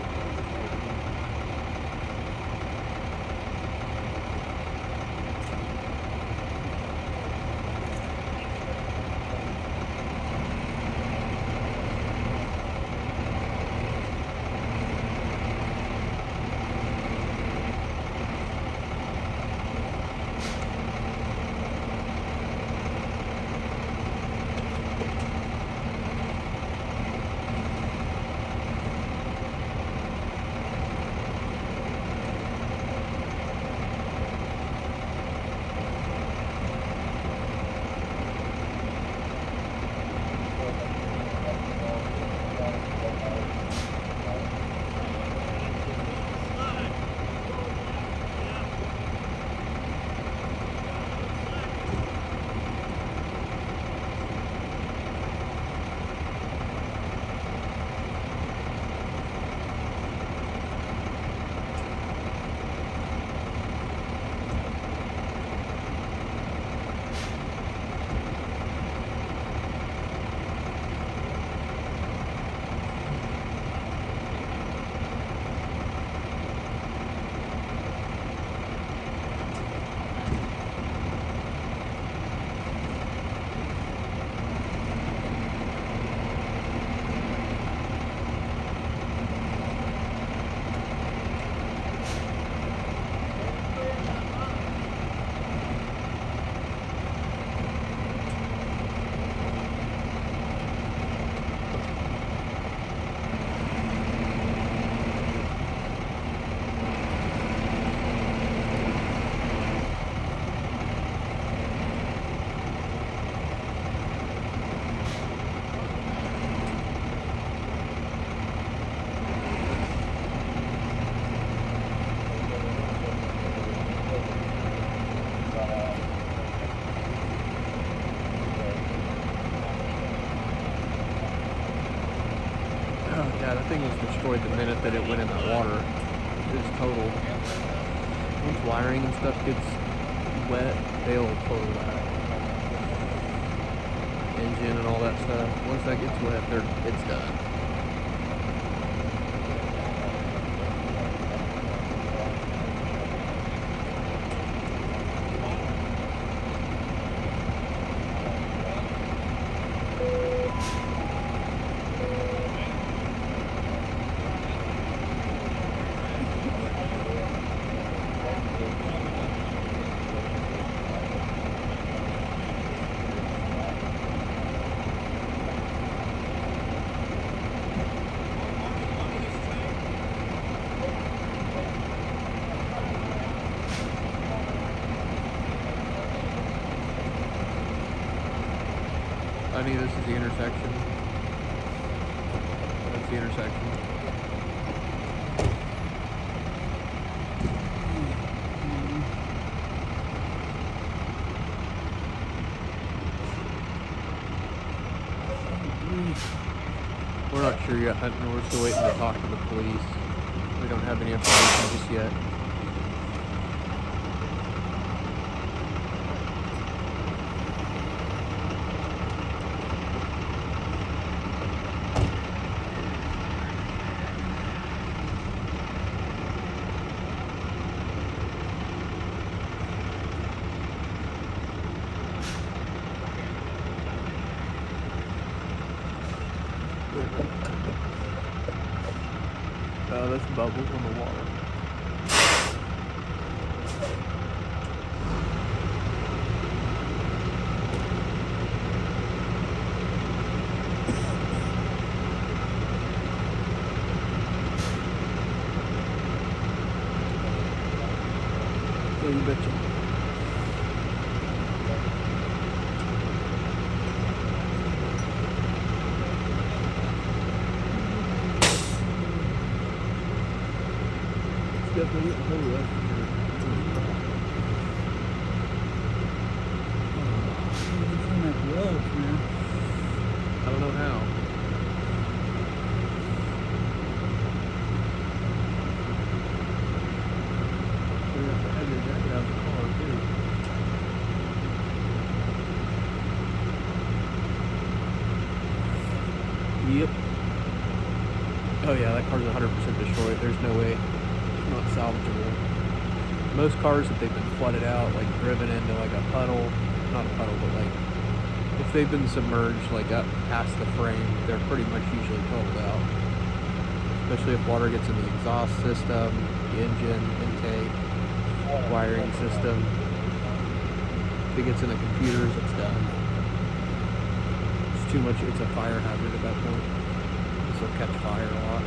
Yeah, the thing was destroyed the minute that it went in the water. It was total. Once wiring and stuff gets wet, they'll total that. Engine and all that stuff. Once that gets wet, it's done. Honey, this is the intersection. That's the intersection. We're not sure yet, Hunting. We're still waiting to talk to the police. We don't have any information just yet. That's bubbles on the water. Yeah, you betcha. Definitely getting cold, that's for sure. I don't know how. You have to have your jacket out of the car too. Yep. Oh yeah, that car's 100% destroyed. There's no way. It's not salvageable. Most cars, if they've been flooded out, like driven into like a puddle, not a puddle, but like if they've been submerged like up past the frame, they're pretty much usually totaled out. Especially if water gets in the exhaust system, the engine, intake, wiring system. If it gets in the computers, it's done. It's too much, it's a fire hazard at that point. This will catch fire a lot.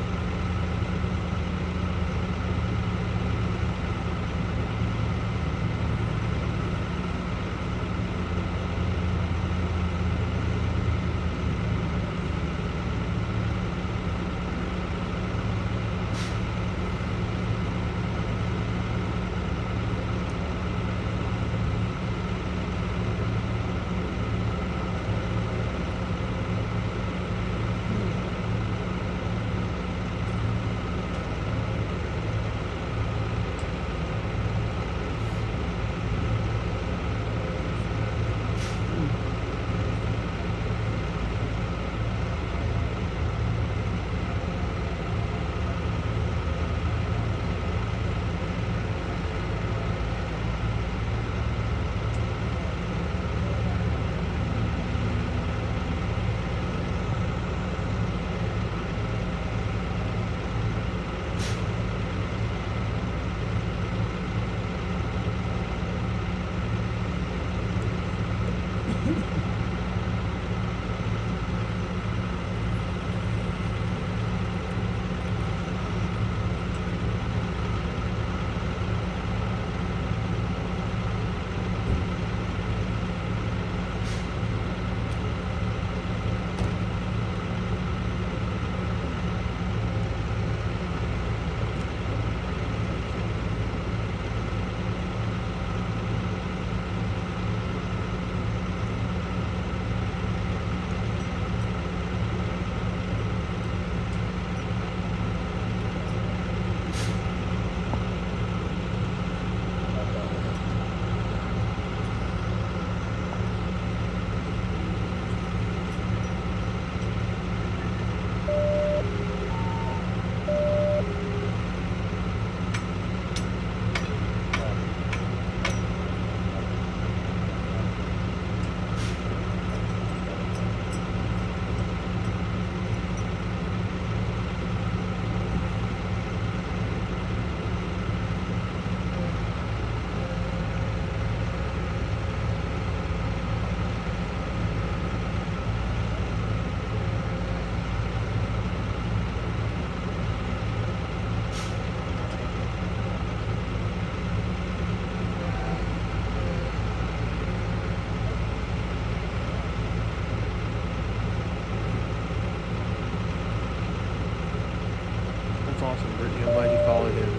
Awesome, Brittany. I'm glad you followed him.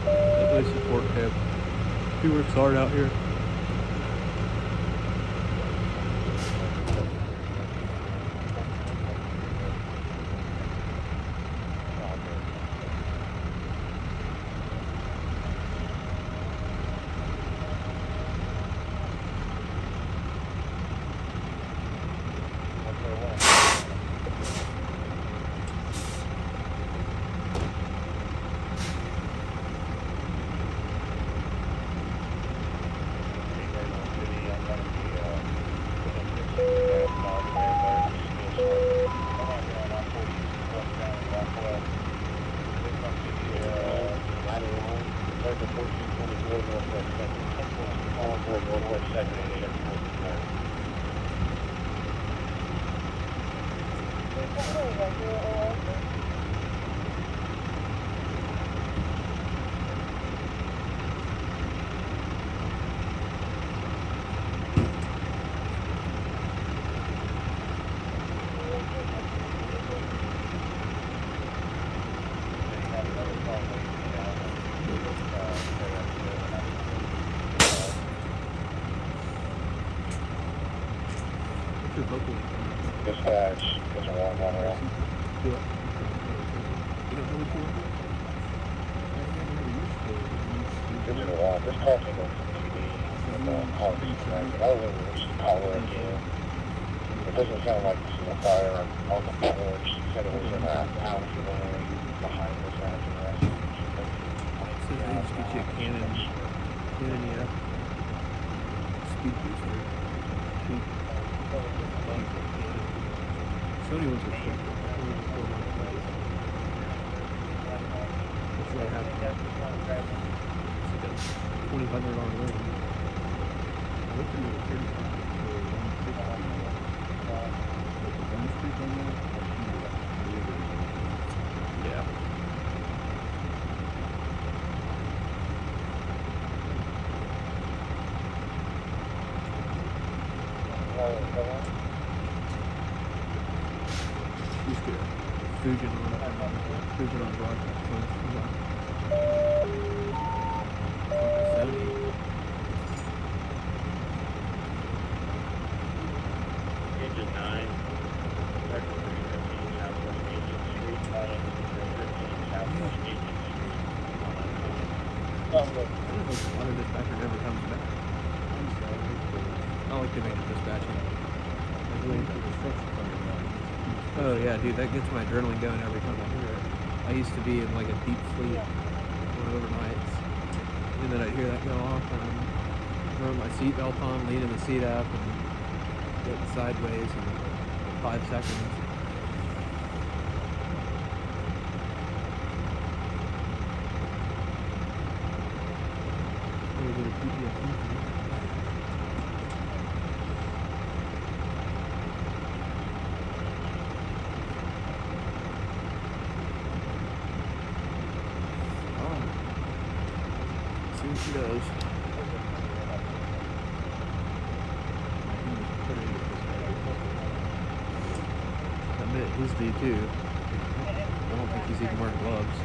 Definitely support him. He works hard out here. Dispatch, it's a wrong one around. Digital one, this call came over from TV. I don't know if we should call her again. It doesn't sound like this is a fire on the porch. She said it was in a house behind this address. So they just get you a Canon, yeah. Speed booster. Cheap. Sony ones are cheap. That's what I have. It's like a $2,500 ring. I looked into the 35 for 150. But the bone streak on that, I heated up really, really well. Yeah. Used to Fusion on broadcast. Engine 9, Sector 315 Southwest Agent Street, 315 Southwest Agent Street. I don't think a lot of dispatcher never comes back. I like doing dispatching. Oh yeah, dude, that gets my adrenaline going every time I hear it. I used to be in like a deep sleep on overnights, and then I'd hear that go off, and I'm throwing my seatbelt on, leaning the seat up, and getting sideways in 5 seconds. A little bit of PTSD. See what she does. I bet his do too. I don't think he's even wearing gloves.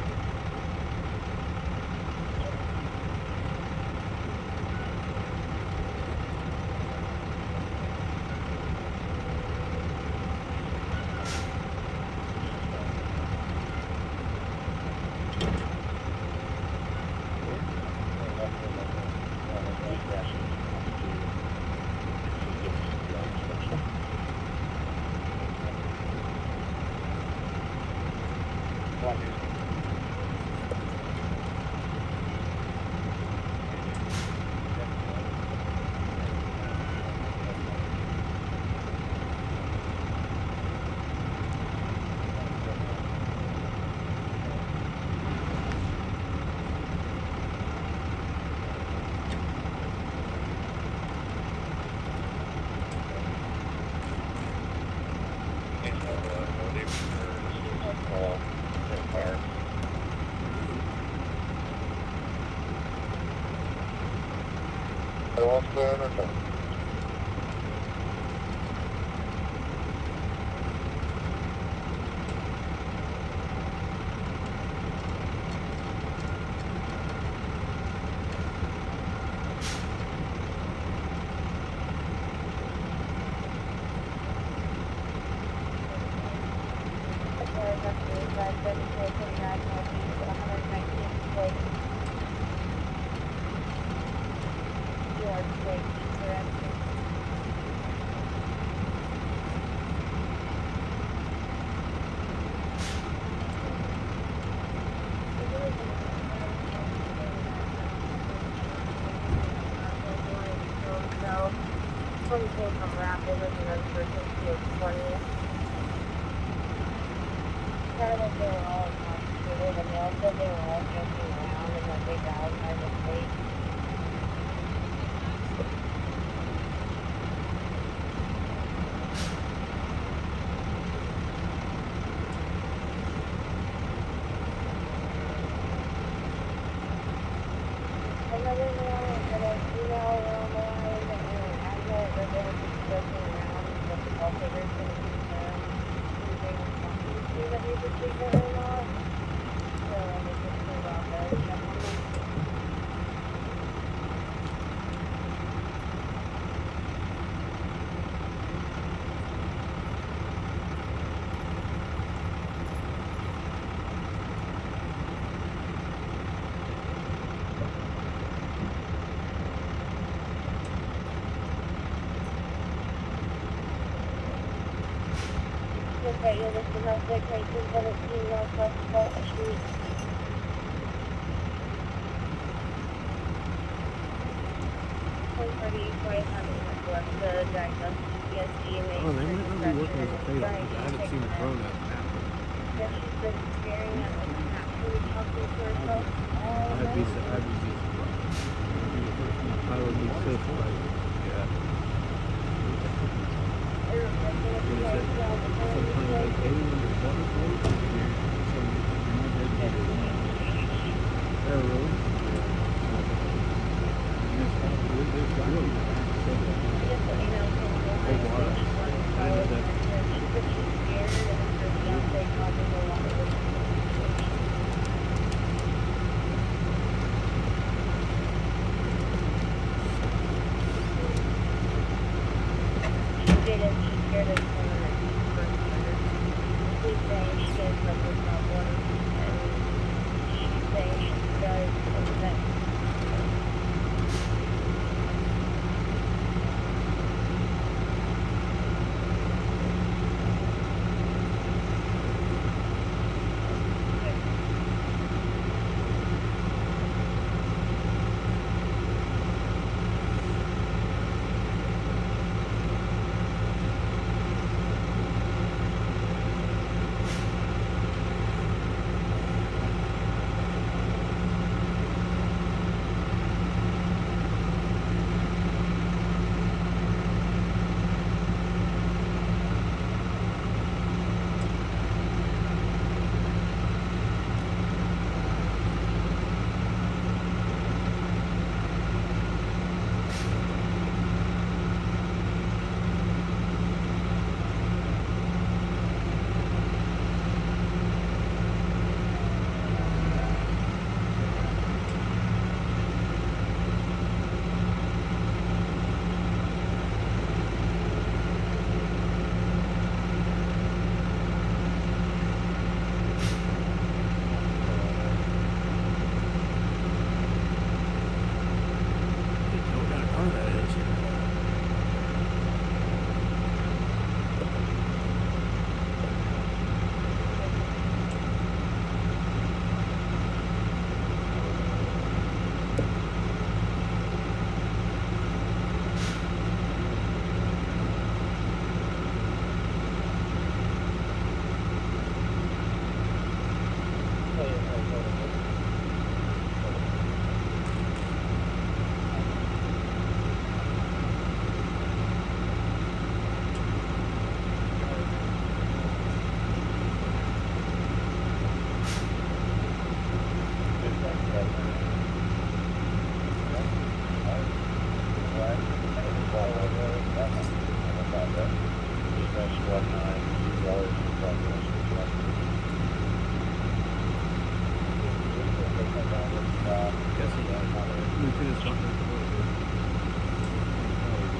Everyone's clear on their turn. From Rant over to the person to 20. Kind of like they were all intoxicated, and they all said they were all joking around and that they died by mistake. Another man that I email around the line and admit that they were just joking around, but the call figures didn't confirm who they were talking to, that he was sleeping or not. So they just turned off the check on them. Okay, you'll listen domestic 1917 Northwest 12th Street. The diagnosis PTSD and Oh, they might not be working as a fatal because I haven't seen the drone that happen. that she's been staring at like actually talking to herself all I'd be surprised. I would be so surprised. Yeah. What is it? Sometimes like anyone is water flows, oh, really?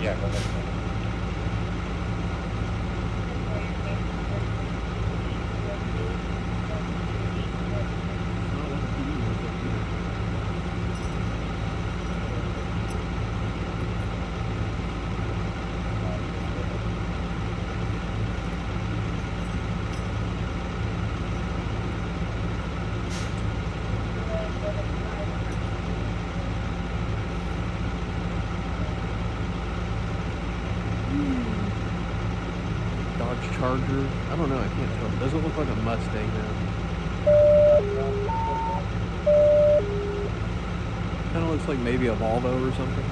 Yeah, go ahead. Charger. I don't know. I can't tell. It doesn't look like a Mustang now. Kind of looks like maybe a Volvo or something.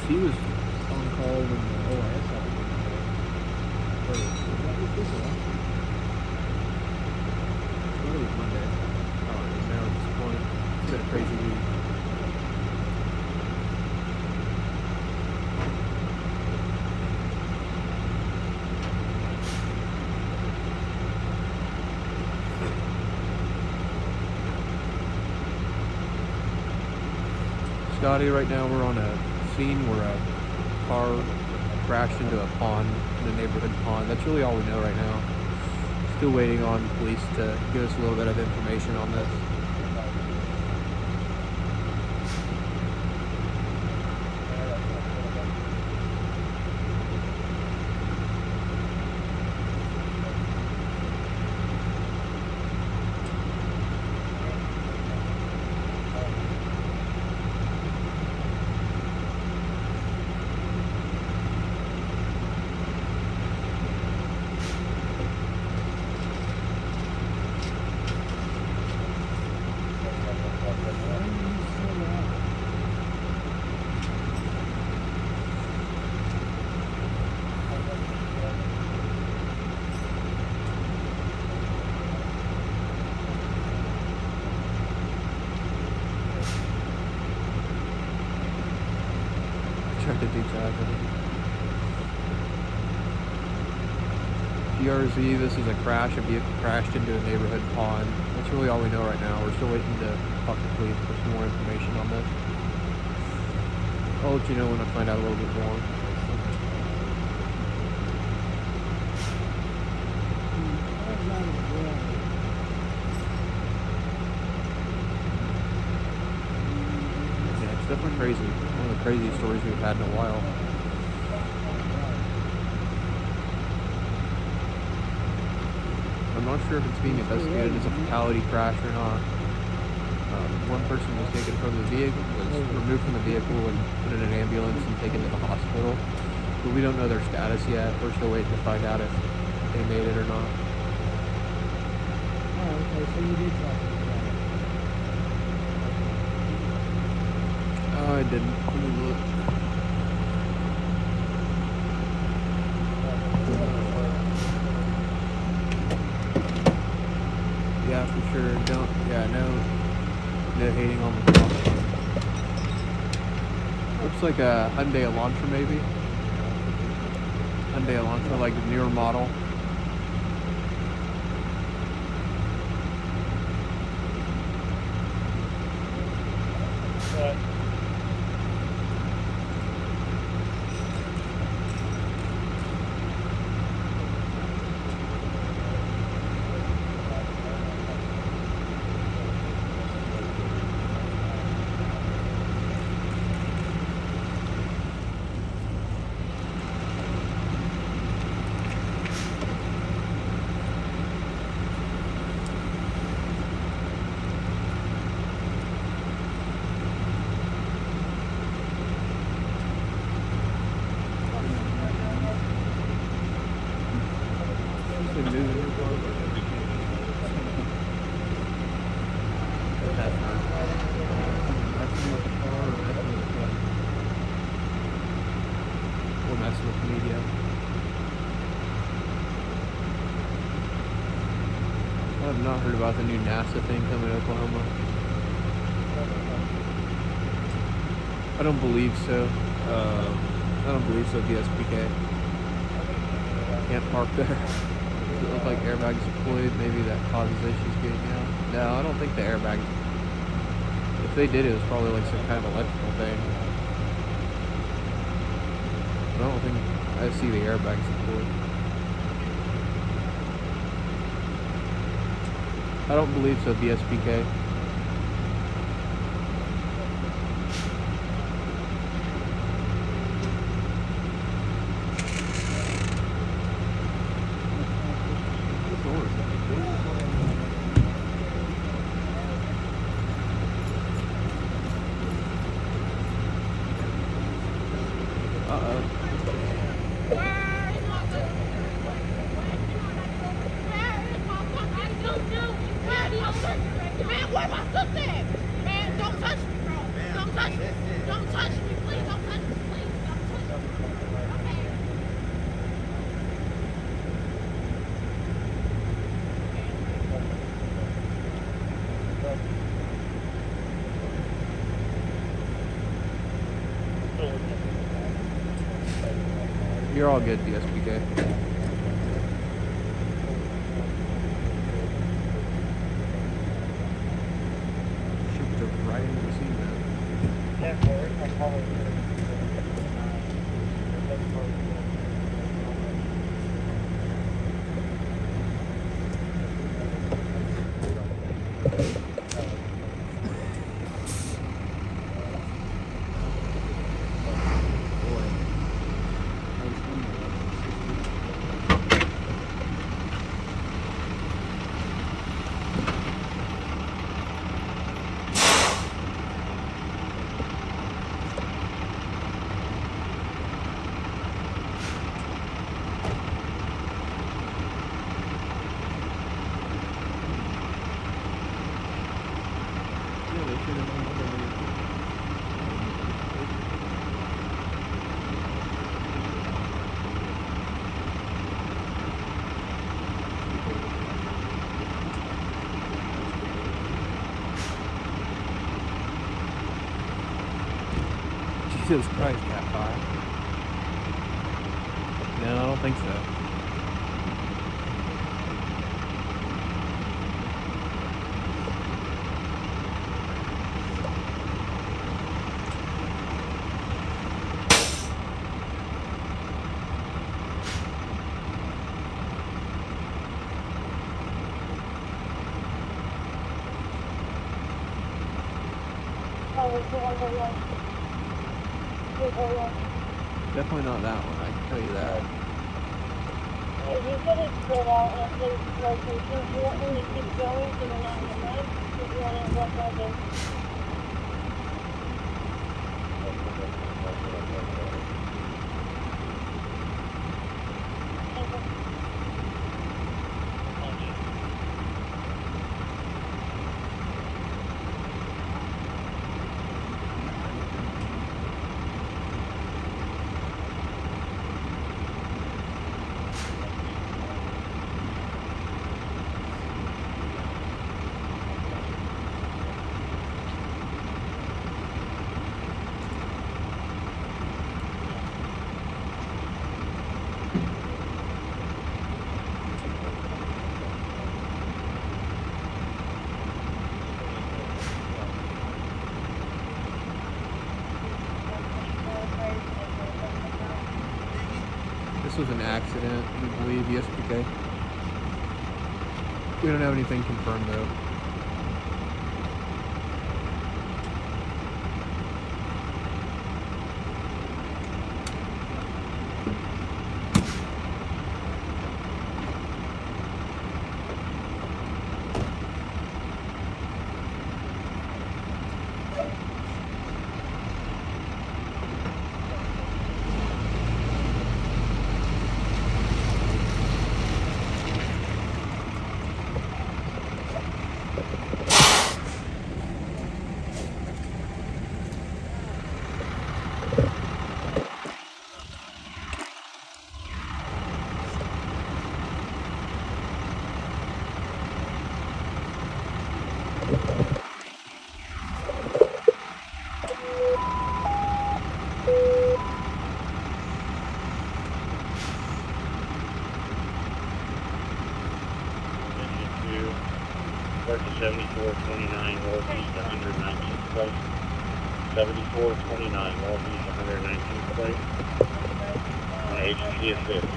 He was on call when the OIS happened. Or what was this one? I thought it was Monday. Oh, now at this point, it's been a crazy week. Scotty. Right now we're on a scene where a car crashed into a pond, in a neighborhood pond. That's really all we know right now. Still waiting on police to give us a little bit of information on this. Tried to deep dive in it. DRZ, this is a crash. A vehicle crashed into a neighborhood pond. That's really all we know right now. We're still waiting to talk to police for some more information on this. I'll let you know when I find out a little bit more. Yeah, it's definitely crazy. One of the craziest stories we've had in a while. I'm not sure if it's being investigated as a fatality crash or not. One person was taken from the vehicle, was removed from the vehicle and put in an ambulance and taken to the hospital. But we don't know their status yet. We're still waiting to find out if they made it or not. Oh, okay, so you did talk to them. I didn't. Let me look. Yeah, for sure. No hating on the car. Looks like a Hyundai Elantra, maybe. Hyundai Elantra, like the newer model. I have not heard about the new NASA thing coming to Oklahoma. I don't believe so. BSPK. Can't park there. Does it look like airbags deployed? Maybe that causes issues getting out. No, I don't think the airbags. If they did, it was probably like some kind of electrical thing. I don't think I see the airbags deployed. I don't believe so, BSPK. You're all good, BSPK. Shipped right into the scene, man. they should have done other ways. Jesus Christ, Cat 5. No, I don't think so. Definitely not that one, I can tell you that. If you could have spread out at those locations, you want me to keep going so they're not in the mud? If you want to walk out there. This was an accident, we believe, yesterday. We don't have anything confirmed though. Purchase 7429 Northeast 119th Place. 7429 Northeast 119th Place. On agency assist.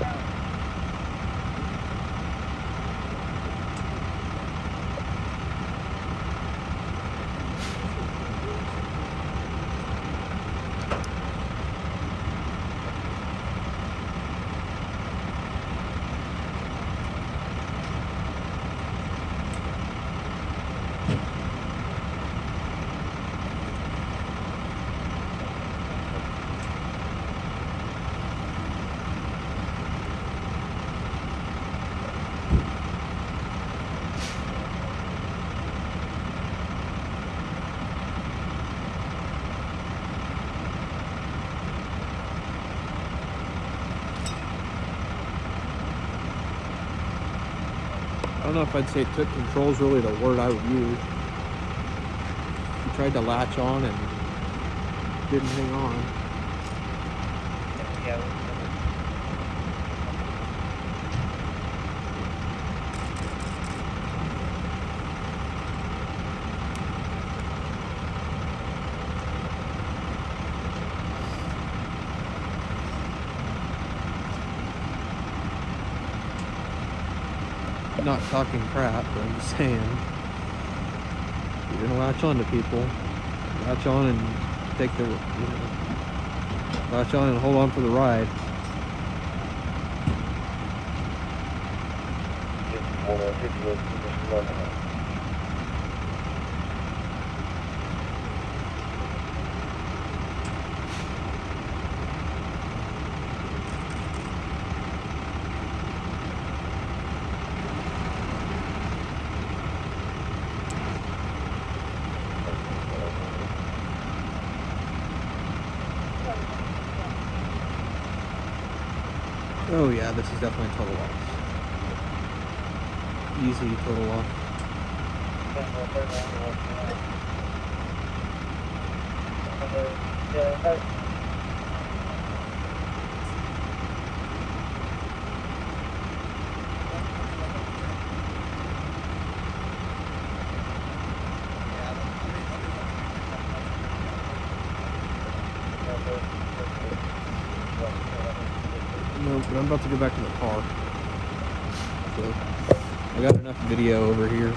I don't know if I'd say took control is really the word I would use. He tried to latch on and didn't hang on. Yeah. Not talking crap, but I'm just saying. You're gonna latch on to people. Latch on and take the, latch on and hold on for the ride. Oh yeah, this is definitely a total loss. Easy total loss. No, but I'm about to go back to the car. So I got enough video over here.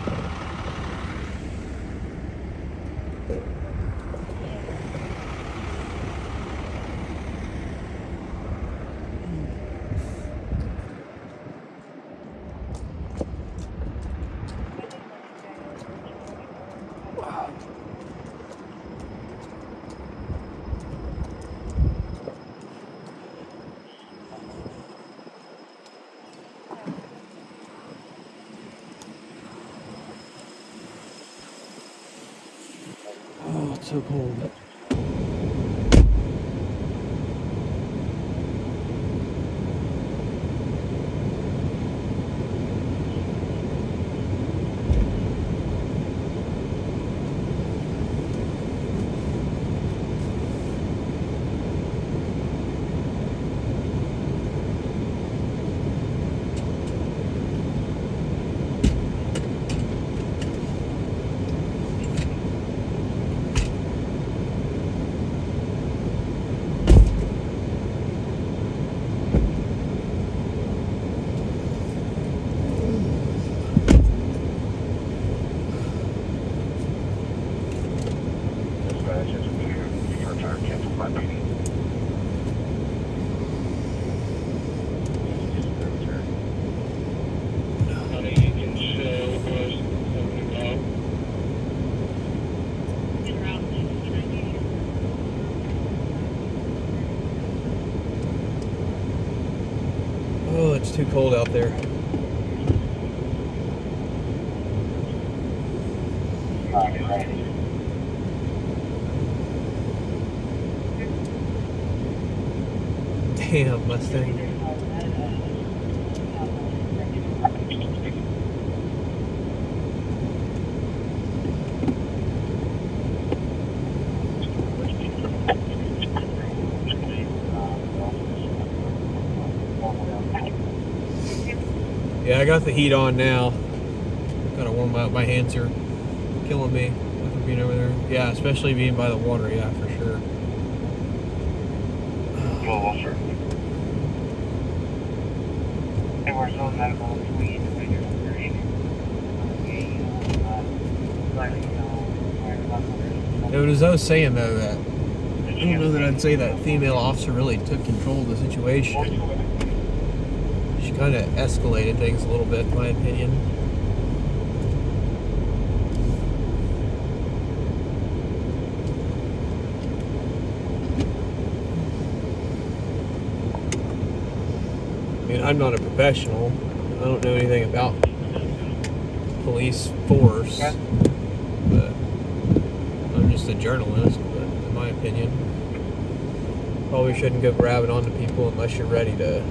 Oh, it's so cold. Oh, it's too cold out there. Damn, Mustang. Yeah, I got the heat on now. Gotta warm up. My hands are killing me after being over there. Yeah, especially being by the water. Yeah, for sure. It was I was saying though that I don't know that I'd say that female officer really took control of the situation. She kind of escalated things a little bit, in my opinion. I mean, I'm not a professional. I don't know anything about police force, but I'm just a journalist. But in my opinion, probably shouldn't go grabbing onto people unless you're ready to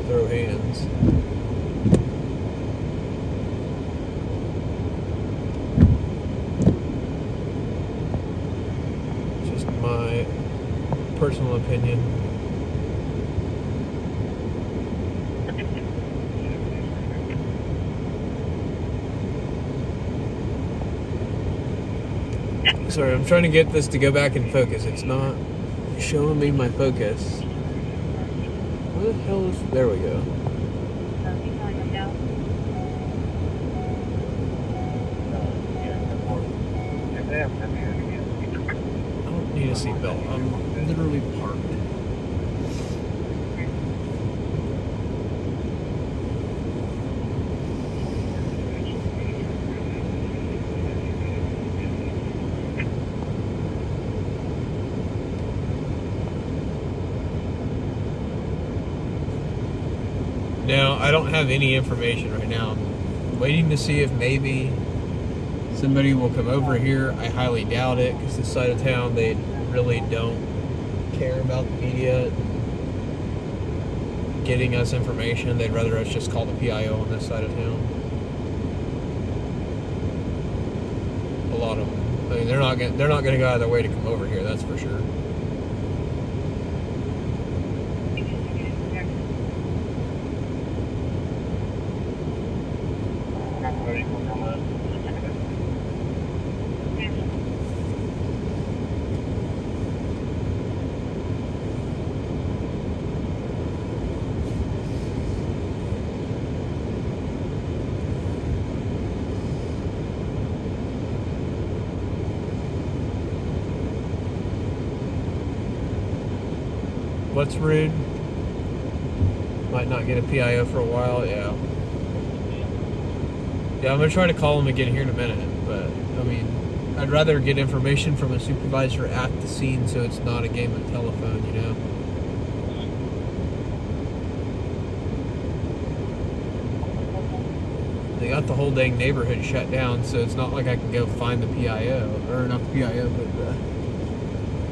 throw hands. Just my personal opinion. Sorry, I'm trying to get this to go back in focus. It's not showing me my focus. Where the hell is... There we go. I don't need a seatbelt. I'm literally parked. Now, I don't have any information right now. I'm waiting to see if maybe somebody will come over here. I highly doubt it, because this side of town, they really don't care about the media. getting us information. They'd rather us just call the PIO on this side of town. A lot of them. I mean, they're not going to go out of their way to come over here. That's for sure. What's rude? Might not get a PIO for a while, yeah. Yeah, I'm gonna try to call him again here in a minute, but I mean, I'd rather get information from a supervisor at the scene so it's not a game of telephone, you know? They got the whole dang neighborhood shut down, so it's not like I can go find the PIO, or not the PIO, but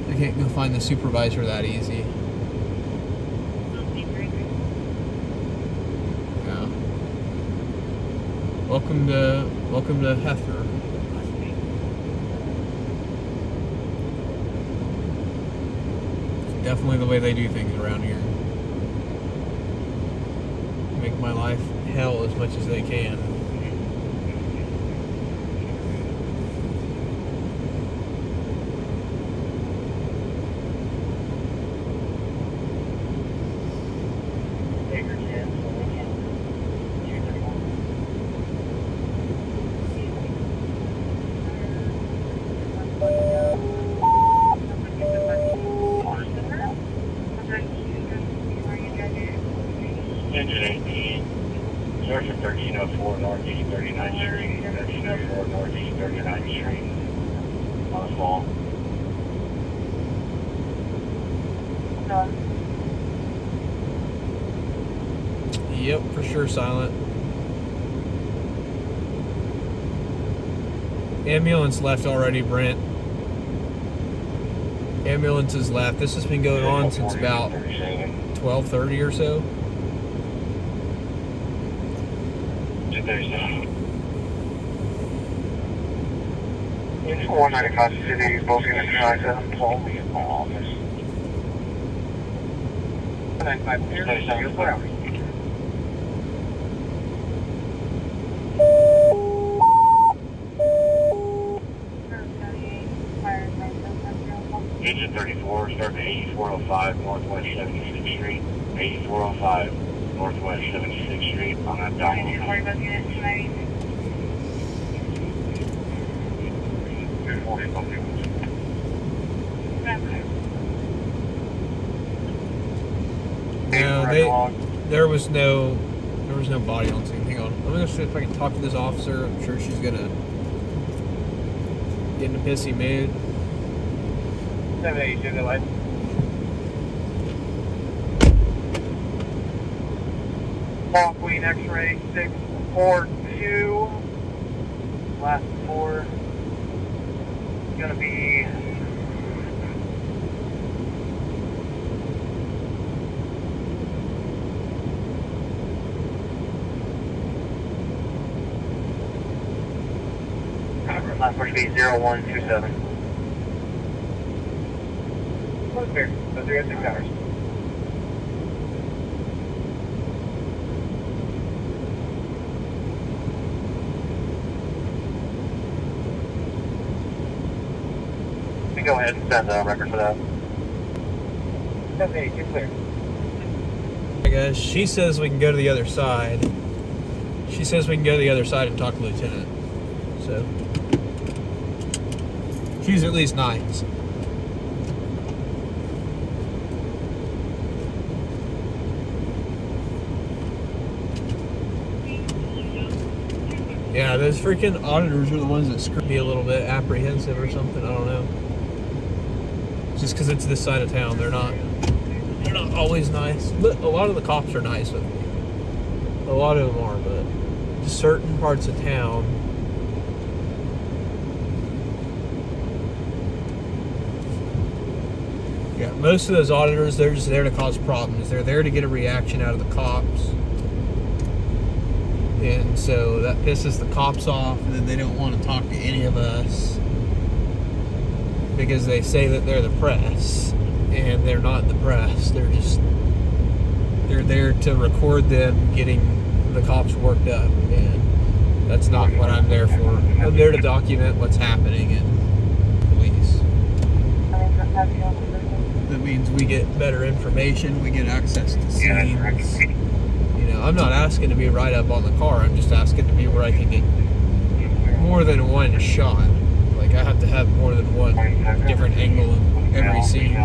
I can't go find the supervisor that easy. Welcome to Heifer. Definitely the way they do things around here. Make my life hell as much as they can. Engine 18, search at 1304 Northeast 39th Street, 1304 Northeast 39th Street, on a fall. Yep, for sure, silent. Ambulance left already, Brent. Ambulance has left. This has been going on since about 12:30 or so. 490 across the city, both units 9-7, call me at my office. 9-5, Engine 34, starting at 8405 Northwest 76th Street, 8405 Northwest 76th Street on that diamond. No, there was no body on scene. Hang on, I'm gonna see if I can talk to this officer. I'm sure she's gonna get in a pissy mood. 782, good light. Long Queen X-ray 642. Last 4. It's gonna be last 4 should be 0127. Close clear. So 3 at 6 hours. Go ahead and send a record for that. 782, clear. Hey guys, she says we can go to the other side. She says we can go to the other side and talk to Lieutenant. So she's at least nice. Yeah, those freaking auditors are the ones that screw me a little bit apprehensive or something. I don't know. Just because it's this side of town, they're not always nice. But a lot of the cops are nice with me. A lot of them are, but just certain parts of town. Yeah, most of those auditors, they're just there to cause problems. They're there to get a reaction out of the cops. And so that pisses the cops off, and then they don't want to talk to any of us because they say that they're the press, and they're not the press. They're there to record them getting the cops worked up, and that's not what I'm there for. I'm there to document what's happening in police. That means we get better information, we get access to scenes. You know, I'm not asking to be right up on the car, I'm just asking to be where I can get more than one shot. Like, I have to have more than one different angle in every scene,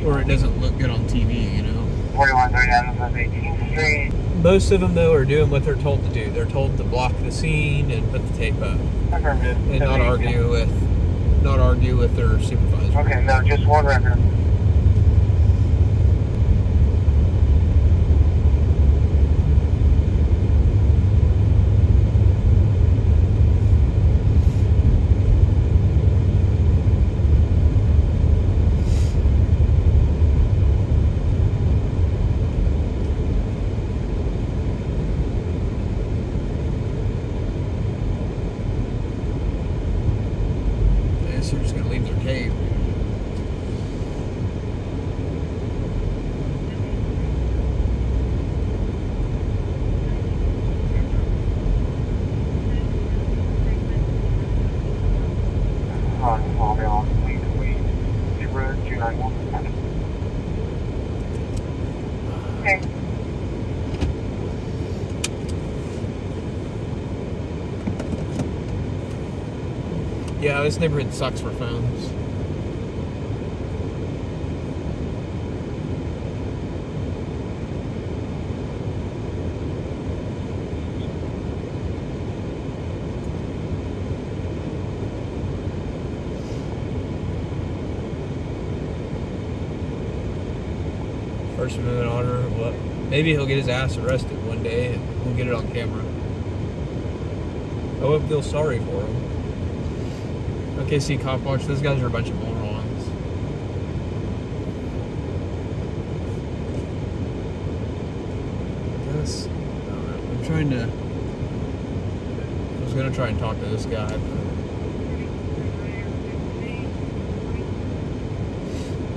or it doesn't look good on TV, you know. 4139 18th Street. Most of them, though, are doing what they're told to do. They're told to block the scene and put the tape up, and not argue with their supervisor. Okay, no, just one record. They're just gonna leave their tape. Okay. Yeah, this neighborhood sucks for phones. First Amendment honor, what? Maybe he'll get his ass arrested one day and we'll get it on camera. I won't feel sorry for him. Okay, see, Cop Watch, those guys are a bunch of morons. I'm trying to... I was going to try and talk to this guy, but...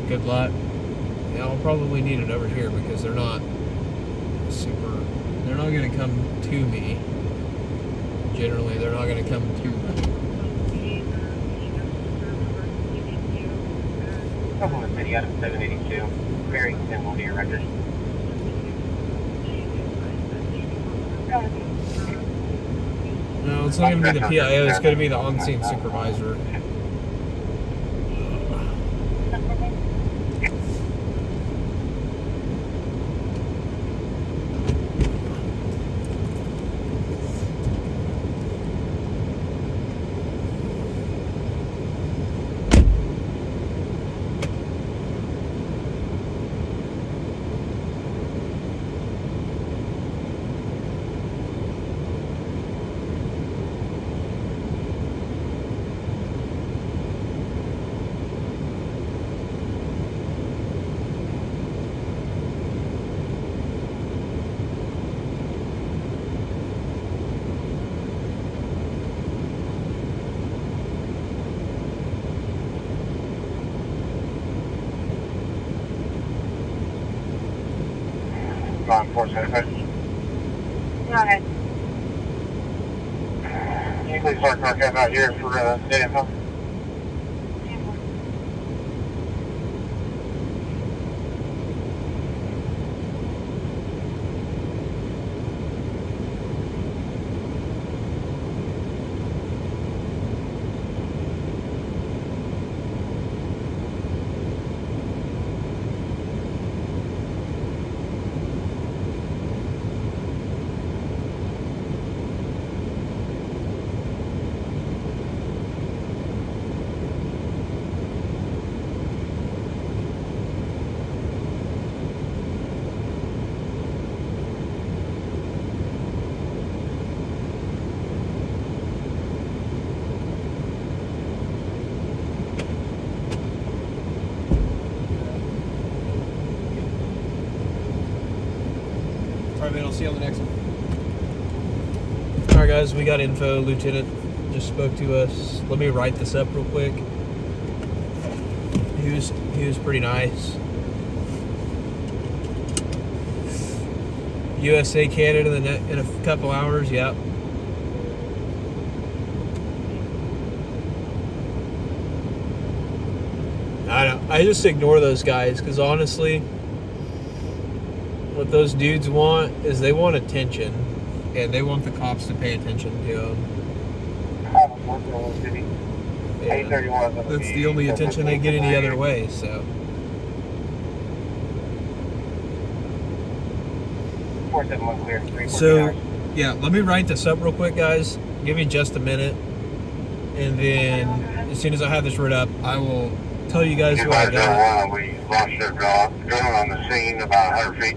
Good luck. Yeah, I'll probably need it over here because they're not going to come to me. Generally, they're not going to come to me. Oklahoma City out of 782. Very simple to your record. No, it's not going to be the PIO, it's going to be the on-scene supervisor. Law enforcement. Go ahead. Can you please start parking out here for state info? see you on the next one. All right, guys, we got info. Lieutenant just spoke to us. Let me write this up real quick. He was pretty nice. USA, Canada in a couple hours. Yep. I just ignore those guys because honestly, what those dudes want is they want attention, and they want the cops to pay attention to them. Yeah, that's the only attention they get any other way. So. So, yeah, let me write this up real quick, guys. Give me just a minute, and then as soon as I have this written up, I will tell you guys what I got. We lost their gun on the scene about 100 feet.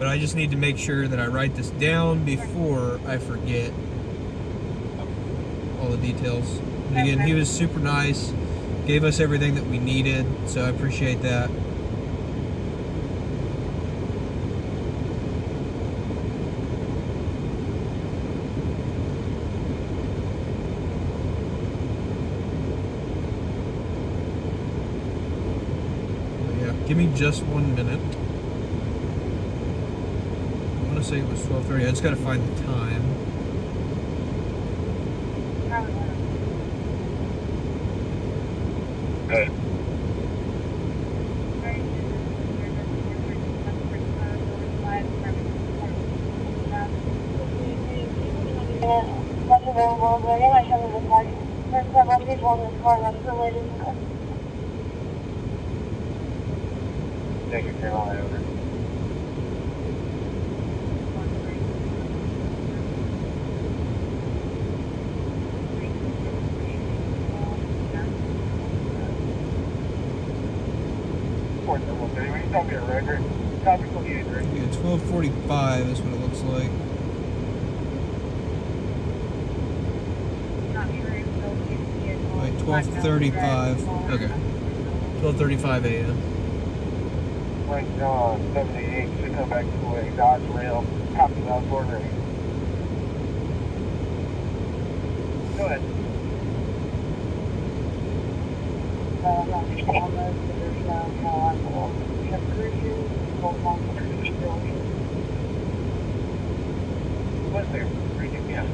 But I just need to make sure that I write this down before I forget all the details. But again, he was super nice, gave us everything that we needed, so I appreciate that. Give me just 1 minute. I want to say it was 12:30. I just got to find the time. Good. That's available, but I might have a car. There's several people in this car that's related. Take your Carolina over. Don't be a record. Copy 28, right? Yeah, 12:45 is what it looks like. Wait, 12:35. Okay. 12:35 a.m. Frank John, 78, should come back to a Dodge Rail. Copy that board ready. Go ahead. What's there? Reading, yeah.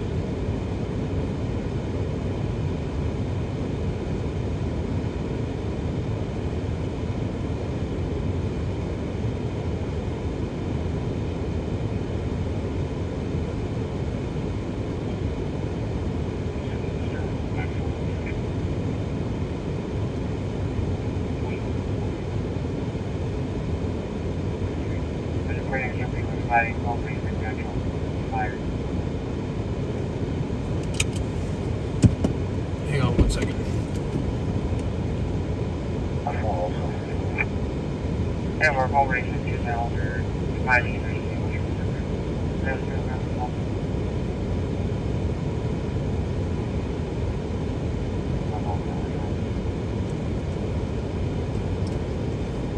Hang on 1 second. And we're already 50 now, we're fighting.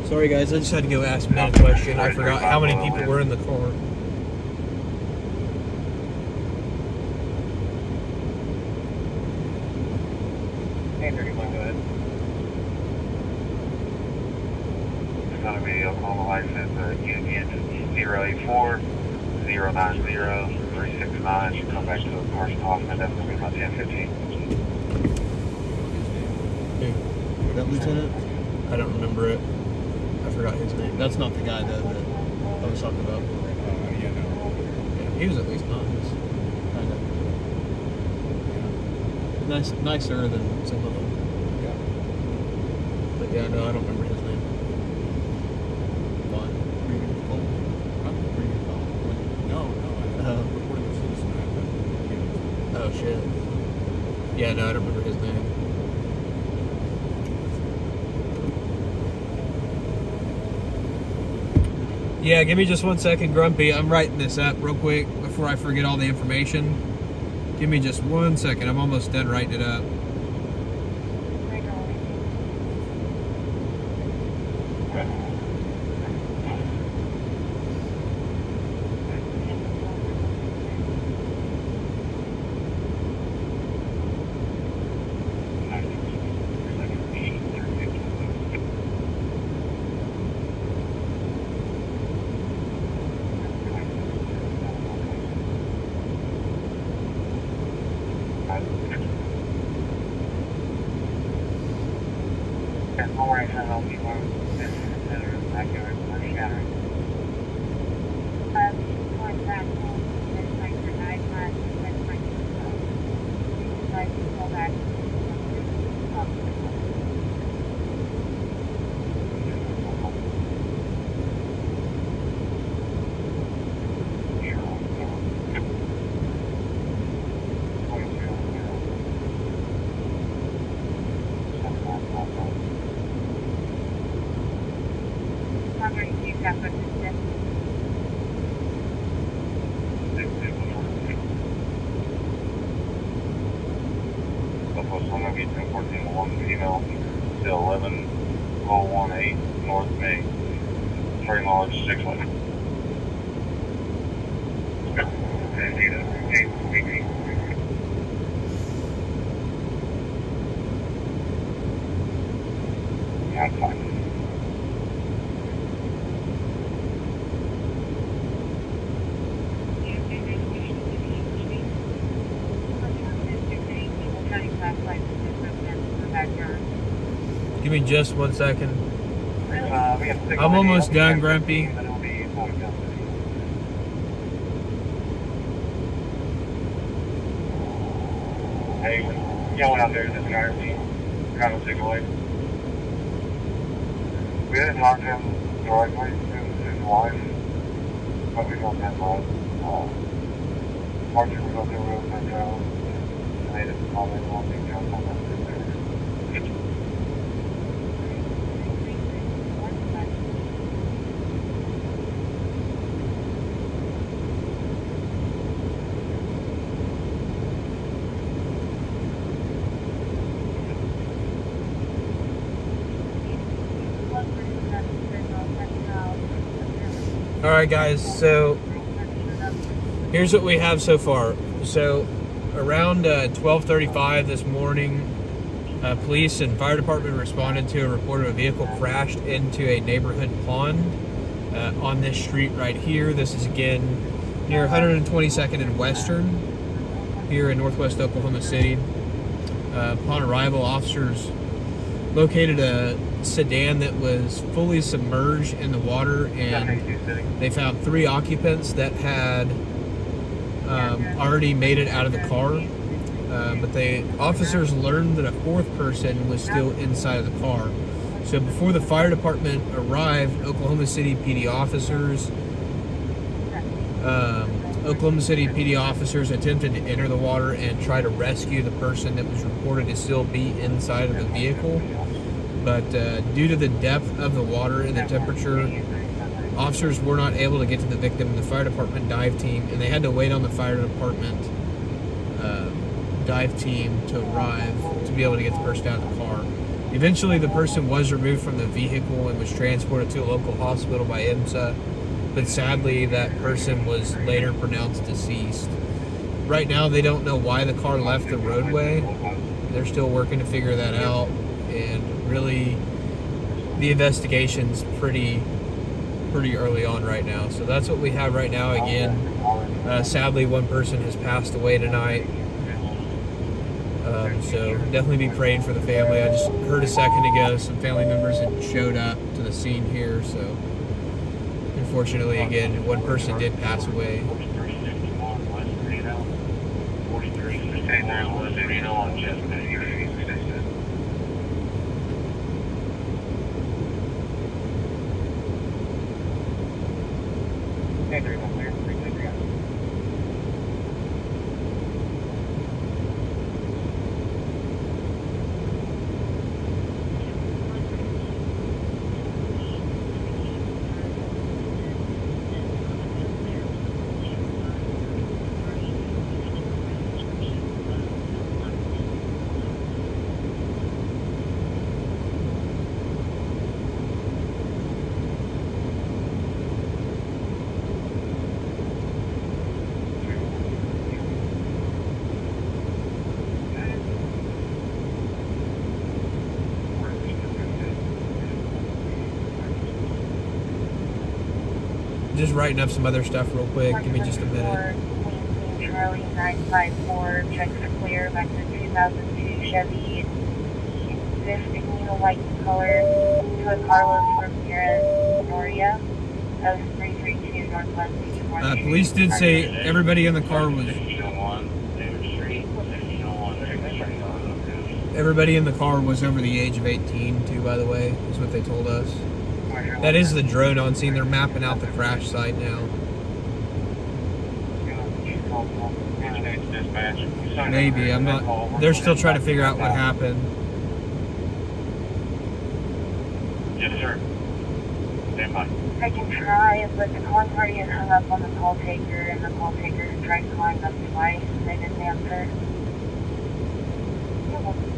Sorry guys, I just had to go ask Matt a question. I forgot how many people were in the car. Hey, 31, go ahead. It's going to be Oklahoma license, Union 084 090 369. Should come back to the Carson Hoffman. That's going to be about 10:15. Who? That lieutenant? I don't remember it. I forgot his name. That's not the guy that I was talking about. Yeah, no. Yeah, he was at least nice. Kind of. Nicer than some of them. Yeah. But yeah, no, I don't remember his name. Why? No, I reported the citizen at Oh shit. Yeah, no, I don't remember his name. Yeah, give me just 1 second, Grumpy. I'm writing this up real quick before I forget all the information. Give me just 1 second. I'm almost done writing it up. 10, all right, I'll be one. This is considered a backyard for shattering. Going back home, there's like your iPad, there's like you decide to go back Female, still 11018 North Main, train lodge 6 lane. Yeah, I'm fine. Give me just 1 second. I'm almost done, Grumpy. Hey, yelling out there, this guy kind of take away. We didn't knock him directly in his life, but we got that love. Marching was up there real quick, they didn't probably want to jump on that thing there. Alright guys, so here's what we have so far. So around 12:35 this morning, police and fire department responded to a report of a vehicle crashed into a neighborhood pond on this street right here. This is again near 122nd and Western here in northwest Oklahoma City. Upon arrival, officers located a sedan that was fully submerged in the water, and they found 3 occupants that had already made it out of the car, but the officers learned that a 4th person was still inside of the car. So before the fire department arrived, Oklahoma City PD officers attempted to enter the water and try to rescue the person that was reported to still be inside of the vehicle. But due to the depth of the water and the temperature, officers were not able to get to the victim. The fire department dive team, and they had to wait on the fire department dive team to arrive to be able to get the person out of the car. Eventually, the person was removed from the vehicle and was transported to a local hospital by IMSA, but sadly, that person was later pronounced deceased. Right now, they don't know why the car left the roadway. They're still working to figure that out, and really, the investigation's pretty early on right now. So that's what we have right now. Again, sadly, one person has passed away tonight. So definitely be praying for the family. I just heard a second ago some family members had showed up to the scene here. So unfortunately, again, one person did pass away. Just writing up some other stuff real quick. Give me just a minute. Charlie 954, checks are clear. Back to 2002 Chevy existing the white color to a Carlos Ramirez Noria of 332 Northwest 64th Police did say everybody in the car was. 1601 David Street, 1601 David Street. Everybody in the car was over the age of 18, too, by the way, is what they told us. That is the drone on scene. They're mapping out the crash site now. Maybe, I'm not. They're still trying to figure out what happened. Yes, sir. Stand by. I can try, but the calling party had hung up on the call taker, and the call taker had tried calling them twice, and they didn't answer. You're welcome.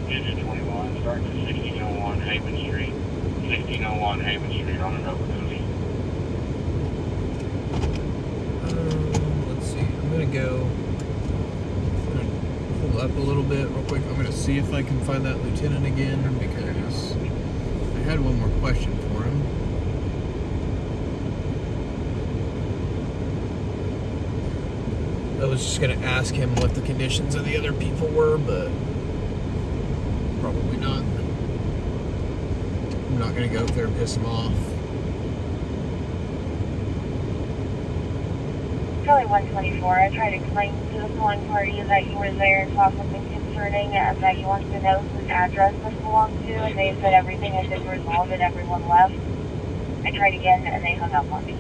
Digit 21, start to 1601 Haven Street. 1601 Haven Street on an opportunity. Let's see. I'm gonna go. I'm gonna pull up a little bit real quick. I'm gonna see if I can find that lieutenant again because I had one more question for him. I was just gonna ask him what the conditions of the other people were, but probably not. I'm not gonna go up there and piss him off. It's only 124. I tried to explain to the calling party that you were there and saw something concerning and that you wanted to know whose address this belonged to, and they said everything had been resolved and everyone left. I tried again and they hung up on me.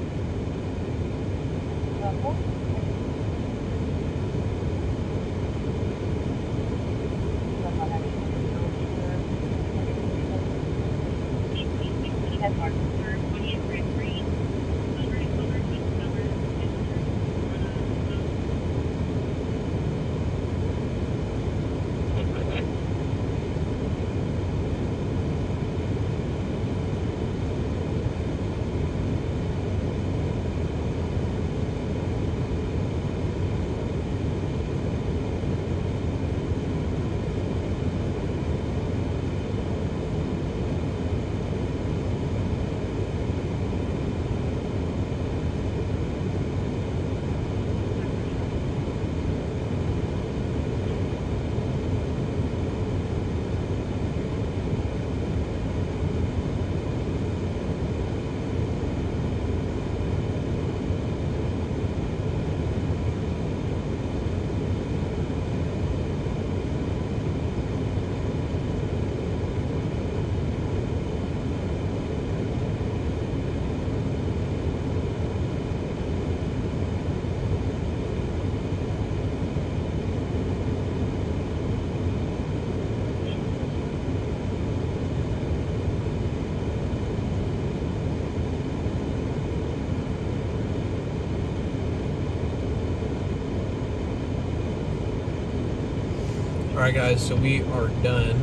Alright guys, so we are done.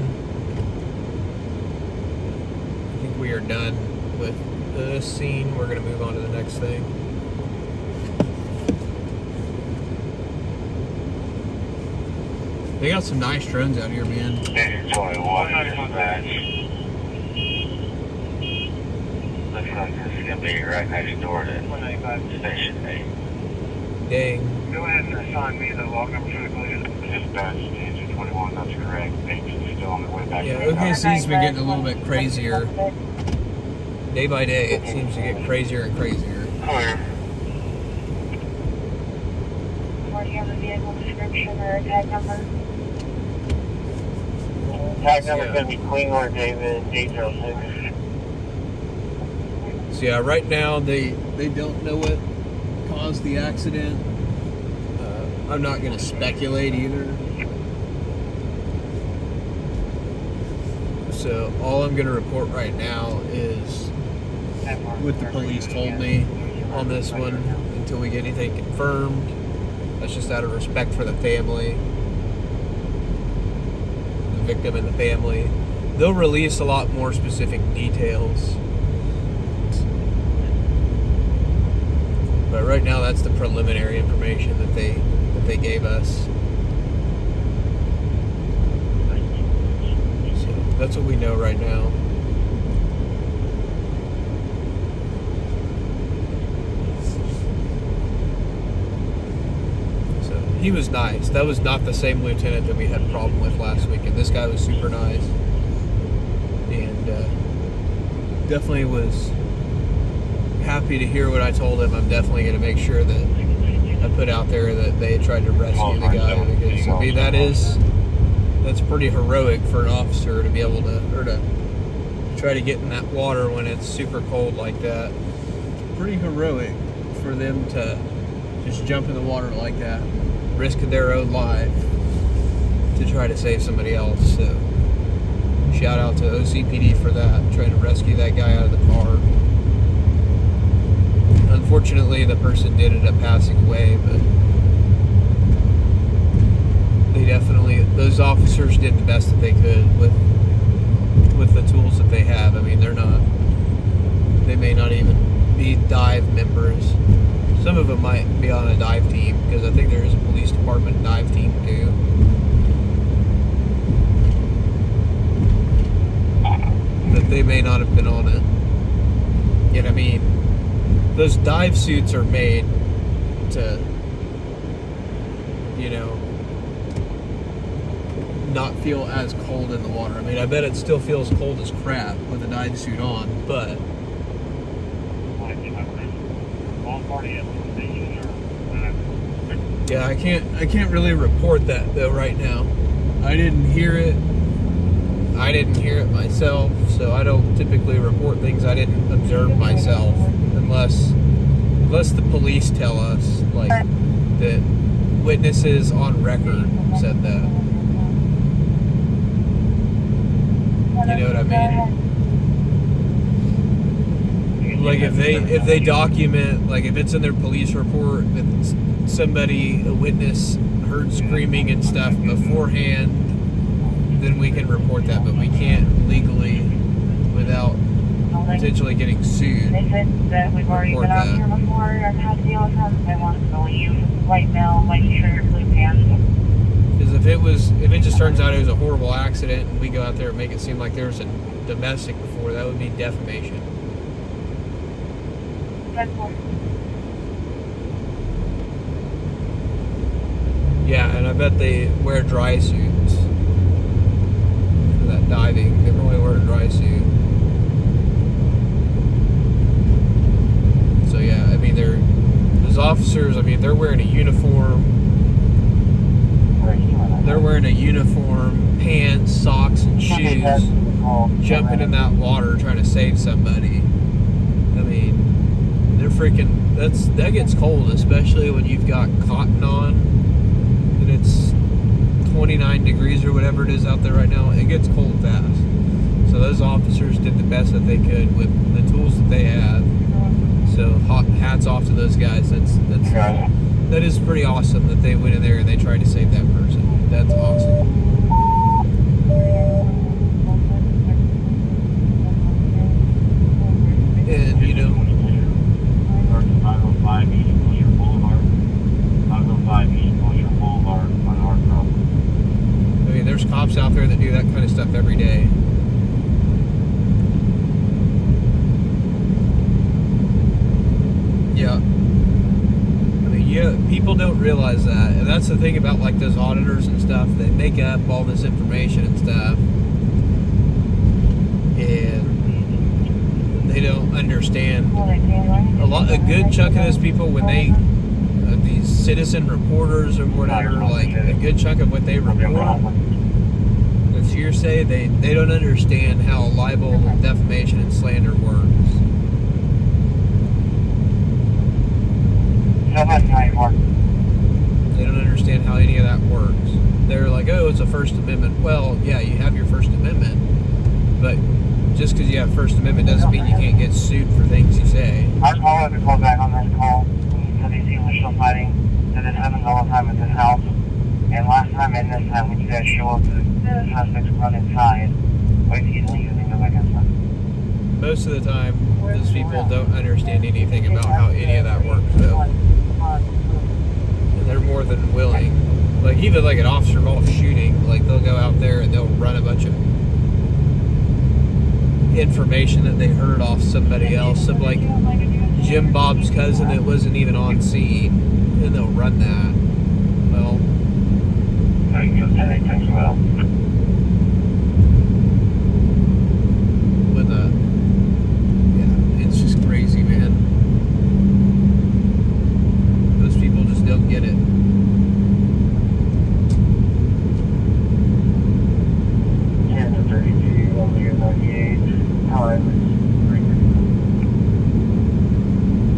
I think we are done with this scene. We're going to move on to the next thing. They got some nice drones out here, man. Digit 21 dispatch. Looks like this is going to be right next door to Station 8. Dang. Go ahead and assign me the log number for the collision. Dispatch, Digit 21, that's correct. Agent's still on their way back. Yeah, OKC's been getting a little bit crazier. Day by day, it seems to get crazier and crazier. Clear. Or do you have a vehicle description or a tag number? Tag number's going to be Klingler David 806. So yeah, right now they don't know what caused the accident. I'm not going to speculate either. So all I'm going to report right now is what the police told me on this one until we get anything confirmed. That's just out of respect for the family, the victim and the family. they'll release a lot more specific details. But right now, that's the preliminary information that they gave us. So that's what we know right now. So he was nice. That was not the same lieutenant that we had a problem with last weekend. This guy was super nice, and definitely was happy to hear what I told him. I'm definitely going to make sure that I put out there that they tried to rescue the guy, because I mean that's pretty heroic for an officer to be able to, or to try to get in that water when it's super cold like that. It's pretty heroic for them to just jump in the water like that, risk their own life to try to save somebody else. So shout out to OCPD for that, trying to rescue that guy out of the car. Unfortunately, the person did end up passing away, but they definitely, those officers did the best that they could with the tools that they have. I mean, they may not even be dive members. Some of them might be on a dive team, because I think there is a police department dive team too. But they may not have been on it. Yet, I mean, those dive suits are made to, you know, not feel as cold in the water. I mean, I bet it still feels cold as crap with a dive suit on, but yeah, I can't really report that though right now. I didn't hear it myself, so I don't typically report things I didn't observe myself, unless the police tell us, like, that witnesses on record said that. You know what I mean? Like, if they document, like, if it's in their police report that somebody, a witness, heard screaming and stuff beforehand, then we can report that, but we can't legally, without potentially getting sued, They said that we've already been out here before. I've had to deal with them. They want us to leave right now, like you sure your blue pants. Because if it just turns out it was a horrible accident and we go out there and make it seem like there was a domestic before, that would be defamation. Yeah, and I bet they wear dry suits for that diving. They probably wear a dry suit. So yeah, I mean, those officers, I mean, they're wearing a uniform. They're wearing a uniform, pants, socks, and shoes, jumping in that water trying to save somebody. I mean, they're freaking, that gets cold, especially when you've got cotton on and it's 29 degrees or whatever it is out there right now. It gets cold fast. So those officers did the best that they could with the tools that they had. So hats off to those guys. That is pretty awesome that they went in there and they tried to save that person. That's awesome. And you know, 505 East Wilshire Boulevard. 505 East Wilshire Boulevard on Hartford. I mean, there's cops out there that do that kind of stuff every day. Yeah. Yeah, people don't realize that, and that's the thing about, like, those auditors and stuff. They make up all this information and stuff, and they don't understand. A good chunk of those people, when they these citizen reporters or whatever, like, a good chunk of what they report that's hearsay. They don't understand how libel, defamation, and slander works. They don't understand how any of that works. They're like, oh, it's a First Amendment. Well, yeah, you have your First Amendment, but just because you have First Amendment doesn't mean you can't get sued for things you say. I just wanted to call back on this call. Said they see initial fighting. Said it happens all the time at this house. And last time and this time when you guys show up, the suspects run inside. Most of the time, those people don't understand anything about how any of that works, though. And they're more than willing. Like, even like an officer involved shooting, like, they'll go out there and they'll run a bunch of information that they heard off somebody else, of like Jim Bob's cousin that wasn't even on scene, and they'll run that. Well, with a, yeah, it's just crazy, man. Those people just don't get it.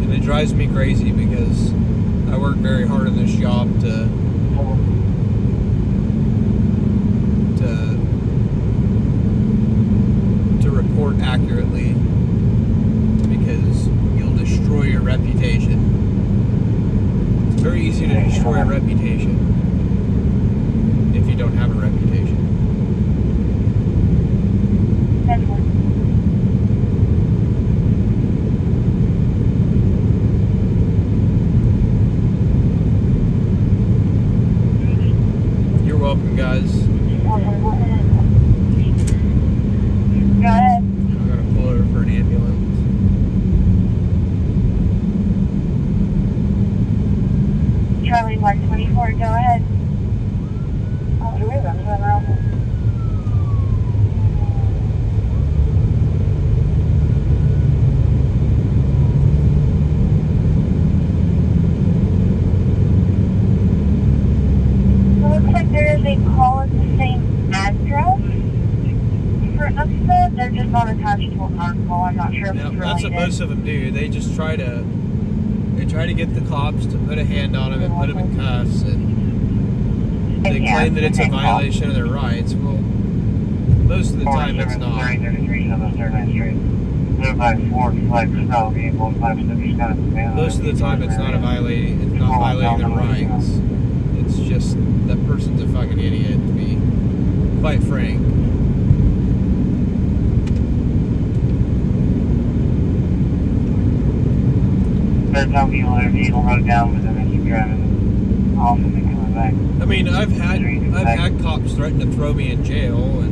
And it drives me crazy because I work very hard in this job to report accurately, because you'll destroy your reputation. It's very easy to destroy a reputation if you don't have a reputation. You're welcome, guys. Go ahead. I'm gonna pull over for an ambulance. Charlie Mark 24, go ahead. Oh, here we go. It looks like there is a call at the same address for us. They're just not attached to an article. I'm not sure if Now, it's that's what related. most of them do. They just try to get the cops to put a hand on them and put them in cuffs, and they claim that it's a violation of their rights. Well, most of the time it's not. Most of the time it's not it's not violating their rights. It's just that person's a fucking idiot, to be quite frank. They're telling people their vehicle broke down, but then they keep driving off and then coming back. I mean, I've had cops threaten to throw me in jail and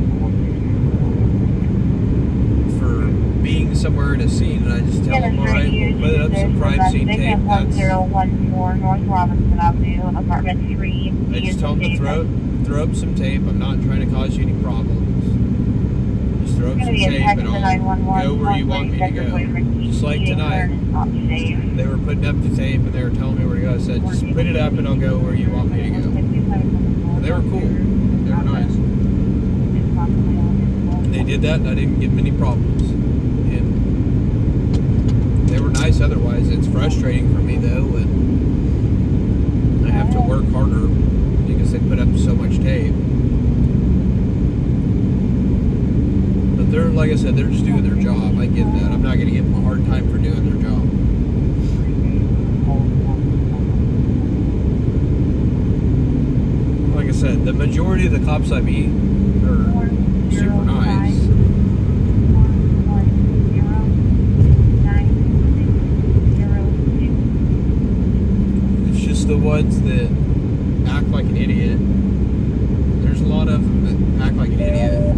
for being somewhere in a scene, and I just tell them, all right, we'll put up some crime scene tape. 1014 North Robinson Avenue, apartment 3. I just tell them to throw up some tape. I'm not trying to cause you any problems. Just throw up some tape and I'll go where you want me to go. Just like tonight, they were putting up the tape and they were telling me where to go. I said, just put it up and I'll go where you want me to go. And they were cool. They were nice. And they did that and I didn't give them any problems. And they were nice otherwise. It's frustrating for me though, and I have to work harder because they put up so much tape. But they're, like I said, they're just doing their job. I get that. I'm not going to give them a hard time for doing their job. Like I said, the majority of the cops I meet are super nice. It's just the ones that act like an idiot. There's a lot of them that act like an idiot.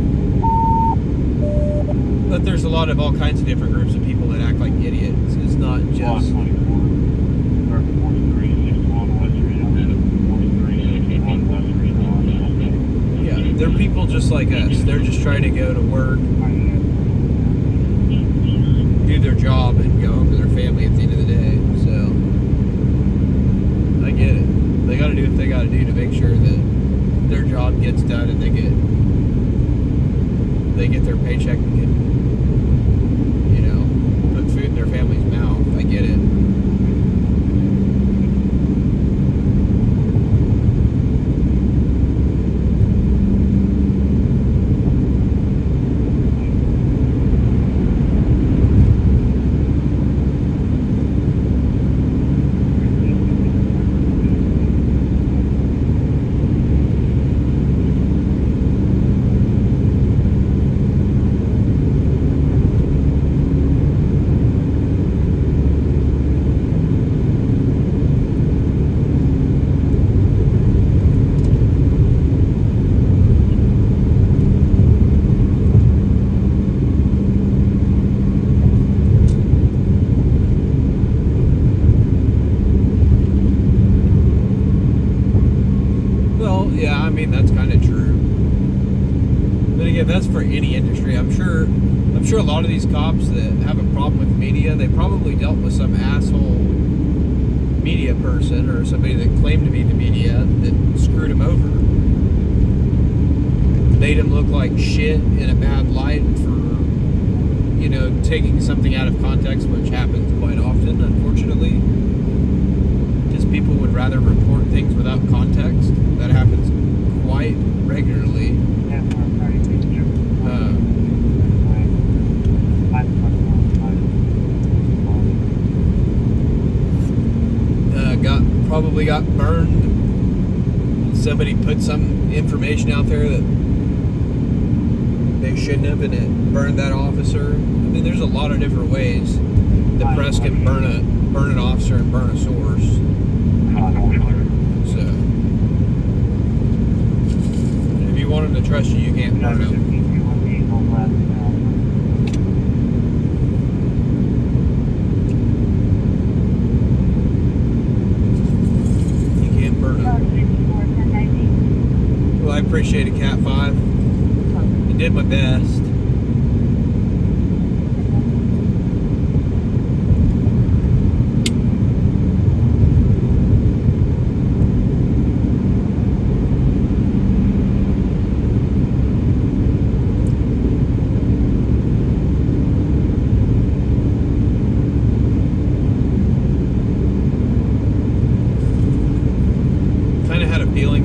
But there's a lot of all kinds of different groups of people that act like idiots. It's not just... Yeah, they're people just like us. They're just trying to go to work, do their job, and go home to their family at the end of the day. So, I get it. They got to do what they got to do to make sure that their job gets done and they get their paycheck and can, put food in their family's mouth. I get it. Yeah, I mean, that's kind of true. But again, that's for any industry. I'm sure a lot of these cops that have a problem with media, they probably dealt with some asshole media person or somebody that claimed to be the media that screwed them over. Made them look like shit in a bad light for, you know, taking something out of context, which happens quite often, unfortunately. Because people would rather report things without context. That happens quite regularly. Probably got burned. Somebody put some information out there that they shouldn't have, and it burned that officer. I mean, there's a lot of different ways the press can burn an officer and burn a source. So, if you want them to trust you, you can't burn them. Well, I appreciate it, Cat 5. I did my best.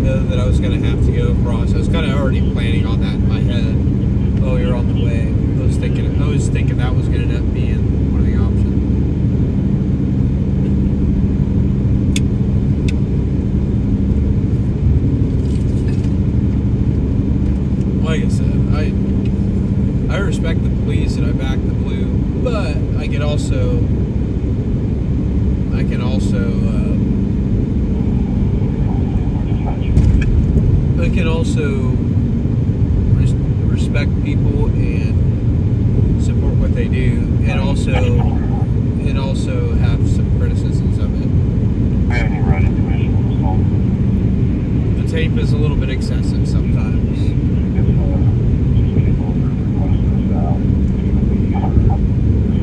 That I was going to have to go across. I was kind of already planning on that in my head. Oh, you're on the way. I was thinking that was going to end up being one of the options. Like I said, I respect the police and I back the blue, but I can also respect people and support what they do, and also have some criticisms of it. The tape is a little bit excessive sometimes.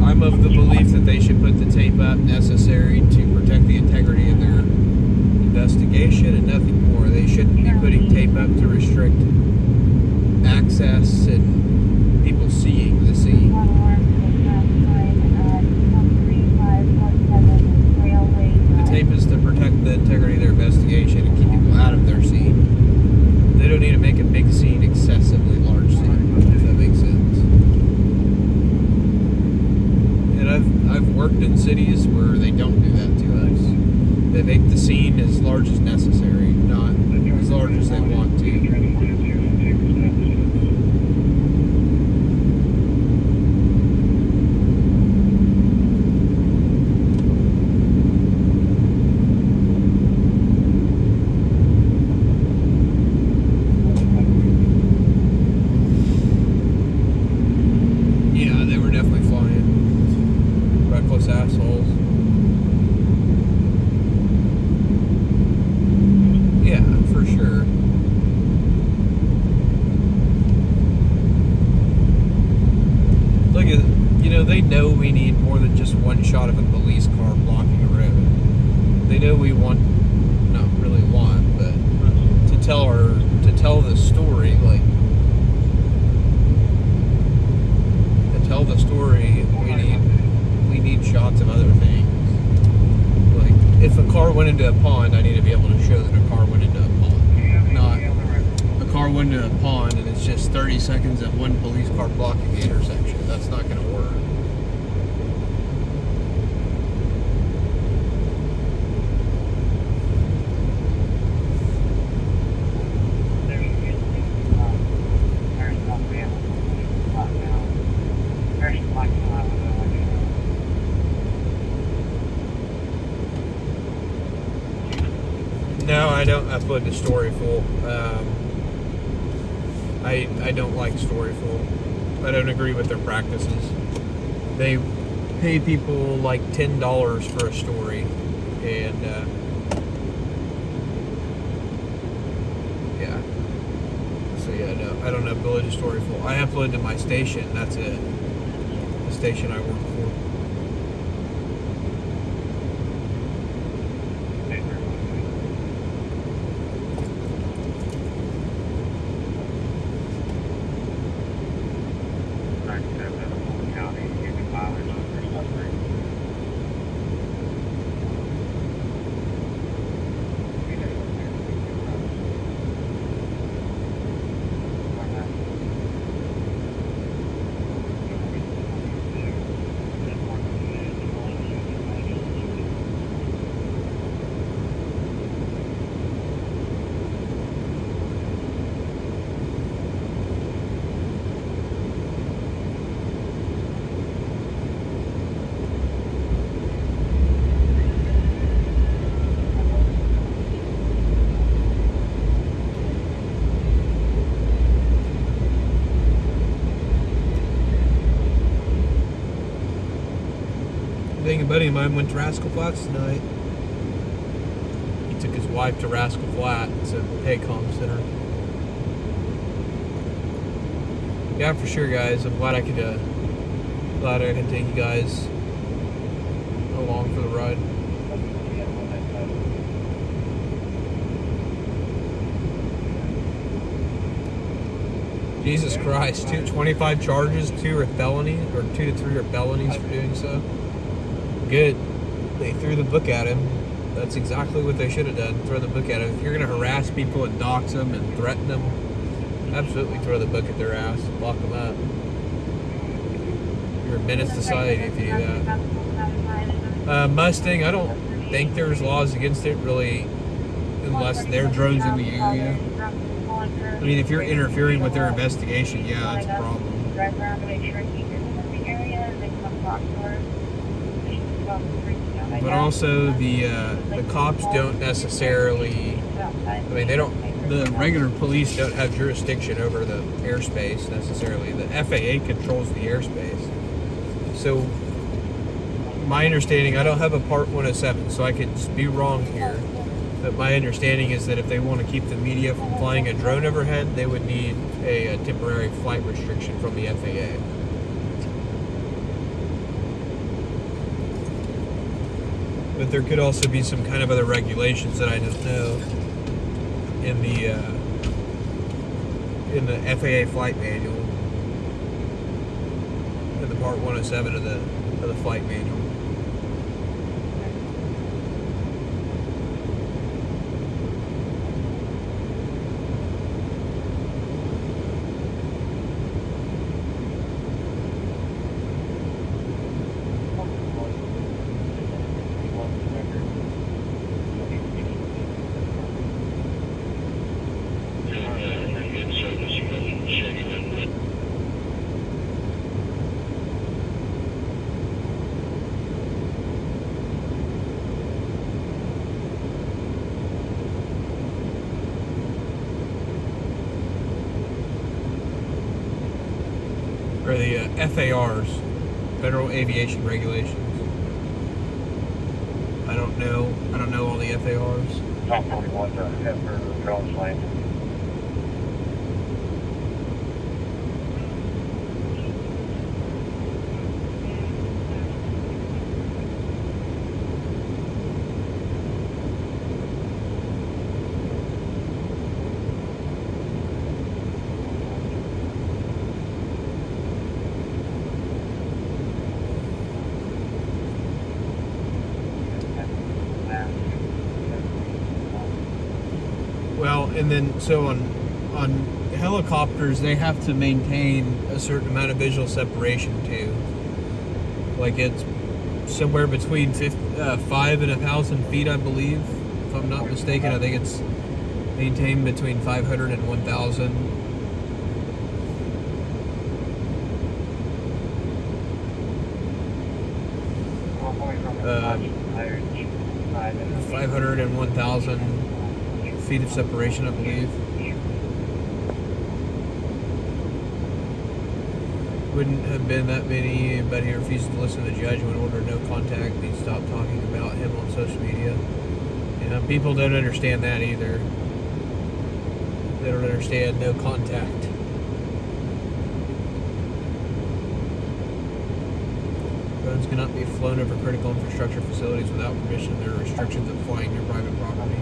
I'm of the belief that they should put the tape up necessary to protect the integrity of their investigation and nothing more. They shouldn't be putting tape up to restrict access and people seeing the scene. The tape is to protect the integrity of their investigation and keep people out of their scene. They don't need to make a big scene excessively large scene, if that makes sense. And I've worked in cities where they don't do that to us. They make the scene as large as necessary, not as large as they want to. Yeah, they were definitely flying. Reckless assholes. Yeah, for sure. Look at, they know we need more than just one shot of a police car blocking a road. They know we want, not really want, but to tell the story, we need shots of other things. Like, if a car went into a pond, I need to be able to show that a car went into a pond. Not a car went into a pond and it's just 30 seconds of one police car blocking the intersection. That's not going to work. No, I don't upload to Storyful. I don't like Storyful. I don't agree with their practices. They pay people like $10 for a story, and yeah, Yeah, no, I don't upload a story full. I upload to my station. That's it. The station I work for. I think a buddy of mine went to Rascal Flats tonight. He took his wife to Rascal Flats at the Paycom Center. Yeah, for sure, guys. I'm glad I could take you guys along for the ride. Jesus Christ, 25 charges, 2 are felony, or 2 to 3 are felonies for doing so. Good. They threw the book at him. That's exactly what they should have done. Throw the book at him. If you're going to harass people and dox them and threaten them, absolutely throw the book at their ass. Lock them up. You're a menace to society if you do that. Mustang, I don't think there's laws against it, really, unless their drone's in the area. I mean, if you're interfering with their investigation, yeah, that's a problem. Drive around to make sure he gets in the area and they come talk to her. But also the cops don't necessarily, I mean, they don't, the regular police don't have jurisdiction over the airspace necessarily. The FAA controls the airspace. So my understanding, I don't have a Part 107, so I could be wrong here, but my understanding is that if they want to keep the media from flying a drone overhead, they would need a temporary flight restriction from the FAA. But there could also be some kind of other regulations that I just know in the FAA flight manual, in the Part 107 of the flight manual. Or the FARs, Federal Aviation Regulations. I don't know all the FARs. Top 41 to head for the Charles Lane. Well, and then so on helicopters, they have to maintain a certain amount of visual separation too. Like it's somewhere between 5 and 1,000 feet, I believe, if I'm not mistaken. I think it's maintained between 500 and 1,000. 500 and 1,000 feet of separation, I believe. Wouldn't have been that many, but he refused to listen to the judge when ordered no contact. He stopped talking about him on social media. You know, people don't understand that either. They don't understand no contact. Drones cannot be flown over critical infrastructure facilities without permission. There are restrictions of flying near private property.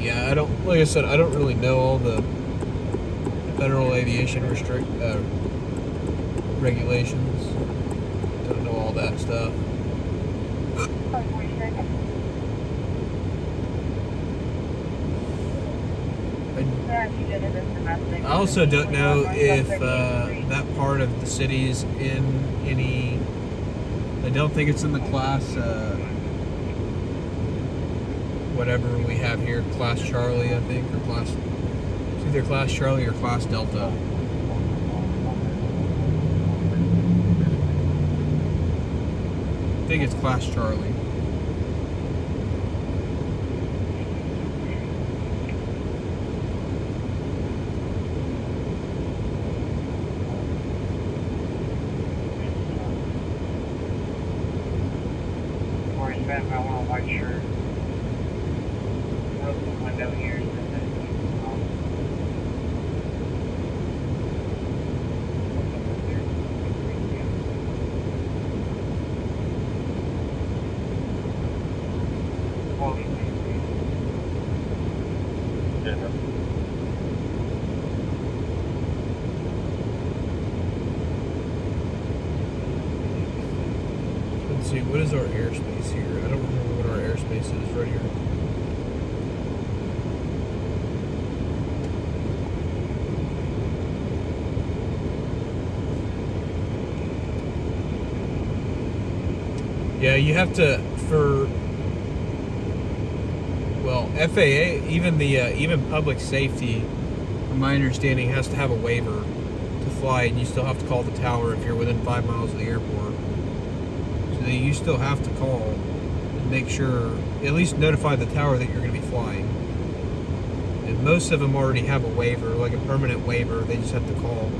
Yeah, like I said, I don't really know all the federal aviation regulations. Don't know all that stuff. I also don't know if that part of the city's in any. I don't think it's in the class. Whatever we have here, Class Charlie, I think, or Class. It's either Class Charlie or Class Delta. I think it's Class Charlie. I want a white shirt. Window here. Let's see, what is our airspace here? I don't remember what our airspace is right here. Yeah, you have to, for, well, FAA, even public safety, from my understanding, has to have a waiver to fly, and you still have to call the tower if you're within 5 miles of the airport. So you still have to call and make sure, at least notify the tower that you're going to be flying. And most of them already have a waiver, like a permanent waiver. They just have to call.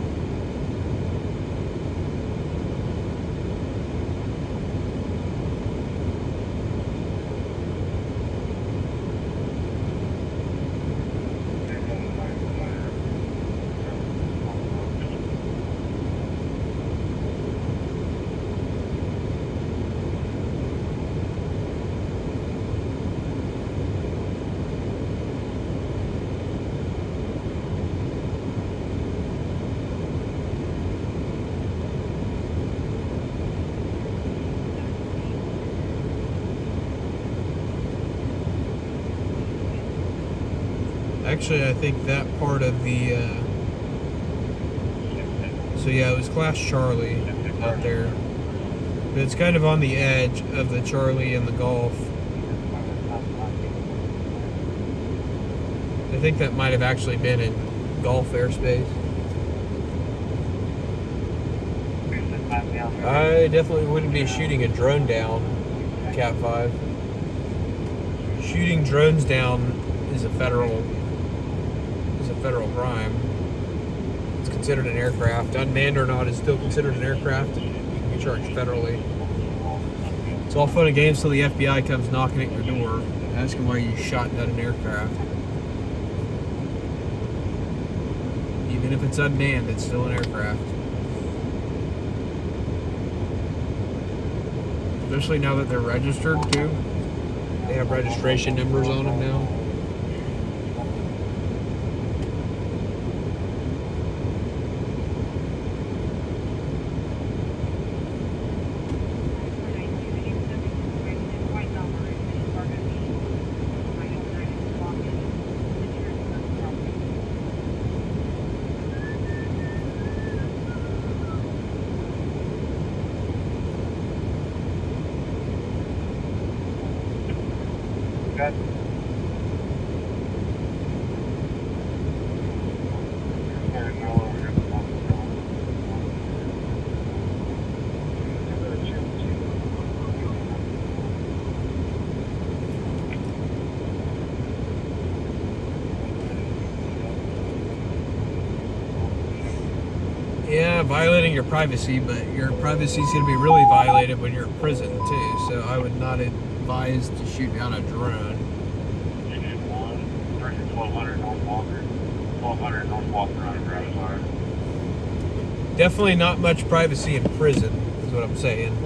Actually, I think that part of the, so yeah, it was Class Charlie out there. But it's kind of on the edge of the Charlie and the Golf. I think that might have actually been in Gulf airspace. I definitely wouldn't be shooting a drone down, Cat 5. Shooting drones down is a federal crime. It's considered an aircraft. Unmanned or not, is still considered an aircraft. You can be charged federally. It's all fun and games till the FBI comes knocking at your door, asking why you shot down an aircraft. Even if it's unmanned, it's still an aircraft. Especially now that they're registered too. They have registration numbers on them now. Yeah, violating your privacy, but your privacy is going to be really violated when you're in prison too. So I would not advise to shoot down a drone. 1200 North Walker. 1200 North Walker on a grass fire. Definitely not much privacy in prison, is what I'm saying.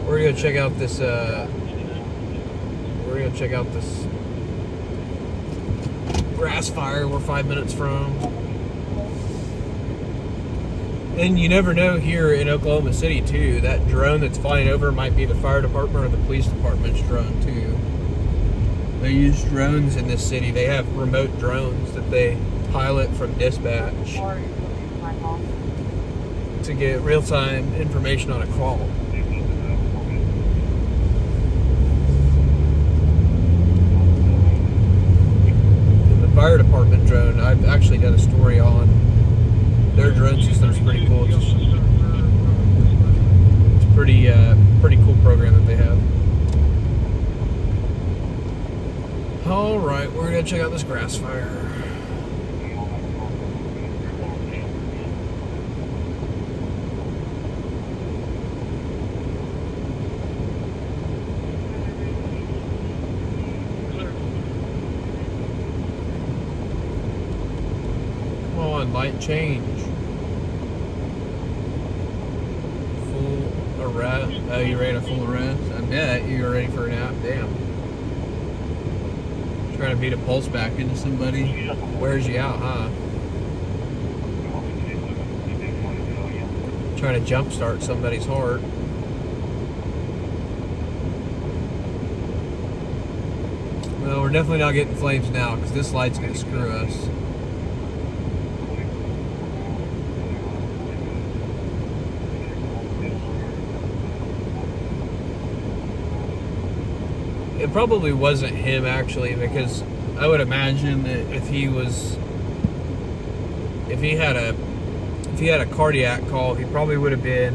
We're gonna check out this. We're gonna check out this grass fire we're 5 minutes from. And you never know here in Oklahoma City too. That drone that's flying over might be the fire department or the police department's drone too. They use drones in this city. They have remote drones that they pilot from dispatch to get real-time information on a call. And the fire department drone, I've actually done a story on. Their drone system's pretty cool. It's a pretty cool program that they have. All right, we're gonna check out this grass fire. Come on, light change. Full arrest. Oh, you ready to full arrest? I bet you're ready for a nap. Damn. Trying to beat a pulse back into somebody. Wears you out, huh? Trying to jumpstart somebody's heart. Well, we're definitely not getting flames now because this light's going to screw us. It probably wasn't him actually, because I would imagine that if he had a cardiac call, he probably would have been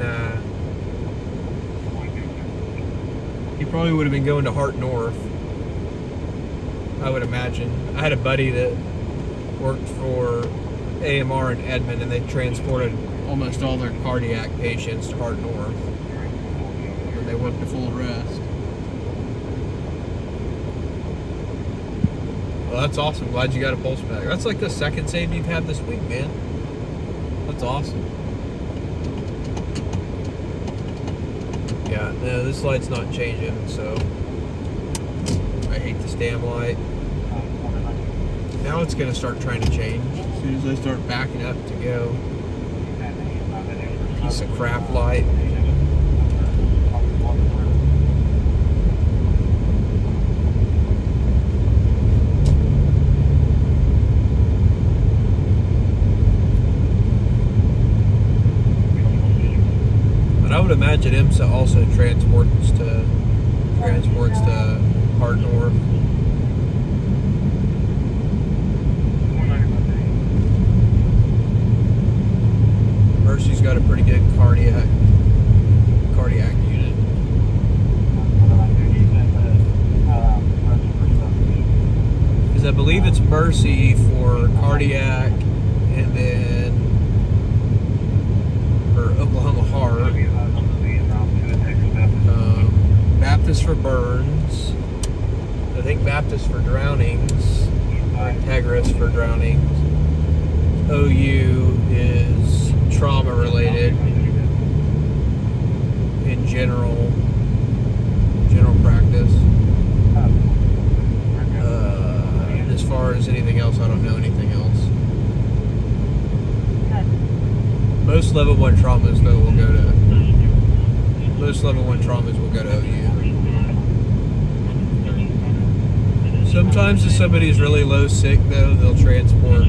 going to Heart North. I would imagine. I had a buddy that worked for AMR in Edmond, and they transported almost all their cardiac patients to Heart North when they worked a full arrest. Well, that's awesome. Glad you got a pulse back. That's like the second save you've had this week, man. That's awesome. Yeah, no, this light's not changing, so I hate this damn light. Now it's going to start trying to change as soon as I start backing up to go. Piece of crap light. But I would imagine IMSA also transports to Heart North. Mercy's got a pretty good cardiac unit. Because I believe it's Mercy for cardiac, and then for Oklahoma Heart, Baptist for burns, I think Baptist for drownings, or Integris for drownings. OU is trauma related in general practice. As far as anything else, I don't know anything else. Most level 1 traumas though will go to OU. Sometimes if somebody's really low sick though, they'll transport.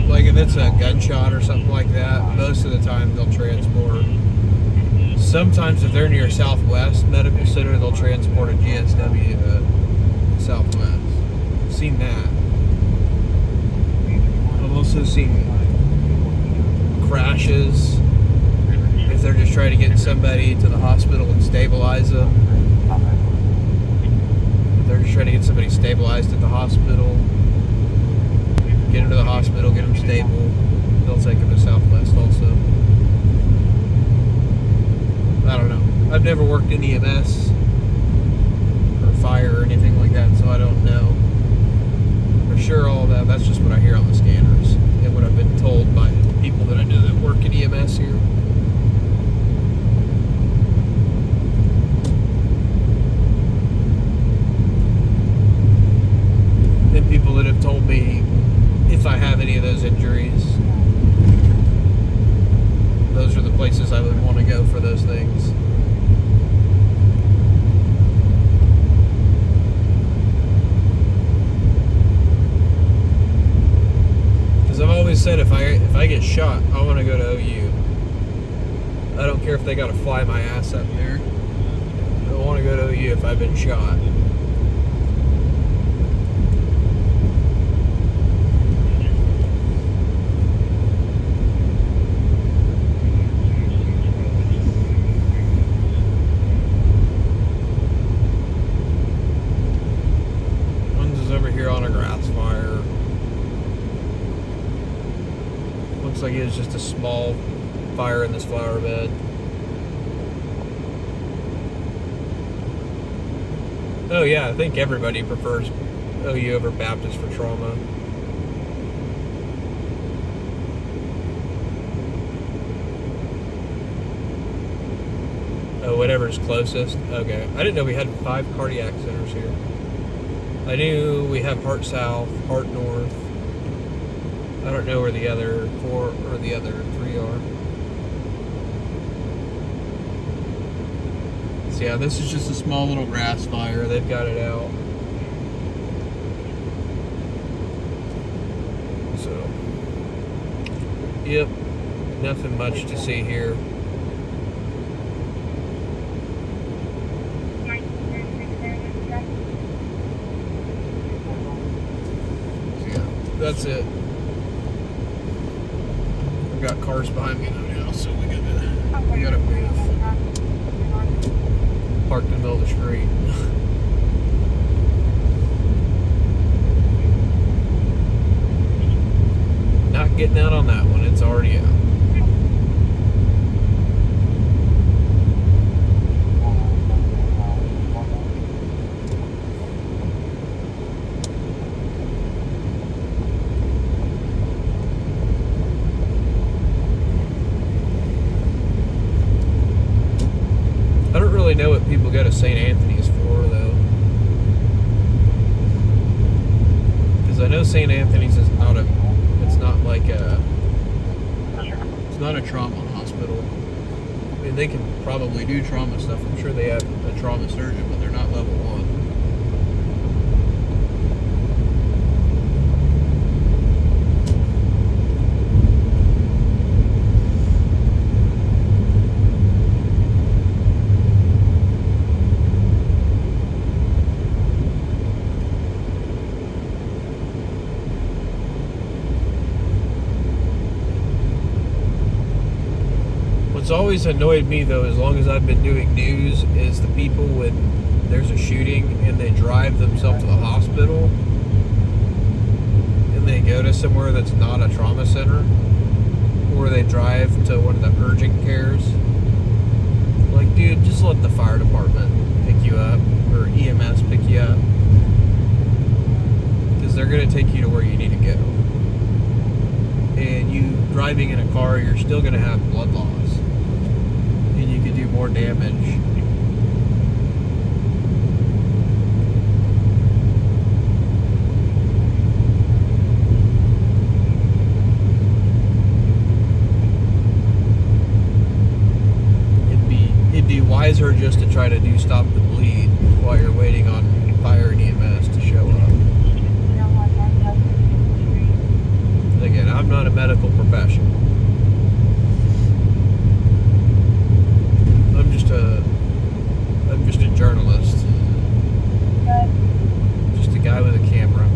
Like if it's a gunshot or something like that, most of the time they'll transport. Sometimes if they're near Southwest Medical Center, they'll transport a GSW to Southwest. I've seen that. I've also seen crashes if they're just trying to get somebody to the hospital and stabilize them. If they're just trying to get somebody stabilized at the hospital, get them to the hospital, get them stable, they'll take them to Southwest also. I've never worked in EMS or fire or anything like that, so I don't know for sure all that. That's just what I hear on the scanners and what I've been told by people that I know that work in EMS here. And people that have told me if I have any of those injuries, those are the places I would want to go for those things. Because I've always said if I get shot, I want to go to OU. I don't care if they got to fly my ass up there. I want to go to OU if I've been shot. Looks like it was just a small fire in this flower bed. Oh yeah, I think everybody prefers OU over Baptist for trauma. Oh, whatever's closest. Okay. I didn't know we had 5 cardiac centers here. I knew we have Heart South, Heart North. I don't know where the other 4 or the other 3 are. So yeah, this is just a small little grass fire. They've got it out. So, yep, nothing much to see here. So yeah, that's it. We've got cars behind me now, so we gotta move. Parked in the middle of the street. Not getting out on that one, it's already out. I don't really know what people go to St. Anthony's for, though. Because I know St. Anthony's is not a, it's not like a, it's not a trauma hospital. I mean, they can probably do trauma stuff. I'm sure they have a trauma surgeon, but they're not level 1. What's always annoyed me, though, as long as I've been doing news, is the people when there's a shooting and they drive themselves to the hospital and they go to somewhere that's not a trauma center, or they drive to one of the urgent cares. Like, dude, just let the fire department pick you up, or EMS pick you up, because they're going to take you to where you need to go. And you driving in a car, you're still going to have blood loss. And you could do more damage. It'd be wiser just to try to do stop the bleed while you're waiting on fire and EMS to show up. Again, I'm not a medical professional. I'm just a journalist. Just a guy with a camera.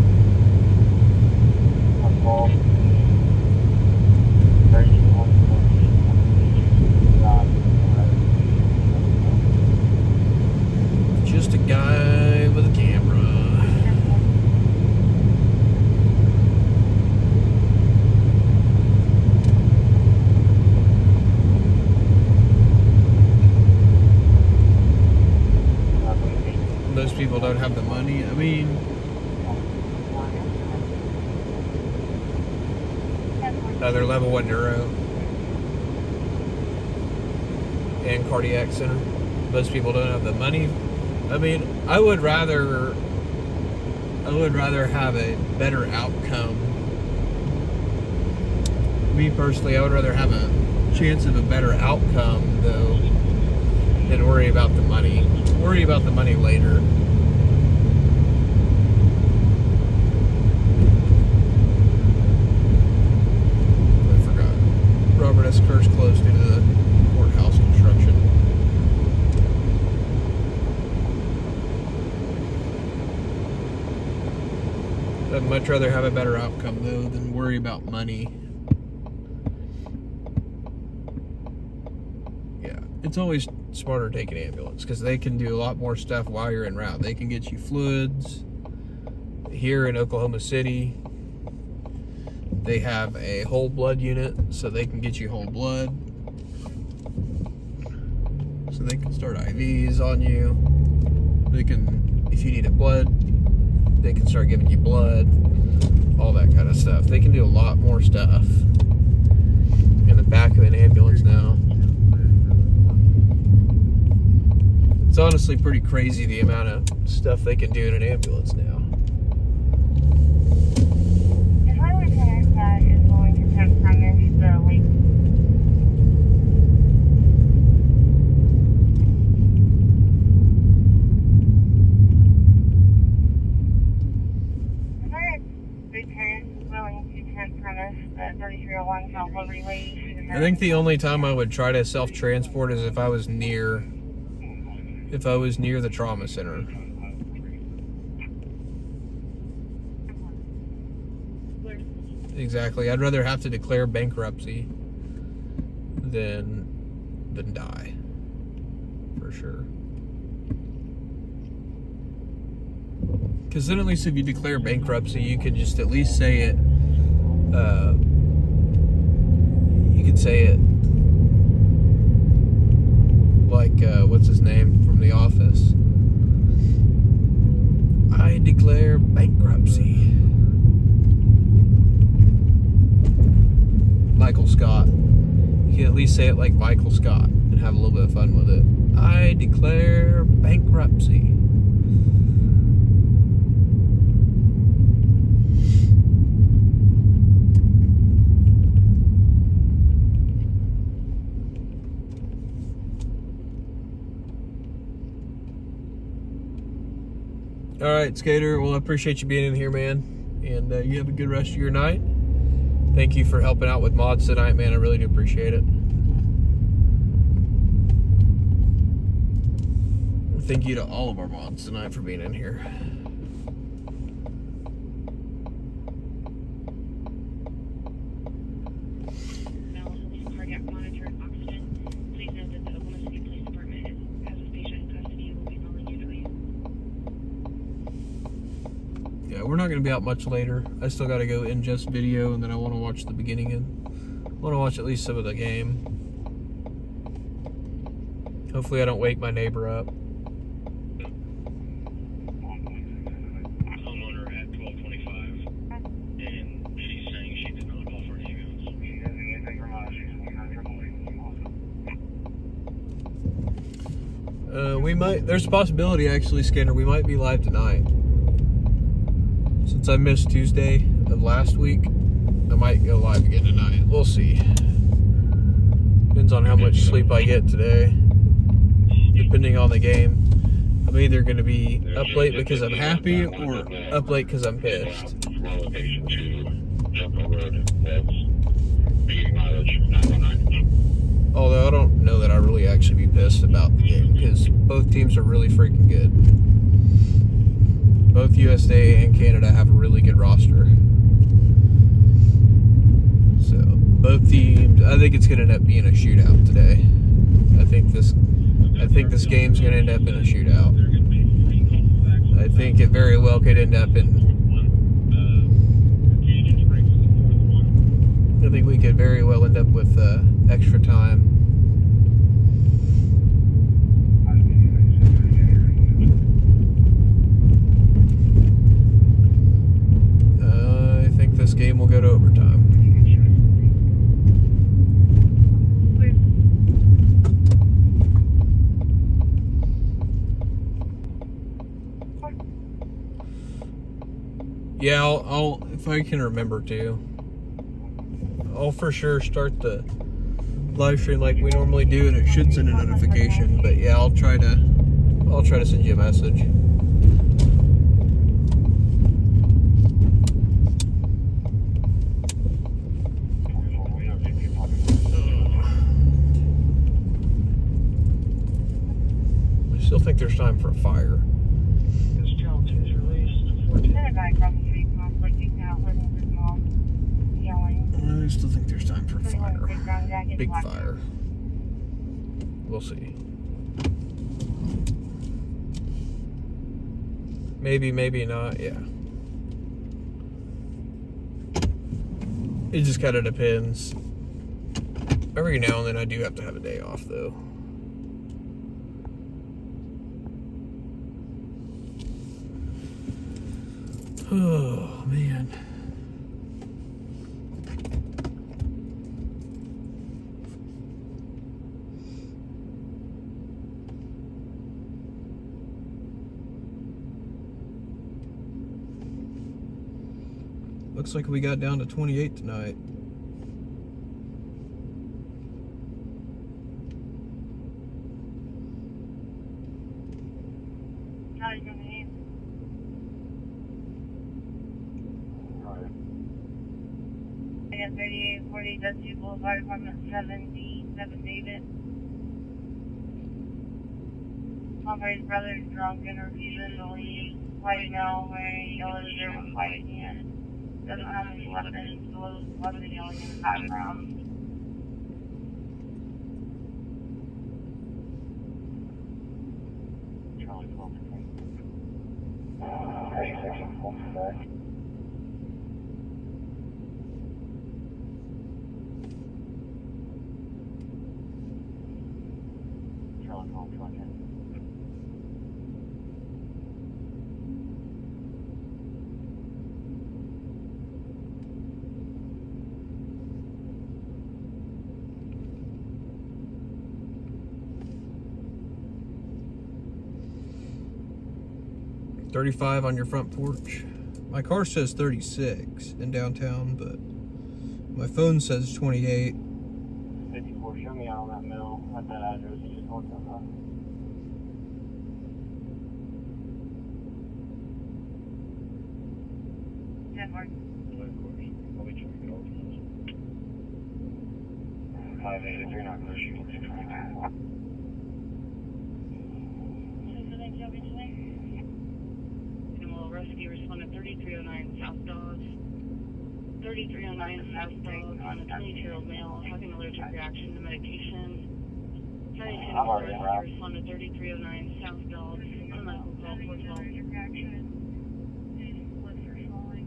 Just a guy with a camera. people don't have the money. I mean, another level 1 neuro and cardiac center. Most people don't have the money. I mean, I would rather have a better outcome. Me personally, I would rather have a chance of a better outcome, though, than worry about the money. Worry about the money later. I forgot. Robert S. Kerr's closed due to the courthouse construction. I'd much rather have a better outcome, though, than worry about money. Yeah, it's always smarter to take an ambulance because they can do a lot more stuff while you're en route. They can get you fluids. Here in Oklahoma City, they have a whole blood unit, so they can get you whole blood. So they can start IVs on you. They can, if you need a blood, they can start giving you blood, all that kind of stuff. They can do a lot more stuff in the back of an ambulance now. It's honestly pretty crazy the amount of stuff they can do in an ambulance now. If I were to connect that is going to take premise the lake. I think the only time I would try to self-transport is if I was near the trauma center. Exactly. I'd rather have to declare bankruptcy than die. For sure. Because then at least if you declare bankruptcy, you could just at least say it. You could say it like, what's his name from The Office? I declare bankruptcy. Michael Scott. You can at least say it like Michael Scott and have a little bit of fun with it. I declare bankruptcy. All right, Skater. Well, I appreciate you being in here, man. And you have a good rest of your night. Thank you for helping out with mods tonight, man. I really do appreciate it. Thank you to all of our mods tonight for being in here. Cardiac monitor and oxygen. Please note that the Oklahoma City Police Department has this patient in custody and will be calling you to you. Yeah, we're not going to be out much later. I still got to go ingest video, and then I want to watch the beginning and I want to watch at least some of the game. Hopefully I don't wake my neighbor up. Homeowner at 1225, and she's saying she did not call for an ambulance. Anything from us, she's there's a possibility actually, Skinner, we might be live tonight. Since I missed Tuesday of last week, I might go live again tonight. We'll see. Depends on how much sleep I get today. Depending on the game. I'm either going to be up late because I'm happy or up late because I'm pissed. Location to Jumbo Road. That's beginning mileage 919. Although I don't know that I really actually be pissed about the game because both teams are really freaking good. Both USA and Canada have a really good roster. So, both teams, I think it's going to end up being a shootout today. I think this game's going to end up in a shootout. I think it very well could end up in... I think we could very well end up with extra time. Yeah, I'll if I can remember to. I'll for sure start the live stream like we normally do, and it should send a notification. But yeah, I'll try to send you a message. I still think there's time for a fire. This child is released. 14. A guy across the street conflicting out with his mom yelling. I still think there's time for a fire. Big fire. We'll see. Maybe, maybe not, yeah. It just kind of depends. Every now and then I do have to have a day off, though. Oh, man. Looks like we got down to 28 tonight. I got 3840 Dusty Boulevard, apartment 77 David. Somebody's brother is drunk and refusing to leave. White male wearing yellow shirt with white pants. Doesn't have any weapons, so wasn't yelling in the background. Charlie 12. 36 and 4 back. Charlie 12, 20. 35 on your front porch. My car says 36 in downtown, but my phone says 28. 54, show me out on that mill at that address. You just told them, huh? Yeah, Mark. I'll be checking it out. 5-8, if you're not close, you can take 25. Rescue responded 3309 South Dawes. 3309 South Dawes on a 22-year-old male having an allergic reaction to medication. County Rescue responded 3309 South Dawes on a medical call 412. Allergic reaction. His lips are swelling.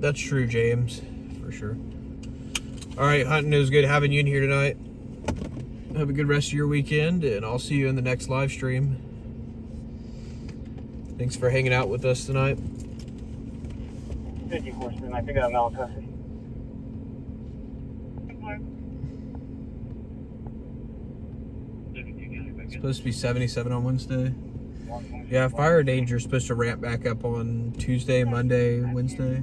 That's true, James, for sure. All right, hunting, it was good having you in here tonight. Have a good rest of your weekend, and I'll see you in the next live stream. Thanks for hanging out with us tonight. 54, spin. I think I'm Malachi. It's supposed to be 77 on Wednesday. Yeah, fire danger is supposed to ramp back up on Tuesday, Monday, Wednesday.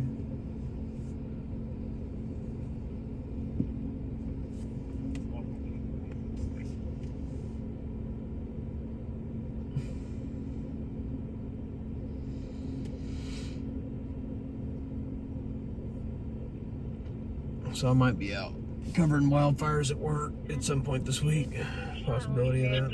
So I might be out covering wildfires at work at some point this week. Possibility of that.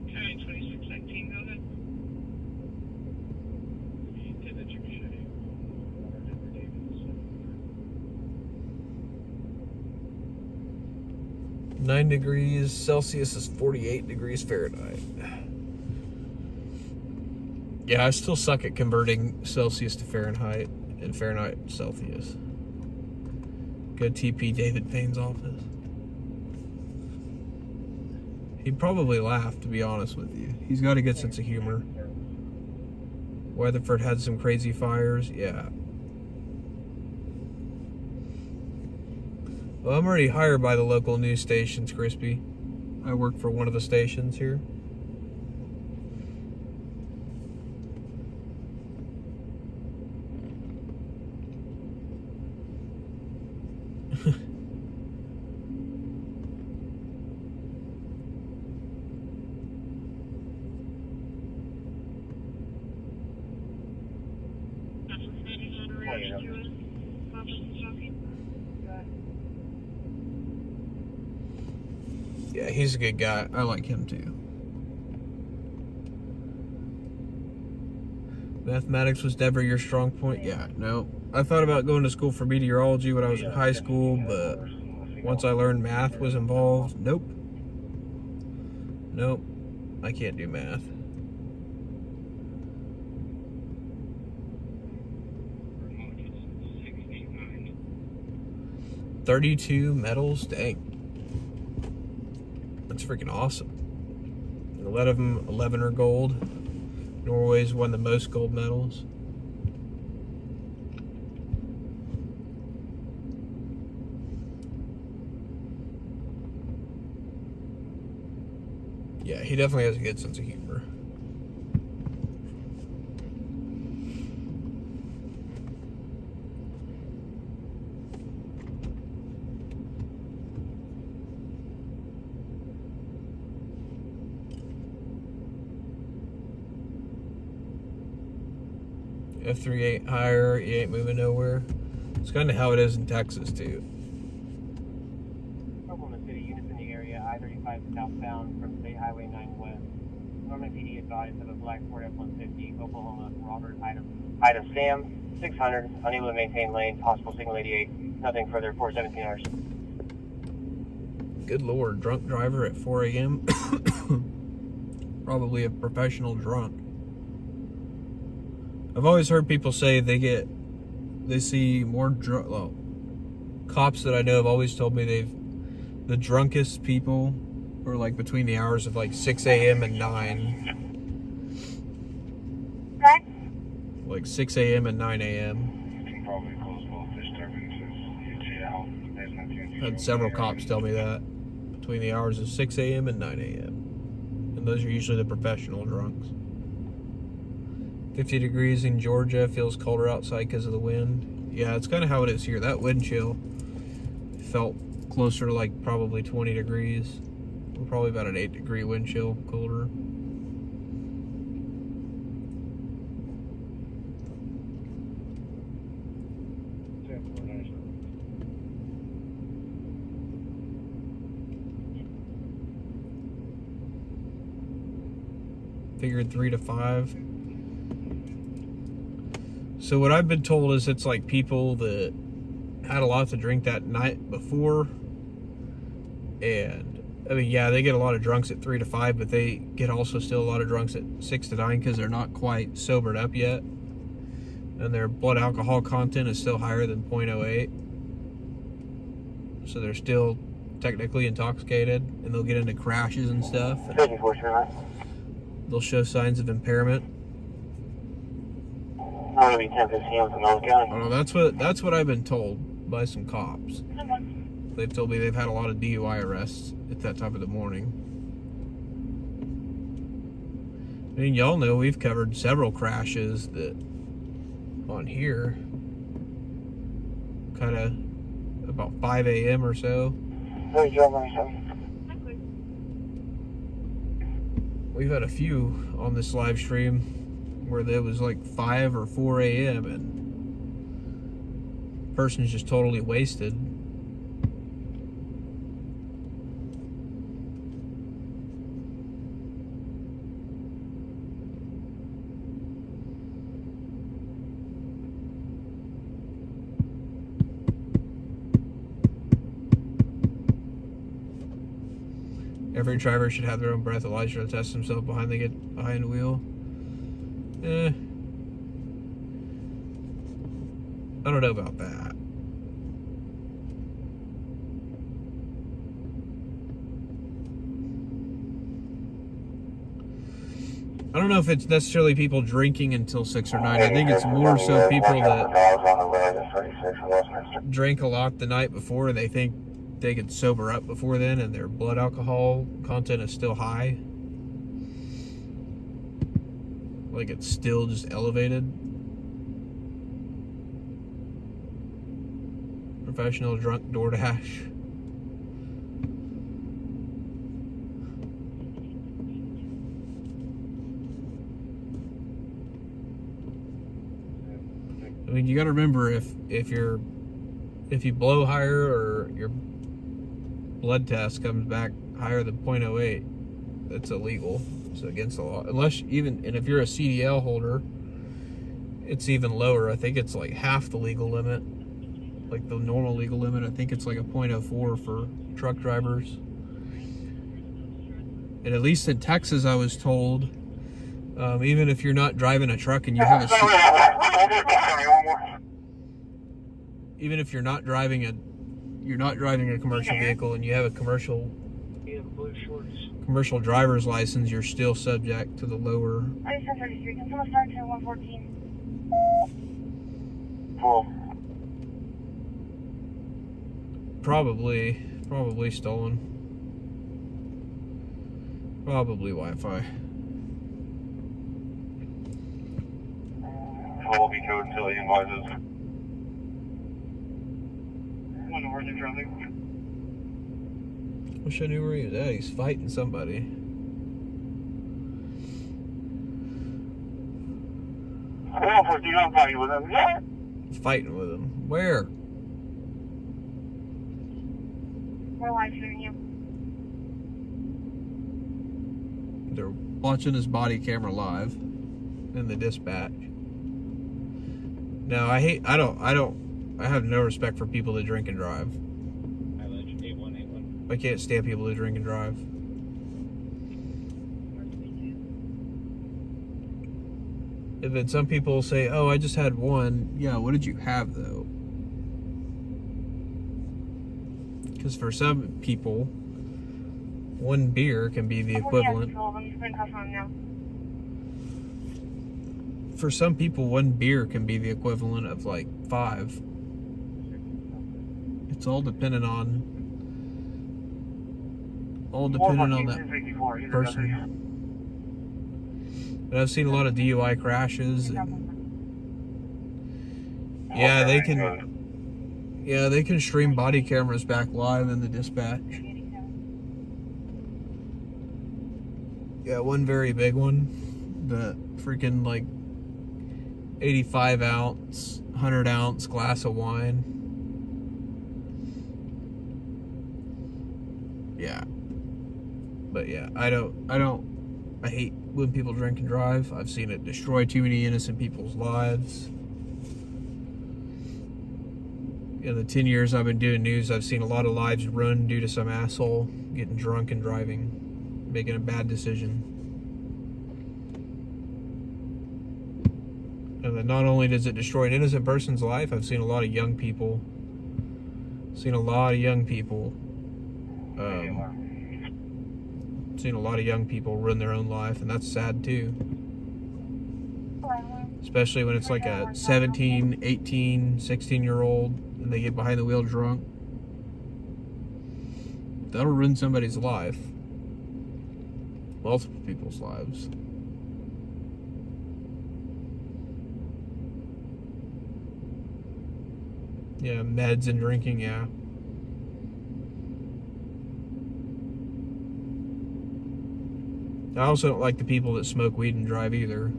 Okay, 2619, go ahead. 9 degrees Celsius is 48 degrees Fahrenheit. Yeah, I still suck at converting Celsius to Fahrenheit and Fahrenheit to Celsius. Go TP David Payne's office. He'd probably laugh, to be honest with you. He's got a good sense of humor. Weatherford had some crazy fires, yeah. Well, I'm already hired by the local news stations, Crispy. I work for one of the stations here. Yeah, he's a good guy. I like him too. Mathematics was never your strong point? Yeah, no. I thought about going to school for meteorology when I was in high school, but once I learned math was involved, nope. Nope. I can't do math. $32 medals? Dang. That's freaking awesome. 11 are gold. Norway's won the most gold medals. Yeah, he definitely has a good sense of humor. F38 higher, you ain't moving nowhere. It's kind of how it is in Texas too. Oklahoma City units in the area, I-35 southbound from State Highway 9 west. Norman PD advised of a black Ford F-150, Oklahoma, Robert, Ida Sam, 600, unable to maintain lane, possible signal 88, nothing further, 417 hours. Good Lord, drunk driver at 4 a.m. Probably a professional drunk. I've always heard people say they see more cops that I know have always told me the drunkest people are like between the hours of like 6 a.m. and 9. Okay. Like 6 a.m. and 9 a.m. Probably close both disturbances. Had several cops tell me that. Between the hours of 6 a.m. and 9 a.m. And those are usually the professional drunks. 50 degrees in Georgia, feels colder outside because of the wind. Yeah, it's kind of how it is here. That wind chill felt closer to like probably 20 degrees. We're probably about an 8-degree wind chill colder. Figured 3 to 5. So what I've been told is it's like people that had a lot to drink that night before, and I mean, yeah, they get a lot of drunks at 3 to 5, but they get also still a lot of drunks at 6 to 9 because they're not quite sobered up yet, and their blood alcohol content is still higher than 0.08, so they're still technically intoxicated, and they'll get into crashes and stuff. They'll show signs of impairment. That'll be 10:15 with Sonoma County. Oh, that's what I've been told by some cops. They've told me they've had a lot of DUI arrests at that time of the morning. I mean, y'all know we've covered several crashes that on here, kind of about 5 a.m. or so. We've had a few on this live stream where there was like 5 or 4 a.m. and the person's just totally wasted. Every driver should have their own breathalyzer to test themselves behind the wheel. I don't know about that. I don't know if it's necessarily people drinking until 6 or 9. I think it's more so people that drink a lot the night before and they think they could sober up before then and their blood alcohol content is still high. Like it's still just elevated. Professional drunk DoorDash. I mean, you got to remember if you blow higher or your blood test comes back higher than 0.08, that's illegal. It's against the law. Unless and if you're a CDL holder, it's even lower. I think it's like half the legal limit, like the normal legal limit. I think it's like a 0.04 for truck drivers. And at least in Texas, I was told, even if you're not driving a truck and you have even if you're not driving a commercial vehicle and you have a commercial driver's license, you're still subject to the lower. Probably stolen. Probably Wi-Fi. Will be code until he invoices. Wish I knew where he was at. He's fighting somebody. He's fighting with him. Where? We're live shooting you. They're watching his body camera live in the dispatch. Now I have no respect for people that drink and drive. I can't stand people that drink and drive. And then some people say, oh, I just had one. Yeah, what did you have though? Because for some people, one beer can be the equivalent. For some people, one beer can be the equivalent of like 5. It's all dependent on that person. But I've seen a lot of DUI crashes. And they can stream body cameras back live in the dispatch. Yeah, one very big one. The freaking like 85 ounce, 100 ounce glass of wine. Yeah. But yeah, I hate when people drink and drive. I've seen it destroy too many innocent people's lives. In the 10 years I've been doing news, I've seen a lot of lives ruined due to some asshole getting drunk and driving, making a bad decision. And then not only does it destroy an innocent person's life, I've seen a lot of young people ruin their own life, and that's sad too. Especially when it's like a 17, 18, 16-year-old and they get behind the wheel drunk. That'll ruin somebody's life. Multiple people's lives. Yeah, meds and drinking, yeah. I also don't like the people that smoke weed and drive either.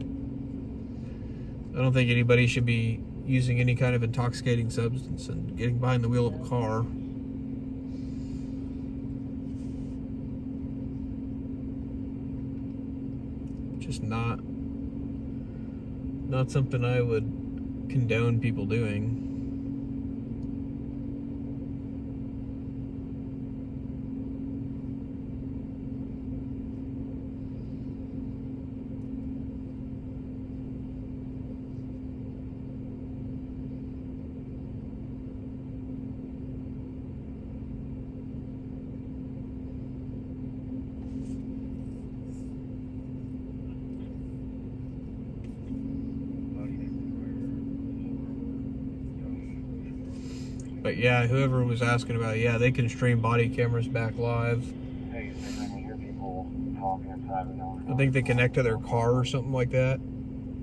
I don't think anybody should be using any kind of intoxicating substance and getting behind the wheel of a car. Just not something I would condone people doing. But yeah, whoever was asking about it, yeah, they can stream body cameras back live. Hey, so then you hear people talking inside of the I think they connect to their car or something like that,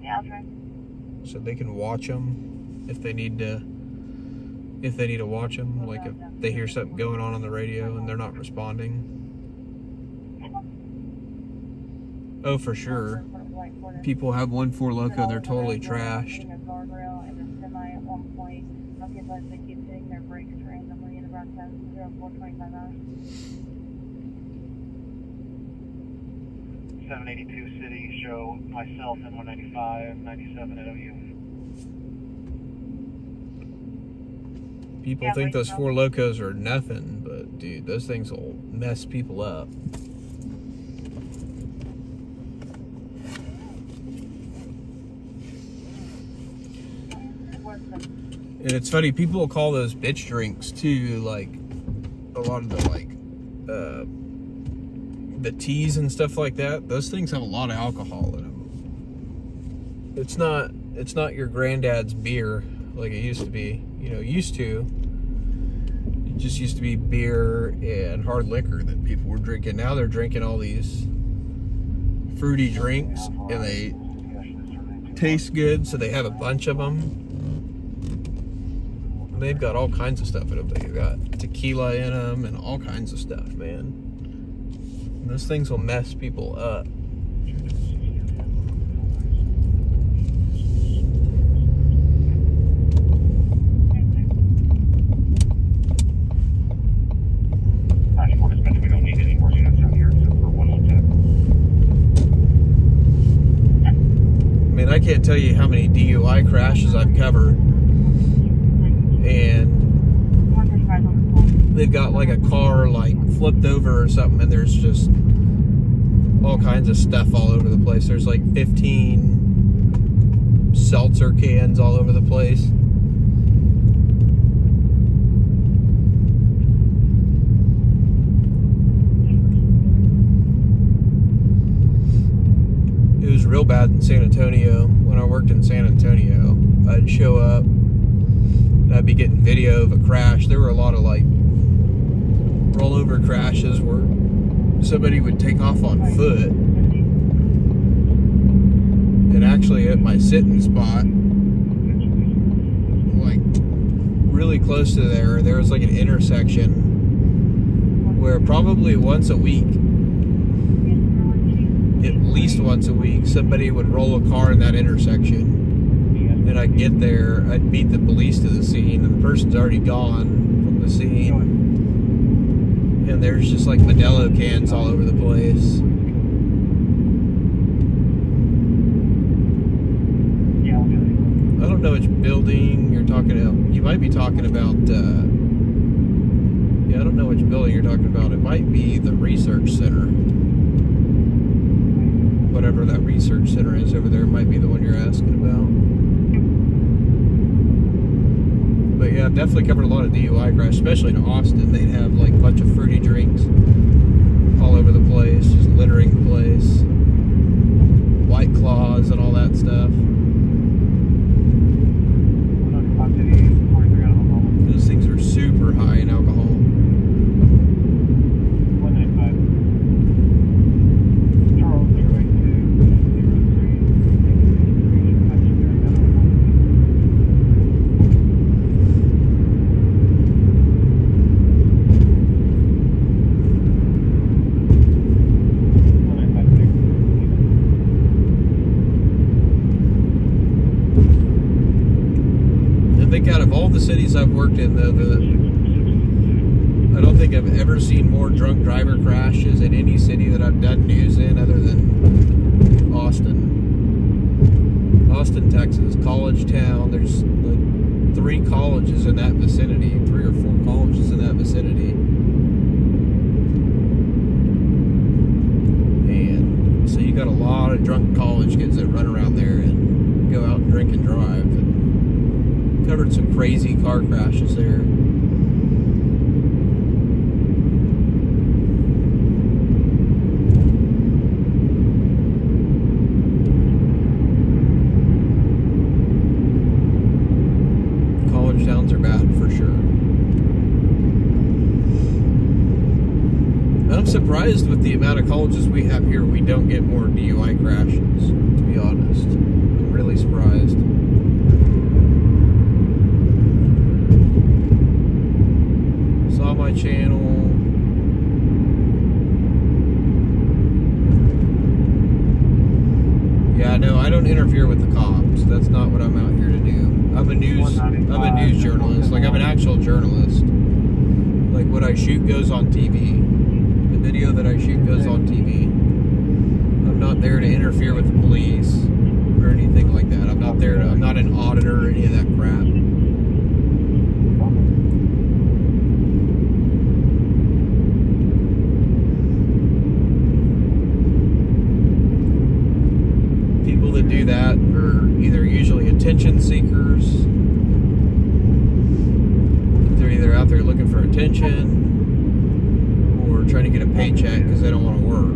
Yeah, that's right. so they can watch them if they need to. If they need to watch them, like if they hear something going on the radio and they're not responding. Oh, for sure. People have 1.4 Loco, they're totally trashed. A guardrail and a semi at one point. Okay, but they keep hitting their brakes randomly in about 10-04-25 hours. 782 City, show myself in 195, 97 at OU. People think those 4 Locos are nothing, but dude, those things will mess people up. And it's funny, people will call those bitch drinks too, like a lot of the teas and stuff like that. Those things have a lot of alcohol in them. It's not your granddad's beer like it used to be. You know, it just used to be beer and hard liquor that people were drinking. Now they're drinking all these fruity drinks and they taste good, so they have a bunch of them. And they've got all kinds of stuff in them. They've got tequila in them and all kinds of stuff, man. And those things will mess people up. I can't tell you how many DUI crashes I've covered, and they've got like a car like flipped over or something, and there's just all kinds of stuff all over the place. There's like 15 seltzer cans all over the place. It was real bad in San Antonio. When I worked in San Antonio, I'd show up and I'd be getting video of a crash. There were a lot of like rollover crashes where somebody would take off on foot. And actually at my sitting spot, like really close to there was like an intersection where probably once a week, at least once a week, somebody would roll a car in that intersection. And I'd get there, I'd beat the police to the scene, and the person's already gone from the scene. And there's just like Modelo cans all over the place. I don't know which building you're talking about. You might be talking about, yeah, I don't know which building you're talking about. It might be the research center. Whatever that research center is over there might be the one you're asking about. But yeah, I've definitely covered a lot of DUI crashes, especially in Austin. They'd have like a bunch of fruity drinks all over the place, just littering the place. White Claws and all that stuff. Those things are super high in alcohol. Out of all the cities I've worked in, though, I don't think I've ever seen more drunk driver crashes in any city that I've done news in other than Austin. Austin, Texas, college town. There's like 3 colleges in that vicinity, 3 or 4 colleges in that vicinity. And so you got a lot of drunk college kids that run around there and go out and drink and drive. Covered some crazy car crashes there. College towns are bad for sure. I'm surprised with the amount of colleges we have here, we don't get more DUI crashes, to be honest. I'm really surprised. Saw my channel. Yeah, no, I don't interfere with the cops. That's not what I'm out here to do. I'm a news journalist. Like, I'm an actual journalist. Like, what I shoot goes on TV. The video that I shoot goes on TV. I'm not there to interfere with the police or anything like that. I'm not an auditor or any of that crap. People that do that are either usually attention seekers. They're either out there looking for attention or trying to get a paycheck because they don't want to work.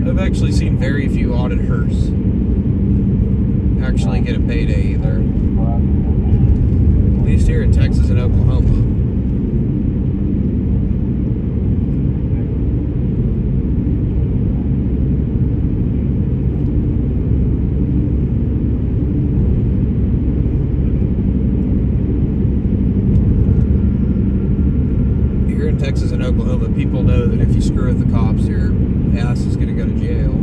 I've actually seen very few auditors actually get a payday either. At least here in Texas and Oklahoma. Texas and Oklahoma, people know that if you screw with the cops, your ass is going to go to jail.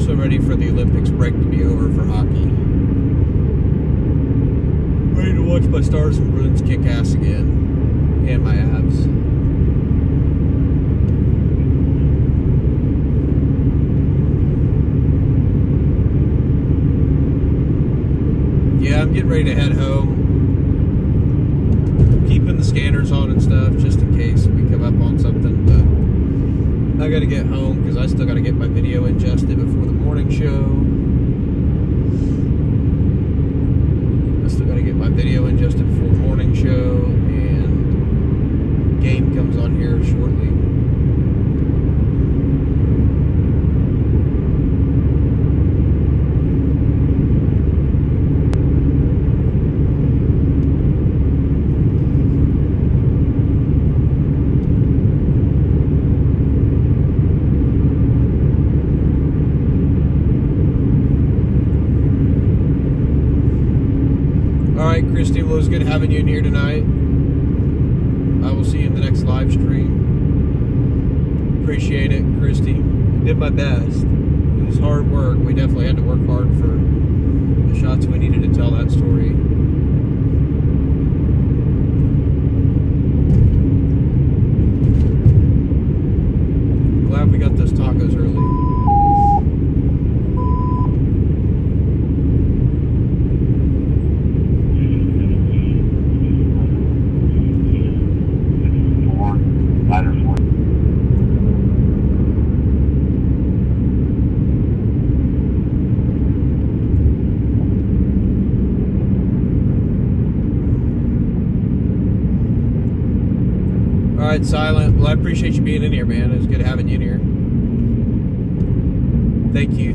Ready for the Olympics break to be over for hockey. Ready to watch my Stars and Bruins kick ass again. And my abs. Yeah, I'm getting ready to head home. Keeping the scanners on and stuff just in case we come up on something, but I gotta get home because I still gotta get my video ingested before the morning show. I still gotta get my video ingested before the morning show, and game comes on here shortly. Alright, Christy, well, it was good having you in here tonight. I will see you in the next live stream. Appreciate it, Christy. I did my best. It was hard work. We definitely had to work hard for the shots we needed to tell that story. Glad we got those tacos early. Alright, Silent. Well, I appreciate you being in here, man. It was good having you in here. Thank you.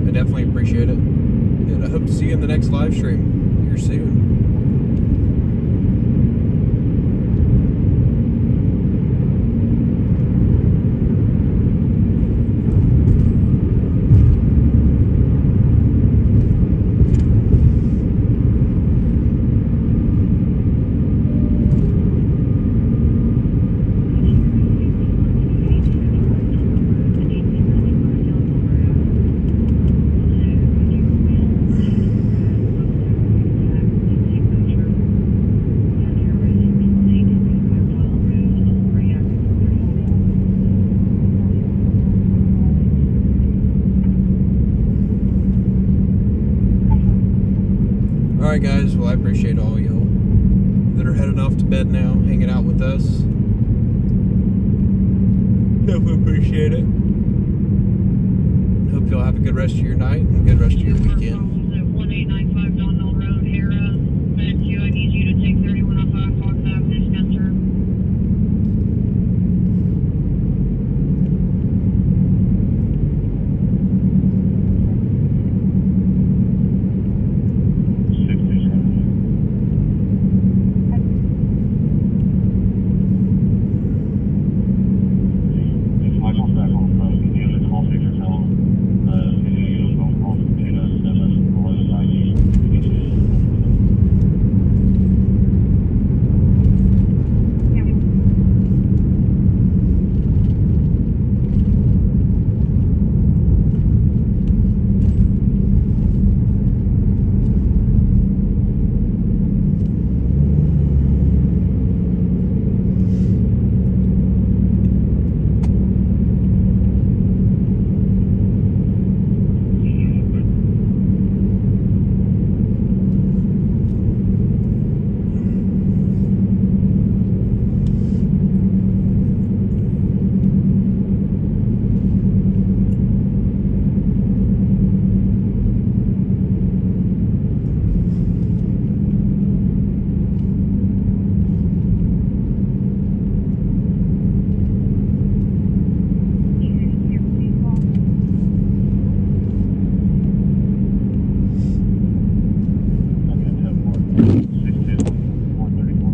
I definitely appreciate it. And I hope to see you in the next live stream here soon. Alright guys, well I appreciate all y'all that are heading off to bed now, hanging out with us. Definitely appreciate it. Hope y'all have a good rest of your night and a good rest of your weekend. 1895 Donald Road, Hera. Matthew, I need you to take 3105 Fox Avenue, Spencer.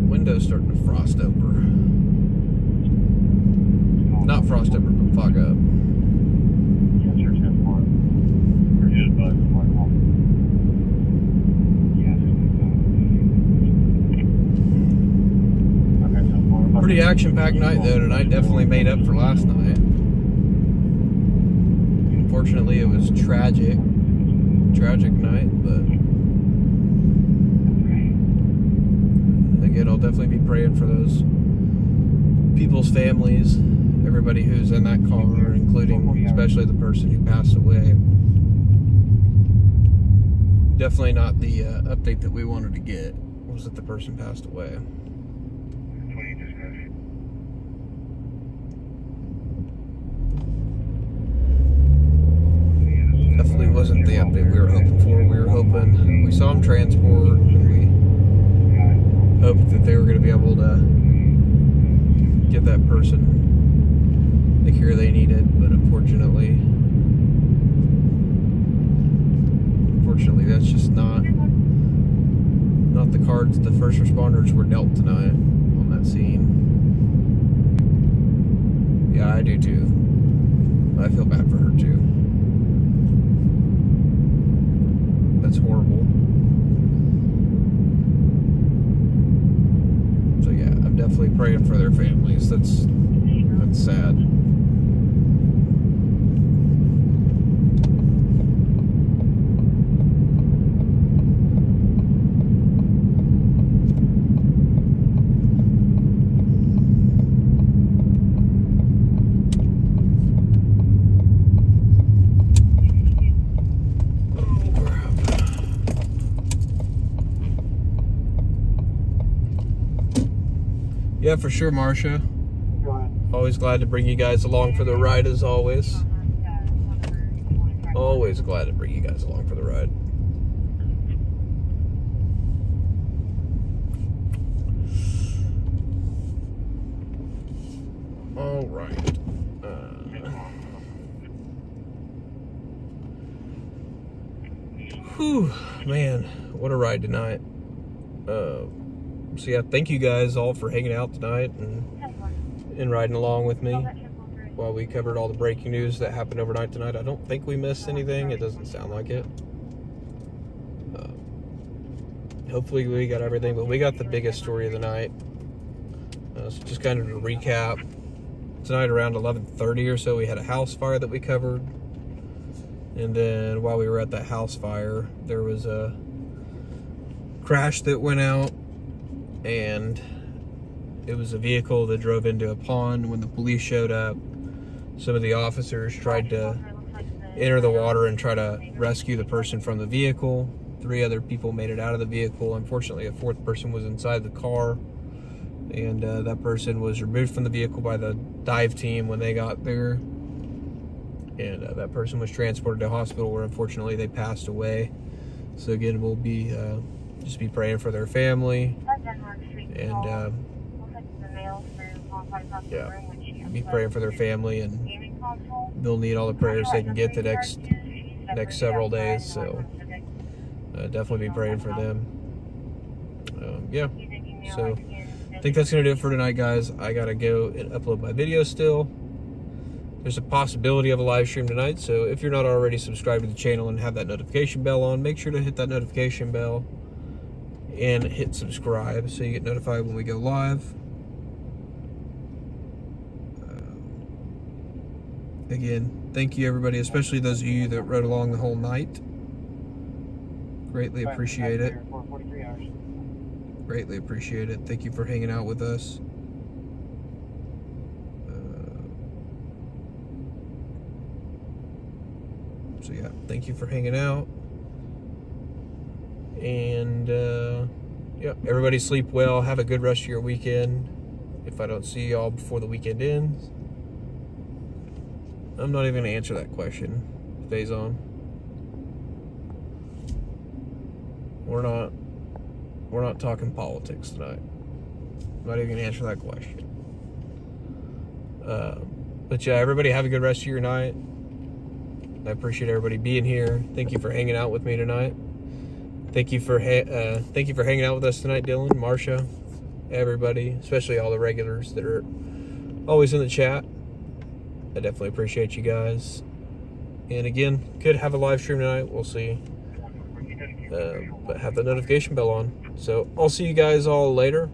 Window's starting to frost over. Not frost over, but fog up. Pretty action-packed night though tonight. Definitely made up for last night. Unfortunately, it was tragic night, but again, I'll definitely be praying for those people's families, everybody who's in that car, including especially the person who passed away. Definitely not the update that we wanted to get, was that the person passed away. wasn't the update we were hoping for. We saw them transport, and we hoped that they were going to be able to get that person the care they needed, but unfortunately that's just not the cards the first responders were dealt tonight on that scene. Yeah, I do too. I feel bad for her too. That's horrible. So yeah, I'm definitely praying for their families. That's sad. Yeah, for sure, Marcia. Always glad to bring you guys along for the ride, as always. Always glad to bring you guys along for the ride. All right. Whew, man, what a ride tonight. So yeah, thank you guys all for hanging out tonight and riding along with me while we covered all the breaking news that happened overnight tonight. I don't think we missed anything. It doesn't sound like it. Hopefully we got everything, but we got the biggest story of the night. So just kind of to recap, tonight around 11:30 or so, we had a house fire that we covered. And then while we were at that house fire, there was a crash that went out, and it was a vehicle that drove into a pond. When the police showed up, some of the officers tried to enter the water and try to rescue the person from the vehicle. 3 other people made it out of the vehicle. Unfortunately, a 4th person was inside the car, and that person was removed from the vehicle by the dive team when they got there. And that person was transported to a hospital where unfortunately they passed away. So again, we'll be just be praying for their family, and yeah, be praying for their family, and they'll need all the prayers they can get the next several days. So definitely be praying for them. Yeah, so I think that's gonna do it for tonight, guys. I gotta go and upload my video still. There's a possibility of a live stream tonight, so if you're not already subscribed to the channel and have that notification bell on, make sure to hit that notification bell and hit subscribe so you get notified when we go live. Again, thank you everybody, especially those of you that rode along the whole night. Greatly appreciate it. Greatly appreciate it. Thank you for hanging out with us. So yeah, thank you for hanging out. And yeah, everybody sleep well. Have a good rest of your weekend. If I don't see y'all before the weekend ends, I'm not even gonna answer that question. Faison, we're not talking politics tonight. I'm not even gonna answer that question. But yeah, everybody have a good rest of your night. I appreciate everybody being here. Thank you for hanging out with me tonight. Thank you for hanging out with us tonight, Dylan, Marcia, everybody, especially all the regulars that are always in the chat. I definitely appreciate you guys. And again, could have a live stream tonight. We'll see. But have the notification bell on. So I'll see you guys all later.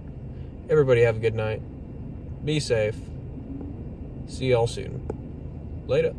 Everybody have a good night. Be safe. See y'all soon. Later.